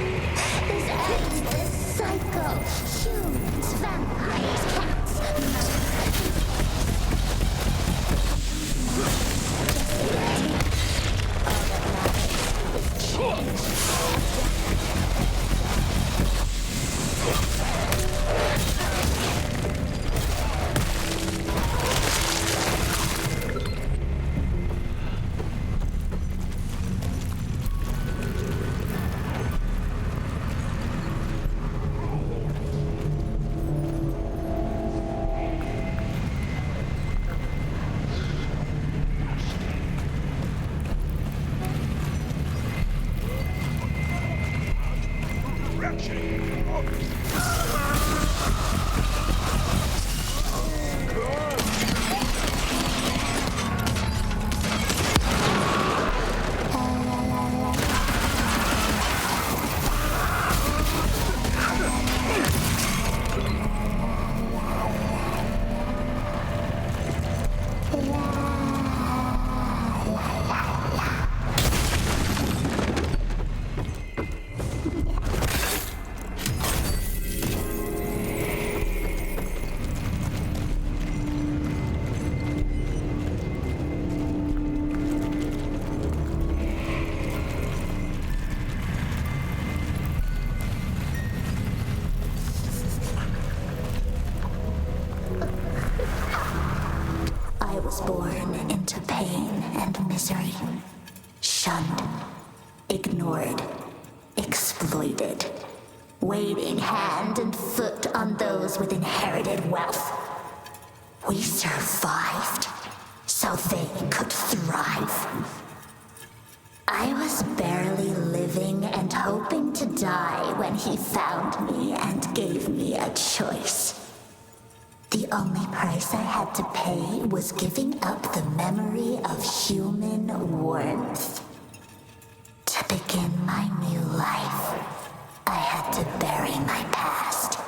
This endless cycle. Humans, vampires, cats, born into pain and misery, shunned, ignored, exploited, waiting hand and foot on those with inherited wealth. We survived so they could thrive. I was barely living and hoping to die when he found me and gave me a choice. The only price I had to pay was giving up the memory of human warmth. To begin my new life, I had to bury my past.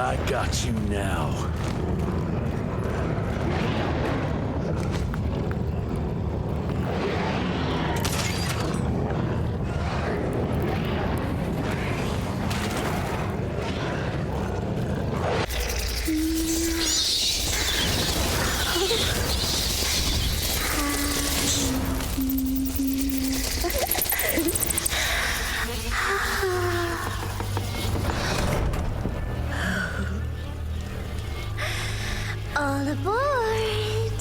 I got you now. All aboard!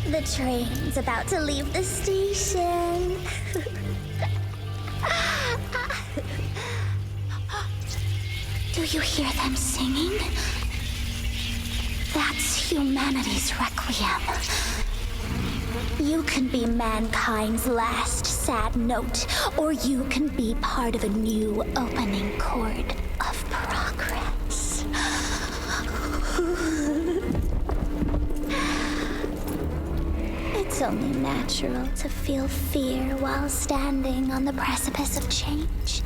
The train's about to leave the station. Do you hear them singing? That's humanity's requiem. You can be mankind's last sad note, or you can be part of a new opening chord of progress. It's only natural to feel fear while standing on the precipice of change.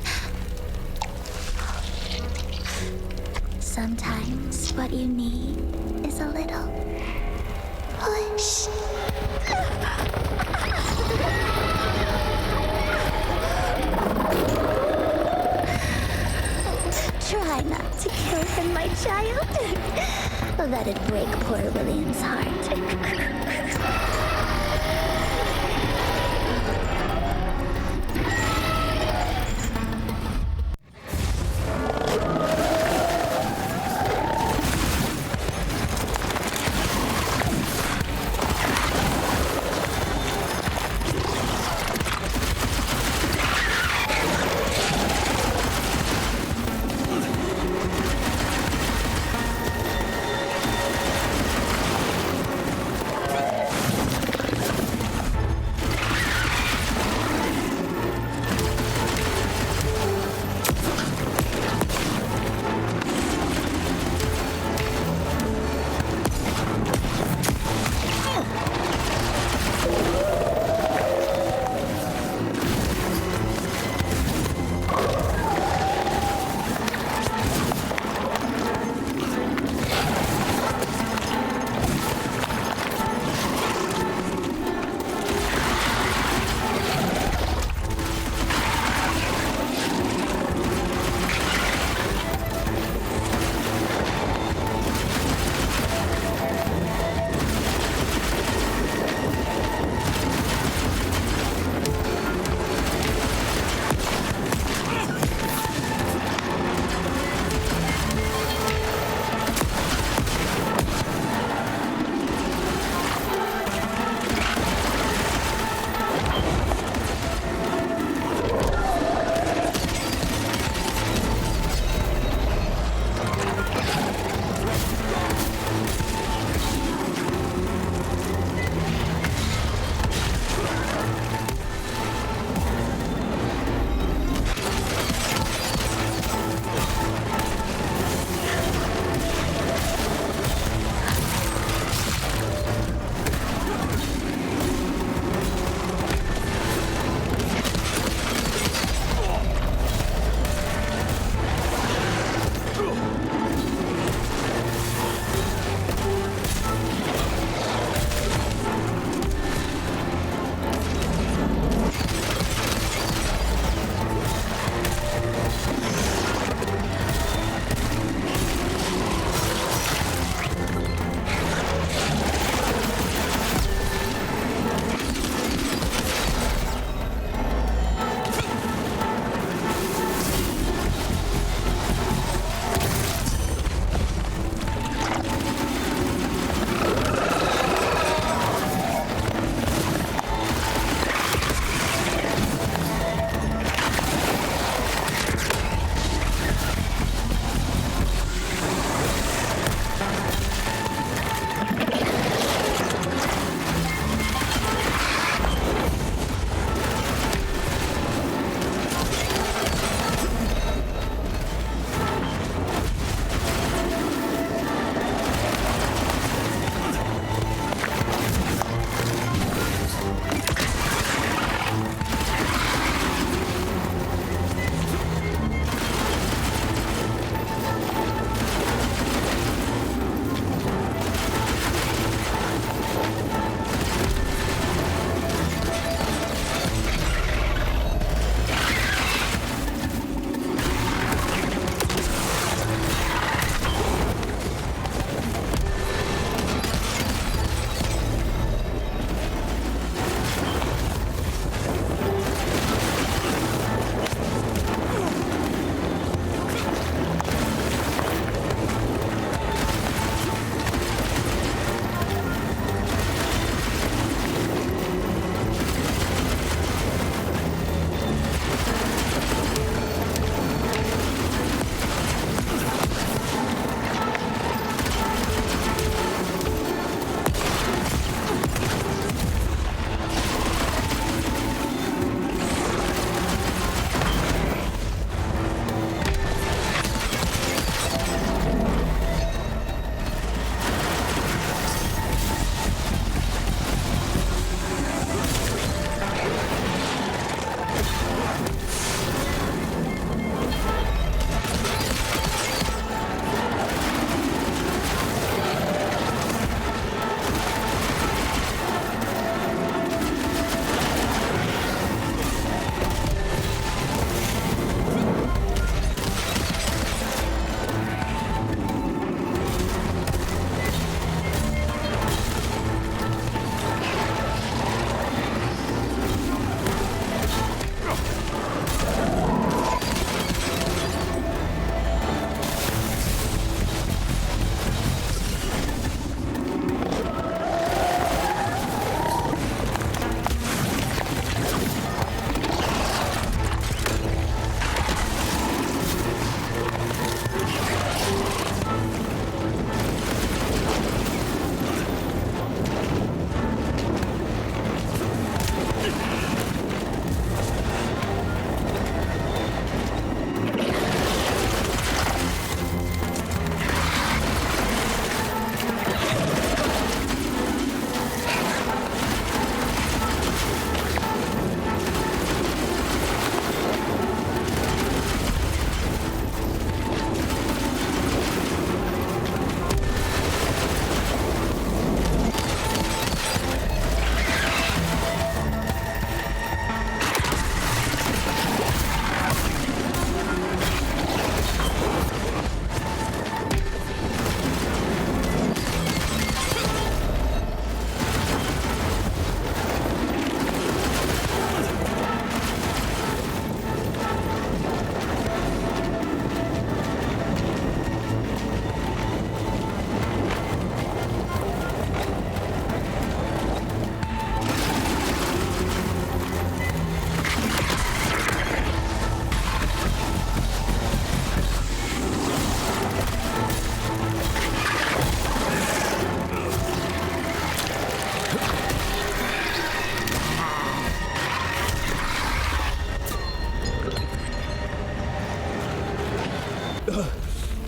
Sometimes what you need is a little push. Try not to kill him, my child. That'd break poor William's heart.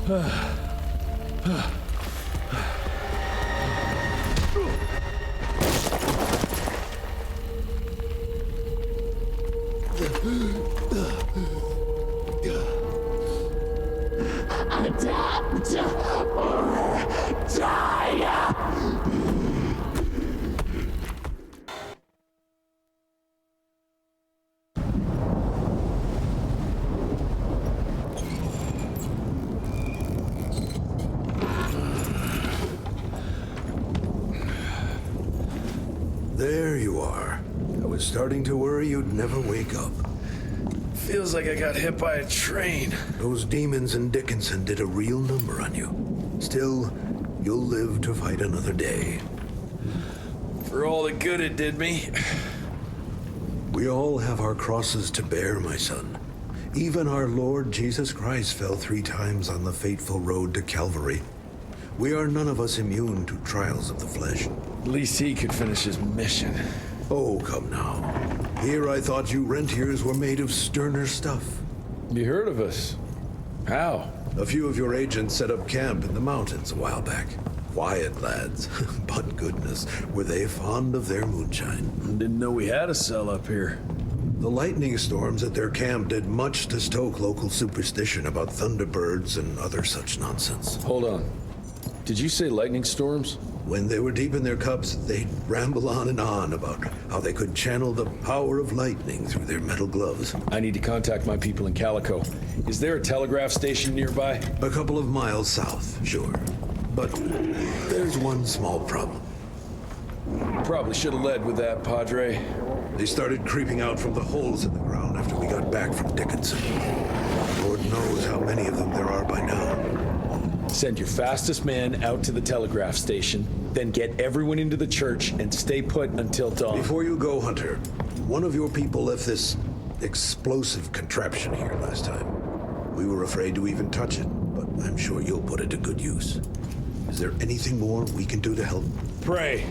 Adapt or die! There you are. I was starting to worry you'd never wake up. Feels like I got hit by a train. Those demons in Dickinson did a real number on you. Still, you'll live to fight another day. For all the good it did me. We all have our crosses to bear, my son. Even our Lord Jesus Christ fell 3 times on the fateful road to Calvary. We are none of us immune to trials of the flesh. At least he could finish his mission. Oh, come now. Here I thought you rentiers were made of sterner stuff. You heard of us? How? A few of your agents set up camp in the mountains a while back. Quiet lads, but goodness, were they fond of their moonshine. Didn't know we had a cell up here. The lightning storms at their camp did much to stoke local superstition about thunderbirds and other such nonsense. Hold on. Did you say lightning storms? When they were deep in their cups, they'd ramble on and on about how they could channel the power of lightning through their metal gloves. I need to contact my people in Calico. Is there a telegraph station nearby? A couple of miles south, sure. But there's one small problem. Probably should have led with that, Padre. They started creeping out from the holes in the ground after we got back from Dickinson. Lord knows how many of them there are by now. Send your fastest man out to the telegraph station, then get everyone into the church and stay put until dawn. Before you go, Hunter, one of your people left this explosive contraption here last time. We were afraid to even touch it, but I'm sure you'll put it to good use. Is there anything more we can do to help? Pray.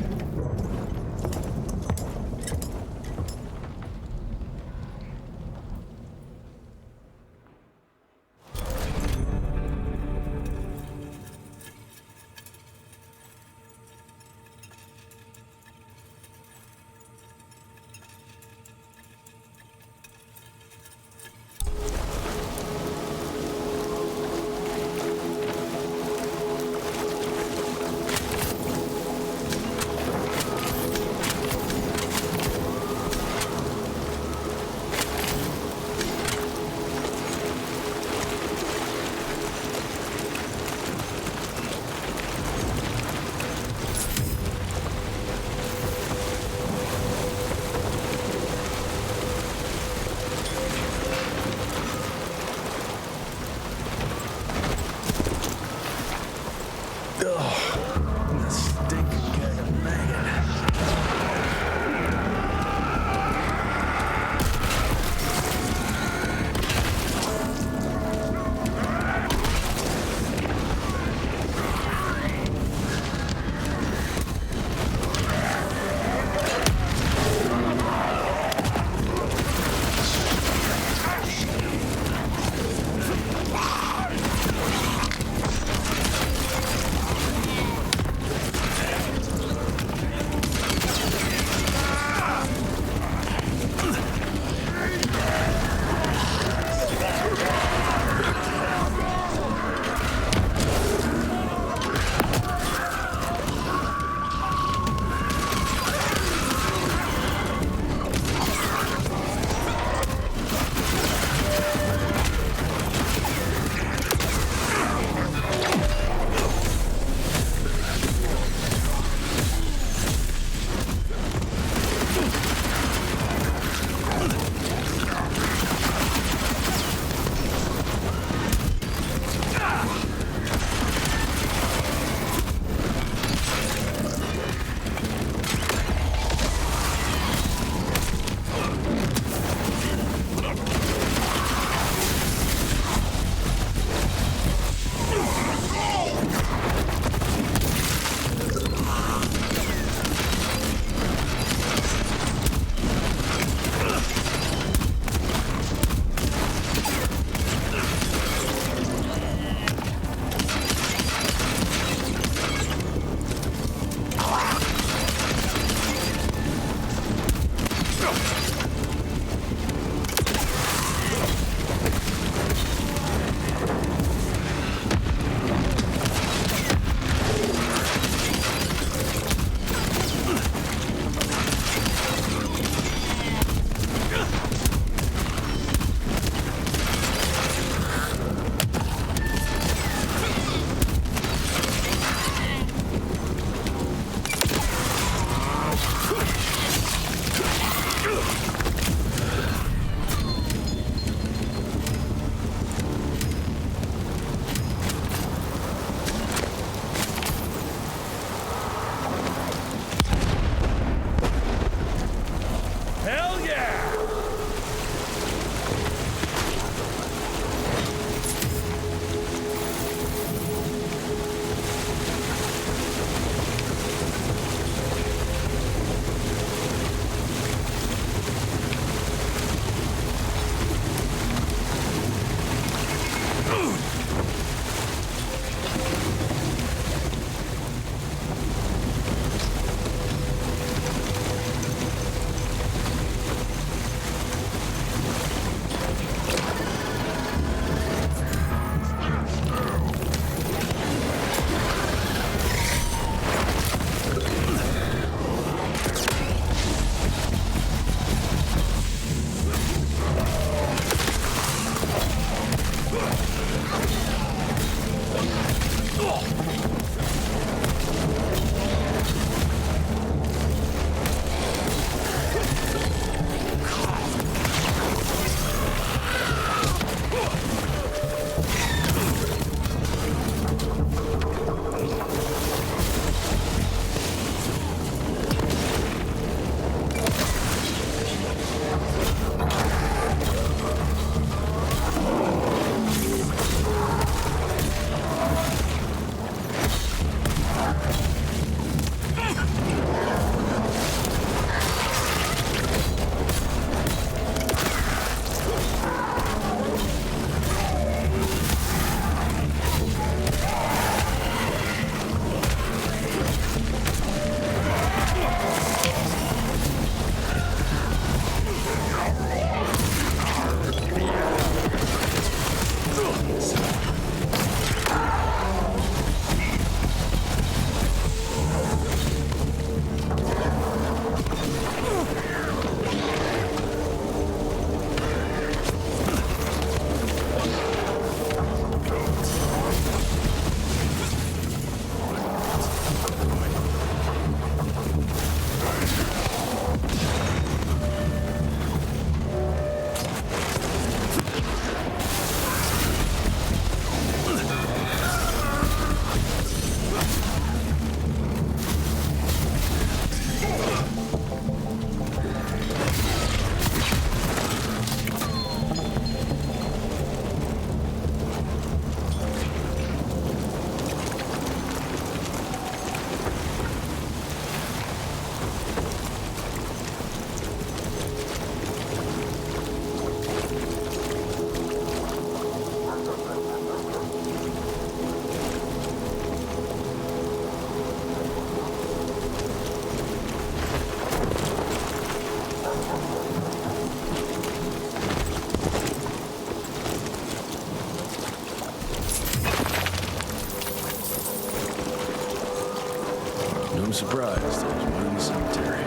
surprised I was in the cemetery.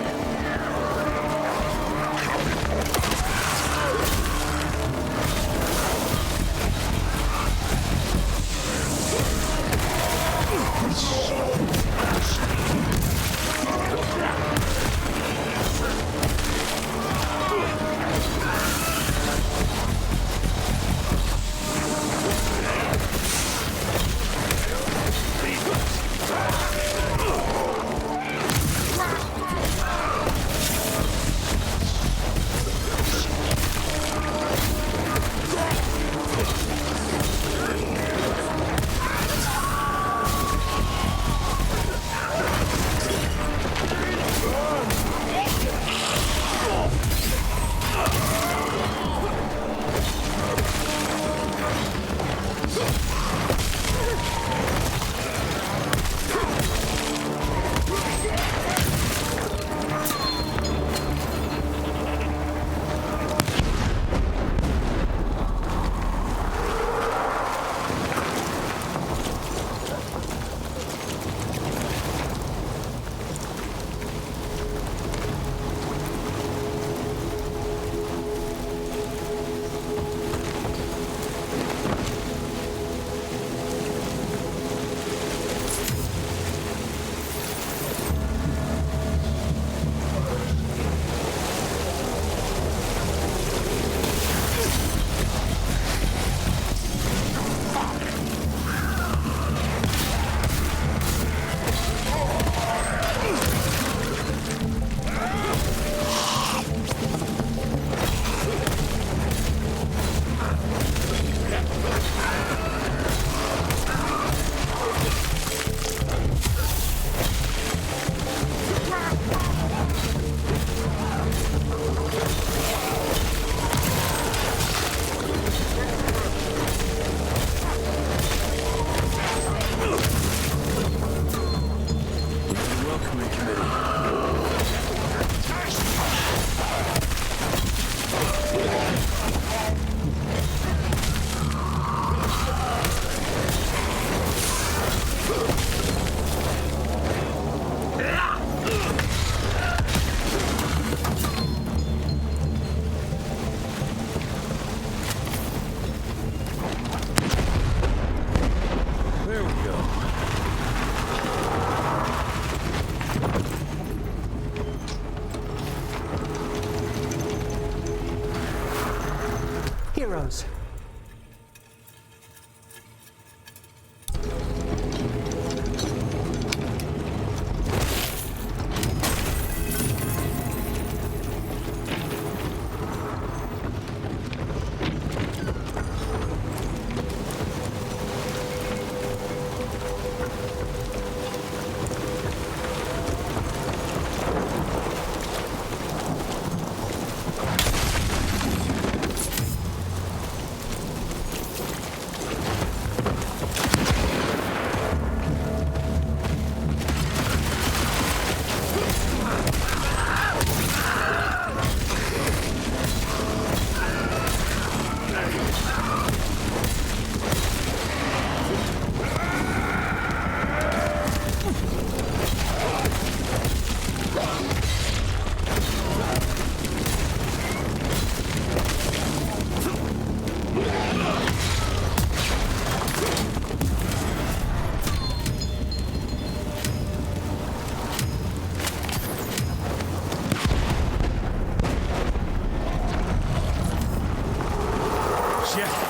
Heroes.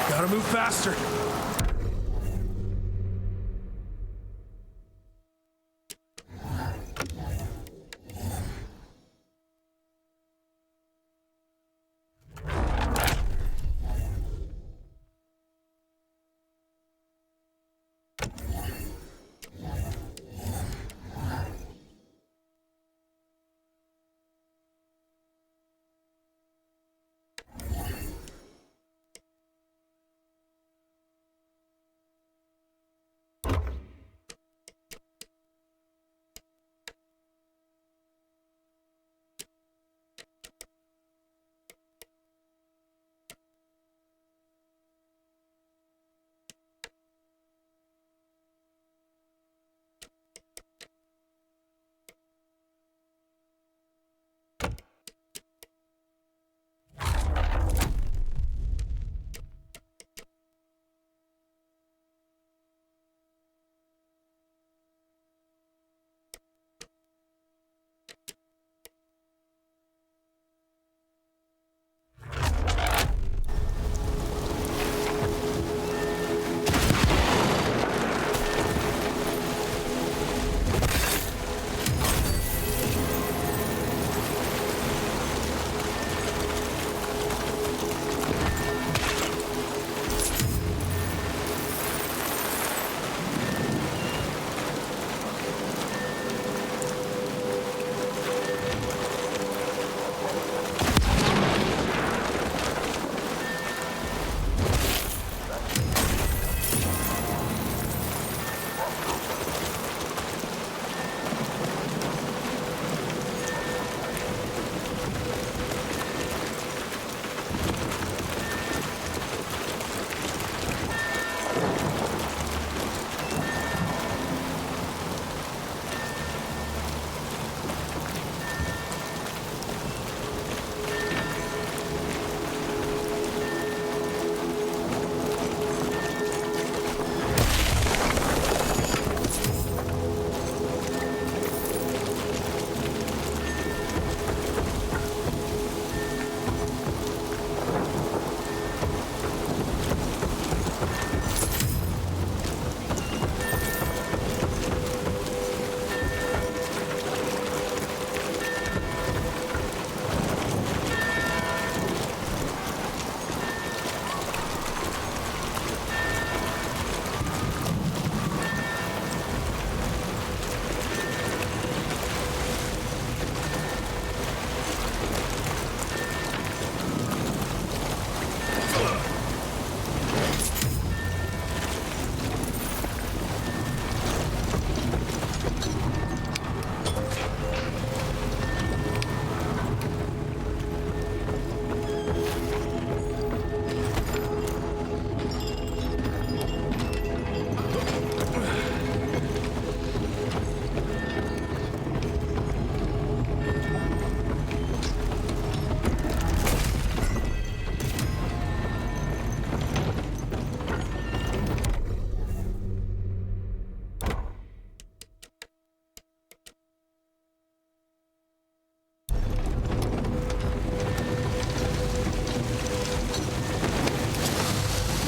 Gotta move faster.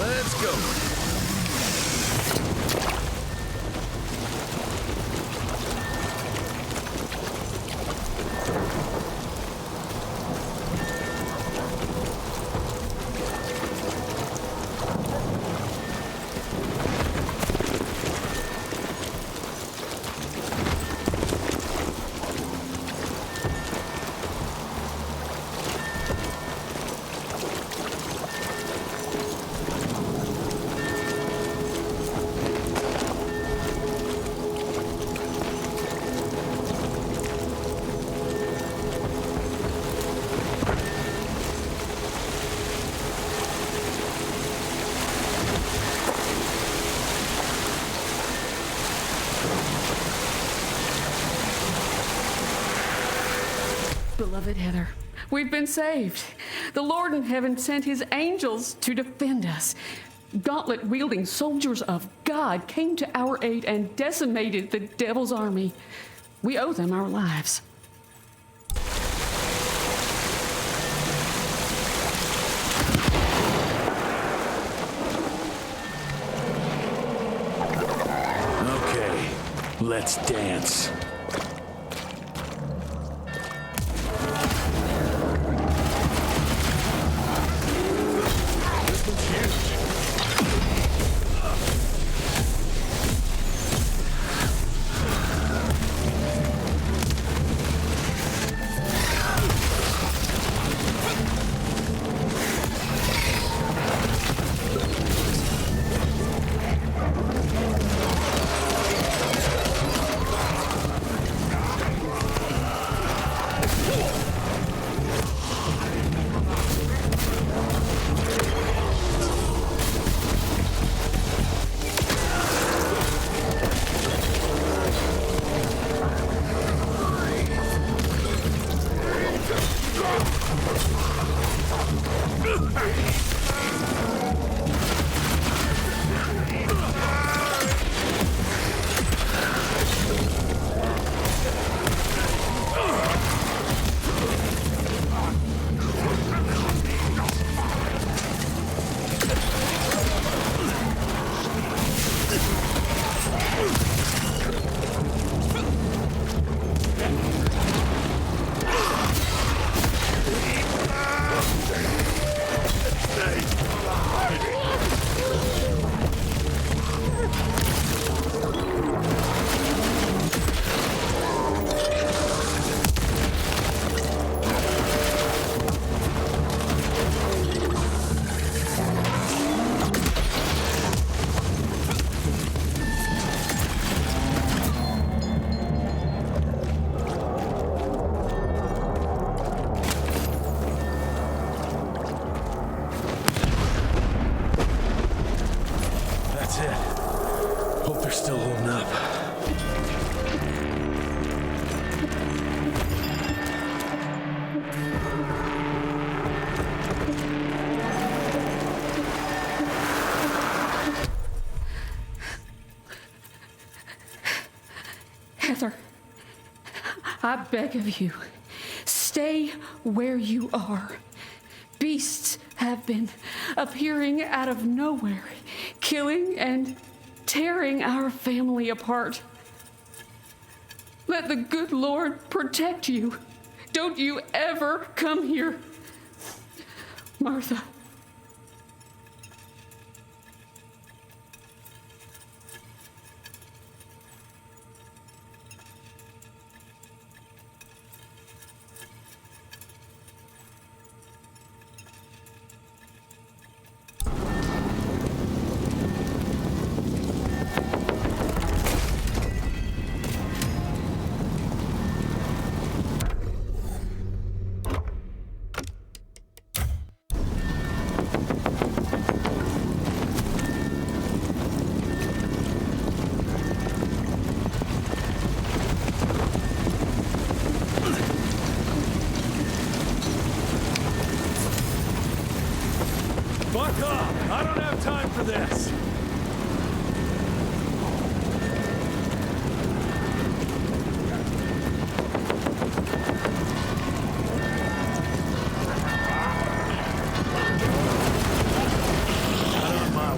Let's go. Beloved Heather, we've been saved. The Lord in heaven sent his angels to defend us. Gauntlet-wielding soldiers of God came to our aid and decimated the devil's army. We owe them our lives. Okay, let's dance. Heather, I beg of you, stay where you are. Beasts have been appearing out of nowhere, killing and tearing our family apart. Let the good Lord protect you. Don't you ever come here. Martha. Fuck off! I don't have time for this! I don't mind.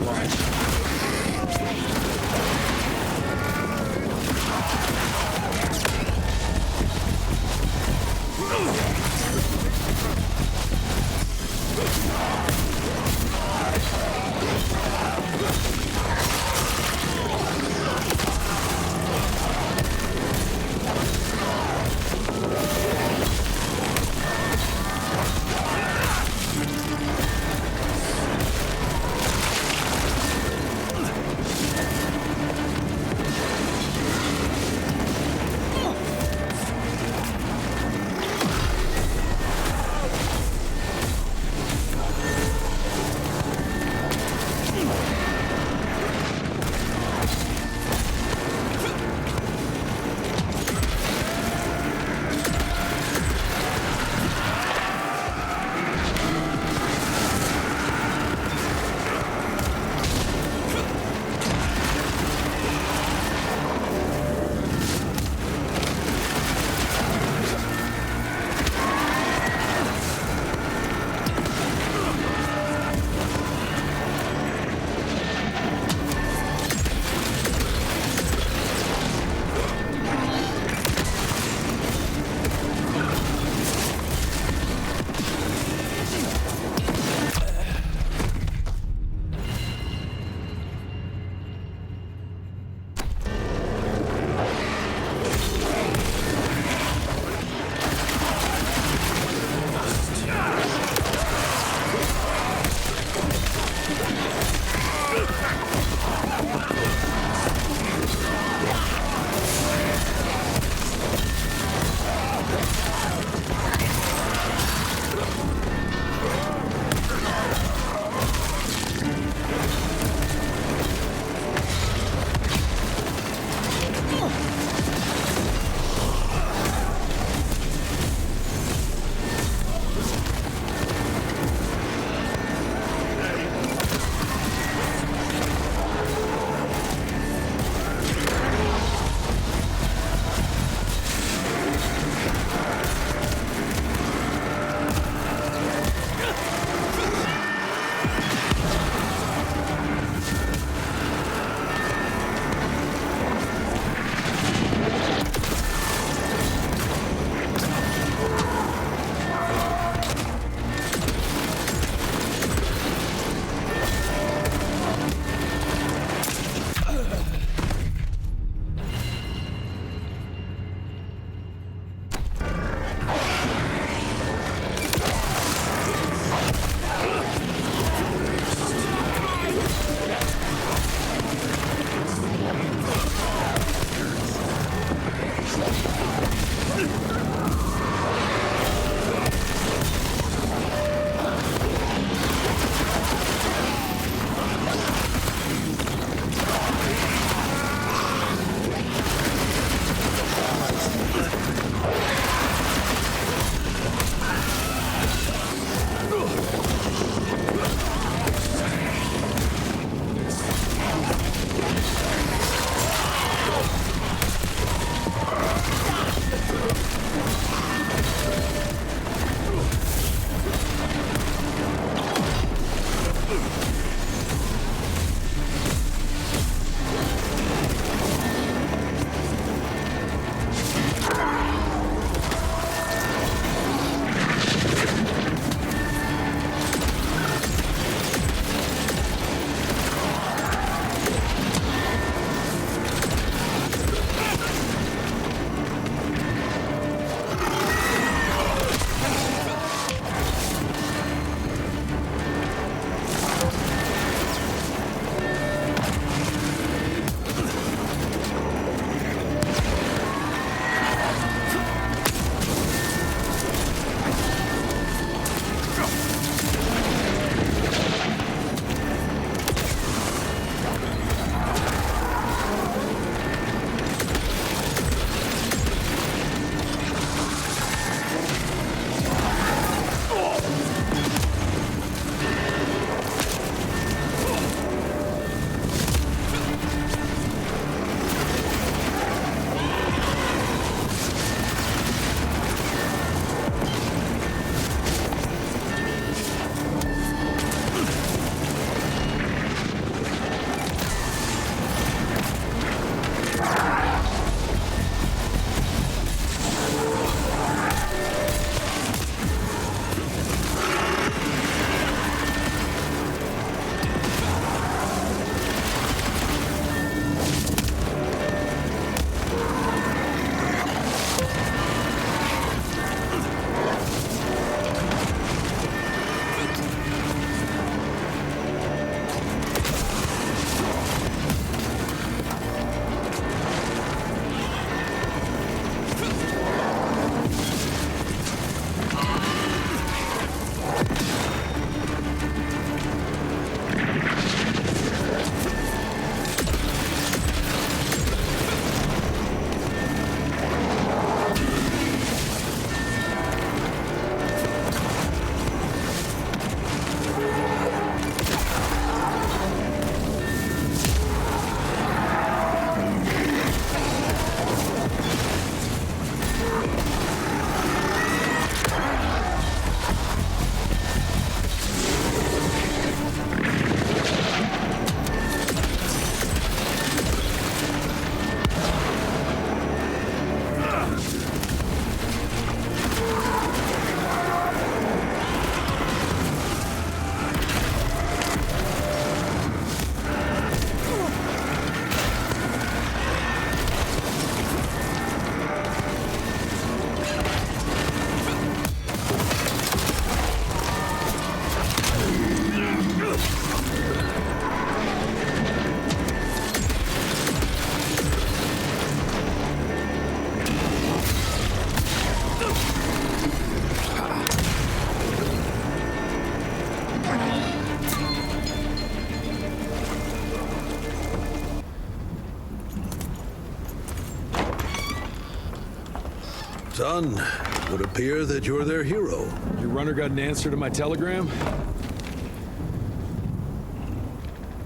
Son, it would appear that you're their hero. Your runner got an answer to my telegram?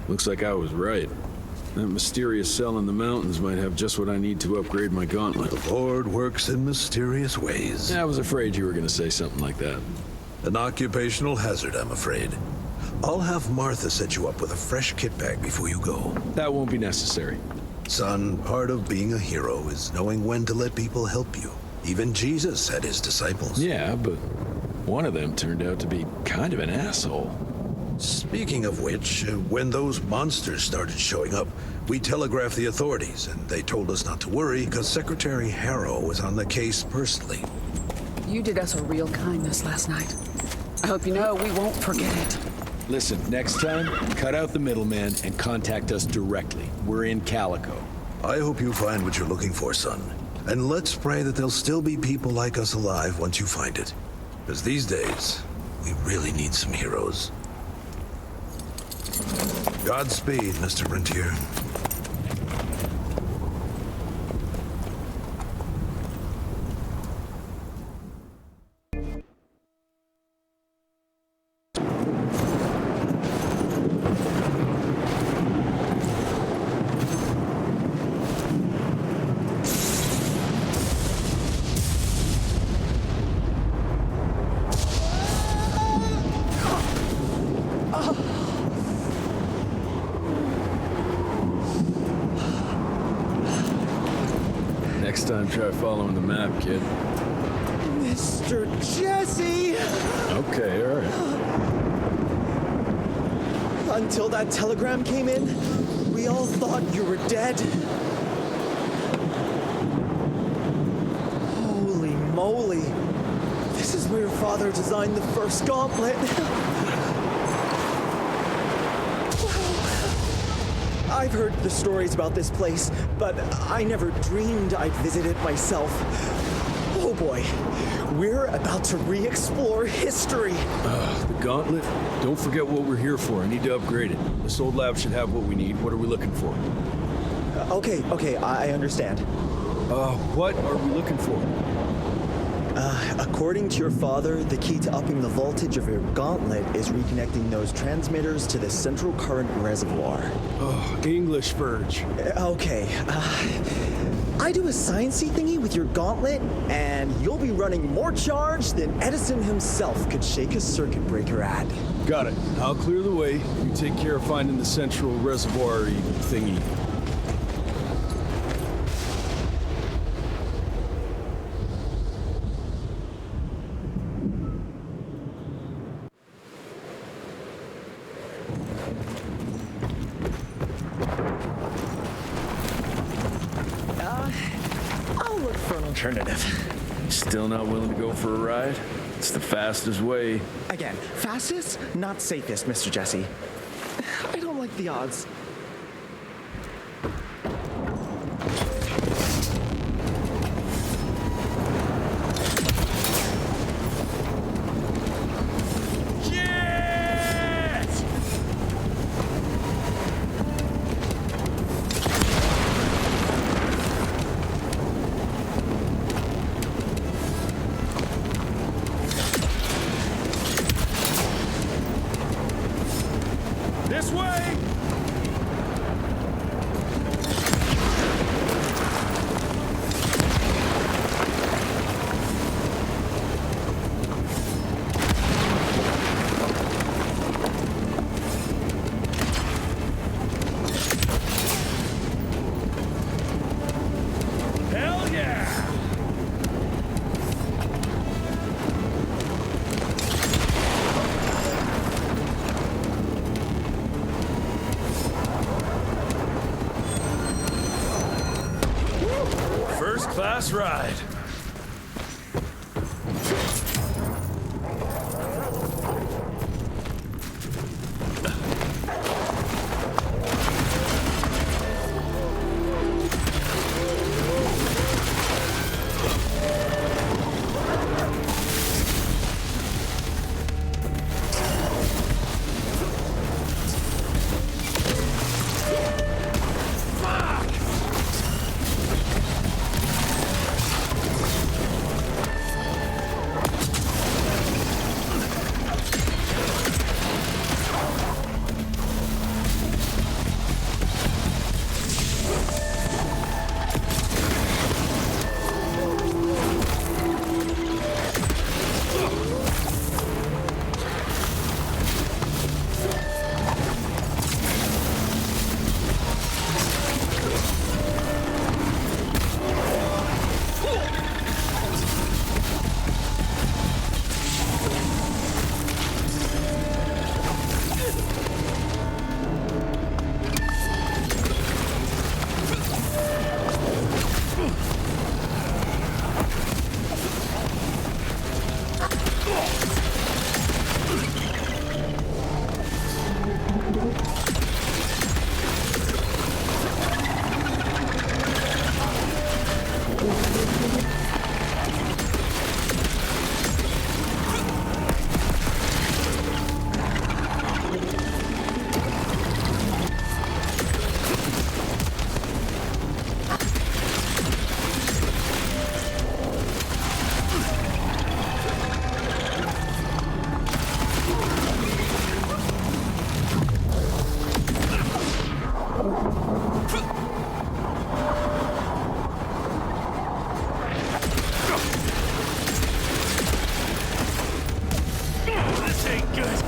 Looks like I was right. That mysterious cell in the mountains might have just what I need to upgrade my gauntlet. The Lord works in mysterious ways. I was afraid you were going to say something like that. An occupational hazard, I'm afraid. I'll have Martha set you up with a fresh kit bag before you go. That won't be necessary. Son, part of being a hero is knowing when to let people help you. Even Jesus had his disciples. Yeah, but one of them turned out to be kind of an asshole. Speaking of which, when those monsters started showing up, we telegraphed the authorities, and they told us not to worry because Secretary Harrow was on the case personally. You did us a real kindness last night. I hope you know we won't forget it. Listen, next time, cut out the middleman and contact us directly. We're in Calico. I hope you find what you're looking for, son. And let's pray that there'll still be people like us alive once you find it. Because these days, we really need some heroes. Godspeed, Mr. Rentier. Next time, try following the map, kid. Mr. Jesse! Okay, all right. Until that telegram came in, we all thought you were dead. Holy moly. This is where your father designed the first gauntlet. I've heard the stories about this place, but I never dreamed I'd visit it myself. Oh boy, we're about to re-explore history. The gauntlet? Don't forget what we're here for. I need to upgrade it. This old lab should have what we need. What are we looking for? Okay, I understand. What are we looking for? According to your father, the key to upping the voltage of your gauntlet is reconnecting those transmitters to the central current reservoir. Oh, English Verge. Okay, I do a sciencey thingy with your gauntlet, and you'll be running more charge than Edison himself could shake a circuit breaker at. Got it. I'll clear the way. You take care of finding the central reservoir-y thingy. I'll look for an alternative. Still not willing to go for a ride? It's the fastest way. Again, fastest, not safest, Mr. Jesse. I don't like the odds. This way! Hell yeah! First class ride. This ain't good.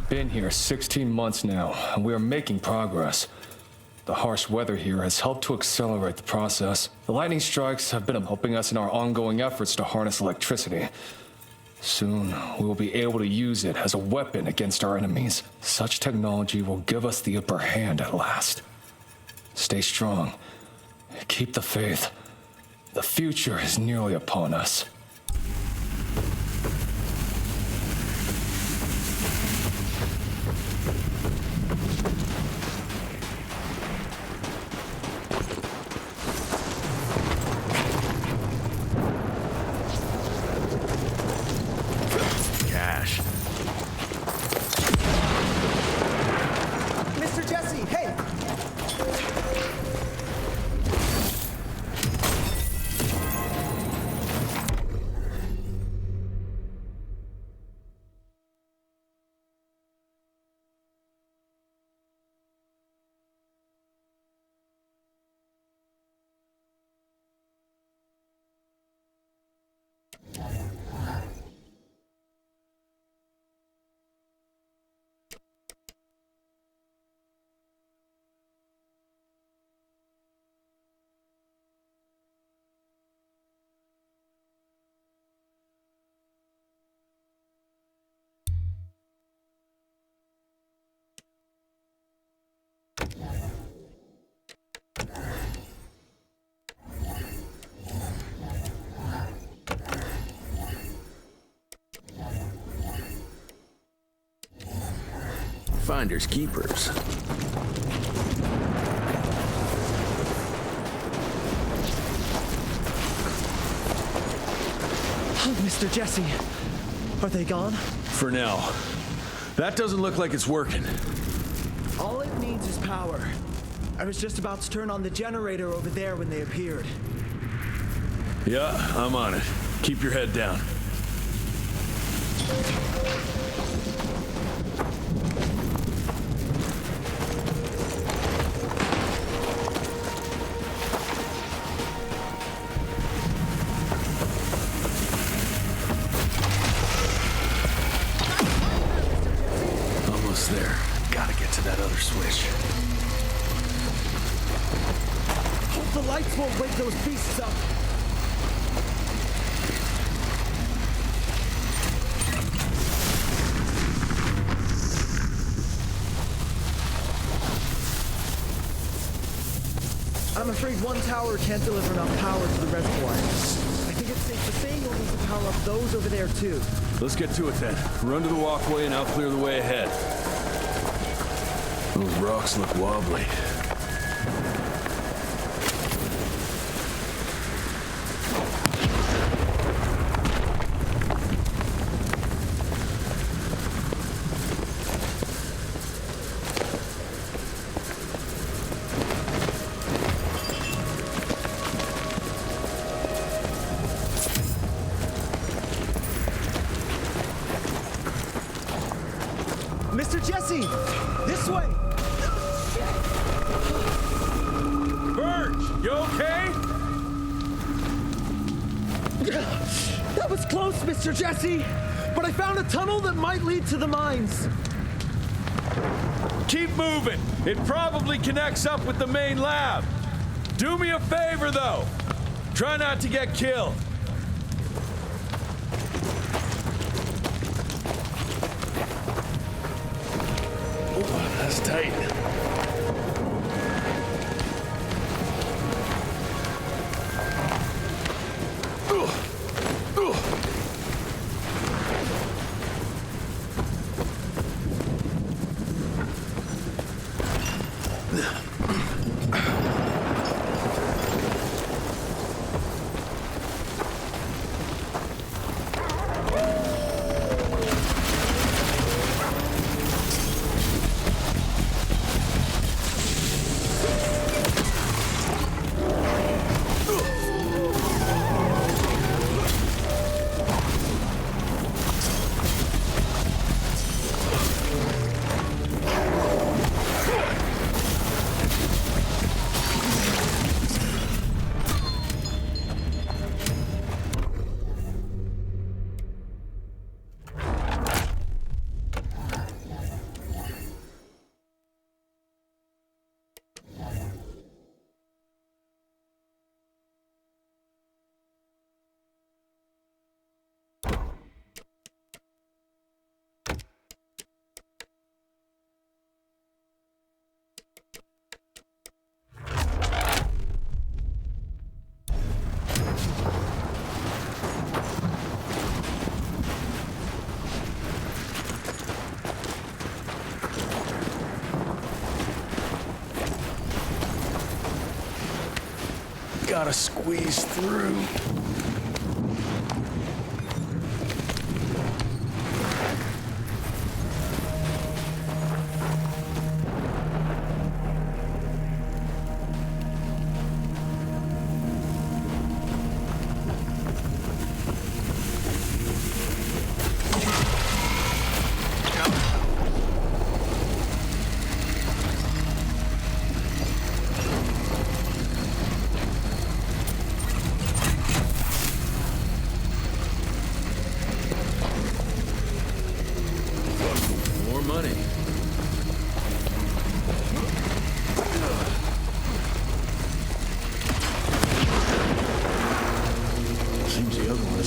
Been here 16 months now, and we are making progress. The harsh weather here has helped to accelerate the process. The lightning strikes have been helping us in our ongoing efforts to harness electricity. Soon, we will be able to use it as a weapon against our enemies. Such technology will give us the upper hand at last. Stay strong. Keep the faith. The future is nearly upon us. Mr. Jesse, hey! Finders keepers. Mr. Jesse, are they gone? For now. That doesn't look like it's working. All it needs is power. I was just about to turn on the generator over there when they appeared. Yeah, I'm on it. Keep your head down. Almost there. Gotta get to that other switch. Hope the lights won't wake those beasts up. I'm afraid one tower can't deliver enough power to the reservoir. I think it's safe to say you'll need to power up those over there too. Let's get to it then. Run to the walkway and I'll clear the way ahead. Those rocks look wobbly. Mr. Jesse! This way! Birch, you okay? That was close, Mr. Jesse! But I found a tunnel that might lead to the mines. Keep moving. It probably connects up with the main lab. Do me a favor, though. Try not to get killed. Oh, that's tight. Gotta squeeze through.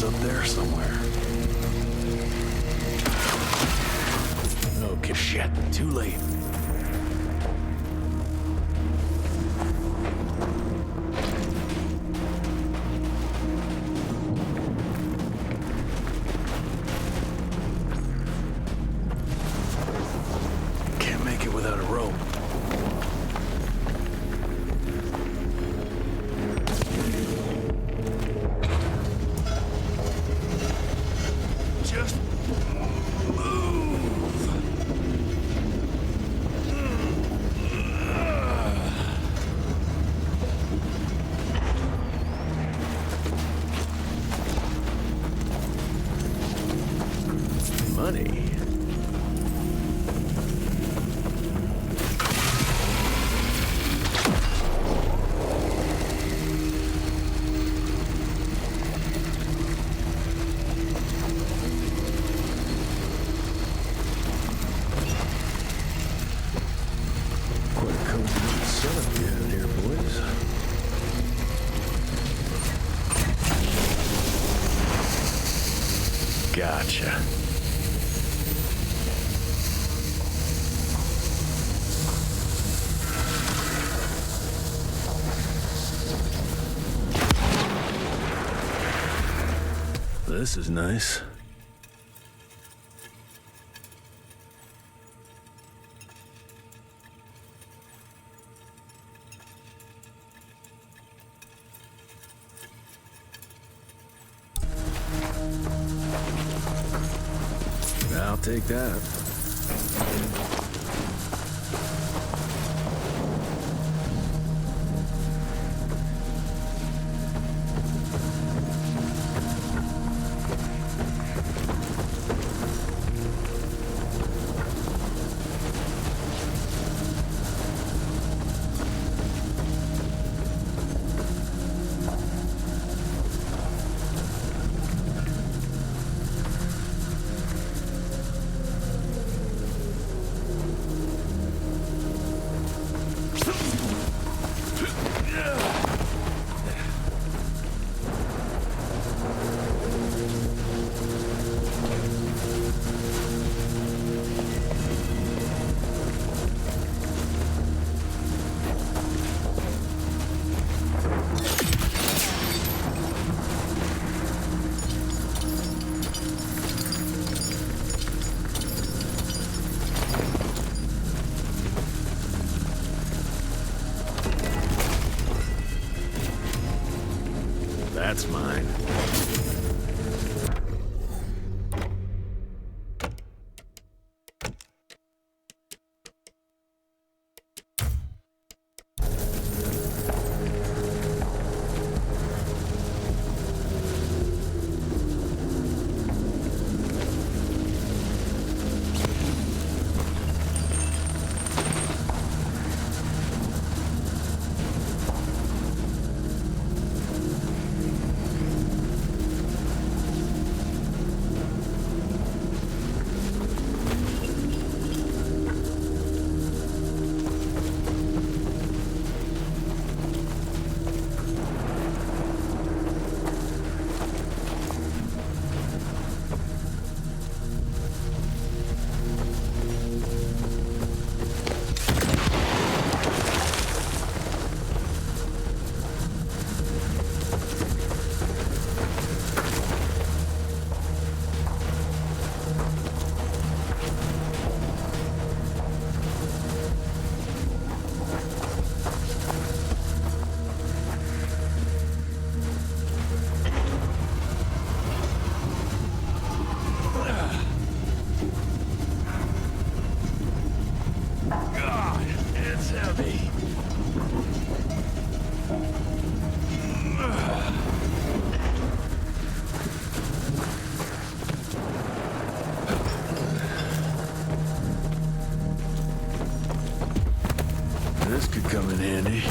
Up there somewhere. Okay, shit. Too late. Can't make it without a rope. Money. Quite a cozy setup you have here, boys. Gotcha. This is nice. I'll take that. That's mine. This could come in handy.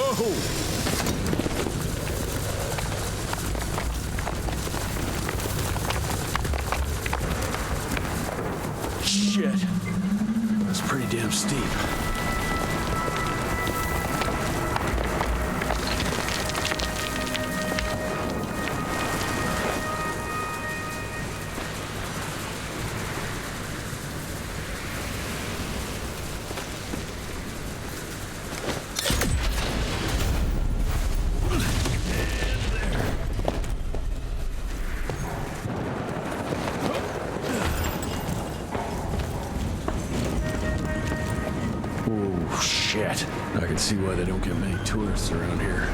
Whoa! Shit. That's pretty damn steep. Oh, shit. I can see why they don't get many tourists around here.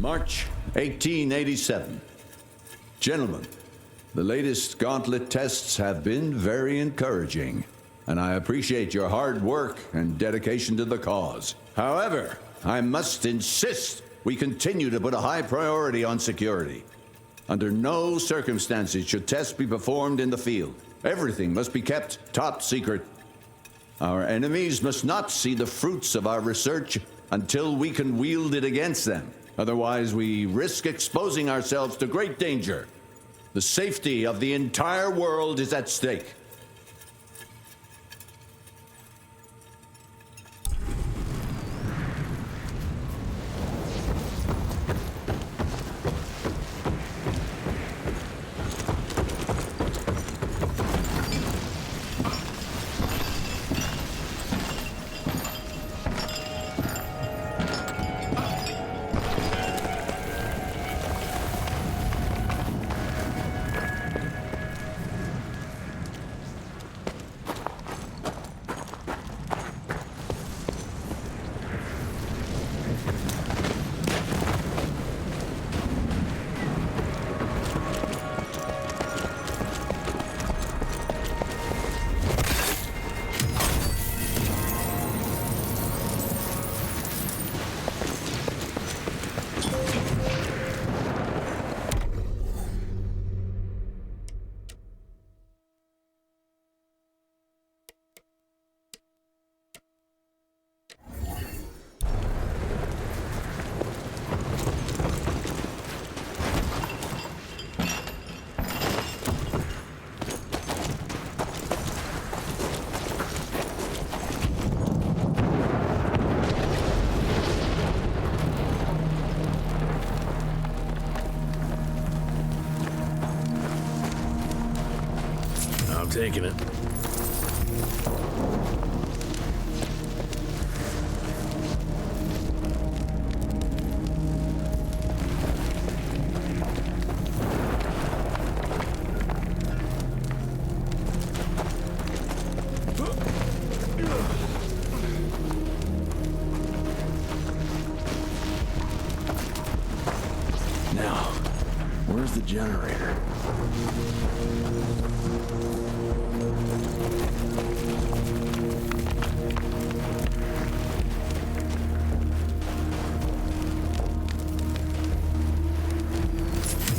March 1887. Gentlemen, the latest gauntlet tests have been very encouraging, and I appreciate your hard work and dedication to the cause. However, I must insist we continue to put a high priority on security. Under no circumstances should tests be performed in the field. Everything must be kept top secret. Our enemies must not see the fruits of our research until we can wield it against them. Otherwise, we risk exposing ourselves to great danger. The safety of the entire world is at stake. Taking it. Now, where's the generator?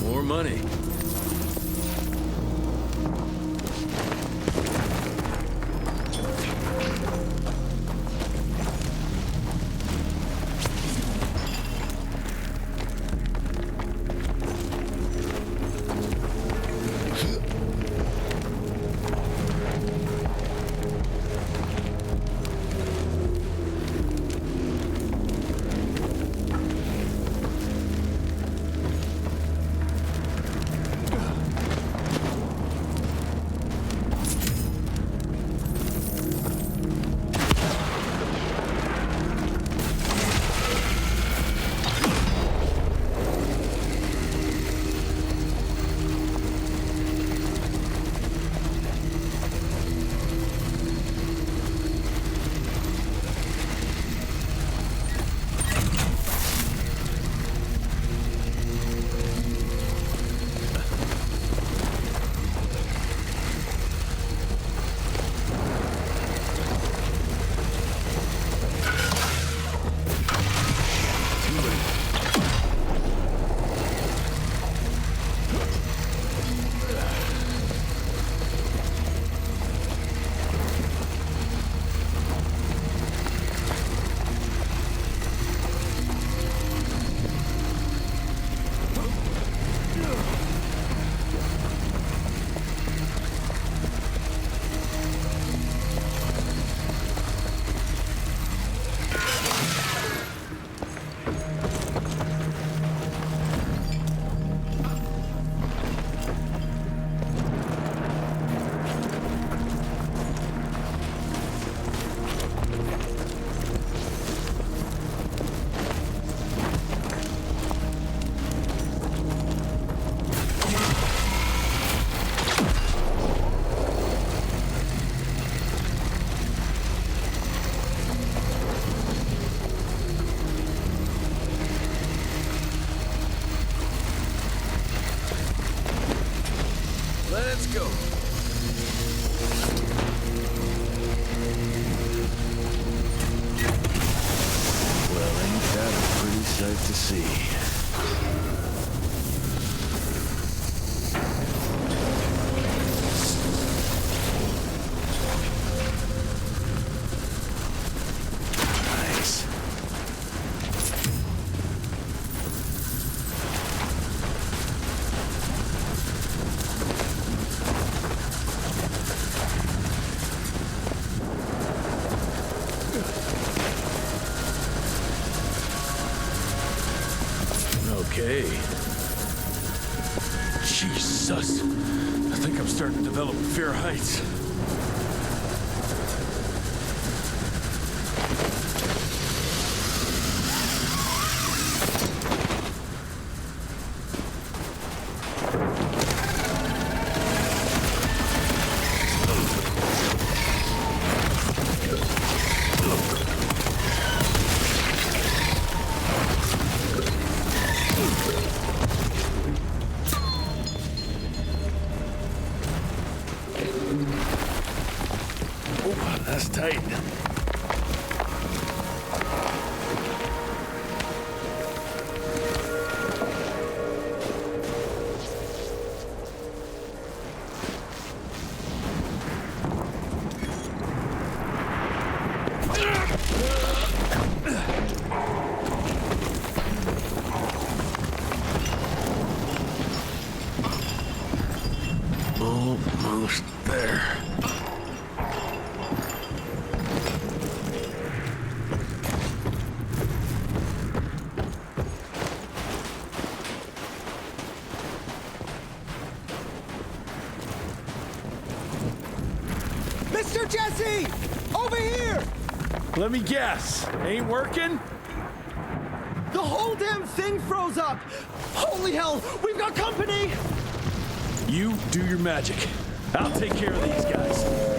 More money. to see. Nice. Okay. Jesus. I think I'm starting to develop fear of heights. That's tight. Almost there. Mr. Jesse! Over here! Let me guess. Ain't working? The whole damn thing froze up! Holy hell! We've got company! You do your magic. I'll take care of these guys.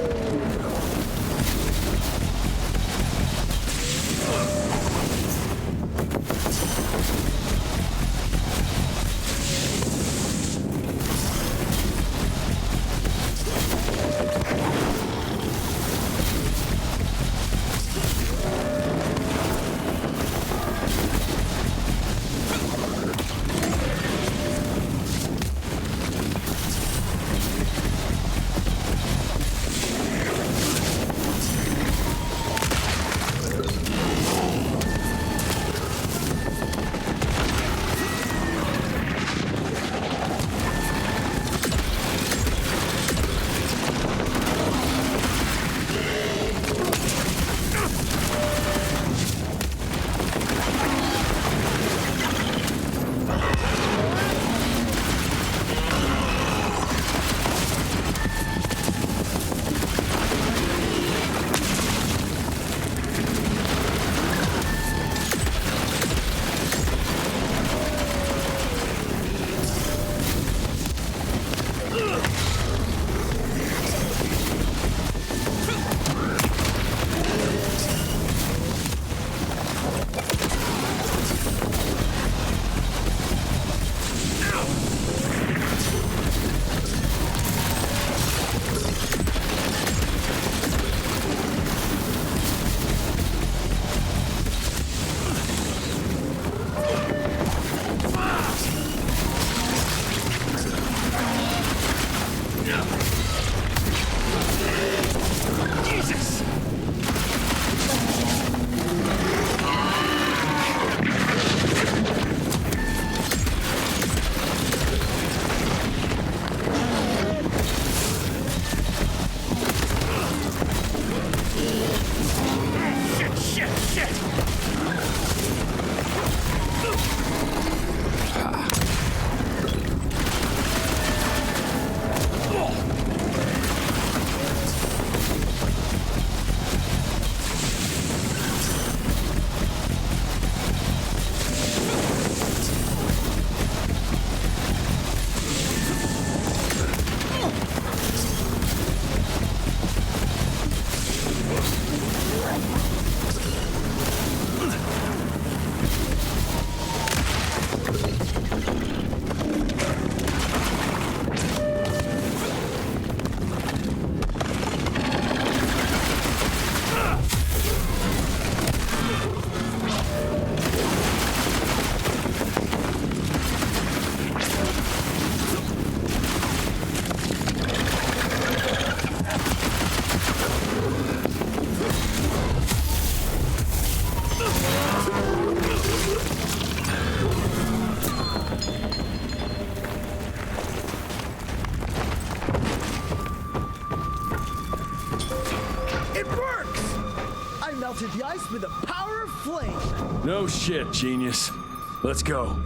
sliced with the power of flame. No shit, genius. Let's go.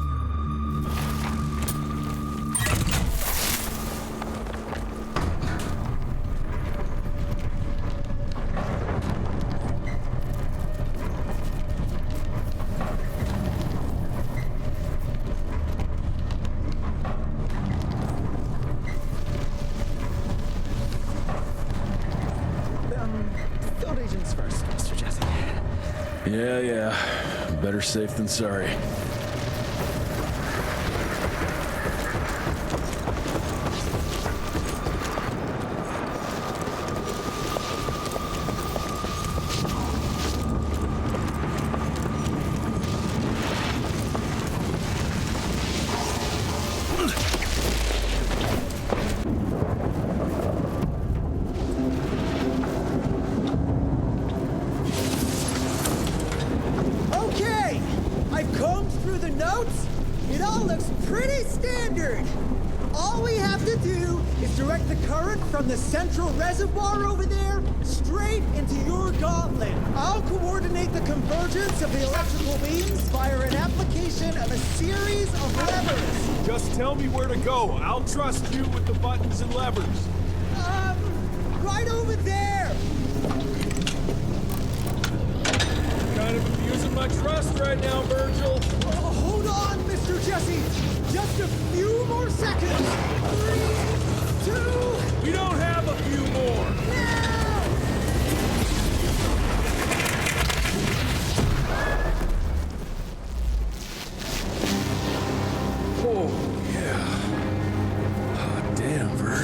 Field agents first, Mr. Jesse. Yeah. Better safe than sorry. Okay, I've combed through the notes. It all looks pretty standard. All we have to do is direct the current from the central reservoir over there straight into your gauntlet. I'll coordinate the convergence of the electrical beams via an application of a series of levers. Just tell me where to go. I'll trust you with the buttons and levers. Right over there. Kind of abusing my trust right now, Virgil. Hold on, Mr. Jesse. Just a few more seconds. 3, 2... We don't have a few more. Oh, yeah. Hot damn, Virg.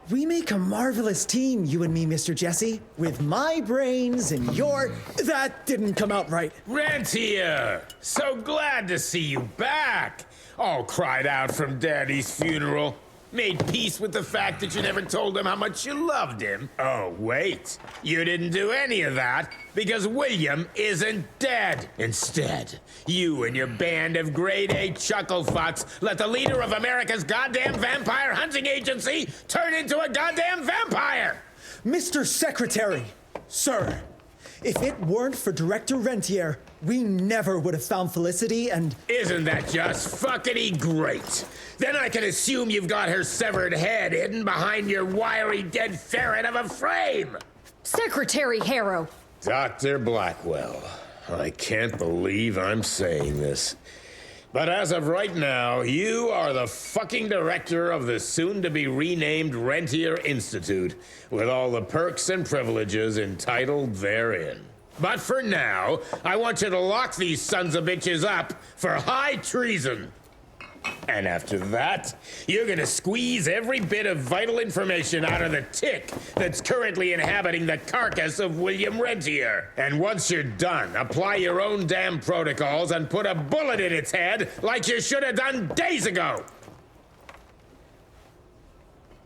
We make a marvelous team, you and me, Mr. Jesse. With my brains and your... That didn't come out right. Rentier! So glad to see you back! All cried out from Daddy's funeral. Made peace with the fact that you never told him how much you loved him. Oh, wait. You didn't do any of that because William isn't dead. Instead, you and your band of grade-A chucklefucks let the leader of America's goddamn vampire hunting agency turn into a goddamn vampire! Mr. Secretary, sir, if it weren't for Director Rentier, we never would have found Felicity and... Isn't that just fuckity great? Then I can assume you've got her severed head hidden behind your wiry dead ferret of a frame! Secretary Harrow! Dr. Blackwell, I can't believe I'm saying this. But as of right now, you are the fucking director of the soon-to-be renamed Rentier Institute, with all the perks and privileges entitled therein. But for now, I want you to lock these sons of bitches up for high treason. And after that, you're gonna squeeze every bit of vital information out of the tick that's currently inhabiting the carcass of William Rentier. And once you're done, apply your own damn protocols and put a bullet in its head like you should have done days ago.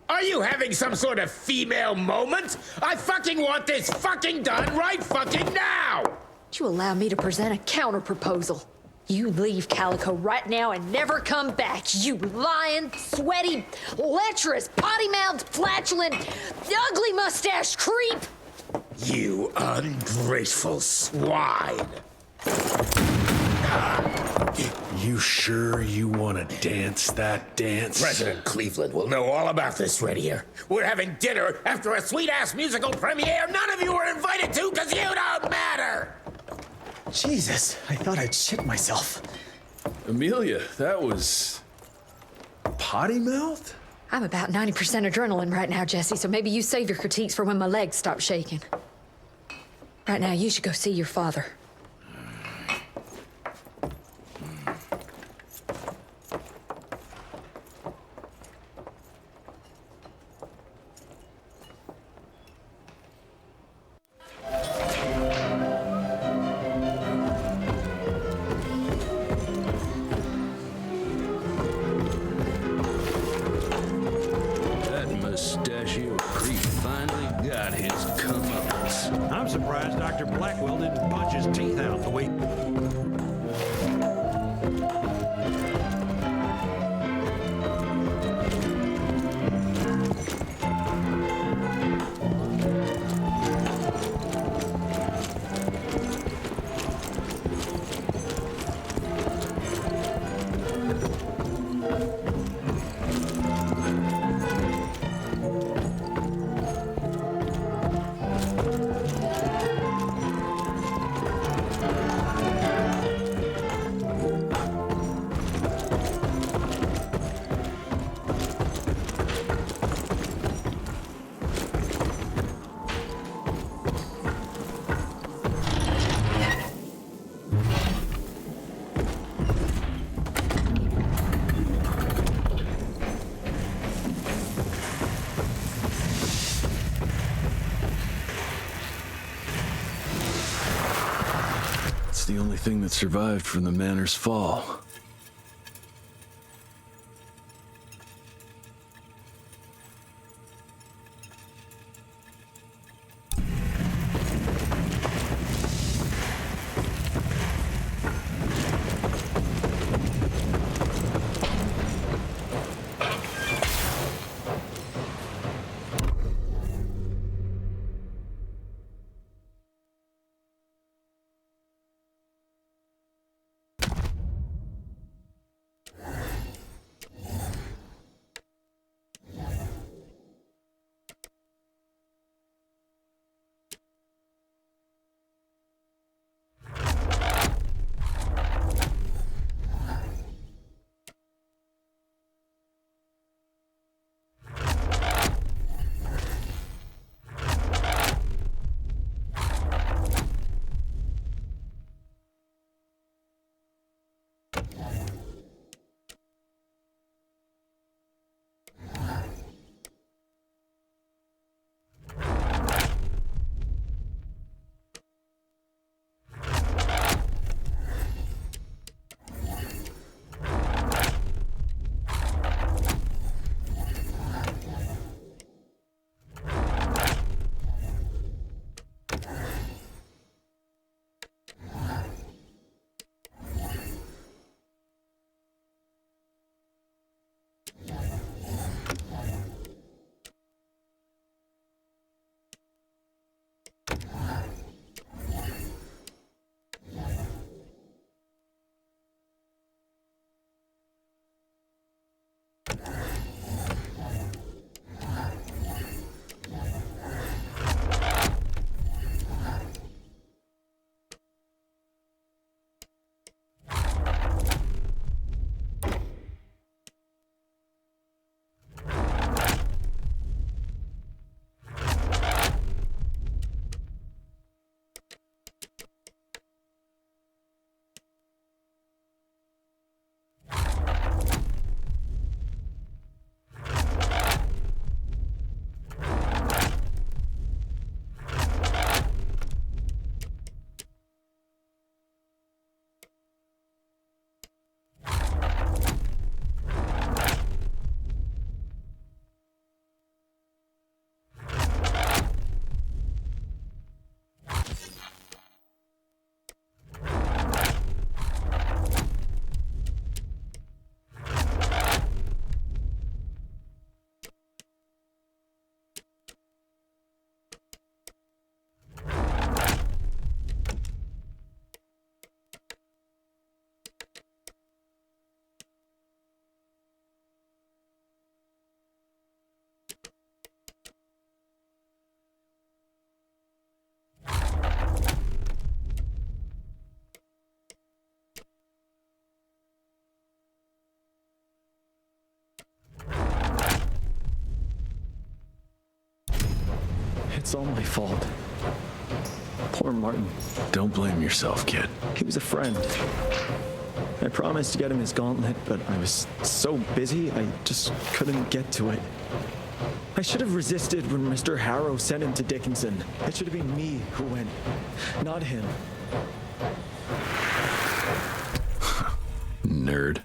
Are you having some sort of female moment? I fucking want this fucking done right fucking now! Would you allow me to present a counter-proposal? You leave Calico right now and never come back, you lying, sweaty, lecherous, potty-mouthed, flatulent, ugly mustached creep! You ungrateful swine! You sure you want to dance that dance? President Cleveland will know all about this right here. We're having dinner after a sweet-ass musical premiere none of you were invited to because you don't matter! Jesus, I thought I'd shit myself. Amelia, that was... potty mouth? I'm about 90% adrenaline right now, Jesse, so maybe you save your critiques for when my legs stop shaking. Right now, you should go see your father. I'm surprised Dr. Blackwell didn't punch his teeth out the way... It's the only thing that survived from the manor's fall. It's all my fault. Poor Martin. Don't blame yourself, kid. He was a friend. I promised to get him his gauntlet, but I was so busy, I just couldn't get to it. I should have resisted when Mr. Harrow sent him to Dickinson. It should have been me who went, not him. Nerd.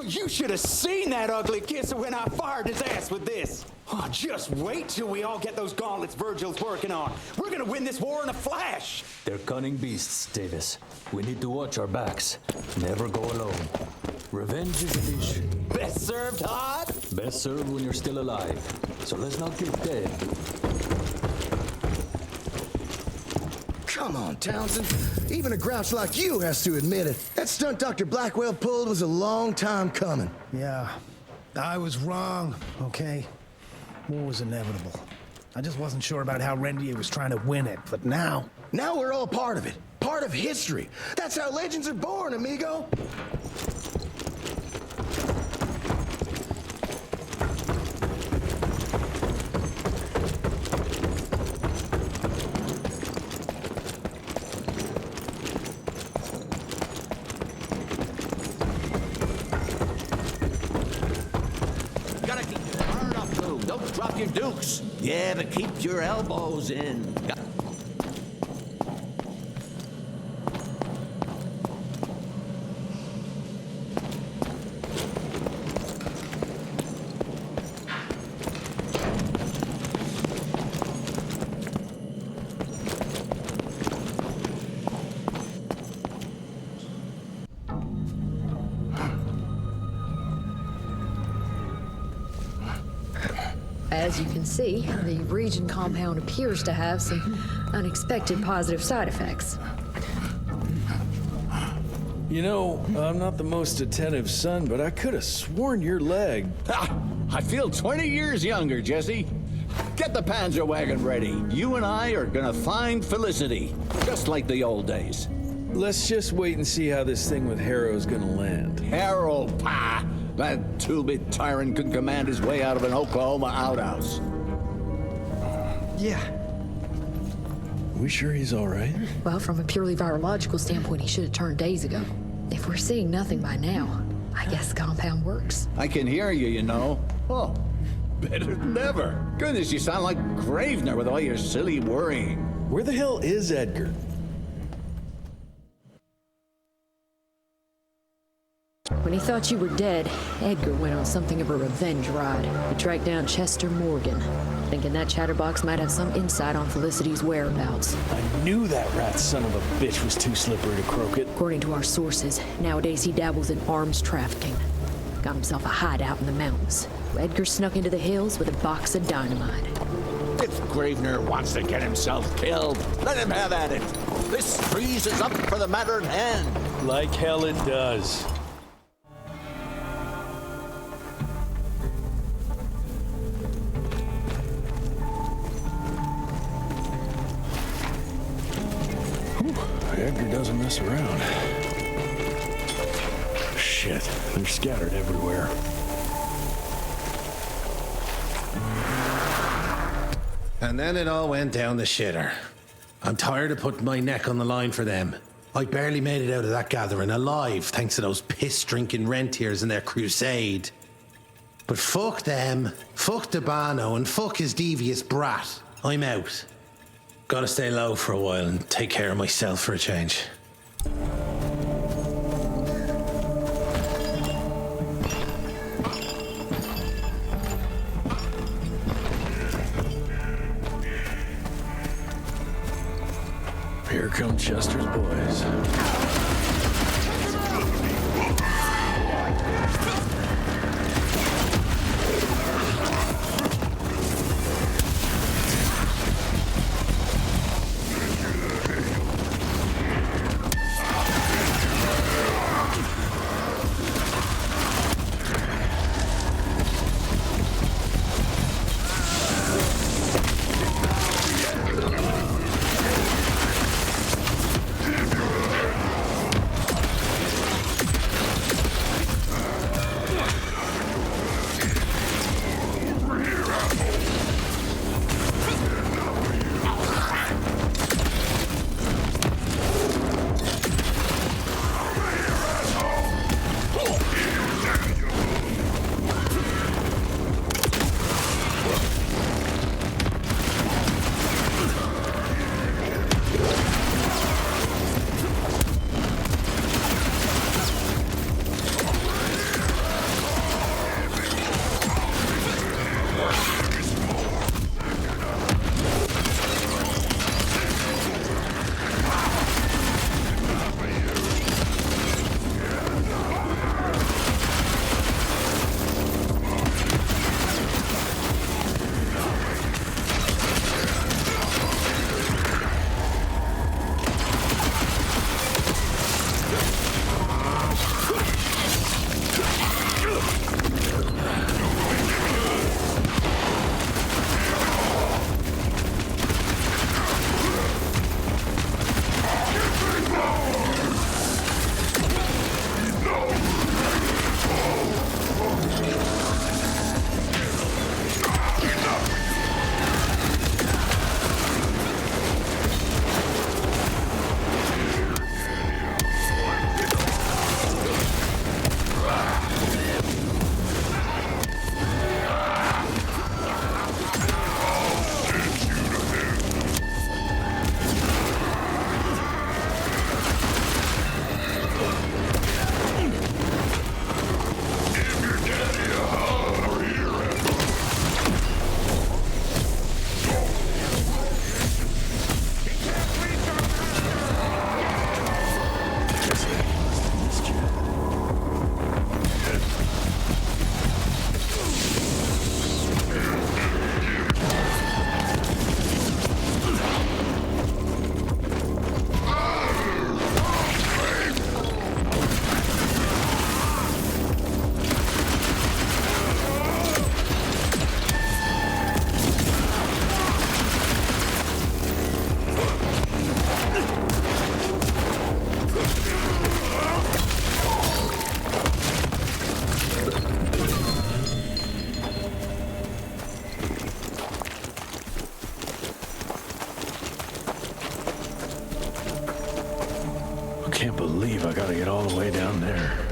You should have seen that ugly kisser when I fired his ass with this. Oh, just wait till we all get those gauntlets Virgil's working on. We're gonna win this war in a flash. They're cunning beasts, Davis. We need to watch our backs. Never go alone. Revenge is a dish. Best served hot? Best served when you're still alive. So let's not get dead. Come on, Townsend. Even a grouch like you has to admit it. That stunt Dr. Blackwell pulled was a long time coming. Yeah, I was wrong, okay? War was inevitable. I just wasn't sure about how Rentier was trying to win it, but now... Now we're all part of it. Part of history. That's how legends are born, amigo. Drop your dukes. Yeah, but keep your elbows in. As you can see, the region compound appears to have some unexpected positive side effects. You know, I'm not the most attentive son, but I could have sworn your leg. I feel 20 years younger, Jesse. Get the Panzer wagon ready. You and I are gonna find Felicity, just like the old days. Let's just wait and see how this thing with Harrow's gonna land. Harrow, pah! That two-bit tyrant could command his way out of an Oklahoma outhouse. Yeah. We sure he's all right? Well, from a purely virological standpoint, he should have turned days ago. If we're seeing nothing by now, I guess the compound works. I can hear you, you know. Oh, better than ever. Goodness, you sound like Gravener with all your silly worrying. Where the hell is Edgar? When he thought you were dead, Edgar went on something of a revenge ride. He tracked down Chester Morgan, thinking that chatterbox might have some insight on Felicity's whereabouts. I knew that rat son of a bitch was too slippery to croak it. According to our sources, nowadays he dabbles in arms trafficking. Got himself a hideout in the mountains. Edgar snuck into the hills with a box of dynamite. If Gravener wants to get himself killed, let him have at it. This freeze is up for the matter at hand. Like hell it does. Edgar doesn't mess around. Shit, they're scattered everywhere. And then it all went down the shitter. I'm tired of putting my neck on the line for them. I barely made it out of that gathering alive thanks to those piss-drinking rentiers and their crusade. But fuck them, fuck Debano, and fuck his devious brat. I'm out. Gotta stay low for a while and take care of myself for a change. Here come Chester's boys. get all the way down there.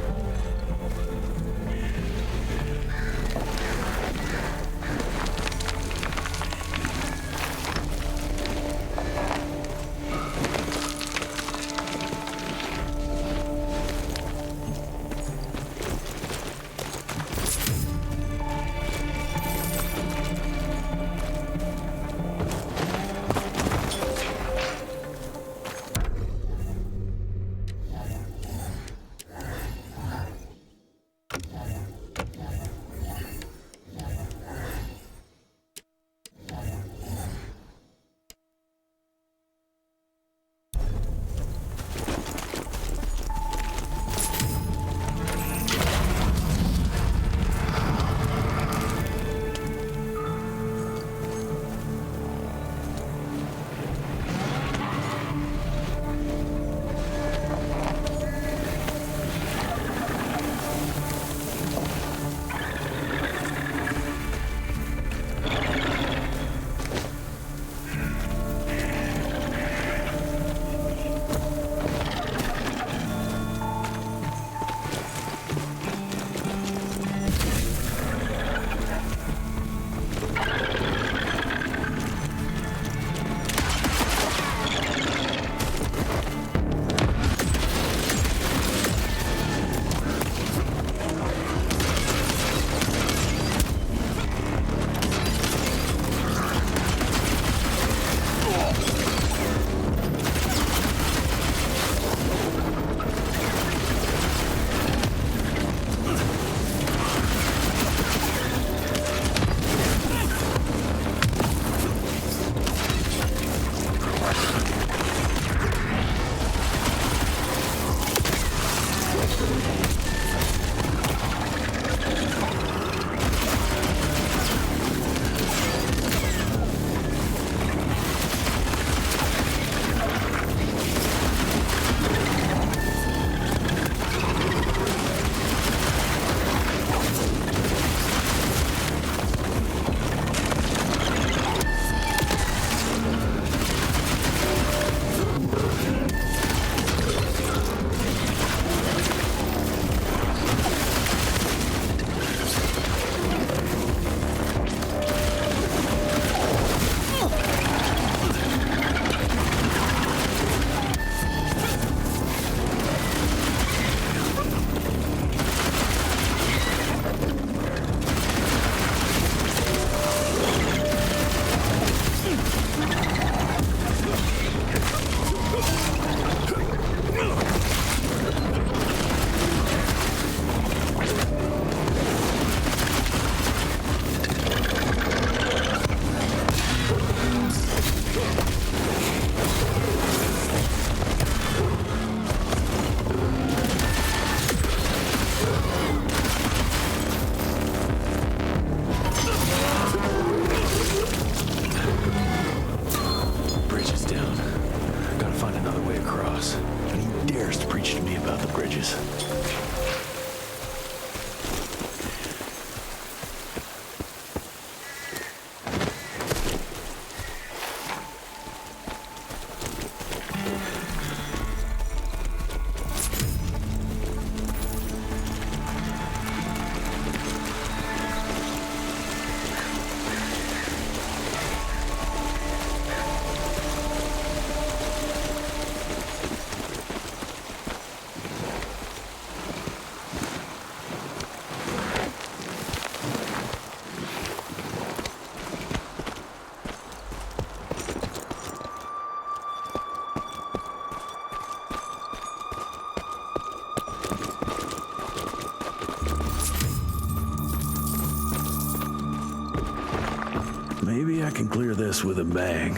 Maybe I can clear this with a bag.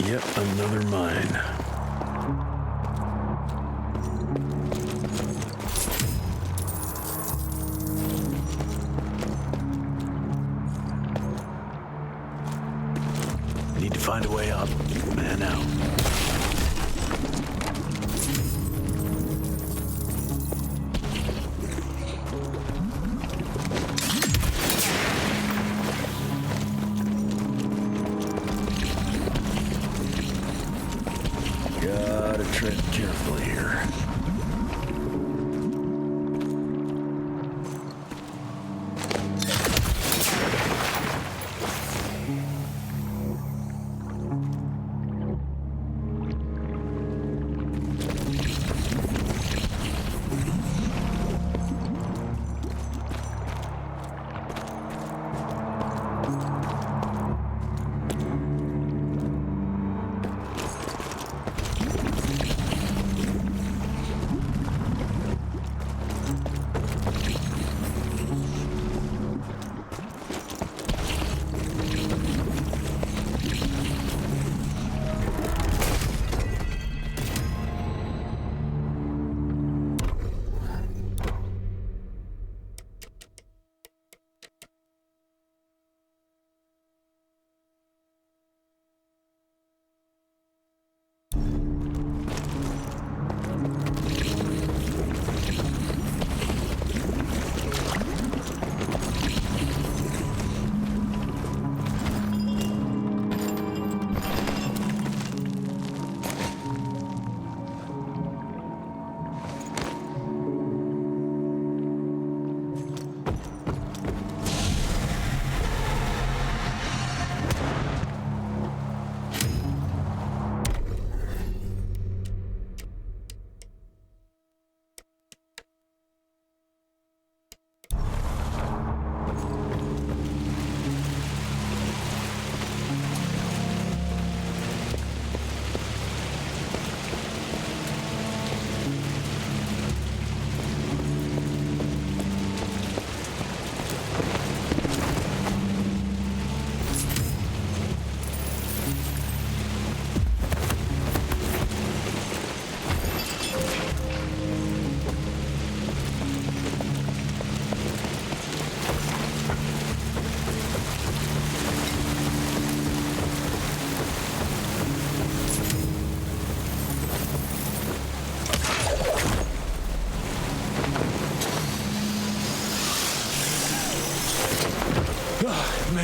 Yet another mine. Need to find a way up. Man out.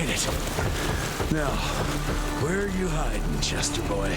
made it. Now, where are you hiding, Chester boy?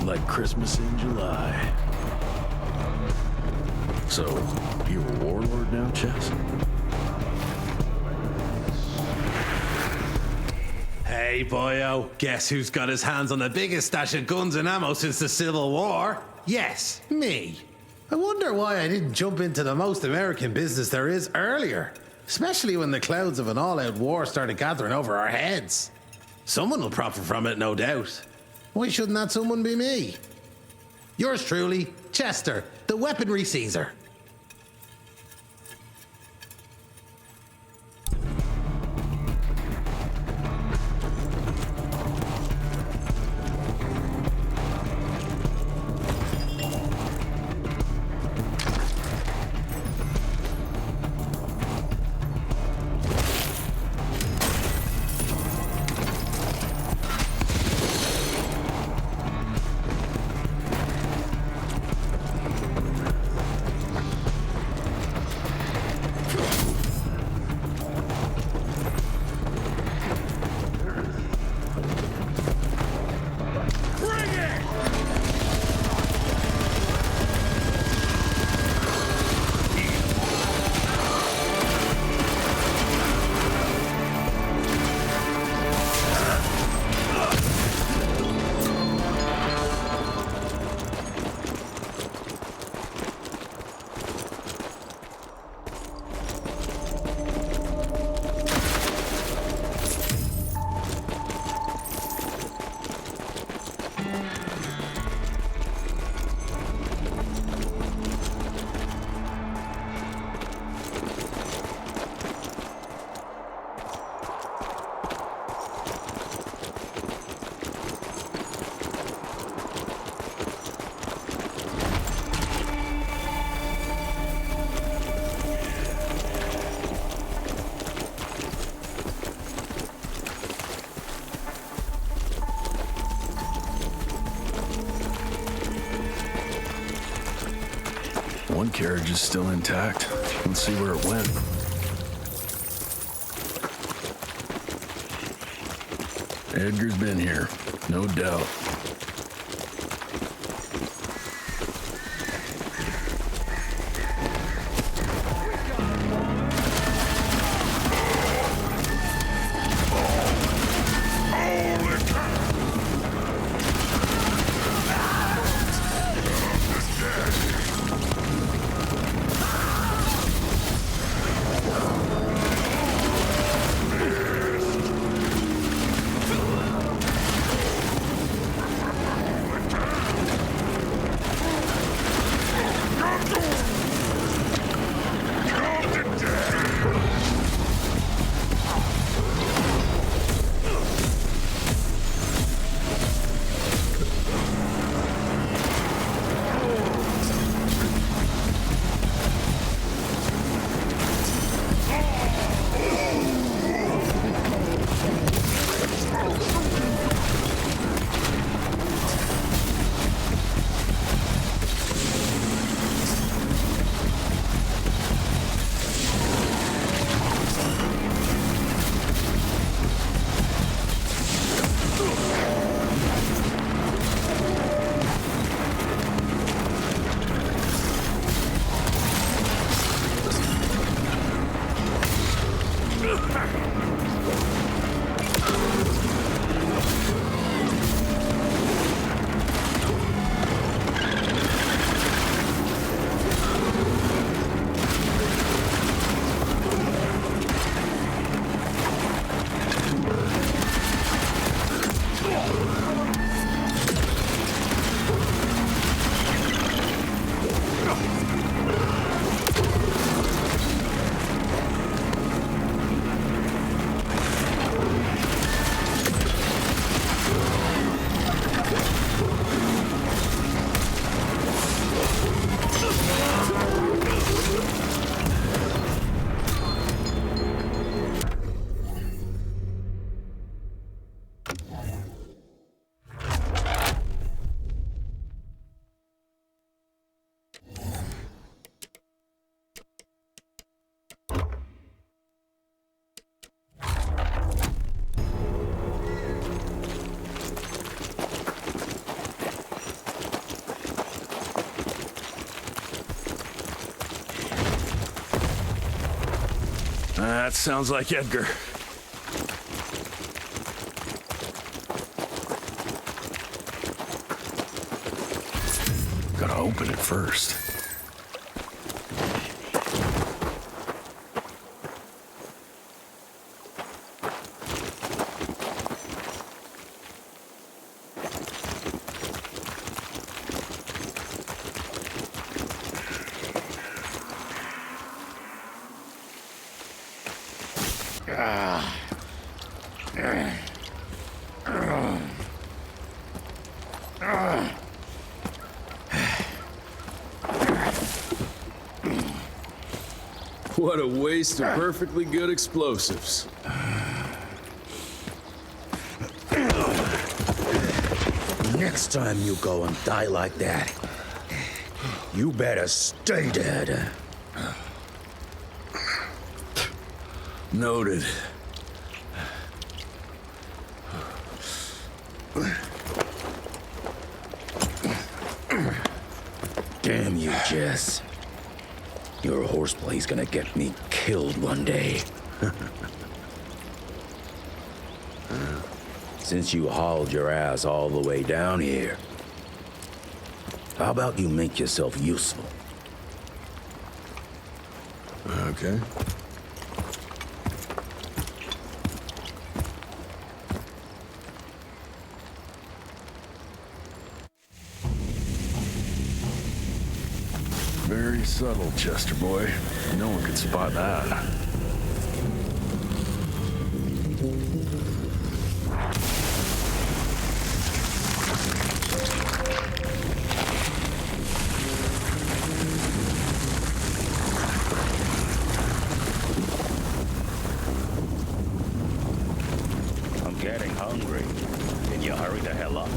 Like Christmas in July. So, you're a warlord now, Chess? Hey, boyo, guess who's got his hands on the biggest stash of guns and ammo since the Civil War? Yes, me. I wonder why I didn't jump into the most American business there is earlier, especially when the clouds of an all-out war started gathering over our heads. Someone will profit from it, no doubt. Why shouldn't that someone be me? Yours truly, Chester, the weaponry Caesar. One carriage is still intact. Let's see where it went. Edgar's been here, no doubt. That sounds like Edgar. Gotta open it first. What a waste of perfectly good explosives. Next time you go and die like that, you better stay dead. Noted. Damn you, Jess. Your horseplay's gonna get me killed one day. Since you hauled your ass all the way down here, how about you make yourself useful? Okay. Very subtle, Chester boy. No one could spot that. I'm getting hungry. Can you hurry the hell up?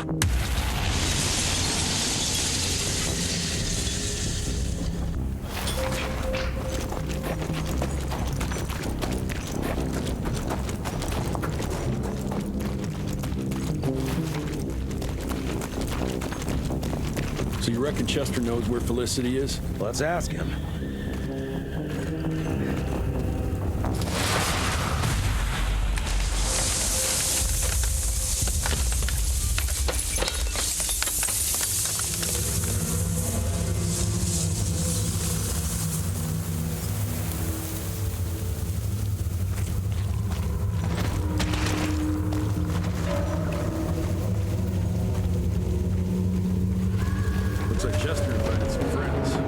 So you reckon Chester knows where Felicity is? Let's ask him. Looks like Chester invited some friends.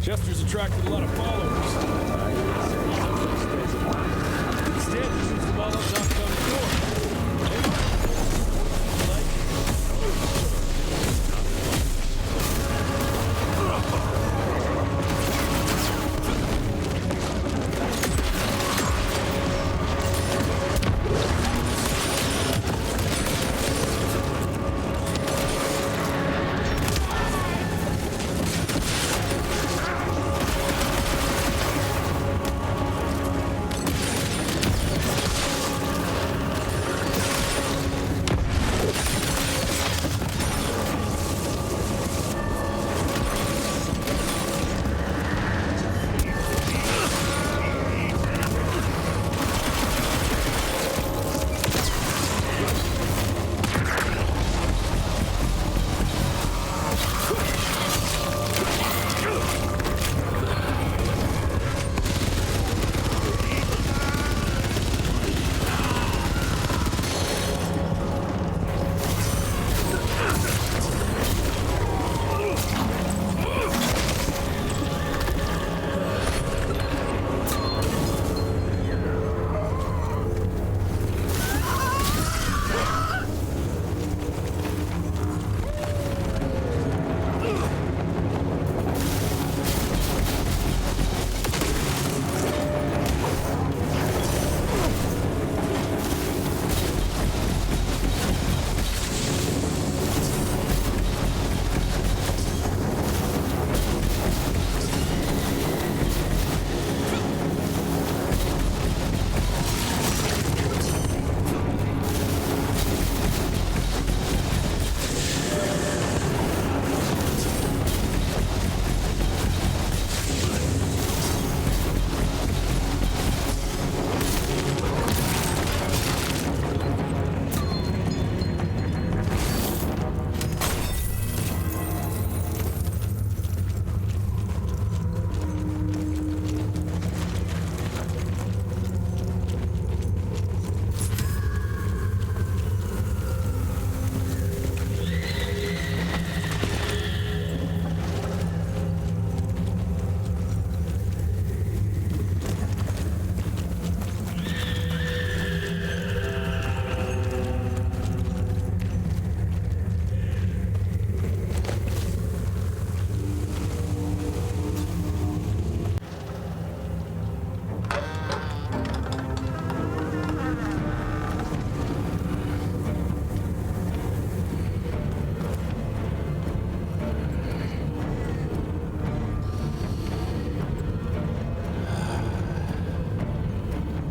Chester's attracted a lot of followers. Instead, he shoots them all up knocking on the door.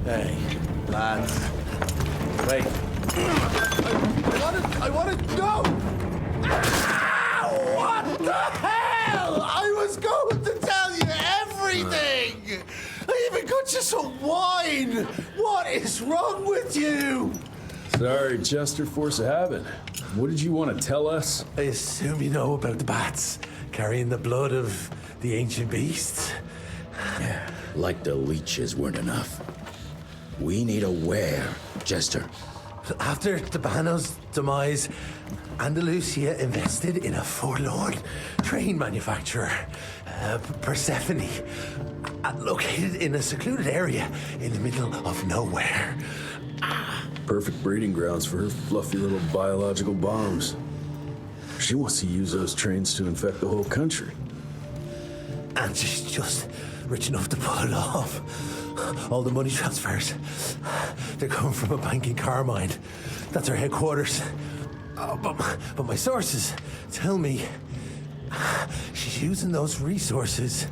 Hey, lads. Wait. I want to go! Ah, what the hell? I was going just a wine! What is wrong with you? Sorry, Chester, force of habit. What did you want to tell us? I assume you know about the bats carrying the blood of the ancient beasts. Yeah, like the leeches weren't enough. We need a where, Chester. After Tabano's demise, Andalusia invested in a forlorn train manufacturer, Persephone, located in a secluded area in the middle of nowhere. Perfect breeding grounds for her fluffy little biological bombs. She wants to use those trains to infect the whole country. And she's just rich enough to pull it off. All the money transfers, they're coming from a bank in Carmine. That's her headquarters. But my sources tell me she's using those resources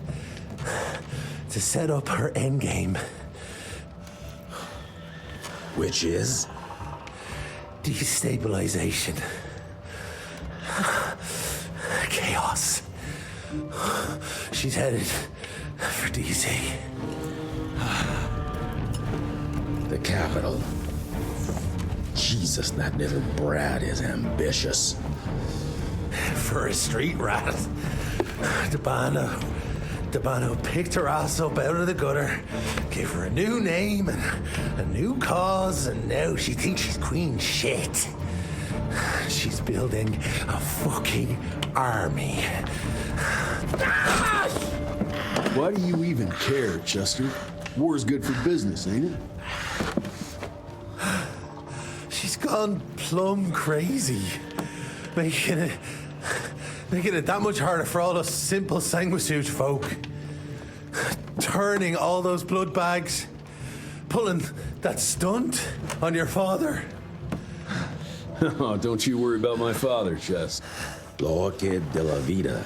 to set up her endgame. Which is? Destabilization. Chaos. She's headed for DC. The capital. Jesus, that little brat is ambitious. For a street rat, Tabano picked her ass up out of the gutter, gave her a new name and a new cause, and now she thinks she's queen shit. She's building a fucking army. Why do you even care, Chester? War's good for business, ain't it? She's gone plumb crazy, making it that much harder for all us simple sanguisude folk. Turning all those blood bags, pulling that stunt on your father. Oh, don't you worry about my father, Chess. Orchid de la vida.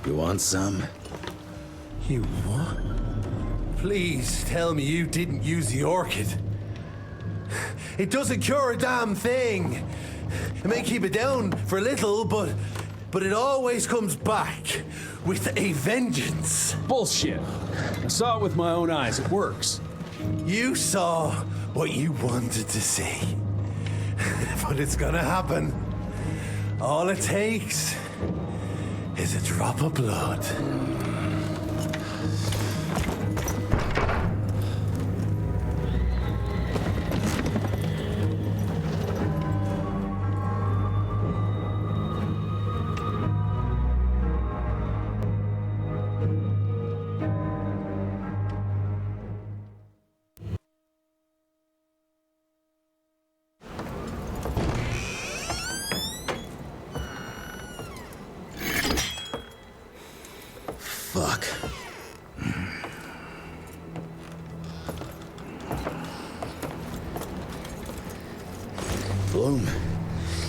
You want some? You what? Please tell me you didn't use the orchid. It doesn't cure a damn thing. It may keep it down for a little, but it always comes back with a vengeance. Bullshit. I saw it with my own eyes. It works. You saw what you wanted to see. But it's gonna happen. All it takes is a drop of blood. Fuck. Bloom.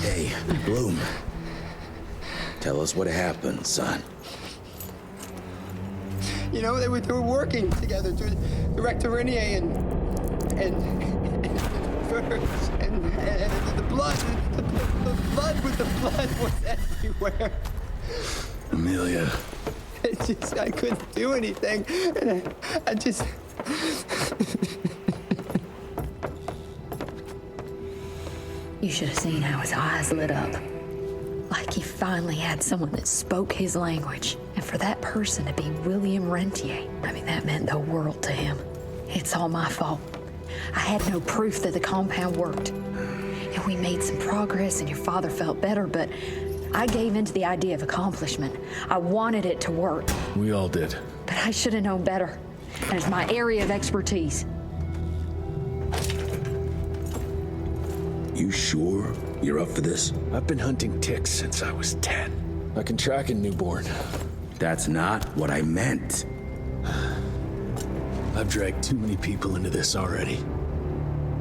Hey, Bloom. Tell us what happened, son. You know, they were working together to direct Eradicate and the blood with the blood was everywhere. Amelia. I couldn't do anything, and I just. You should have seen how his eyes lit up. Like he finally had someone that spoke his language. And for that person to be William Rentier, I mean, that meant the world to him. It's all my fault. I had no proof that the compound worked. And we made some progress and your father felt better, but I gave in to the idea of accomplishment. I wanted it to work. We all did. But I should have known better. And it's my area of expertise. You sure you're up for this? I've been hunting ticks since I was 10. I can track a newborn. That's not what I meant. I've dragged too many people into this already.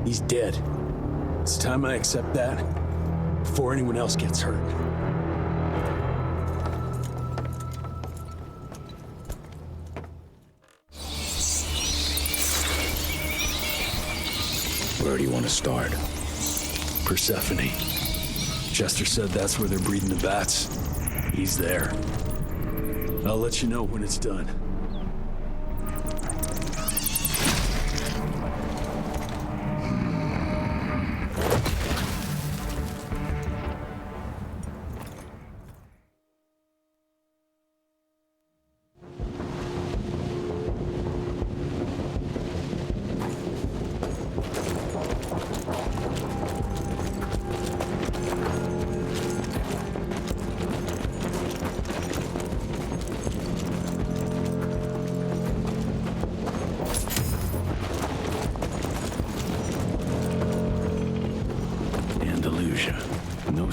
He's dead. It's time I accept that before anyone else gets hurt. Where do you want to start? Persephone. Chester said that's where they're breeding the bats. He's there. I'll let you know when it's done.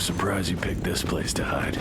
Surprised you picked this place to hide.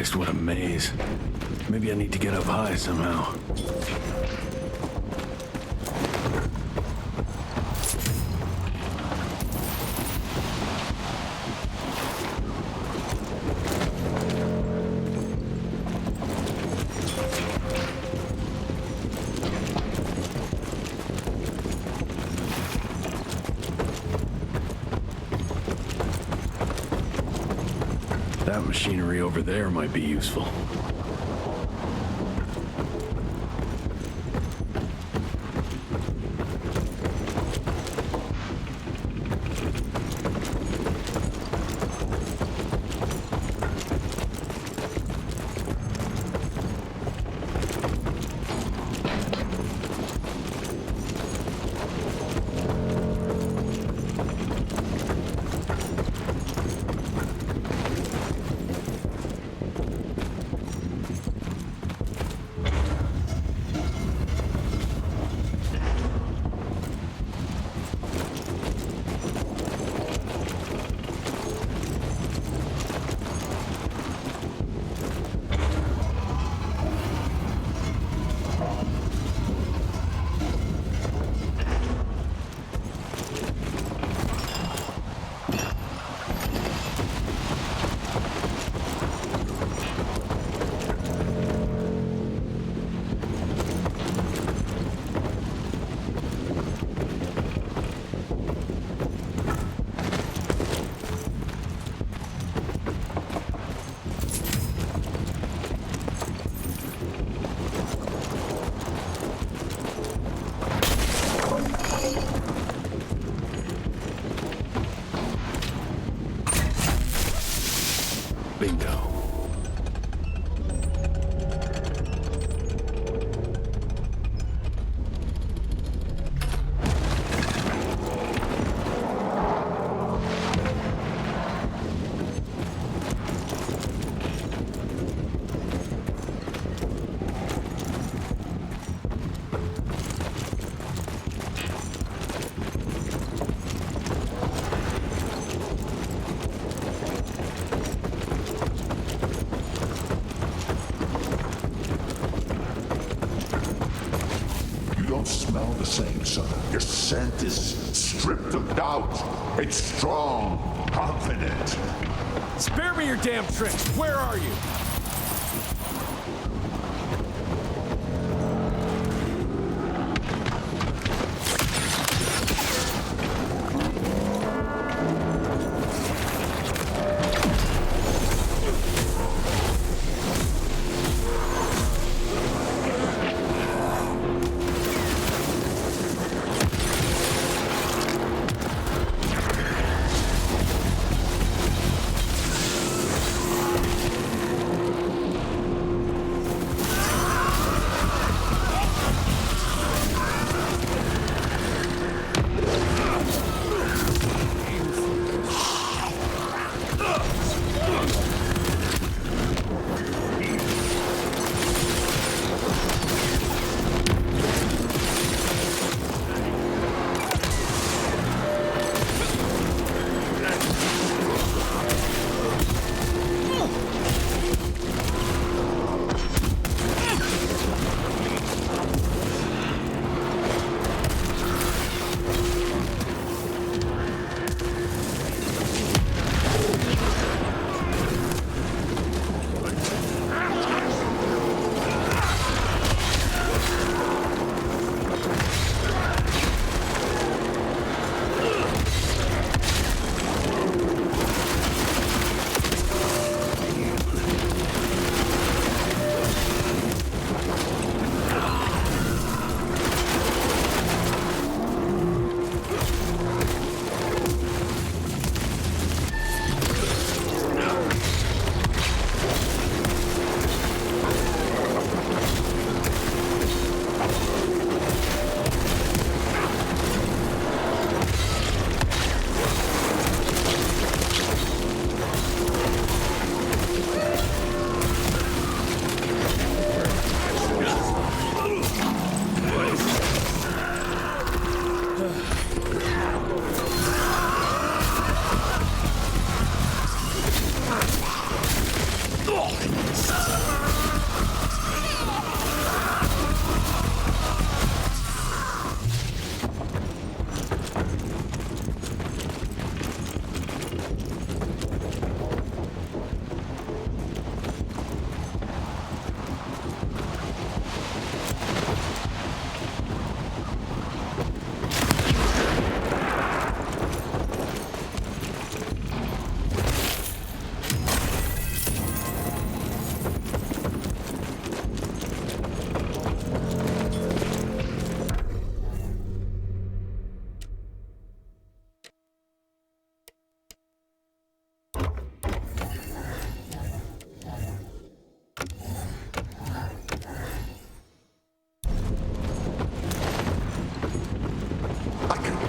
Christ, what a maze. Maybe I need to get up high somehow. That machinery over there might be useful. Bingo. Smell the same, son. Your scent is stripped of doubt. It's strong, confident. Spare me your damn tricks. Where are you?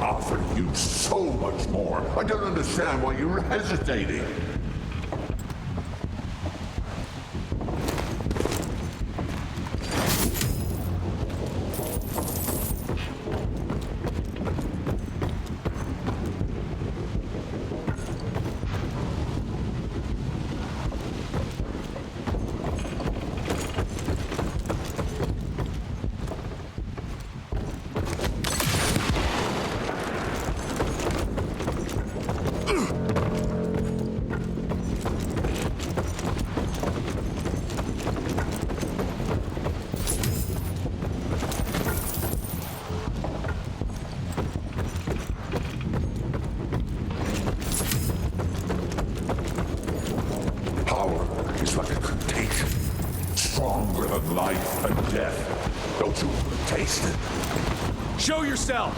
Offer you so much more. I don't understand why you're hesitating. Life and death. Don't you taste it? Show yourself!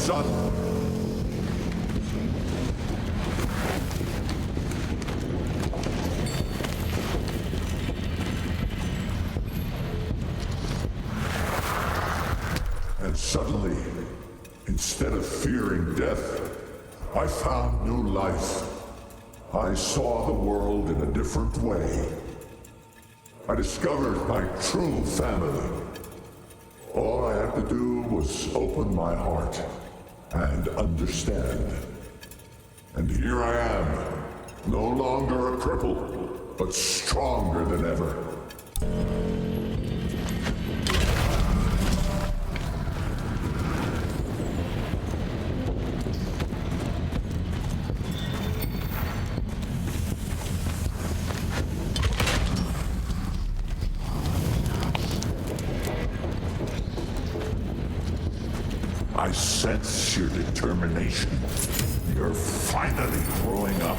son. And suddenly, instead of fearing death, I found new life. I saw the world in a different way. I discovered my true family. All I had to do was open my heart and understand. And here I am, no longer a cripple, but stronger than ever. I sense your determination. You're finally growing up.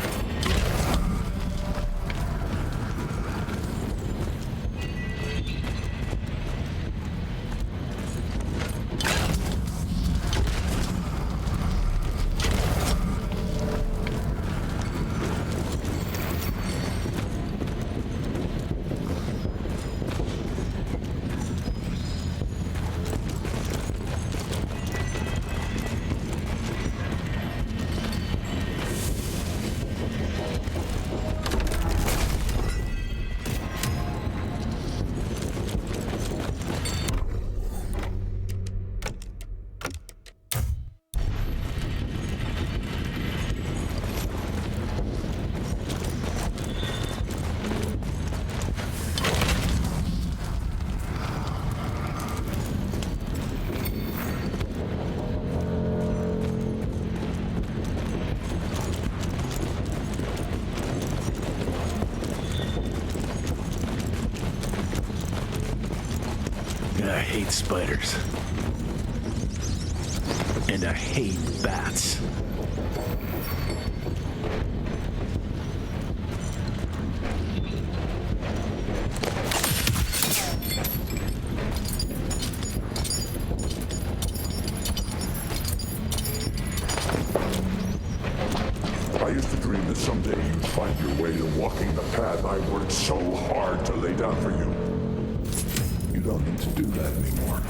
I hate spiders. And I hate bats. I used to dream that someday you'd find your way to walking the path I worked so hard to lay down for you. You don't need to do that anymore.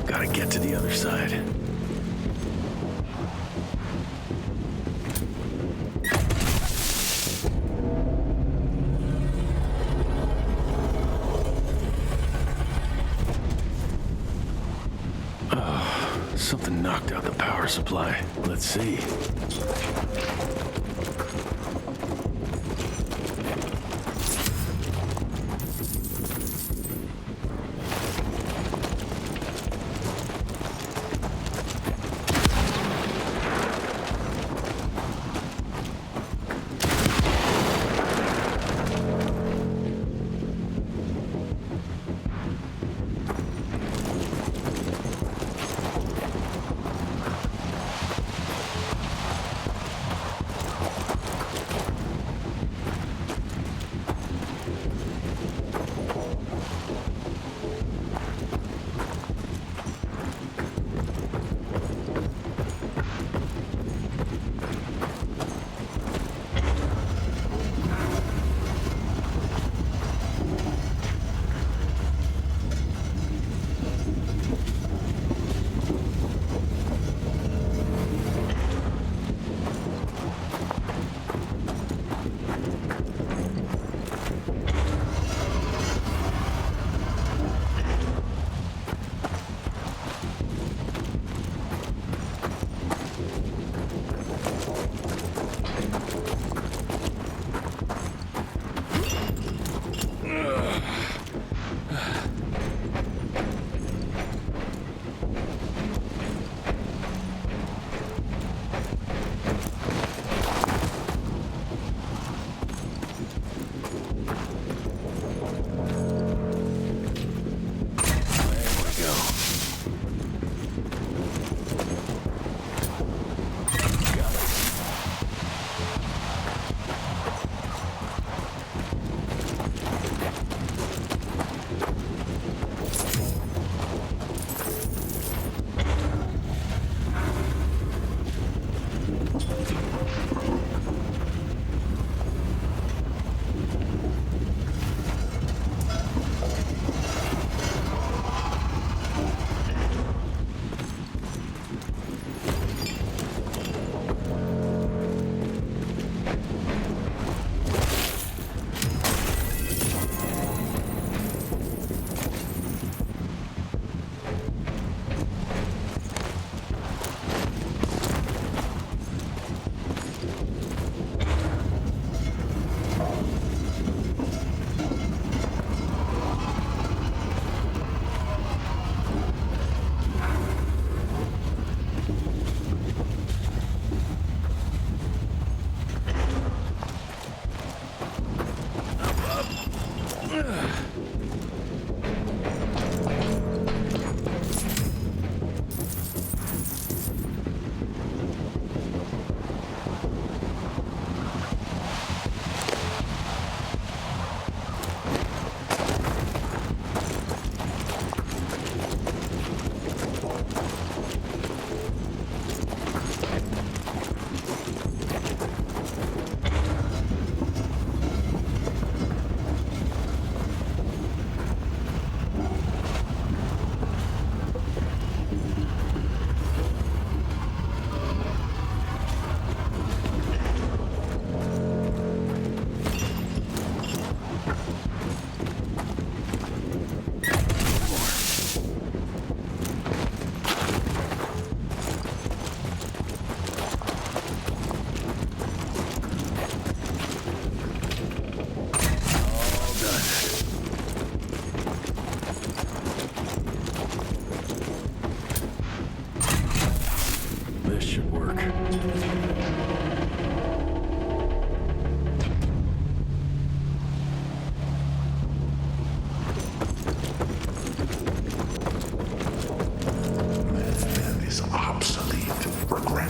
Gotta get to the other side. Oh, something knocked out the power supply. Let's see.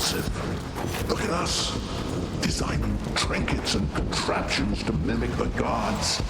impressive. Look at us, designing trinkets and contraptions to mimic the gods.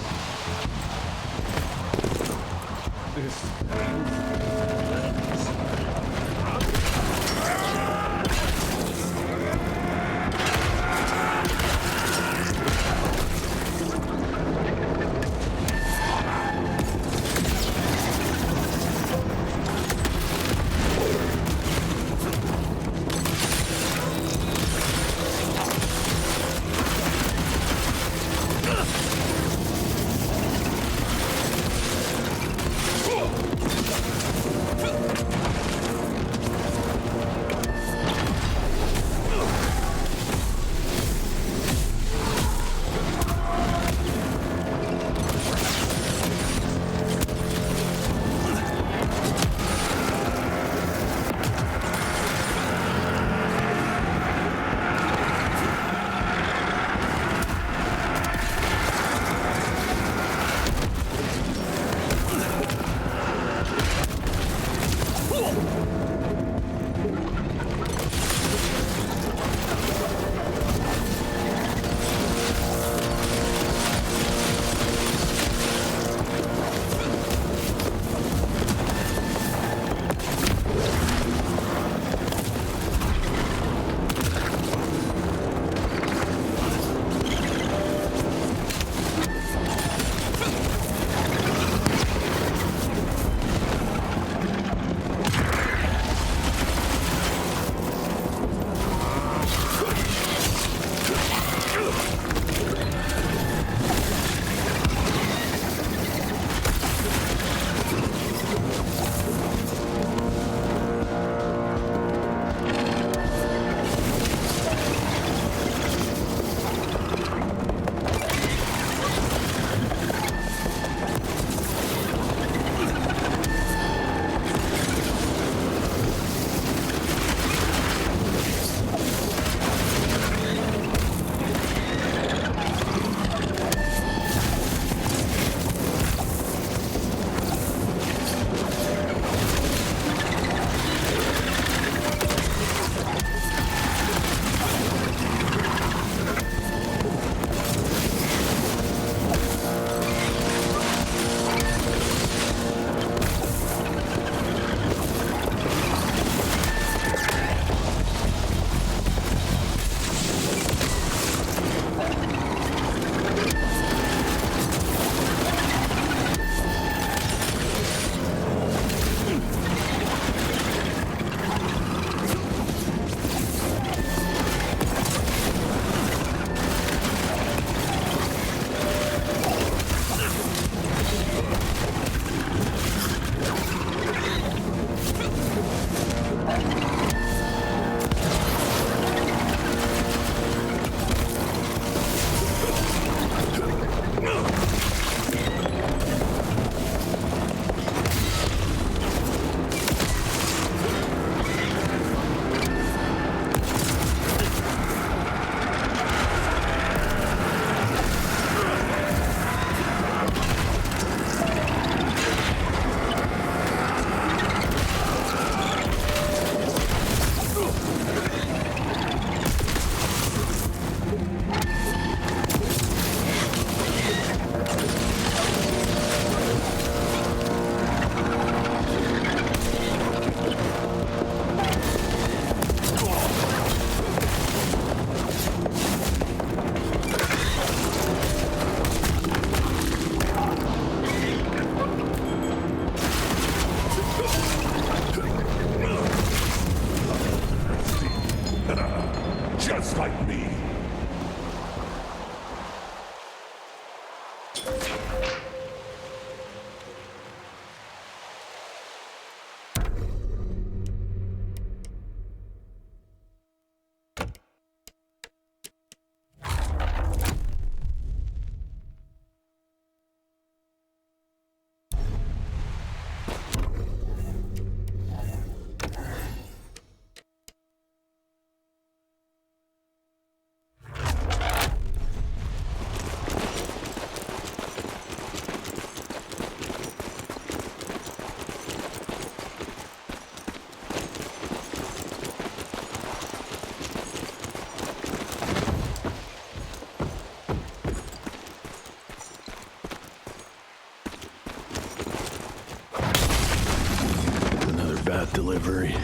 bat delivery.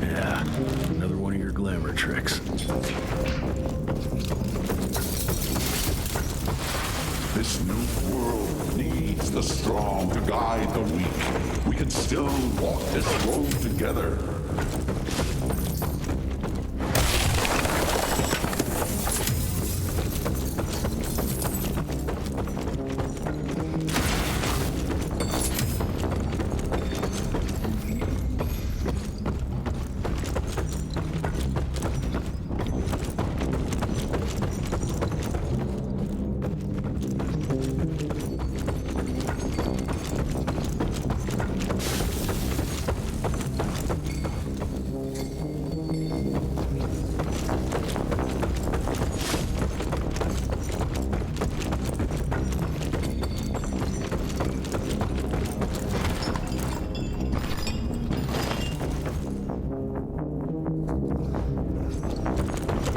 Yeah, another one of your glamour tricks. This new world needs the strong to guide the weak. We can still walk this road together.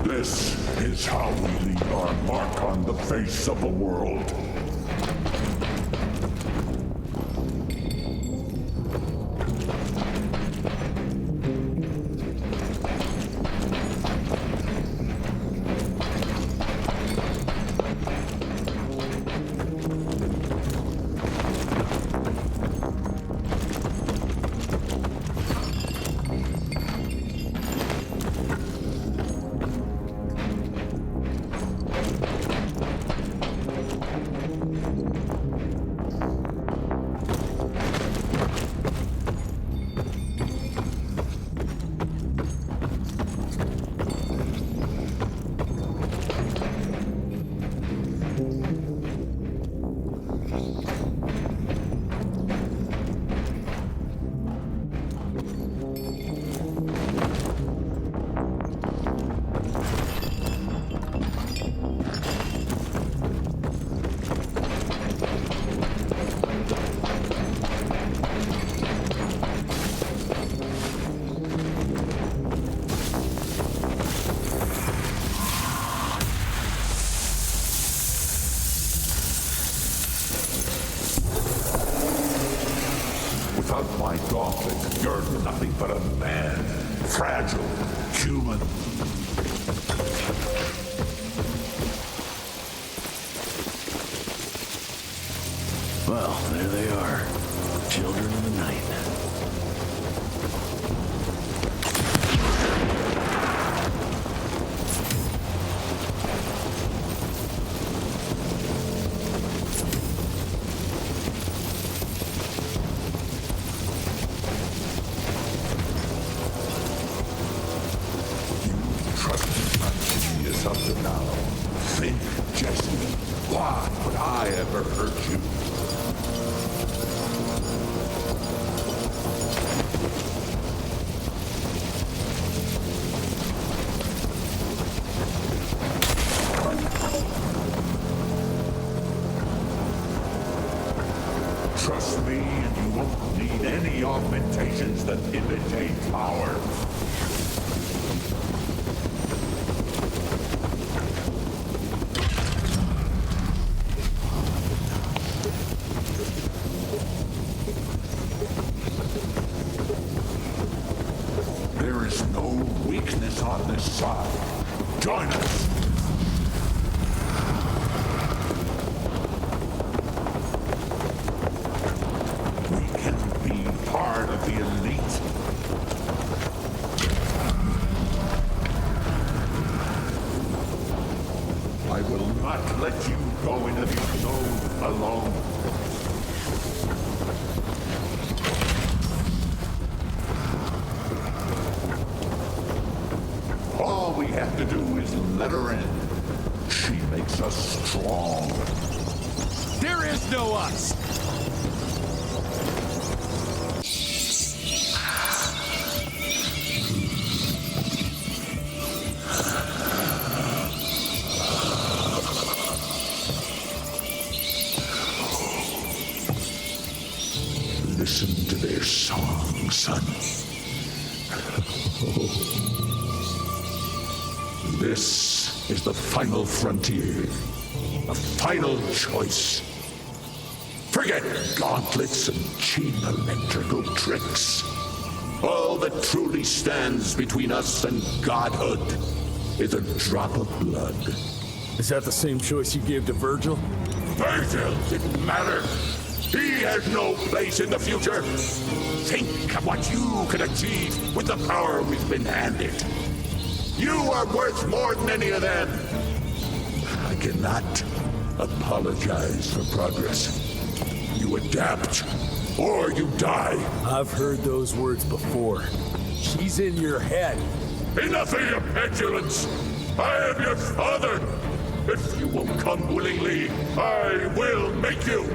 This is how we leave our mark on the face of the world. Without my gauntlet, you're nothing but a man. Fragile, human. Well, there they are. Children of the night. Up to now. Think, Jesse, why would I ever hurt you? Trust me, and you won't need any augmentations that imitate power. There is no weakness on this side. Join us. We can be part of the elite. I will not let you go into the unknown alone. All we have to do is let her in. She makes us strong. There is no us! Listen to their song, son. This is the final frontier. a final choice. Forget gauntlets and cheap electrical tricks. All that truly stands between us and godhood is a drop of blood. Is that the same choice you gave to Virgil? Virgil didn't matter. He has no place in the future. Think of what you could achieve with the power we've been handed. You are worth more than any of them. I cannot apologize for progress. You adapt, or you die. I've heard those words before. She's in your head. Enough of your petulance! I am your father! If you won't come willingly, I will make you!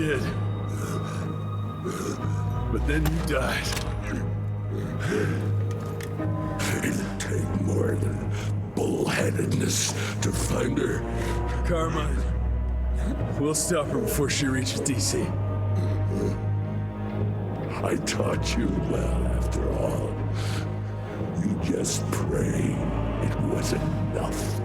did. But then you died. It'd take more than bullheadedness to find her. Carmine, we'll stop her before she reaches DC. I taught you well after all. You just pray it was enough.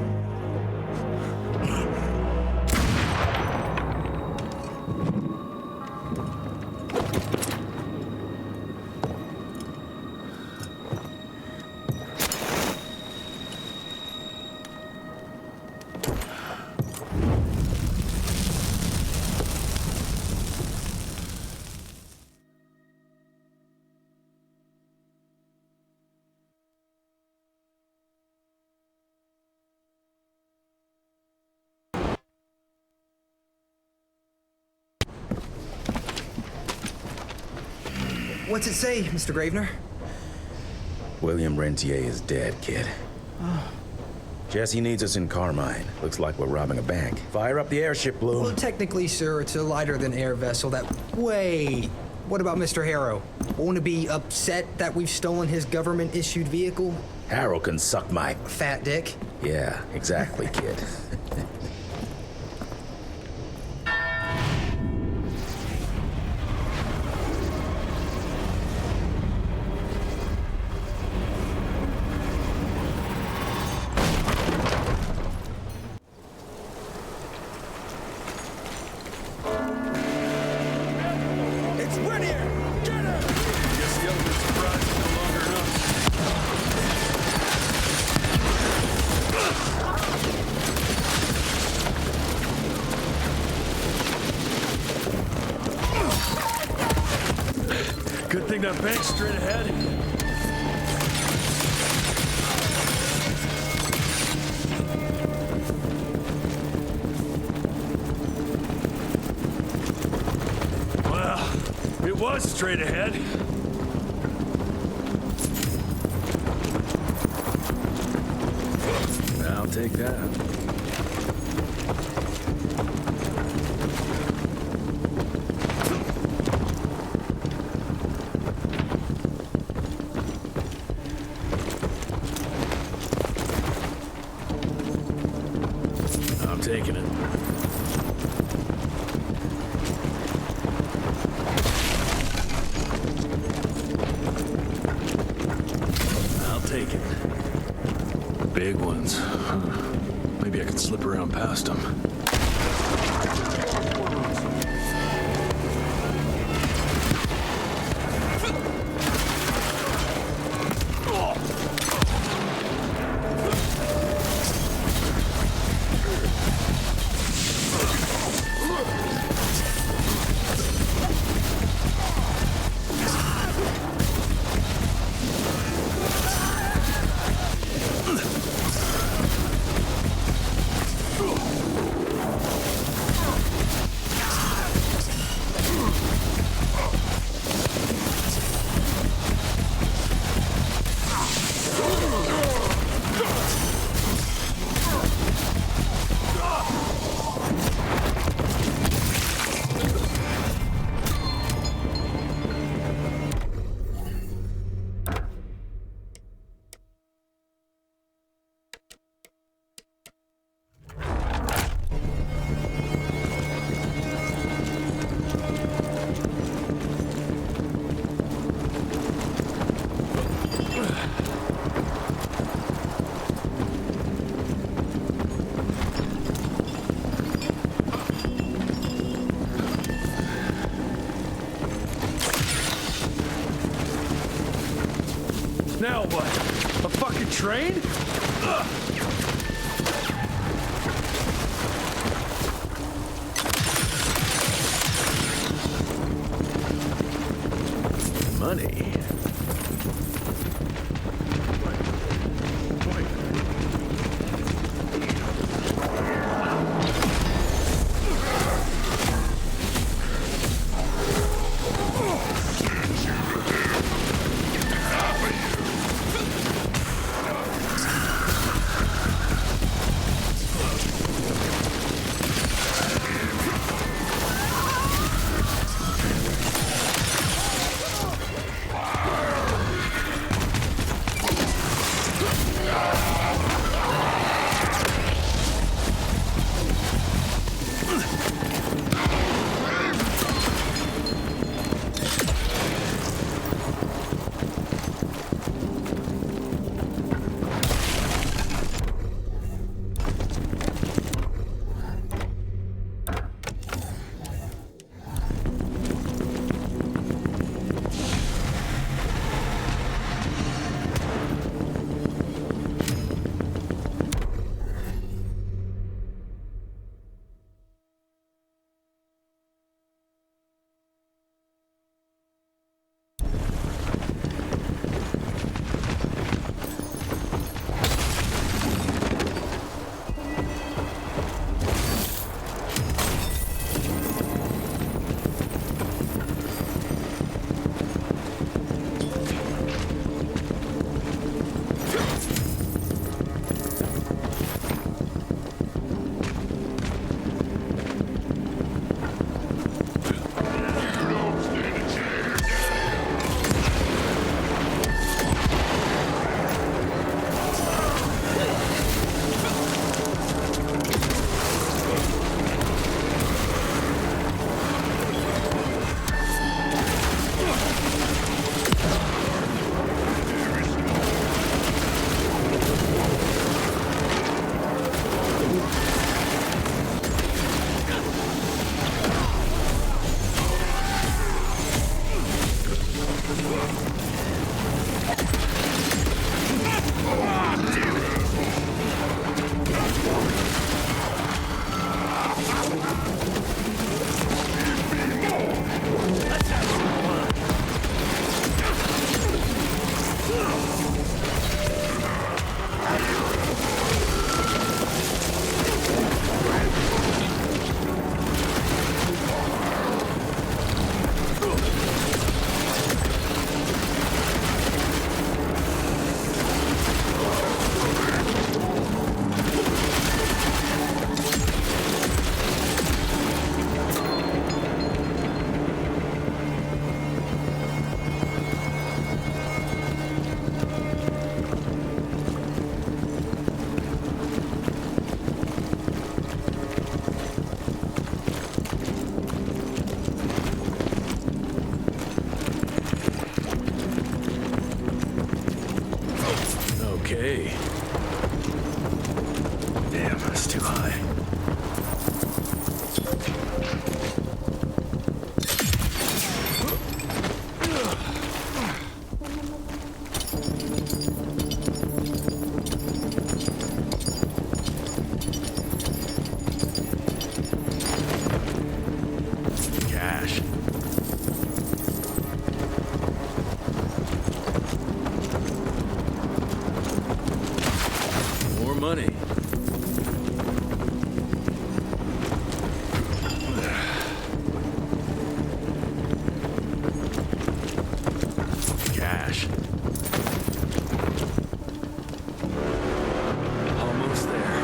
What's it say, Mr. Gravener? William Rentier is dead, kid. Oh. Jesse needs us in Carmine. Looks like we're robbing a bank. Fire up the airship, Bloom. Well, technically, sir, it's a lighter-than-air vessel that... Wait, what about Mr. Harrow? Won't it be upset that we've stolen his government-issued vehicle? Harrow can suck my... Fat dick? Yeah, exactly, kid. Good thing that bank's straight ahead. Well, it was straight ahead. I'll take that. Taking it. I'll take it. Big ones. Maybe I could slip around past them. Now what? A fucking train? Ugh. Money. Hey. Damn, that's too high. Cash. More money. Cash. Almost there.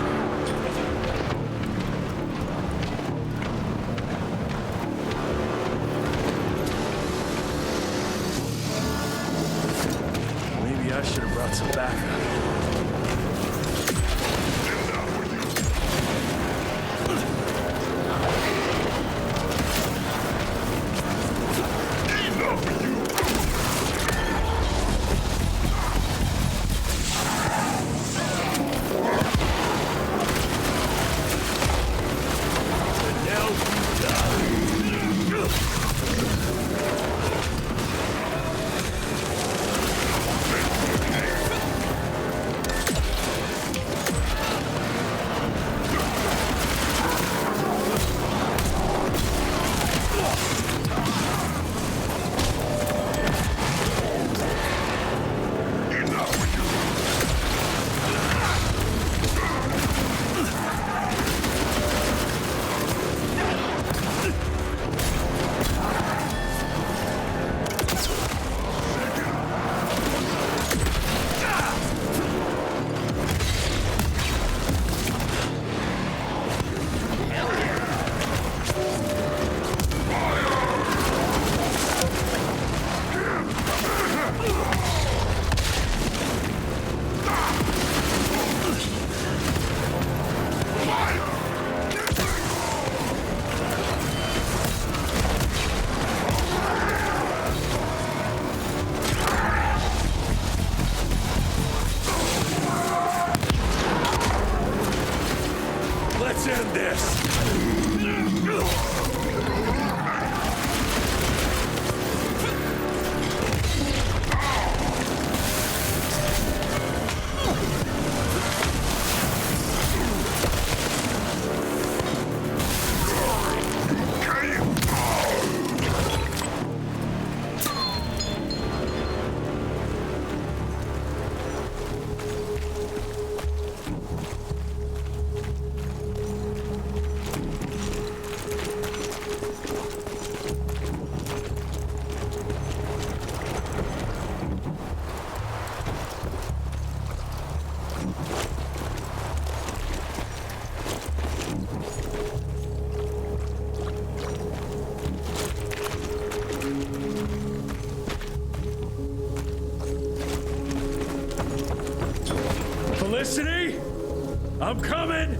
Maybe I should have brought some backup. Let's end this! Felicity? I'm coming!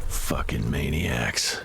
Fucking maniacs.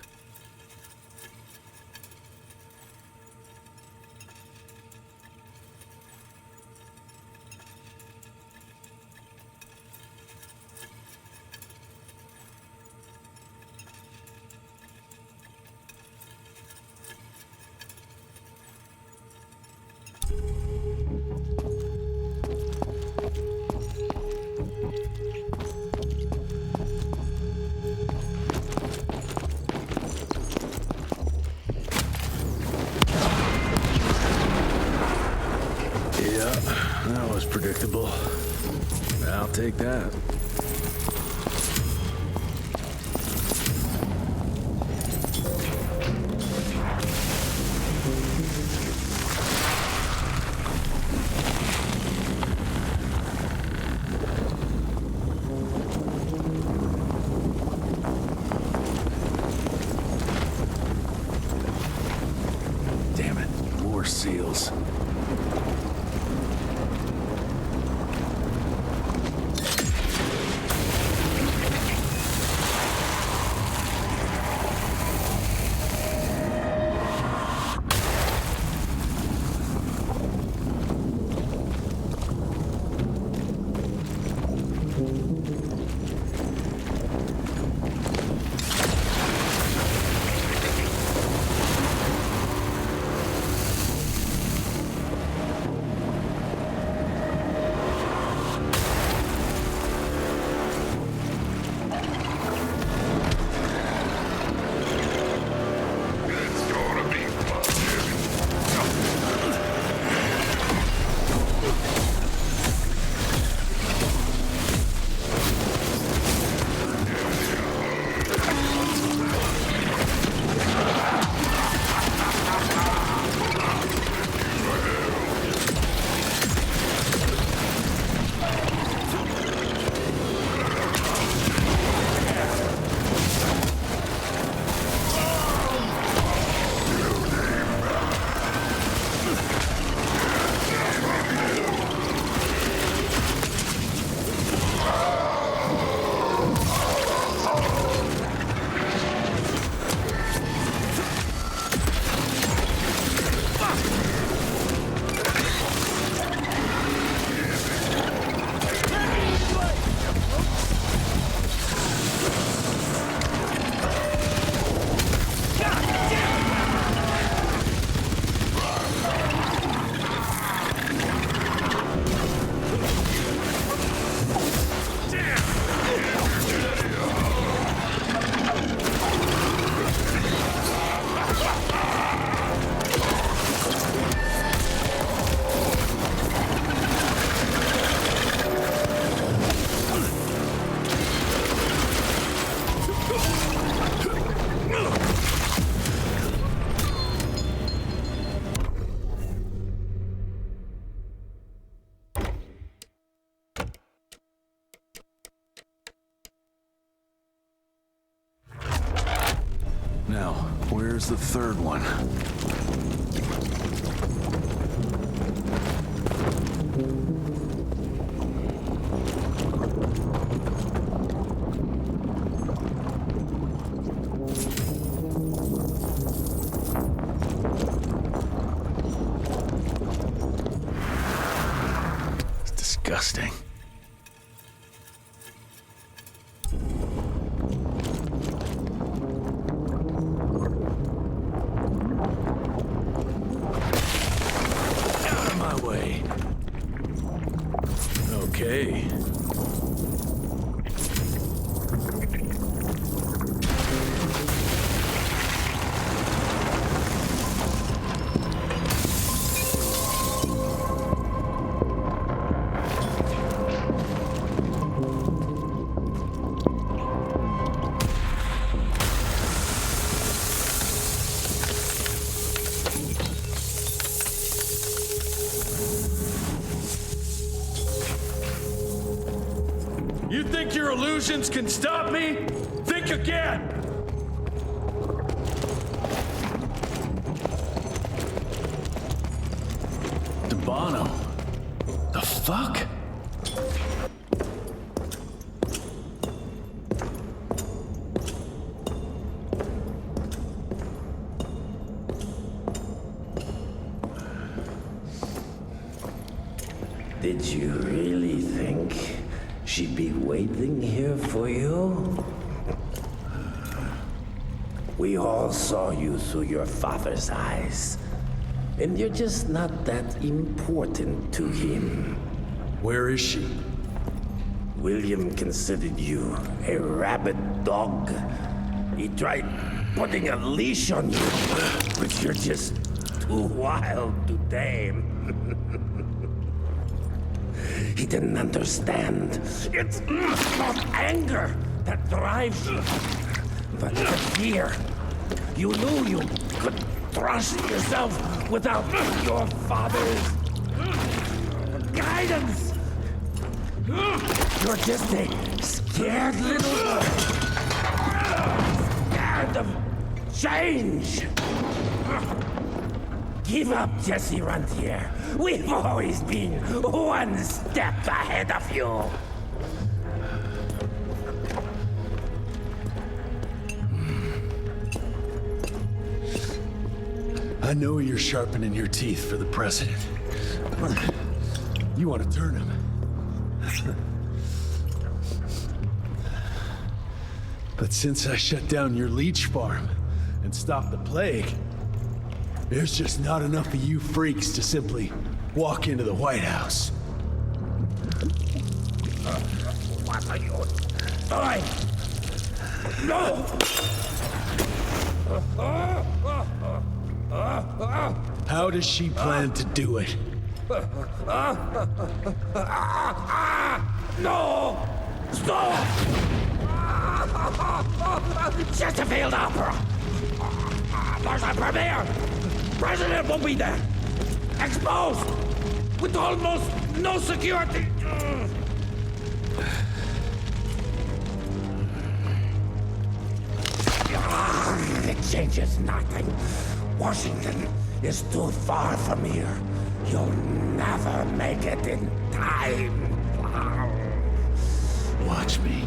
That was predictable. I'll take that. Damn it, more seals. Now, where's the third one? It's disgusting. Okay. You think your illusions can stop me? Think again! Debano. The fuck? Did you really think she'd be waiting here for you? We all saw you through your father's eyes. And you're just not that important to him. Where is she? William considered you a rabid dog. He tried putting a leash on you, but you're just too wild to tame. He didn't understand. It's not anger that drives you, but the fear. You knew you could trust yourself without your father's guidance. You're just a scared little boy. Scared of change. Give up, Jesse Runtier. We've always been one step ahead of you. I know you're sharpening your teeth for the president. You want to turn him. But since I shut down your leech farm and stopped the plague, there's just not enough of you freaks to simply walk into the White House. What are you doing? No! How does she plan to do it? No! Stop! Chesterfield Opera! There's a premiere! President won't be there! Exposed! With almost no security! It changes nothing. Washington is too far from here. You'll never make it in time. Watch me.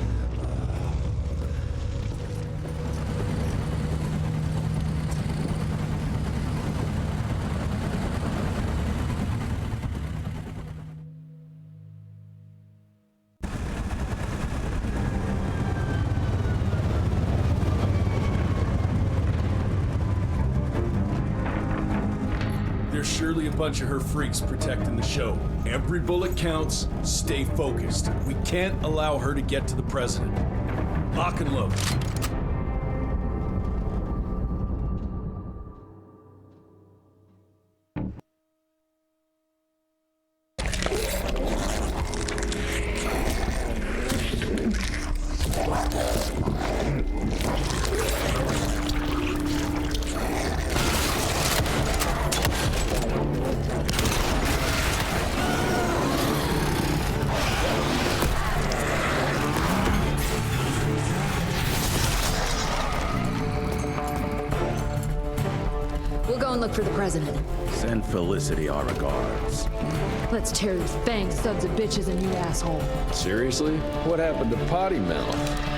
There's surely a bunch of her freaks protecting the show. Every bullet counts. Stay focused. We can't allow her to get to the president. Lock and load. and look for the president. Send Felicity our regards. Let's tear these fang sons of bitches a new asshole. Seriously? What happened to Potty Mouth?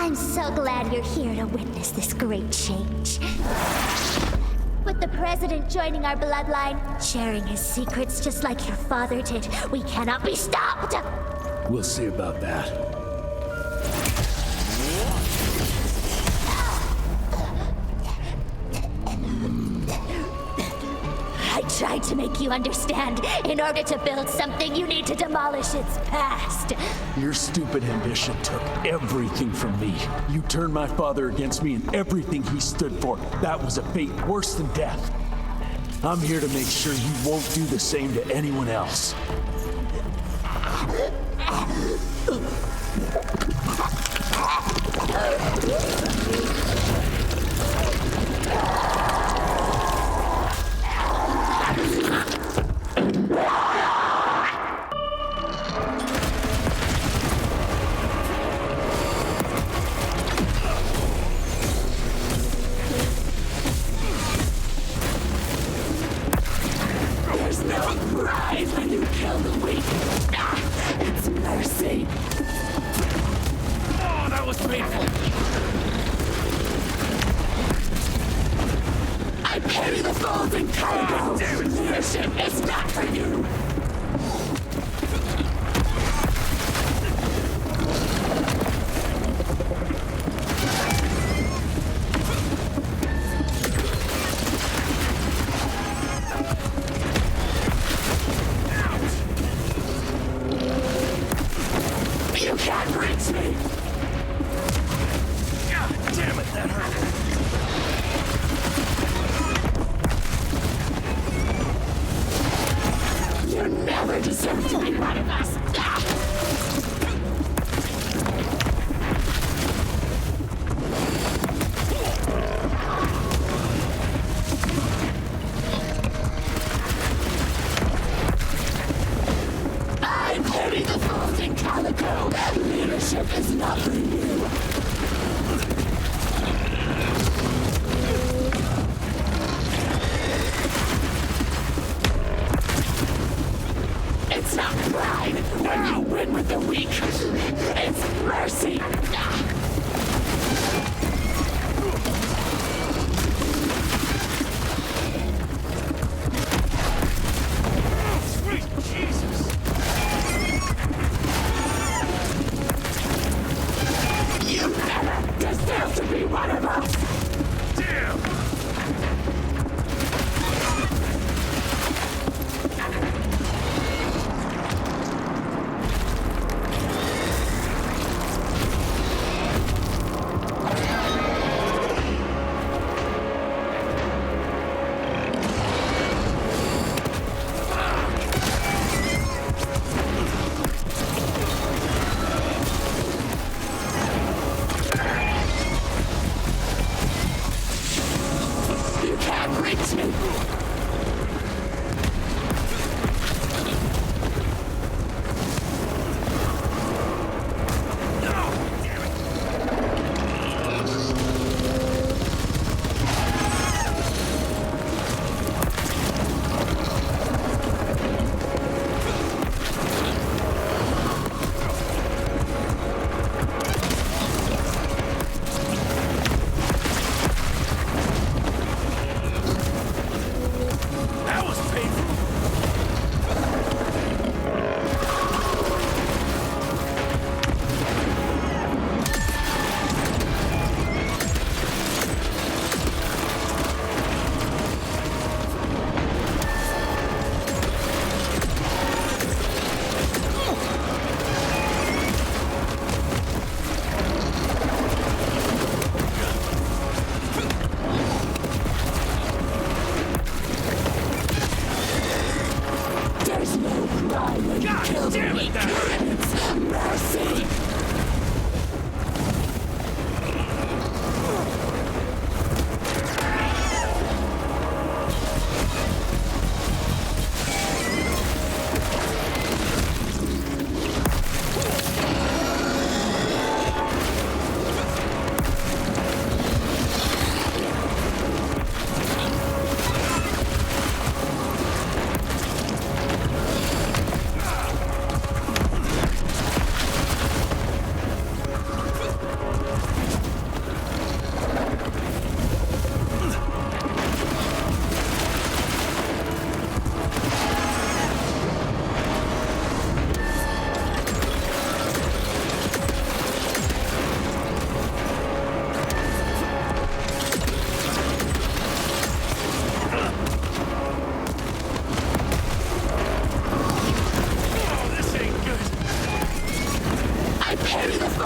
I'm so glad you're here to witness this great change. With the President joining our bloodline, sharing his secrets just like your father did, we cannot be stopped! We'll see about that. I tried to make you understand. In order to build something, you need to demolish its past. Your stupid ambition took everything from me. You turned my father against me and everything he stood for. That was a fate worse than death. I'm here to make sure you won't do the same to anyone else. There's no pride when you kill the weak. It's mercy. Oh, that was painful. I pity the fools in cargo. Leadership is not for you. You can't reach me! God damn it, that hurt! You never deserved to be one of us! I pity the fools in Calico. Leadership is not for you. It's not pride when you win with the weak. It's mercy. Sweet Jesus. You never deserve to be one of us! Damn!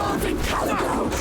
revolving Calico!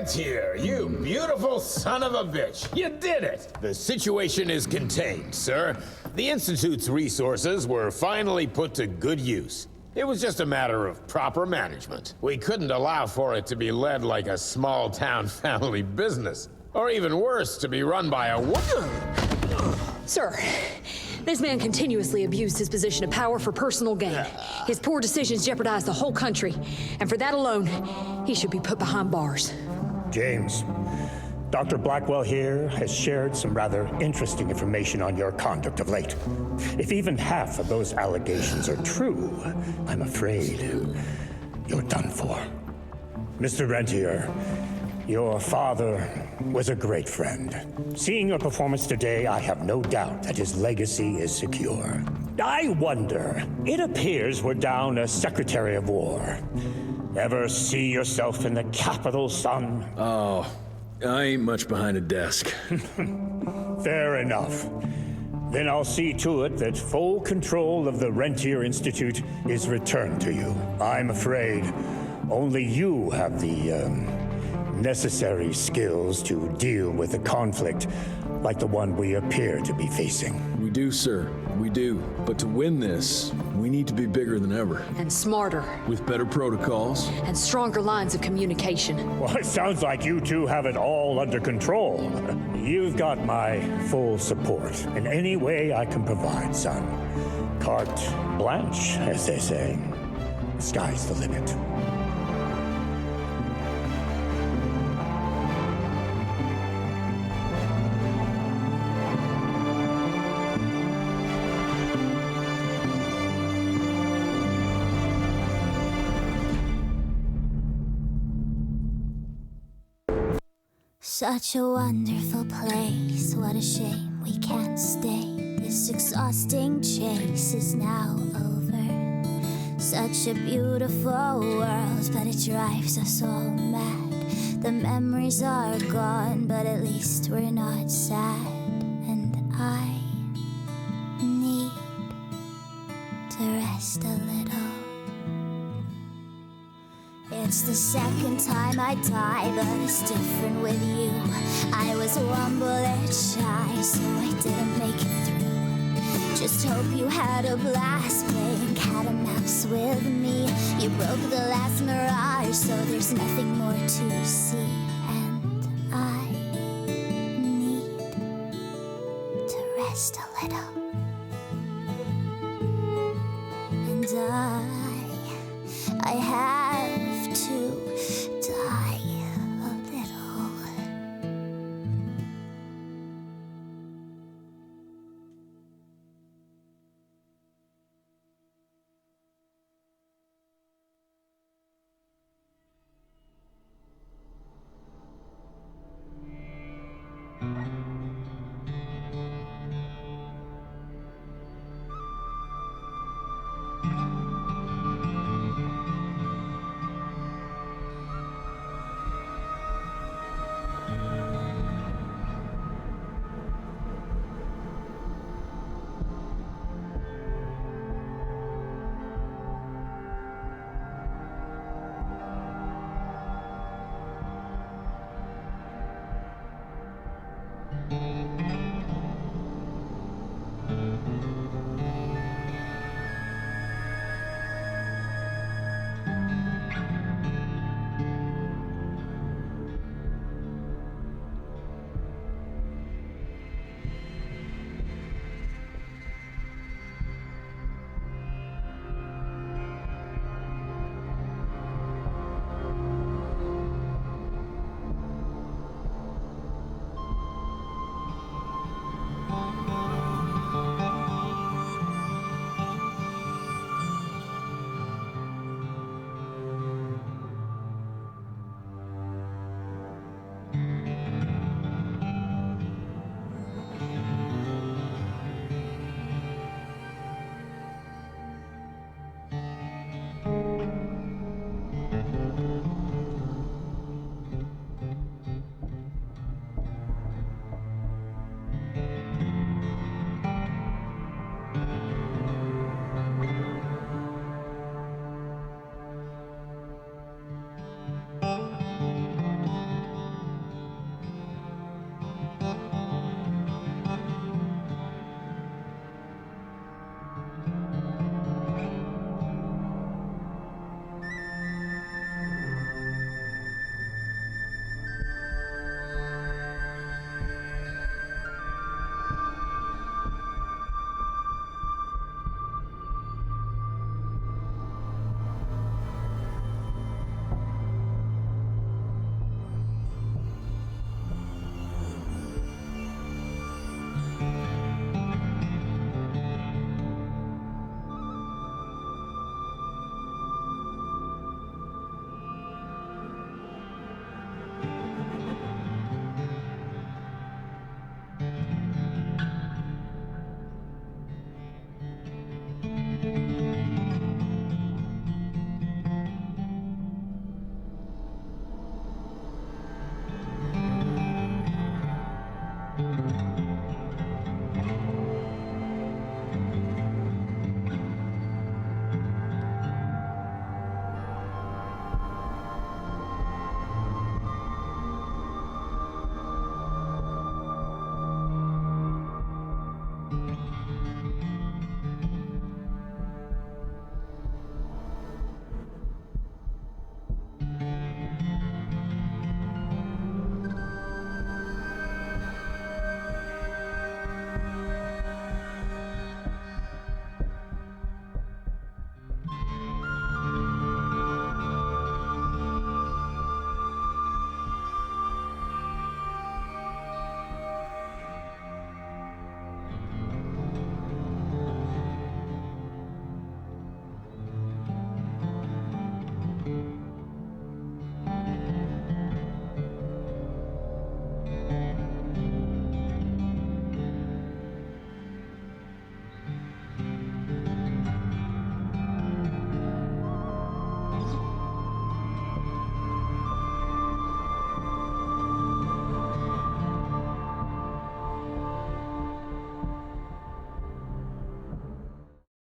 Here, you beautiful son of a bitch. You did it. The situation is contained, sir. The Institute's resources were finally put to good use. It was just a matter of proper management. We couldn't allow for it to be led like a small-town family business. Or even worse, to be run by a woman. Sir, this man continuously abused his position of power for personal gain. His poor decisions jeopardized the whole country. And for that alone, he should be put behind bars. James, Dr. Blackwell here has shared some rather interesting information on your conduct of late. If even half of those allegations are true, I'm afraid you're done for. Mr. Rentier, your father was a great friend. Seeing your performance today, I have no doubt that his legacy is secure. I wonder, it appears we're down a Secretary of War. Ever see yourself in the Capitol, son? Oh, I ain't much behind a desk. Fair enough. Then I'll see to it that full control of the Rentier Institute is returned to you. I'm afraid only you have the, necessary skills to deal with a conflict like the one we appear to be facing. We do, sir. We do. But to win this, we need to be bigger than ever. And smarter. With better protocols. And stronger lines of communication. Well, it sounds like you two have it all under control. You've got my full support in any way I can provide, son. Carte blanche, as they say. The sky's the limit. Such a wonderful place, what a shame we can't stay. This exhausting chase is now over. Such a beautiful world, but it drives us all mad. The memories are gone, but at least we're not sad. And I need to rest a little. It's the second time I die, but it's different with you. I was one bullet shy, so I didn't make it through. Just hope you had a blast playing cat and mouse with me. You broke the last mirage, so there's nothing more to see. And I need to rest a little.